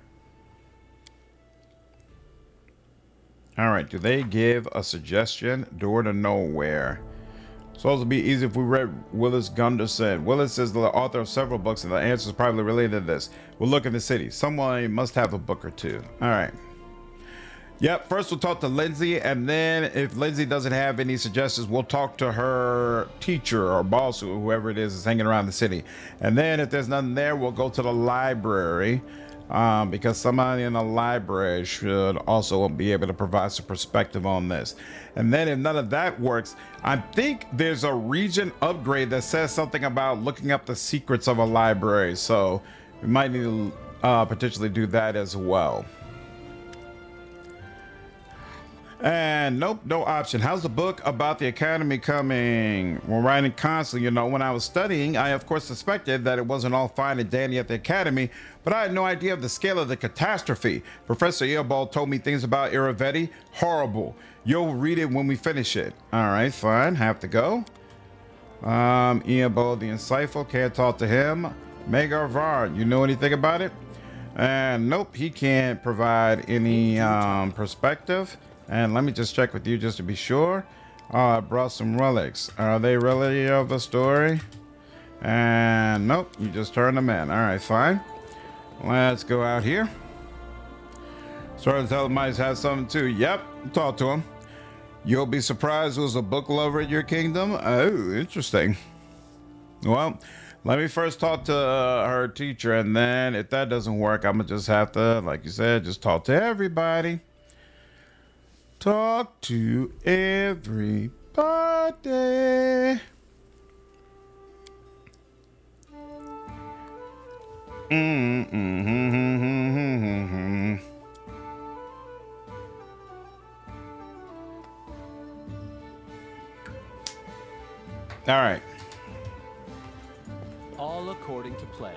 All right, do they give a suggestion? Door to nowhere. Supposed to be easy if we read Willis Gunderson. Willis is the author of several books, and the answer is probably related to this. We'll look in the city. Someone must have a book or two. All right. Yep, first we'll talk to Lindsay, and then if Lindsay doesn't have any suggestions, we'll talk to her teacher or boss or whoever it is hanging around the city. And then if there's nothing there, we'll go to the library, because somebody in the library should also be able to provide some perspective on this. And then if none of that works, I think there's a region upgrade that says something about looking up the secrets of a library. So we might need to potentially do that as well. And nope, no option. How's the book about the academy coming? We're writing constantly. You know, when I was studying, I of course suspected that it wasn't all fine and dandy at the academy, but I had no idea of the scale of the catastrophe. Professor Eobald told me things about Iravetti. Horrible. You'll read it when we finish it. All right, fine. Have to go. Eobald the Insightful. Can't talk to him. Magar Vard. You know anything about it? And nope, he can't provide any perspective. And let me just check with you just to be sure. I brought some relics. Are they really of the story? And nope, you just turned them in. All right, fine. Let's go out here. Certain Telemites have something too. Yep, talk to him. You'll be surprised there's a book lover in your kingdom. Oh, interesting. Well, let me first talk to her teacher, and then if that doesn't work, I'm gonna just have to, like you said, just talk to everybody. Talk to everybody. All right. All according to plan.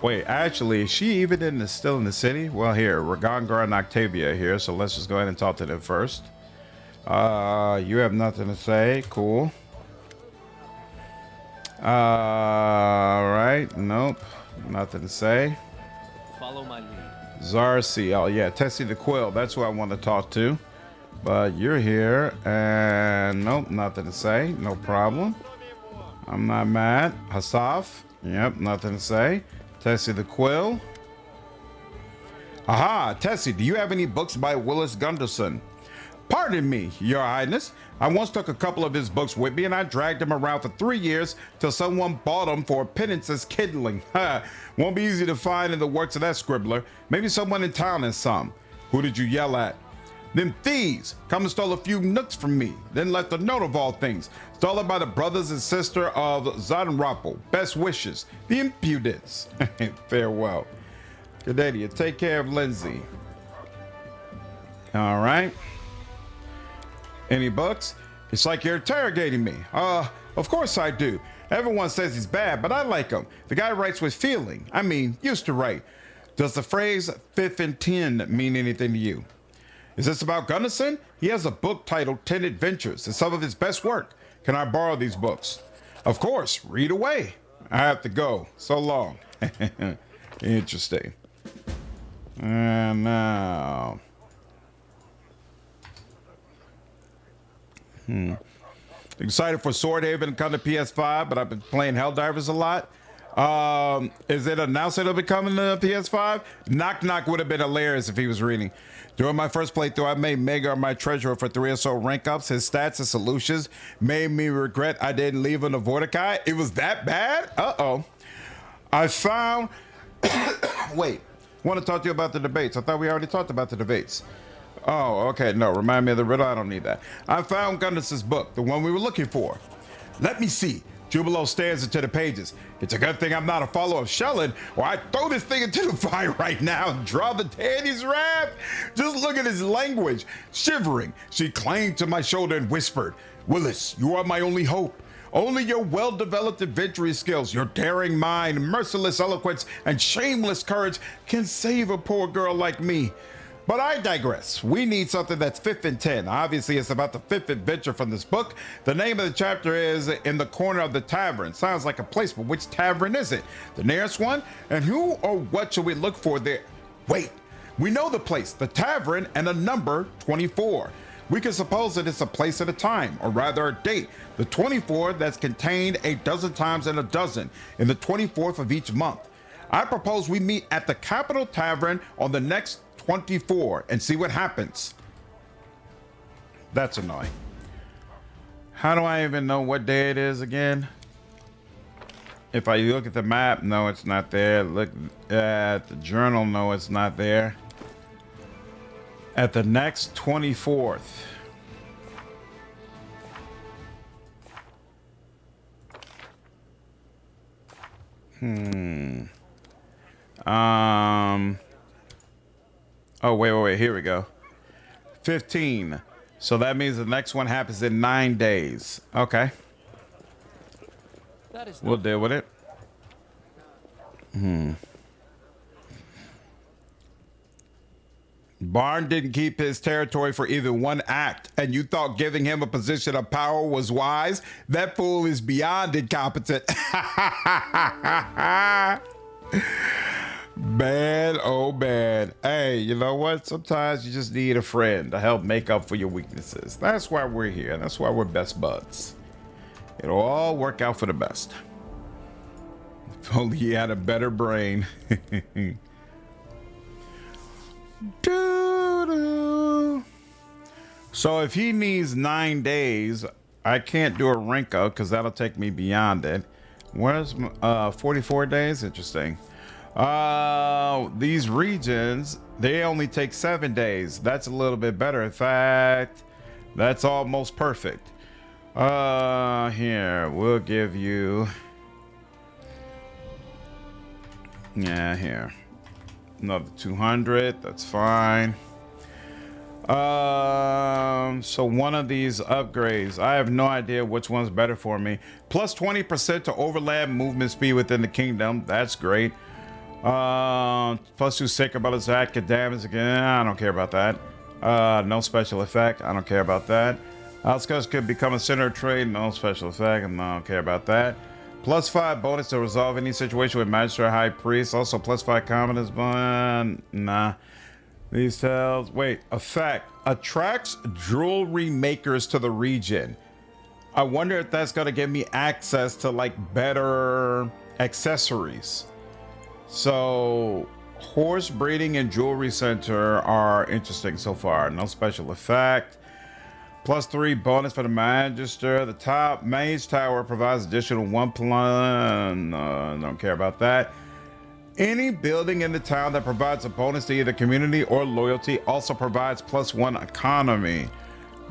Wait, actually, is she even still in the city? Well, here, Ragongar and Octavia here, so let's just go ahead and talk to them first. You have nothing to say. Cool. Right. Nope. Nothing to say. Follow my lead. Zarsi. Oh, yeah. Tessie the Quill. That's who I want to talk to. But you're here, and nope, nothing to say. No problem. I'm not mad. Hassaf. Yep, nothing to say. Tessie the Quill. Aha, Tessie, do you have any books by Willis Gunderson? Pardon me, Your Highness. I once took a couple of his books with me and I dragged them around for 3 years till someone bought them for penance as kindling. Won't be easy to find in the works of that scribbler. Maybe someone in town has some. Who did you yell at? Them thieves come and stole a few nooks from me, then left a note of all things. Stolen by the brothers and sister of Zadenrappel. Best wishes. The impudence. Farewell. Good day to you. Take care of Lindsay. All right. Any books? It's like you're interrogating me. Of course I do. Everyone says he's bad, but I like him. The guy writes with feeling. I mean, used to write. Does the phrase 5th and 10 mean anything to you? Is this about Gunnison? He has a book titled 10 Adventures. It's some of his best work. Can I borrow these books? Of course. Read away. I have to go. So long. Interesting. And now. Excited for Swordhaven to come to PS5, but I've been playing Helldivers a lot. Is it announced it'll be coming to PS5? Knock Knock would have been hilarious if he was reading. During my first playthrough, I made Magar my treasurer for 3 or so rank ups. His stats and solutions made me regret I didn't leave him to Vorticai. It was that bad? Uh-oh. I found... Wait. Want to talk to you about the debates. I thought we already talked about the debates. Oh, okay. No, remind me of the riddle. I don't need that. I found Gunnis's book, the one we were looking for. Let me see. Jubilo stares into the pages. It's a good thing I'm not a follower of Shellin, or I'd throw this thing into the fire right now and draw the Tanny's wrath. Just look at his language. Shivering, she clanged to my shoulder and whispered, Willis, you are my only hope. Only your well-developed adventuring skills, your daring mind, merciless eloquence, and shameless courage can save a poor girl like me. But I digress. We need something that's 5th and 10. Obviously, it's about the 5th adventure from this book. The name of the chapter is In the Corner of the Tavern. Sounds like a place, but which tavern is it? The nearest one? And who or what should we look for there? Wait, we know the place, the tavern, and a number 24. We can suppose that it's a place at a time, or rather a date. The 24 that's contained a dozen times in a dozen, in the 24th of each month. I propose we meet at the Capital Tavern on the next 24 and see what happens. That's annoying. How do I even know what day it is again? If I look at the map, no, it's not there. Look at the journal, no, it's not there. At the next 24th. Oh, wait, here we go. 15. So that means the next one happens in 9 days. Okay. That is We'll deal with it. Barn didn't keep his territory for even one act, and you thought giving him a position of power was wise? That fool is beyond incompetent. Bad, oh bad. Hey, you know what? Sometimes you just need a friend to help make up for your weaknesses. That's why we're here. That's why we're best buds. It'll all work out for the best. If only he had a better brain. Doo-doo. So if he needs 9 days, I can't do a rank up because that'll take me beyond it. Where's 44 days? Interesting. These regions, they only take 7 days. That's a little bit better. In fact, that's almost perfect. Here, we'll give you, yeah, here, another 200. That's fine. So one of these upgrades, I have no idea which one's better for me. Plus 20% to overlap movement speed within the kingdom. That's great. Plus 2 sacred bullets attack and damage again. I don't care about that. No special effect. I don't care about that. Outskirts could become a center of trade. No special effect. And I don't care about that. Plus 5 bonus to resolve any situation with magistrate or high priest. Also plus 5 confidence bonus. Nah. These tells. Wait. Effect. Attracts jewelry makers to the region. I wonder if that's going to give me access to like better accessories. So horse breeding and jewelry center are interesting so far. No special effect. Plus 3 bonus for the magister. The top mage tower provides additional 1 plus. Don't care about that. Any building in the town that provides a bonus to either community or loyalty also provides plus 1 economy.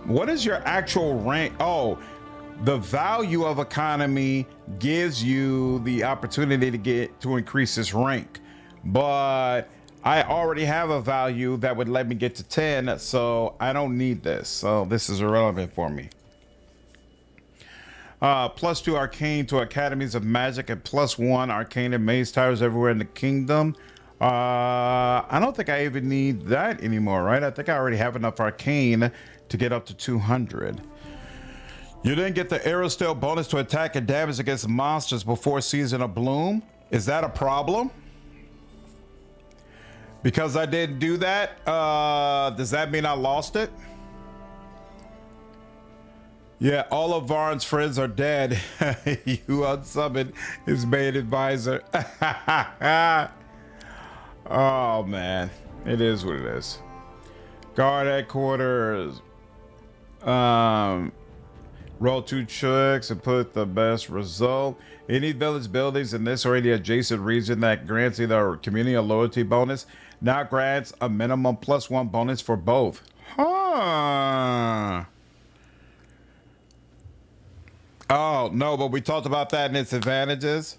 What is your actual rank? Oh, the value of economy gives you the opportunity to increase this rank, but I already have a value that would let me get to 10, so I don't need this. So this is irrelevant for me. Plus 2 arcane to academies of magic and plus 1 arcane and maze towers everywhere in the kingdom. I don't think I even need that anymore, right? I think I already have enough arcane to get up to 200. You didn't get the Aerostale bonus to attack and damage against monsters before Season of Bloom. Is that a problem? Because I didn't do that, does that mean I lost it? Yeah, all of Varn's friends are dead. You unsummoned his main advisor. Oh man, it is what it is. Guard headquarters. Roll 2 checks and put the best result. Any village buildings in this or any adjacent region that grants either a community or loyalty bonus now grants a minimum plus 1 bonus for both. Huh. Oh, no, but we talked about that and its advantages.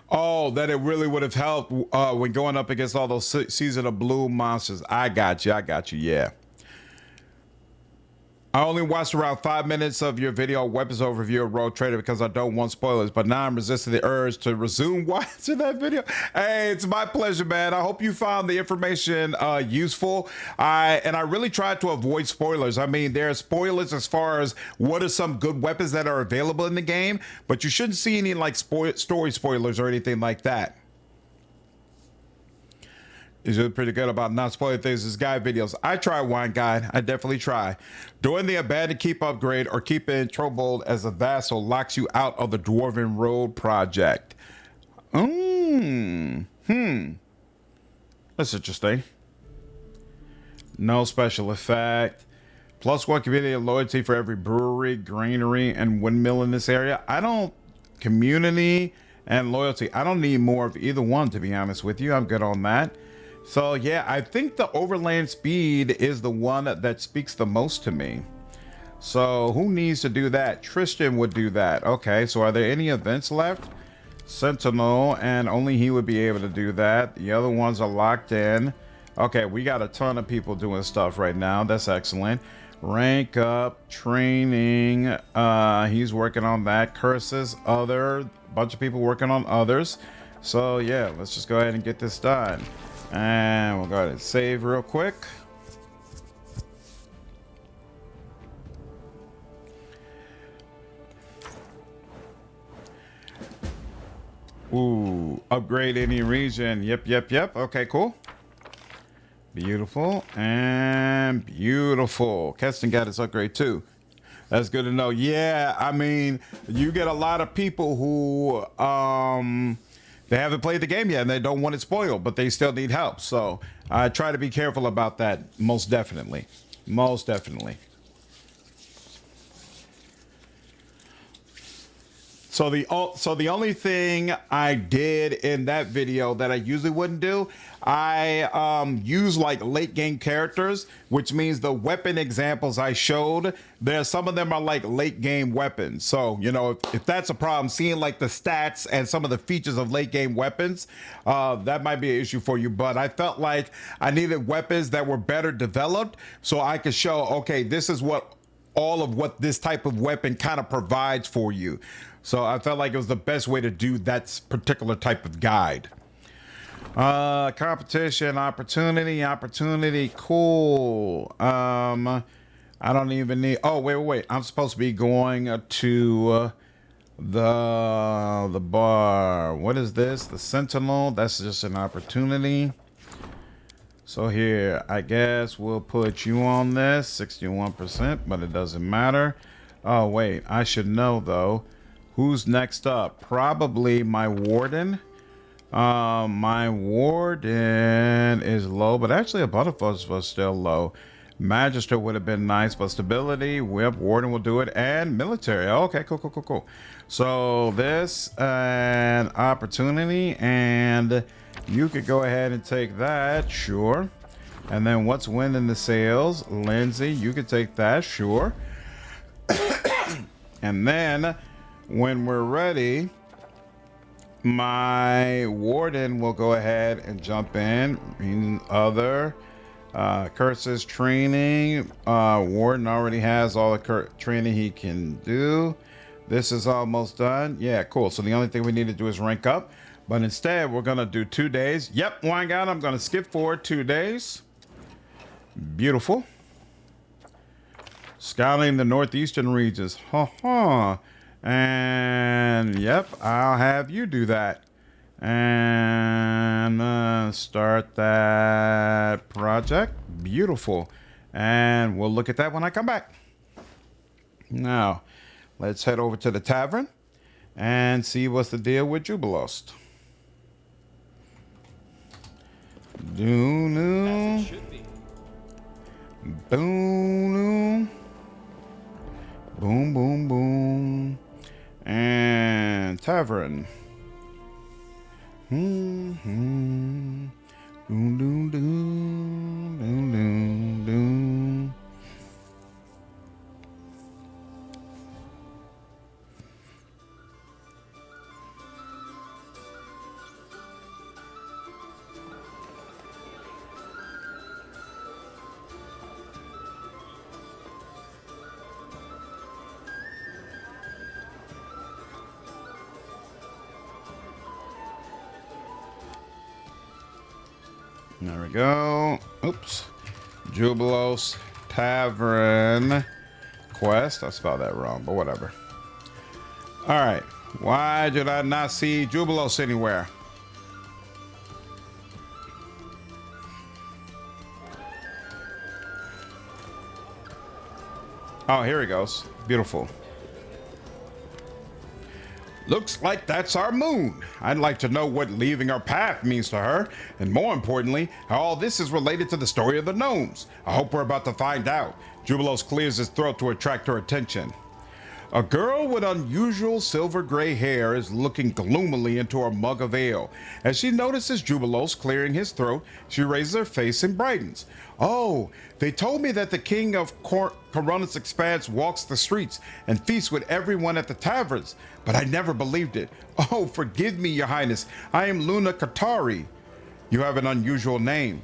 Oh, that it really would have helped when going up against all those Season of Bloom monsters. I got you, yeah. I only watched around 5 minutes of your video weapons overview of Rogue Trader because I don't want spoilers, but now I'm resisting the urge to resume watching that video. Hey, it's my pleasure, man. I hope you found the information useful. I really tried to avoid spoilers. I mean, there are spoilers as far as what are some good weapons that are available in the game, but you shouldn't see any like story spoilers or anything like that. He's really pretty good about not spoiling things. His guide videos. I try Wine Guide. I definitely try. Doing the abandoned keep upgrade or keep in Trobold as a vassal locks you out of the Dwarven Road project. That's interesting. No special effect. +1 community and loyalty for every brewery, granary, and windmill in this area. I don't... Community and loyalty. I don't need more of either one, to be honest with you. I'm good on that. So, yeah, I think the overland speed is the one that speaks the most to me. So, who needs to do that? Tristian would do that. Okay, so are there any events left? Sentinel, and only he would be able to do that. The other ones are locked in. Okay, we got a ton of people doing stuff right now. That's excellent. Rank up, training. He's working on that. Curses, other. Bunch of people working on others. So yeah, let's just go ahead and get this done. And we'll go ahead and save real quick. Ooh, upgrade any region. Yep. Okay, cool. Beautiful and beautiful. Keston got his upgrade too. That's good to know. Yeah, I mean, you get a lot of people who they haven't played the game yet and they don't want it spoiled, but they still need help. So I try to be careful about that. Most definitely. Most definitely. So the only thing I did in that video that I usually wouldn't do, I use like late game characters, which means the weapon examples I showed, some of them are like late game weapons. So, you know, if that's a problem, seeing like the stats and some of the features of late game weapons, that might be an issue for you. But I felt like I needed weapons that were better developed so I could show, okay, this is what all of what this type of weapon kind of provides for you. So I felt like it was the best way to do that particular type of guide. Competition, opportunity, cool. I don't even need, oh, wait. I'm supposed to be going to the bar. What is this? The Sentinel. That's just an opportunity. So here, I guess we'll put you on this, 61%, but it doesn't matter. Oh, wait, I should know though. Who's next up? Probably my warden. My warden is low, but actually a bunch of us was still low. Magister would have been nice, but stability, whip, warden will do it, and military. Okay, cool. So this and opportunity, and you could go ahead and take that, sure. And then what's winning the sales? Lindsay, you could take that, sure. And then when we're ready, my warden will go ahead and jump in. Other curses training. Warden already has all the training he can do. This is almost done. Yeah, cool. So the only thing we need to do is rank up. But instead, we're going to do 2 days. Yep, Wine God, I'm going to skip forward 2 days. Beautiful. Scouting the northeastern regions. And yep, I'll have you do that. And start that project. Beautiful. And we'll look at that when I come back. Now, let's head over to the tavern and see what's the deal with Jubilost. As it should be. Boom. Boom. And tavern. Doom. There we go. Oops. Jubilos Tavern Quest. I spelled that wrong, but whatever. All right. Why did I not see Jubilos anywhere? Oh, here he goes. Beautiful. Looks like that's our moon. I'd like to know what leaving our path means to her, and more importantly, how all this is related to the story of the gnomes. I hope we're about to find out. Jubilos clears his throat to attract her attention. A girl with unusual silver gray hair is looking gloomily into her mug of ale. As she notices Jubilos clearing his throat, she raises her face and brightens. Oh, they told me that the king of Coronis Expanse walks the streets and feasts with everyone at the taverns, but I never believed it. Oh, forgive me, your highness. I am Luna Katari. You have an unusual name.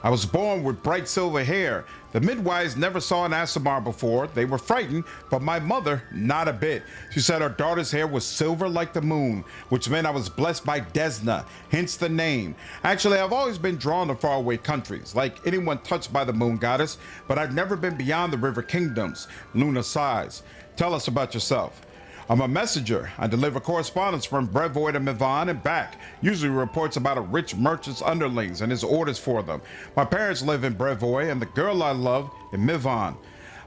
I was born with bright silver hair. The midwives never saw an Asimar before. They were frightened, but my mother, not a bit. She said her daughter's hair was silver like the moon, which meant I was blessed by Desna, hence the name. Actually, I've always been drawn to faraway countries, like anyone touched by the moon goddess, but I've never been beyond the river kingdoms. Luna sighs. Tell us about yourself. I'm a messenger. I deliver correspondence from Brevoy to Mivan and back. Usually reports about a rich merchant's underlings and his orders for them. My parents live in Brevoy and the girl I love in Mivan.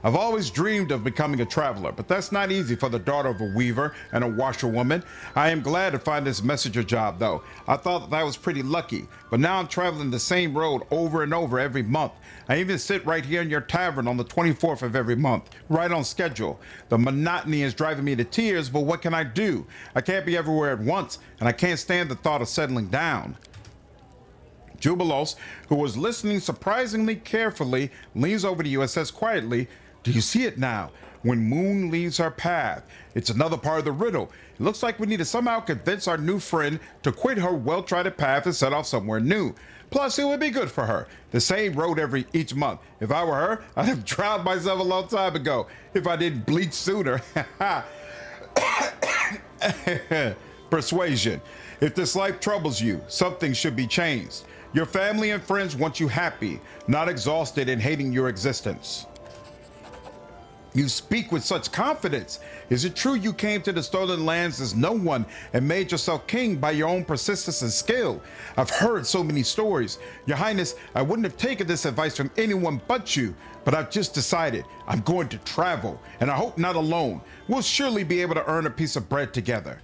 I've always dreamed of becoming a traveler, but that's not easy for the daughter of a weaver and a washerwoman. I am glad to find this messenger job, though. I thought that I was pretty lucky, but now I'm traveling the same road over and over every month. I even sit right here in your tavern on the 24th of every month, right on schedule. The monotony is driving me to tears, but what can I do? I can't be everywhere at once, and I can't stand the thought of settling down. Jubilos, who was listening surprisingly carefully, leans over to you and says quietly, "Do you see it now? When moon leaves our path, it's another part of the riddle. It looks like we need to somehow convince our new friend to quit her well-trodden path and set off somewhere new. Plus, it would be good for her. The same road each month. If I were her, I'd have drowned myself a long time ago. If I didn't bleach sooner." Persuasion. If this life troubles you, something should be changed. Your family and friends want you happy, not exhausted and hating your existence. You speak with such confidence. Is it true you came to the Stolen Lands as no one and made yourself king by your own persistence and skill? I've heard so many stories. Your Highness, I wouldn't have taken this advice from anyone but you, but I've just decided I'm going to travel, and I hope not alone. We'll surely be able to earn a piece of bread together.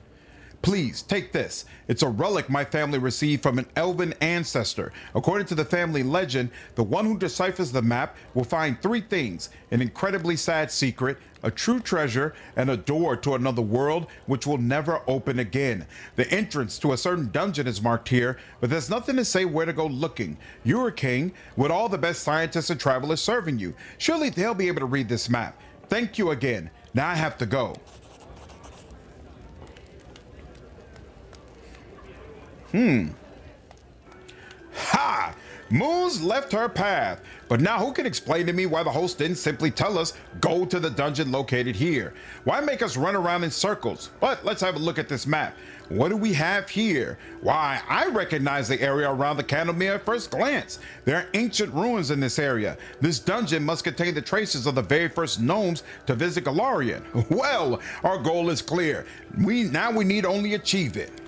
Please, take this. It's a relic my family received from an elven ancestor. According to the family legend, the one who deciphers the map will find three things: an incredibly sad secret, a true treasure, and a door to another world which will never open again. The entrance to a certain dungeon is marked here, but there's nothing to say where to go looking. You're a king, with all the best scientists and travelers serving you. Surely they'll be able to read this map. Thank you again. Now I have to go. Ha! Moon's left her path. But now who can explain to me why the host didn't simply tell us, go to the dungeon located here? Why make us run around in circles? But let's have a look at this map. What do we have here? Why, I recognize the area around the Candlemere at first glance. There are ancient ruins in this area. This dungeon must contain the traces of the very first gnomes to visit Galarian. Well, our goal is clear. We need only achieve it.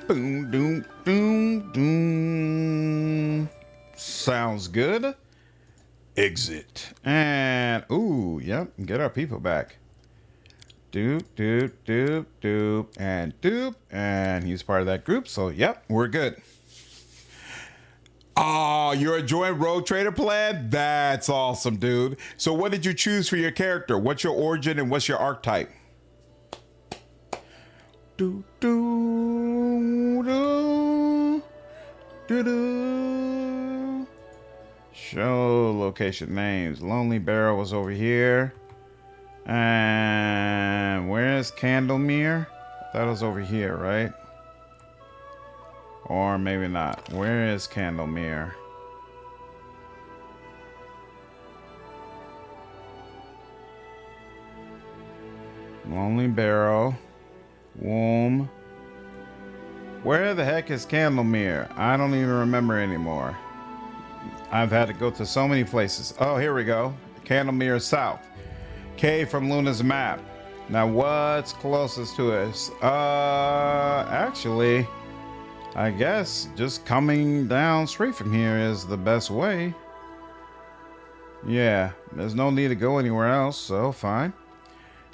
Boom, doom, doom, doom. Sounds good. Exit. And, ooh, yep, get our people back. Doop, doop, doop, doop, and doop. And he's part of that group, so yep, we're good. Oh, you're enjoying Road Trader Plan? That's awesome, dude. So what did you choose for your character? What's your origin and what's your archetype? Do, do, do, do, do. Show location names. Lonely Barrow was over here. And where's Candlemere? That was over here, right? Or maybe not. Where is Candlemere? Lonely Barrow. Womb. Where the heck is Candlemere? I don't even remember anymore. I've had to go to so many places. Oh, here we go. Candlemere South. K from Luna's map. Now what's closest to us? Actually, I guess just coming down straight from here is the best way. Yeah, there's no need to go anywhere else, so fine.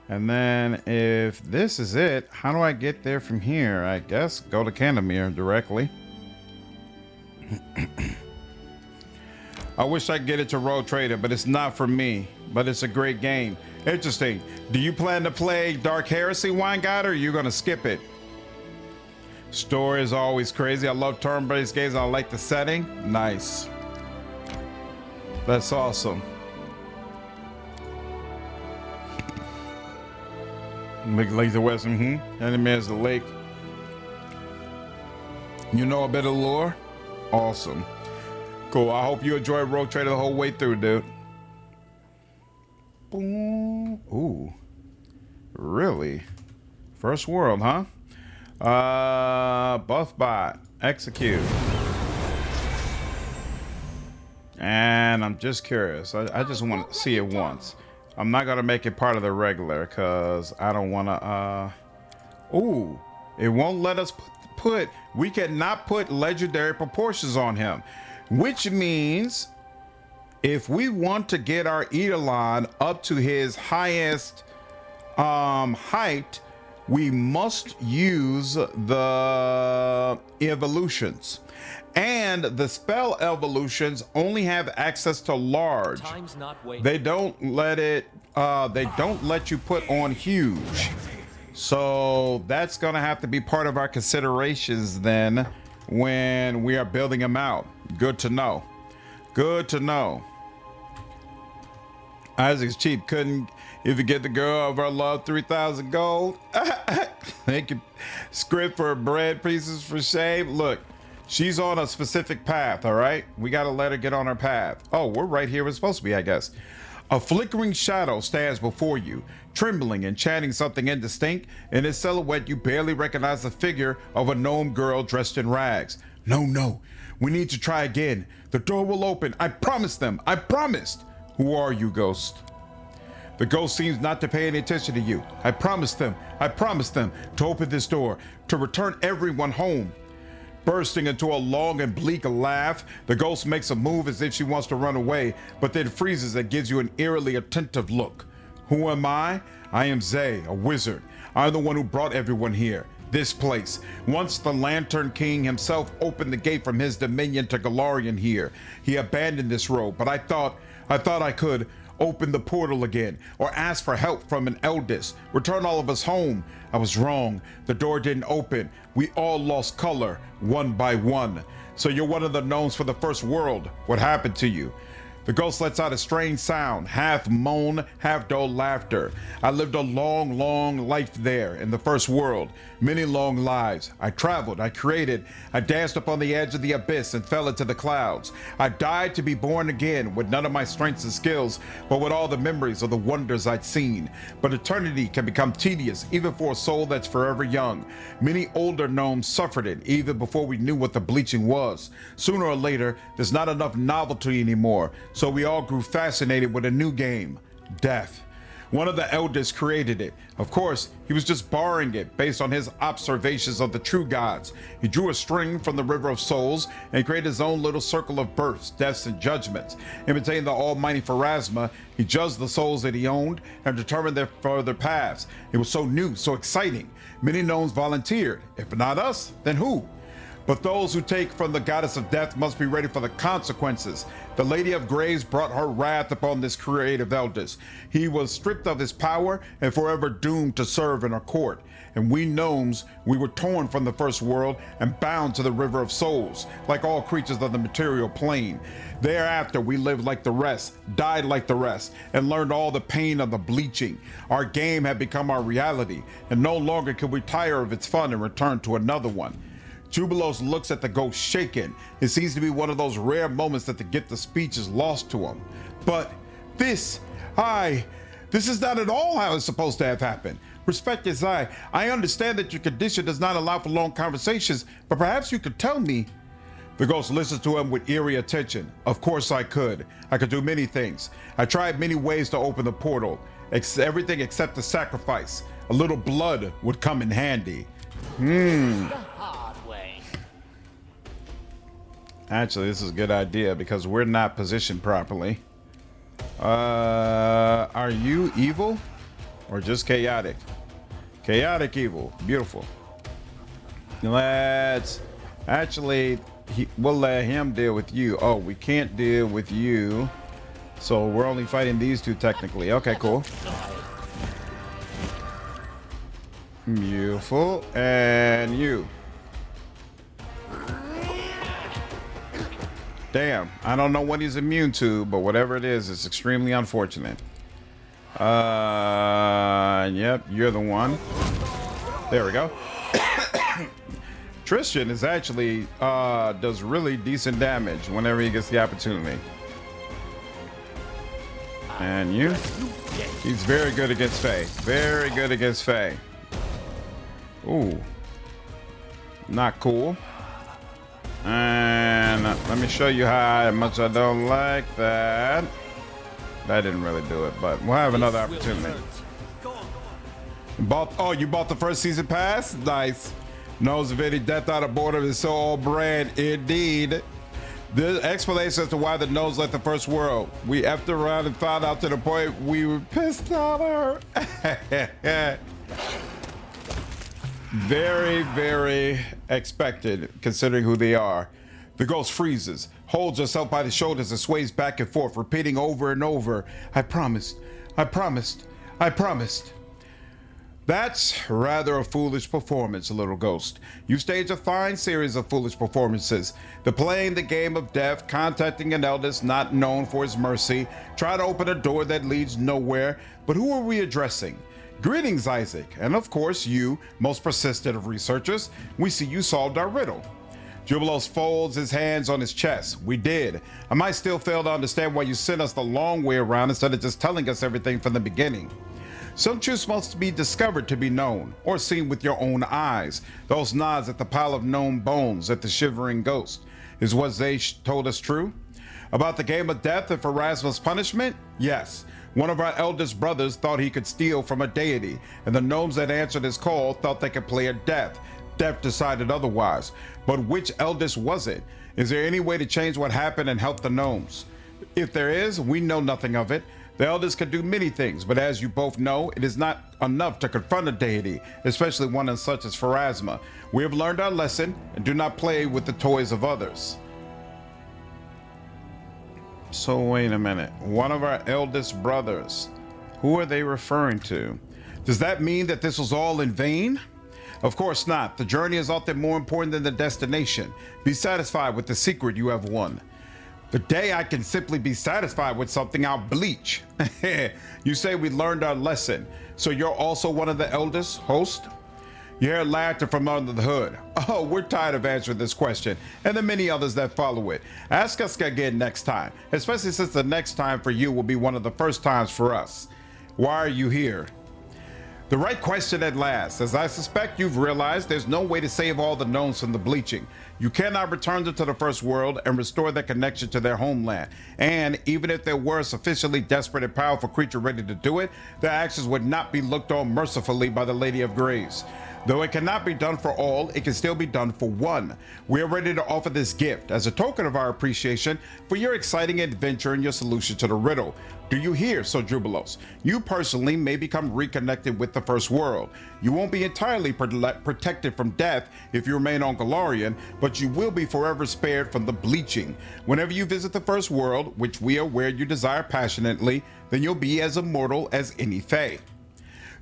And then if this is it, how do I get there from here? I guess go to Candemere directly. I wish I could get it to Road Trader, but it's not for me. But it's a great game. Interesting. Do you plan to play Dark Heresy, Wine God, or are you gonna skip it? Story is always crazy. I love turn-based games. I like the setting. Nice. That's awesome. Lake the West, Enemy is the lake. You know a bit of lore? Awesome. Cool. I hope you enjoyed Road Trader the whole way through, dude. Boom. Ooh. Really? First world, huh? Buffbot. Execute. And I'm just curious. I just want to see it once. I'm not gonna make it part of the regular because I don't want to. Ooh, it won't let us put. We cannot put legendary proportions on him, which means if we want to get our Eidolon up to his highest height, we must use the evolutions. And the spell evolutions only have access to large. They don't let it. They don't let you put on huge. So that's gonna have to be part of our considerations then when we are building them out. Good to know. Good to know. Isaac's cheap. Couldn't even get the girl of our love 3,000 gold. Thank you. Script for bread pieces for shame. Look. She's on a specific path, all right? We got to let her get on her path. Oh, we're right here. We're supposed to be, I guess. A flickering shadow stands before you, trembling and chanting something indistinct. In its silhouette, you barely recognize the figure of a gnome girl dressed in rags. No. We need to try again. The door will open. I promised them. I promised. Who are you, ghost? The ghost seems not to pay any attention to you. I promised them to open this door, to return everyone home. Bursting into a long and bleak laugh, the ghost makes a move as if she wants to run away, but then freezes and gives you an eerily attentive look. Who am I? I am Zay, a wizard. I'm the one who brought everyone here, this place. Once the Lantern King himself opened the gate from his dominion to Galarian here. He abandoned this road, but I thought I could open the portal again, or ask for help from an eldest, return all of us home. I was wrong. The door didn't open. We all lost color, one by one. So you're one of the gnomes for the first world. What happened to you? The ghost lets out a strange sound, half moan, half dull laughter. I lived a long, long life there in the first world. Many long lives. I traveled, I created, I danced upon the edge of the abyss and fell into the clouds. I died to be born again with none of my strengths and skills, but with all the memories of the wonders I'd seen. But eternity can become tedious, even for a soul that's forever young. Many older gnomes suffered it, even before we knew what the bleaching was. Sooner or later, there's not enough novelty anymore. So we all grew fascinated with a new game, death. One of the elders created it. Of course, he was just borrowing it based on his observations of the true gods. He drew a string from the river of souls and created his own little circle of births, deaths, and judgments. Imitating the almighty Pharasma, he judged the souls that he owned and determined their further paths. It was so new, so exciting. Many gnomes volunteered. If not us, then who? But those who take from the goddess of death must be ready for the consequences. The Lady of Graves brought her wrath upon this creative eldest. He was stripped of his power and forever doomed to serve in her court. And we gnomes, we were torn from the first world and bound to the river of souls, like all creatures of the material plane. Thereafter, we lived like the rest, died like the rest, and learned all the pain of the bleaching. Our game had become our reality, and no longer could we tire of its fun and return to another one. Jubilos looks at the ghost shaken. It seems to be one of those rare moments that the gift of speech is lost to him. But this is not at all how it's supposed to have happened. Respect is I understand that your condition does not allow for long conversations, but perhaps you could tell me. The ghost listens to him with eerie attention. Of course I could. I could do many things. I tried many ways to open the portal. Everything except the sacrifice. A little blood would come in handy. The hard way. Actually, this is a good idea because we're not positioned properly. Are you evil or just chaotic? Chaotic evil. Beautiful. Let's actually, we'll let him deal with you. Oh, we can't deal with you. So we're only fighting these two technically. Okay, cool. Beautiful. And you. Damn, I don't know what he's immune to, but whatever it is, it's extremely unfortunate. Yep, you're the one. There we go. Tristian is actually does really decent damage whenever he gets the opportunity. And you? He's very good against Fae. Very good against Fae. Ooh. Not cool. And let me show you how much I don't like that. That didn't really do it, but we'll have another opportunity. You bought the first season pass? Nice. Knows of any death out of boredom is so all brand. Indeed. The explanation as to why the Gnomes left the first world. We effed around and found out to the point we were pissed at her. Very, very expected, considering who they are. The ghost freezes, holds herself by the shoulders and sways back and forth, repeating over and over, I promised, I promised, I promised. That's rather a foolish performance, little ghost. You've staged a fine series of foolish performances. The playing the game of death, contacting an eldest not known for his mercy, try to open a door that leads nowhere. But who are we addressing? Greetings, Isaac, and of course you, most persistent of researchers. We see you solved our riddle. Jubilos folds his hands on his chest. We did. I might still fail to understand why you sent us the long way around instead of just telling us everything from the beginning. Some truths must be discovered to be known, or seen with your own eyes. Those nods at the pile of gnome bones at the shivering ghost. Is what they told us true? About the game of death and Pharasma's punishment? Yes. One of our eldest brothers thought he could steal from a deity, and the gnomes that answered his call thought they could play a death. Death decided otherwise. But which eldest was it? Is there any way to change what happened and help the gnomes? If there is, we know nothing of it. The elders can do many things, but as you both know, it is not enough to confront a deity, especially one such as Pharasma. We have learned our lesson and do not play with the toys of others. So wait a minute, one of our eldest brothers, who are they referring to? Does that mean that this was all in vain? Of course not. The journey is often more important than the destination. Be satisfied with the secret you have won. The day I can simply be satisfied with something, I'll bleach. You say we learned our lesson, so you're also one of the eldest, host? You hear laughter from under the hood. Oh, we're tired of answering this question, and the many others that follow it. Ask us again next time, especially since the next time for you will be one of the first times for us. Why are you here? The right question at last. As I suspect you've realized, there's no way to save all the gnomes from the bleaching. You cannot return them to the first world and restore their connection to their homeland. And even if there were a sufficiently desperate and powerful creature ready to do it, their actions would not be looked on mercifully by the Lady of Graves. Though it cannot be done for all, it can still be done for one. We are ready to offer this gift as a token of our appreciation for your exciting adventure and your solution to the riddle. Do you hear, Sir Jubilos? You personally may become reconnected with the first world. You won't be entirely protected from death if you remain on Golarion, but you will be forever spared from the bleaching. Whenever you visit the first world, which we are aware you desire passionately, then you'll be as immortal as any Fae.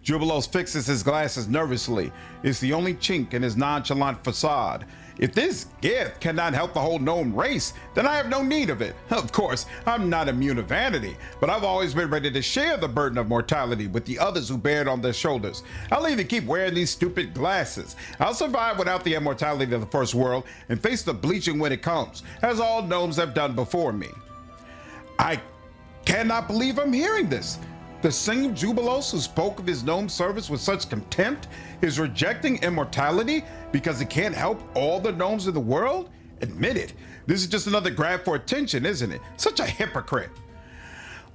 Jubilos fixes his glasses nervously. It's the only chink in his nonchalant facade. If this gift cannot help the whole gnome race, then I have no need of it. Of course, I'm not immune to vanity, but I've always been ready to share the burden of mortality with the others who bear it on their shoulders. I'll even keep wearing these stupid glasses. I'll survive without the immortality of the first world and face the bleaching when it comes, as all gnomes have done before me. I cannot believe I'm hearing this. The same Jubilos who spoke of his gnome service with such contempt is rejecting immortality because it can't help all the gnomes in the world? Admit it. This is just another grab for attention, isn't it? Such a hypocrite.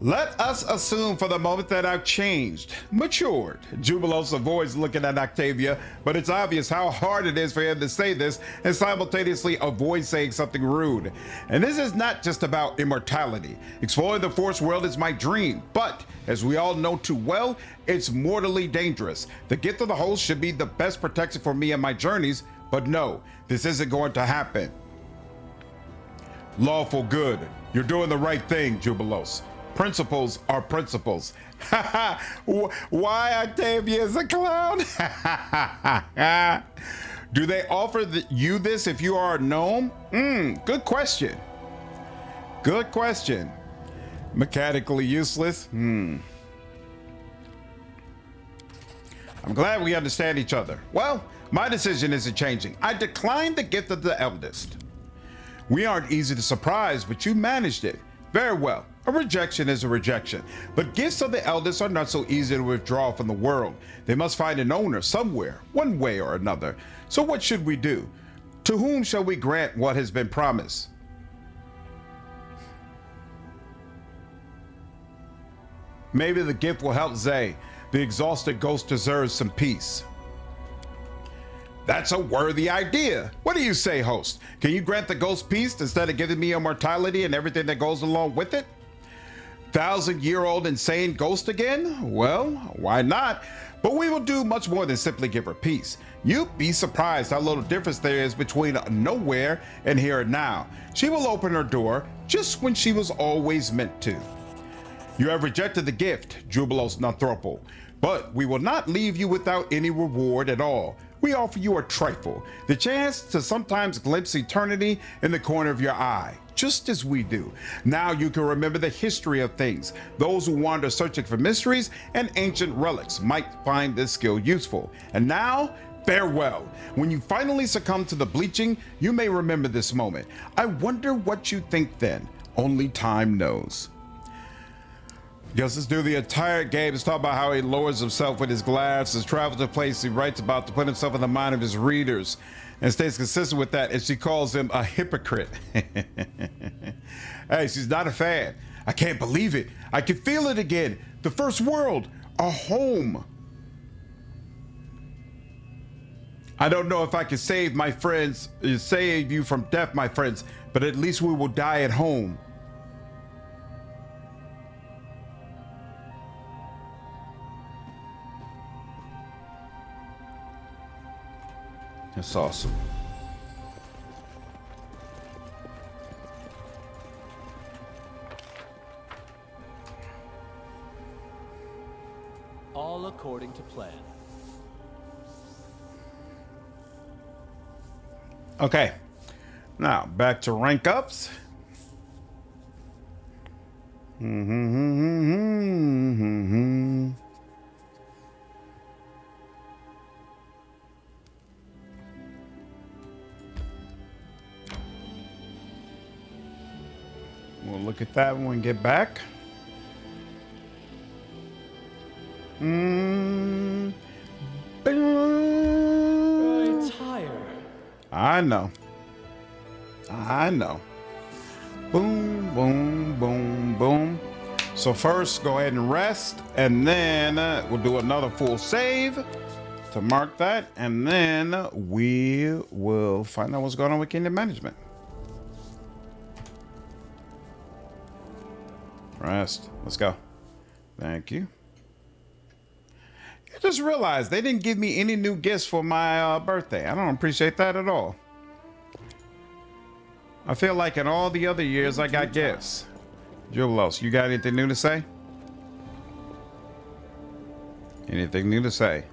Let us assume for the moment that I've changed, matured. Jubilos avoids looking at Octavia, but it's obvious how hard it is for him to say this and simultaneously avoid saying something rude. And this is not just about immortality. Exploring the Force world is my dream, but as we all know too well, it's mortally dangerous. The gift of the host should be the best protection for me and my journeys, but no, this isn't going to happen. Lawful good. You're doing the right thing, Jubilos. Principles are principles. Why Octavia is a clown? Do they offer you this if you are a gnome? Good question. Good question. Mechanically useless? I'm glad we understand each other. Well, my decision isn't changing. I declined the gift of the eldest. We aren't easy to surprise, but you managed it. Very well. A rejection is a rejection, but gifts of the eldest are not so easy to withdraw from the world. They must find an owner somewhere, one way or another. So what should we do? To whom shall we grant what has been promised? Maybe the gift will help Zay. The exhausted ghost deserves some peace. That's a worthy idea. What do you say, host? Can you grant the ghost peace instead of giving me immortality and everything that goes along with it? 1,000-year-old insane ghost again? Well, why not? But we will do much more than simply give her peace. You'd be surprised how little difference there is between nowhere and here and now. She will open her door just when she was always meant to. You have rejected the gift, Jubilos Nanthropal, but we will not leave you without any reward at all. We offer you a trifle, the chance to sometimes glimpse eternity in the corner of your eye, just as we do. Now you can remember the history of things. Those who wander searching for mysteries and ancient relics might find this skill useful. And now, farewell. When you finally succumb to the bleaching, you may remember this moment. I wonder what you think then. Only time knows. Guess let's do the entire game. Let's talk about how he lowers himself with his glasses, travels to place he writes about to put himself in the mind of his readers, and stays consistent with that, and she calls him a hypocrite. Hey, she's not a fan. I can't believe it. I can feel it again. The first world, a home. I don't know if I can save my friends, save you from death, my friends, but at least we will die at home. That's awesome. All according to plan. Okay, now back to rank ups. We'll look at that when we get back. Retire. I know. Boom, boom, boom, boom. So first, go ahead and rest, and then we'll do another full save to mark that, and then we will find out what's going on with Kingdom Management. Rest. Let's go. Thank you. I just realized they didn't give me any new gifts for my birthday. I don't appreciate that at all. I feel like in all the other years I got gifts. Jubilos, you got anything new to say? Anything new to say?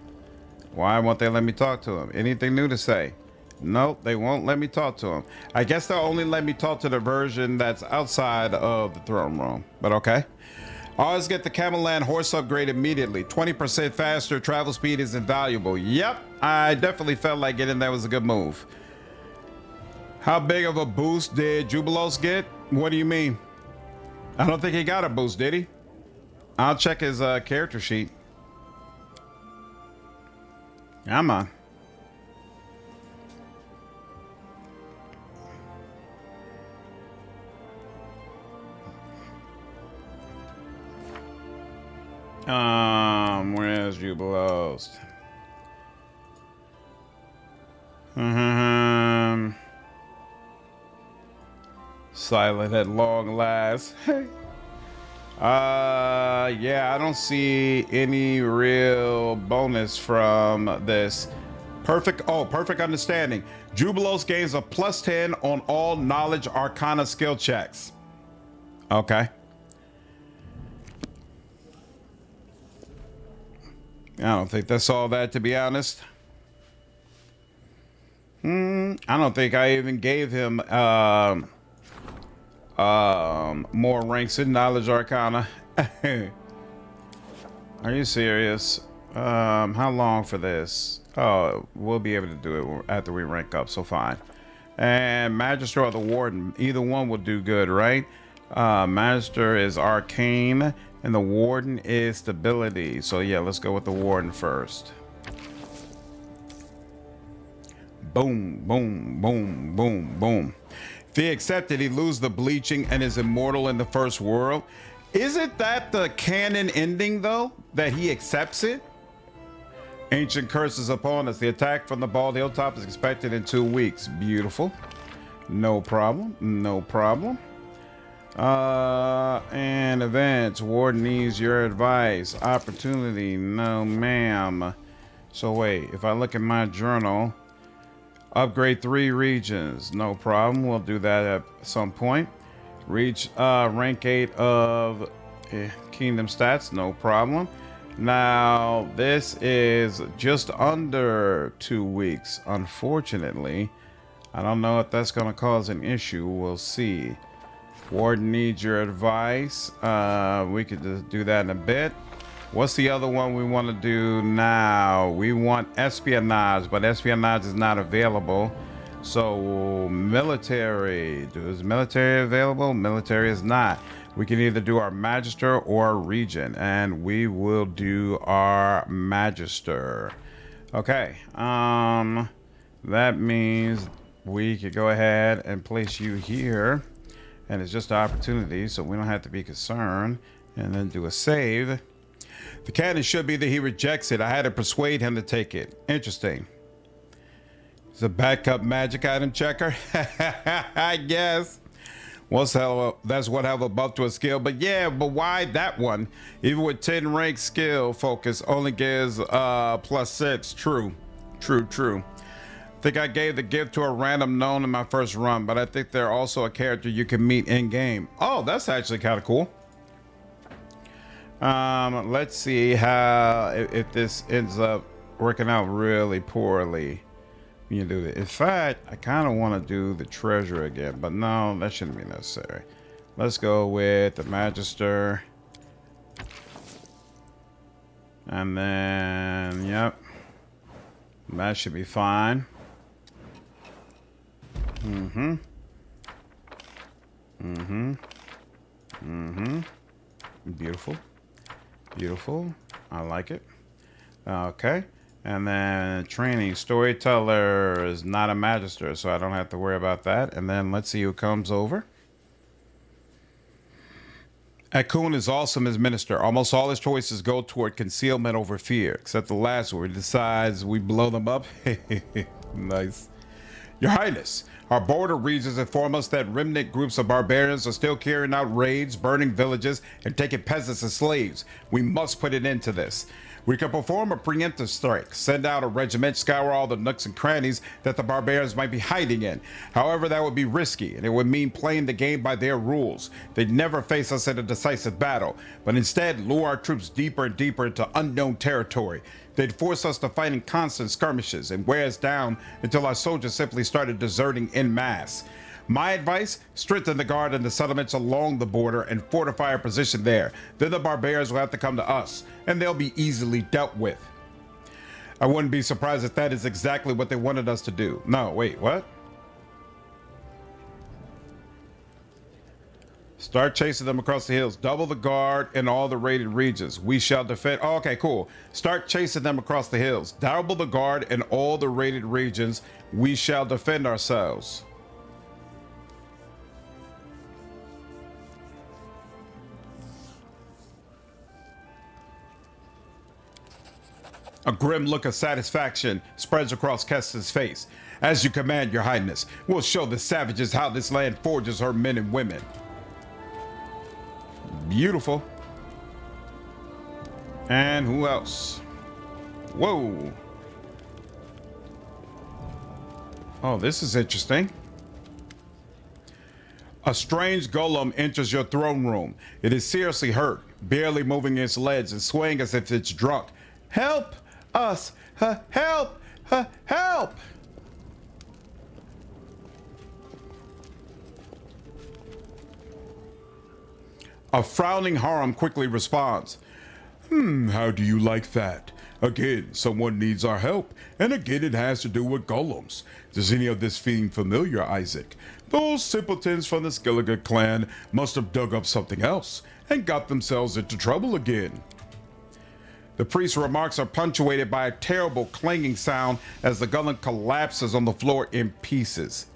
Why won't they let me talk to him? Anything new to say? Nope, they won't let me talk to him. I guess they'll only let me talk to the version that's outside of the throne room, but okay. Always get the Camelland horse upgrade immediately. 20% faster travel speed is invaluable. Yep, I definitely felt like getting that was a good move. How big of a boost did Jubilos get? What do you mean? I don't think he got a boost, did he? I'll check his character sheet. Come on. Where's Jubilos? Silent at long last. Yeah, I don't see any real bonus from this. Perfect understanding. Jubilos gains a +10 on all knowledge arcana skill checks. Okay. I don't think that's all that, to be honest. I don't think I even gave him more ranks in knowledge arcana. Are you serious? How long for this? Oh, we'll be able to do it after we rank up, so fine. And Magister or the Warden, either one will do good, right? Magister is arcane and the Warden is stability. So yeah, let's go with the Warden first. Boom, boom, boom, boom, boom. If he accepted, he loses the bleaching and is immortal in the first world. Isn't that the canon ending though? That he accepts it? Ancient curses upon us. The attack from the Bald Hilltop is expected in 2 weeks. Beautiful. No problem. No problem. And events. Warden needs your advice. Opportunity. No, ma'am. So wait, if I look at my journal, upgrade 3 regions. No problem. We'll do that at some point. Reach rank 8 of Kingdom stats. No problem. Now, this is just under 2 weeks. Unfortunately, I don't know if that's going to cause an issue. We'll see. Warden needs your advice. We could just do that in a bit. What's the other one we want to do now? We want espionage, but espionage is not available. So military, is military available? Military is not. We can either do our Magister or region, and we will do our Magister. Okay, that means we could go ahead and place you here, and it's just an opportunity, so we don't have to be concerned, and then do a save. The canon should be that he rejects it. I had to persuade him to take it. Interesting. It's a backup magic item checker. I guess. That's what have a buff to a skill. But yeah, but why that one? Even with 10 rank skill focus only gives +6. True. I think I gave the gift to a random gnome in my first run, but I think they're also a character you can meet in game. Oh, that's actually kind of cool. Let's see how if this ends up working out really poorly. You do that. In fact, I kind of want to do the treasure again, but no, that shouldn't be necessary. Let's go with the Magister. And then, yep. That should be fine. Beautiful. I like it. Okay. And then training. Storyteller is not a Magister, so I don't have to worry about that. And then let's see who comes over. Akun is awesome as Minister. Almost all his choices go toward concealment over fear, except the last where he decides we blow them up. Nice. Your Highness, our border regions inform us that remnant groups of barbarians are still carrying out raids, burning villages, and taking peasants as slaves. We must put an end to this. We can perform a preemptive strike, send out a regiment, scour all the nooks and crannies that the barbarians might be hiding in. However, that would be risky, and it would mean playing the game by their rules. They'd never face us in a decisive battle, but instead lure our troops deeper and deeper into unknown territory. They'd force us to fight in constant skirmishes and wear us down until our soldiers simply started deserting en masse. My advice, strengthen the guard in the settlements along the border and fortify our position there. Then the barbarians will have to come to us, and they'll be easily dealt with. I wouldn't be surprised if that is exactly what they wanted us to do. No, wait, what? Start chasing them across the hills. Double the guard in all the raided regions. We shall defend. Oh, okay, cool. Start chasing them across the hills. Double the guard in all the raided regions. We shall defend ourselves. A grim look of satisfaction spreads across Kestis' face. As you command, your highness, we'll show the savages how this land forges her men and women. Beautiful. And who else? Whoa. Oh, this is interesting. A strange golem enters your throne room. It is seriously hurt, barely moving its legs and swaying as if it's drunk. Help us! Help! Help! A frowning harem quickly responds. How do you like that? Again, someone needs our help, and again it has to do with golems. Does any of this seem familiar, Isaac? Those simpletons from the Skilligan clan must have dug up something else and got themselves into trouble again. The priest's remarks are punctuated by a terrible clanging sound as the golem collapses on the floor in pieces.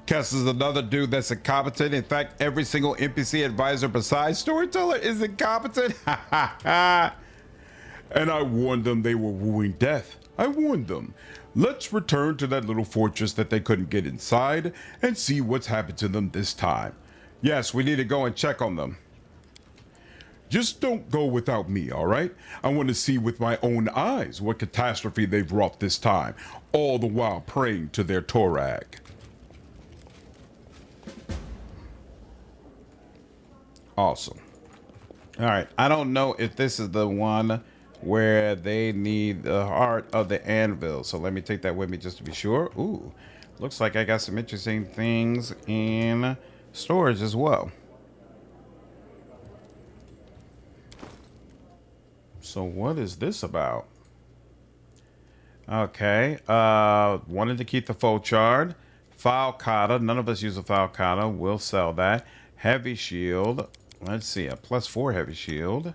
Kess is another dude that's incompetent. In fact, every single NPC advisor besides Storyteller is incompetent. And I warned them they were wooing death. I warned them. Let's return to that little fortress that they couldn't get inside and see what's happened to them this time. Yes, we need to go and check on them. Just don't go without me, all right? I want to see with my own eyes what catastrophe they've wrought this time, all the while praying to their Torag. Awesome. All right, I don't know if this is the one where they need the heart of the anvil, so let me take that with me just to be sure. Ooh, looks like I got some interesting things in storage as well. So what is this about? Okay, wanted to keep the foe chard. File kata, none of us use a file kata, we'll sell that. Heavy shield, let's see, a +4 heavy shield.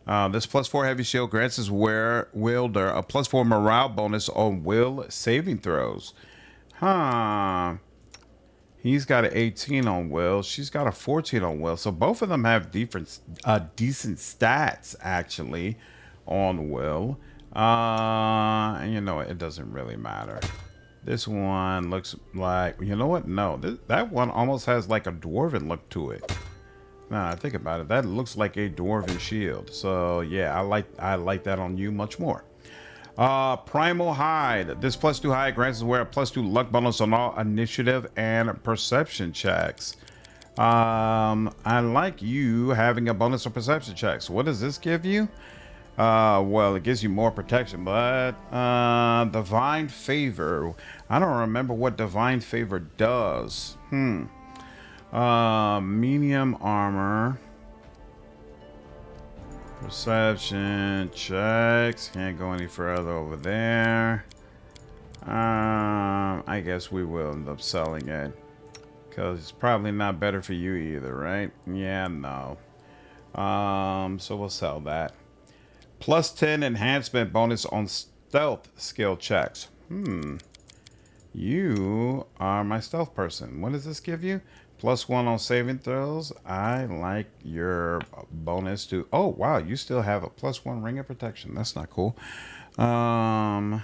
This +4 heavy shield grants his wielder a +4 morale bonus on will saving throws. Huh. He's got an 18 on will. She's got a 14 on will. So both of them have decent stats, actually, on will. And you know what? It doesn't really matter. This one looks like... You know what? No. That one almost has like a dwarven look to it. Now I think about it, that looks like a dwarven shield. So yeah, I like that on you much more. Primal hide. This +2 hide grants us wear a +2 luck bonus on all initiative and perception checks. I like you having a bonus on perception checks. What does this give you? Well, it gives you more protection, but divine favor. I don't remember what divine favor does. Medium armor. Perception checks. Can't go any further over there. I guess we will end up selling it. Because it's probably not better for you either, right? Yeah, no. So we'll sell that. +10 enhancement bonus on stealth skill checks. You are my stealth person. What does this give you? +1 on saving throws. I like your bonus to... Oh, wow. You still have a +1 ring of protection. That's not cool. Yeah.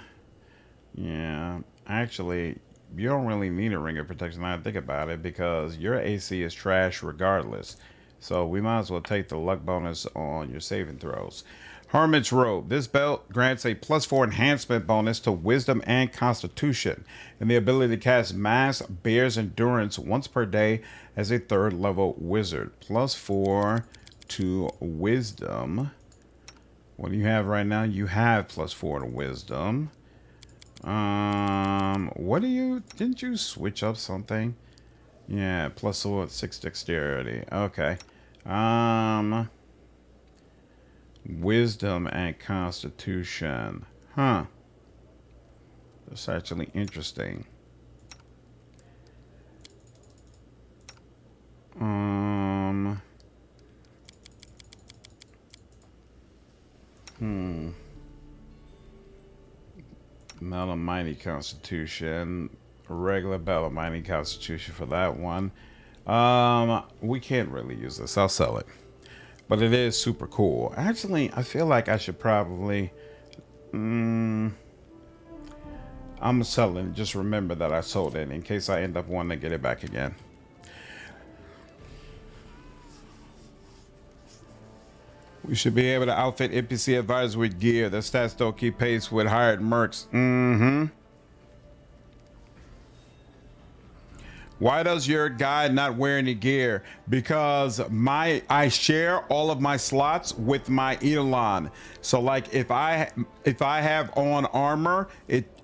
Actually, you don't really need a ring of protection now I think about it, because your AC is trash regardless. So we might as well take the luck bonus on your saving throws. Hermit's Robe. This belt grants a +4 enhancement bonus to Wisdom and Constitution, and the ability to cast Mass Bear's Endurance once per day as a 3rd level wizard. +4 to Wisdom. What do you have right now? You have +4 to Wisdom. What do you... Didn't you switch up something? Yeah, +6 Dexterity. Okay. Wisdom and Constitution. Huh. That's actually interesting. Battle Mighty Constitution. Regular Battle Mighty Constitution for that one. We can't really use this. I'll sell it. but it is super cool. Actually, I feel like I should probably I'm selling it. Just remember that I sold it in case I end up wanting to get it back again. We should be able to outfit NPC advisors with gear. The stats don't keep pace with hired mercs. Why does your guy not wear any gear? Because I share all of my slots with my Eidolon. So like if I have on armor,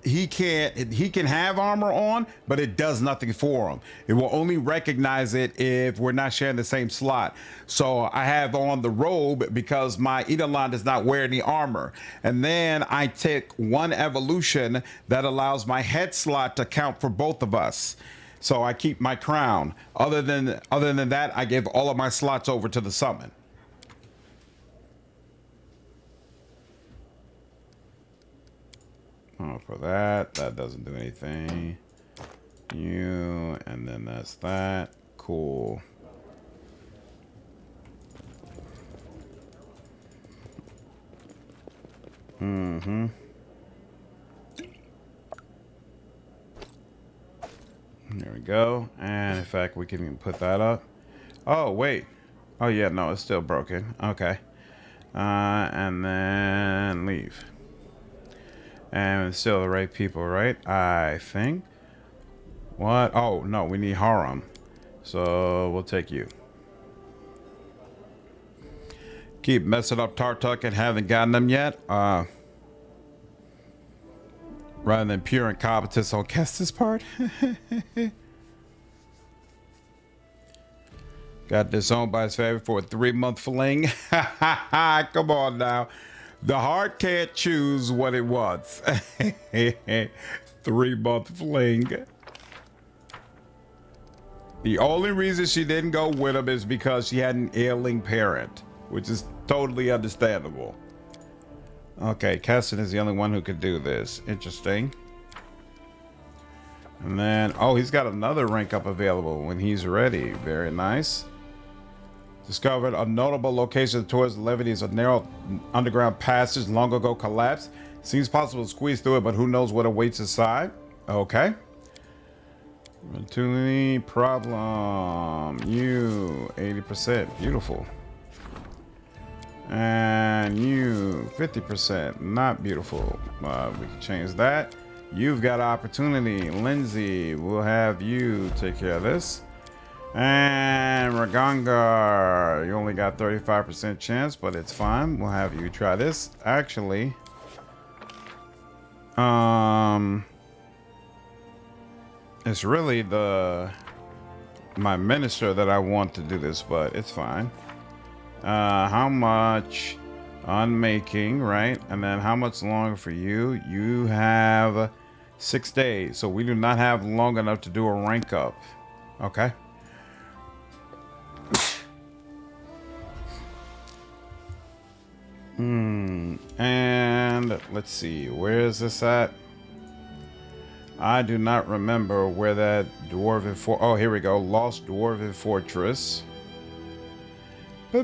he can have armor on, but it does nothing for him. It will only recognize it if we're not sharing the same slot. So I have on the robe because my Eidolon does not wear any armor. And then I take one evolution that allows my head slot to count for both of us. So I keep my crown. Other than that, I give all of my slots over to the summon. Oh, for that doesn't do anything. You, and then that's that. Cool. There we go. And in fact, we can even put that up. Oh, wait. Oh, yeah, no, it's still broken. Okay. And then leave. And it's still the right people, right? I think. What? Oh, no, we need Haram. So we'll take you. Keep messing up Tartuk and haven't gotten them yet. Rather than pure incompetence on Kestis' part. Got disowned by his family for a 3-month fling. Come on now. The heart can't choose what it wants. 3-month fling. The only reason she didn't go with him is because she had an ailing parent, which is totally understandable. Okay, Keston is the only one who could do this. Interesting. And then, oh, he's got another rank up available when he's ready. Very nice. Discovered a notable location towards the levities. A narrow underground passage long ago collapsed. Seems possible to squeeze through it, but who knows what awaits inside. Okay. Opportunity problem. You 80%. Beautiful. And you 50%. Not beautiful. We can change that. You've got opportunity. Lindsay, we'll have you take care of this. And Ragangar, you only got 35% chance, but it's fine. We'll have you try this. Actually, it's really my minister that I want to do this, but it's fine. How much on making, right? And then how much longer for you? You have 6 days, so we do not have long enough to do a rank up. Okay. And let's see, where is this at? I do not remember where that dwarven oh, here we go. Lost Dwarven Fortress. I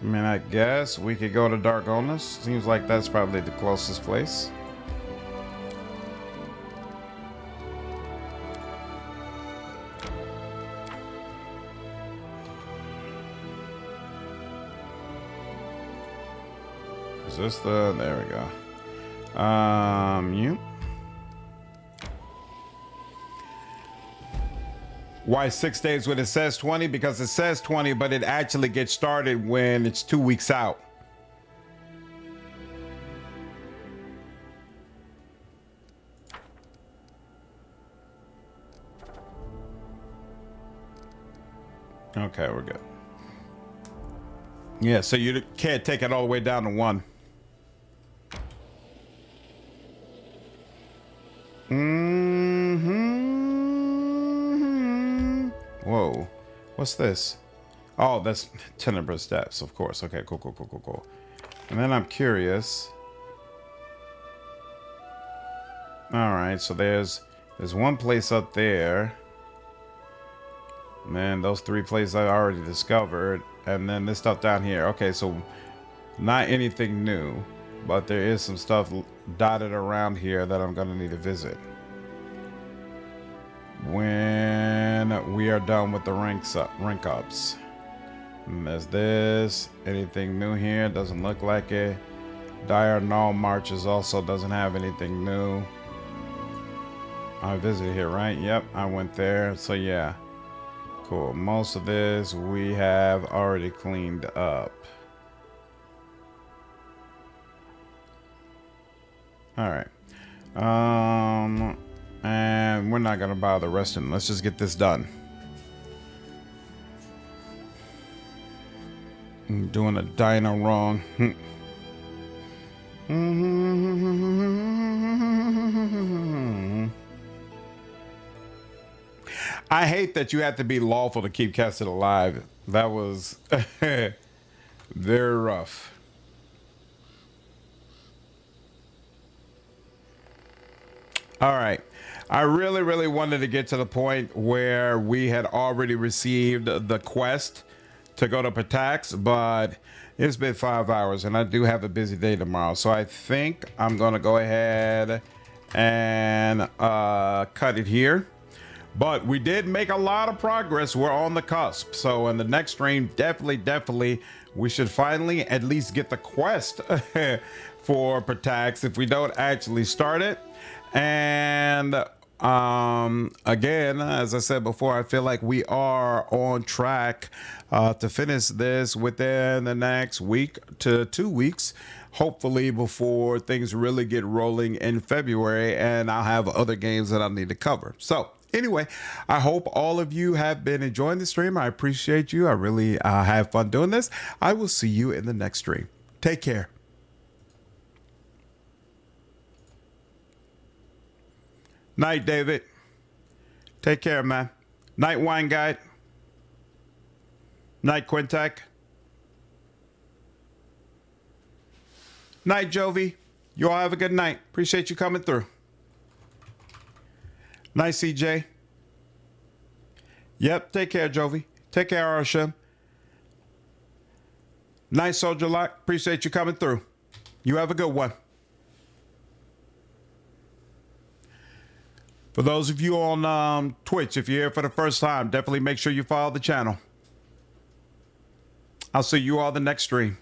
mean, I guess we could go to Dargonis. Seems like that's probably the closest place. Is this the... There we go. You... Why 6 days when it says 20? Because it says 20, but it actually gets started when it's 2 weeks out. Okay, we're good. Yeah, so you can't take it all the way down to 1. Whoa, what's this? Oh, that's Tenebrous Depths, of course. Okay, cool. And then I'm curious. All right, so there's one place up there. Man, those 3 places I already discovered. And then this stuff down here. Okay, so not anything new. But there is some stuff dotted around here that I'm going to need to visit when we are done with the rank ups. And there's this. Anything new here? Doesn't look like it. Diurnal Marches also doesn't have anything new. I visited here, right? Yep, I went there. So yeah, cool. Most of this we have already cleaned up. All right. And we're not gonna bother resting. Let's just get this done. I'm doing a dino wrong. I hate that you have to be lawful to keep Kessid alive. That was very rough. All right. I really wanted to get to the point where we had already received the quest to go to Patax, but it's been 5 hours and I do have a busy day tomorrow. So I think I'm going to go ahead and cut it here. But we did make a lot of progress. We're on the cusp. So in the next stream, definitely, we should finally at least get the quest for Patax if we don't actually start it. And again, as I said before, I feel like we are on track to finish this within the next week to 2 weeks, hopefully before things really get rolling in February, and I'll have other games that I need to cover. So anyway, I hope all of you have been enjoying the stream. I appreciate you. I really have fun doing this. I will see you in the next stream. Take care. Night, David. Take care, man. Night, Wine Guide. Night, Quintek. Night, Jovi. You all have a good night. Appreciate you coming through. Night, CJ. Yep, take care, Jovi. Take care, Arsham. Night, Soldier Lock. Appreciate you coming through. You have a good one. For those of you on Twitch, if you're here for the first time, definitely make sure you follow the channel. I'll see you all the next stream.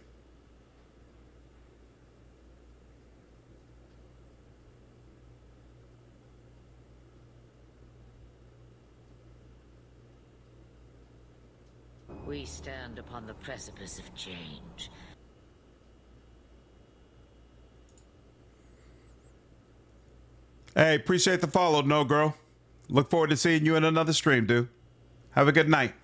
We stand upon the precipice of change. Hey, appreciate the follow, No Girl. Look forward to seeing you in another stream, dude. Have a good night.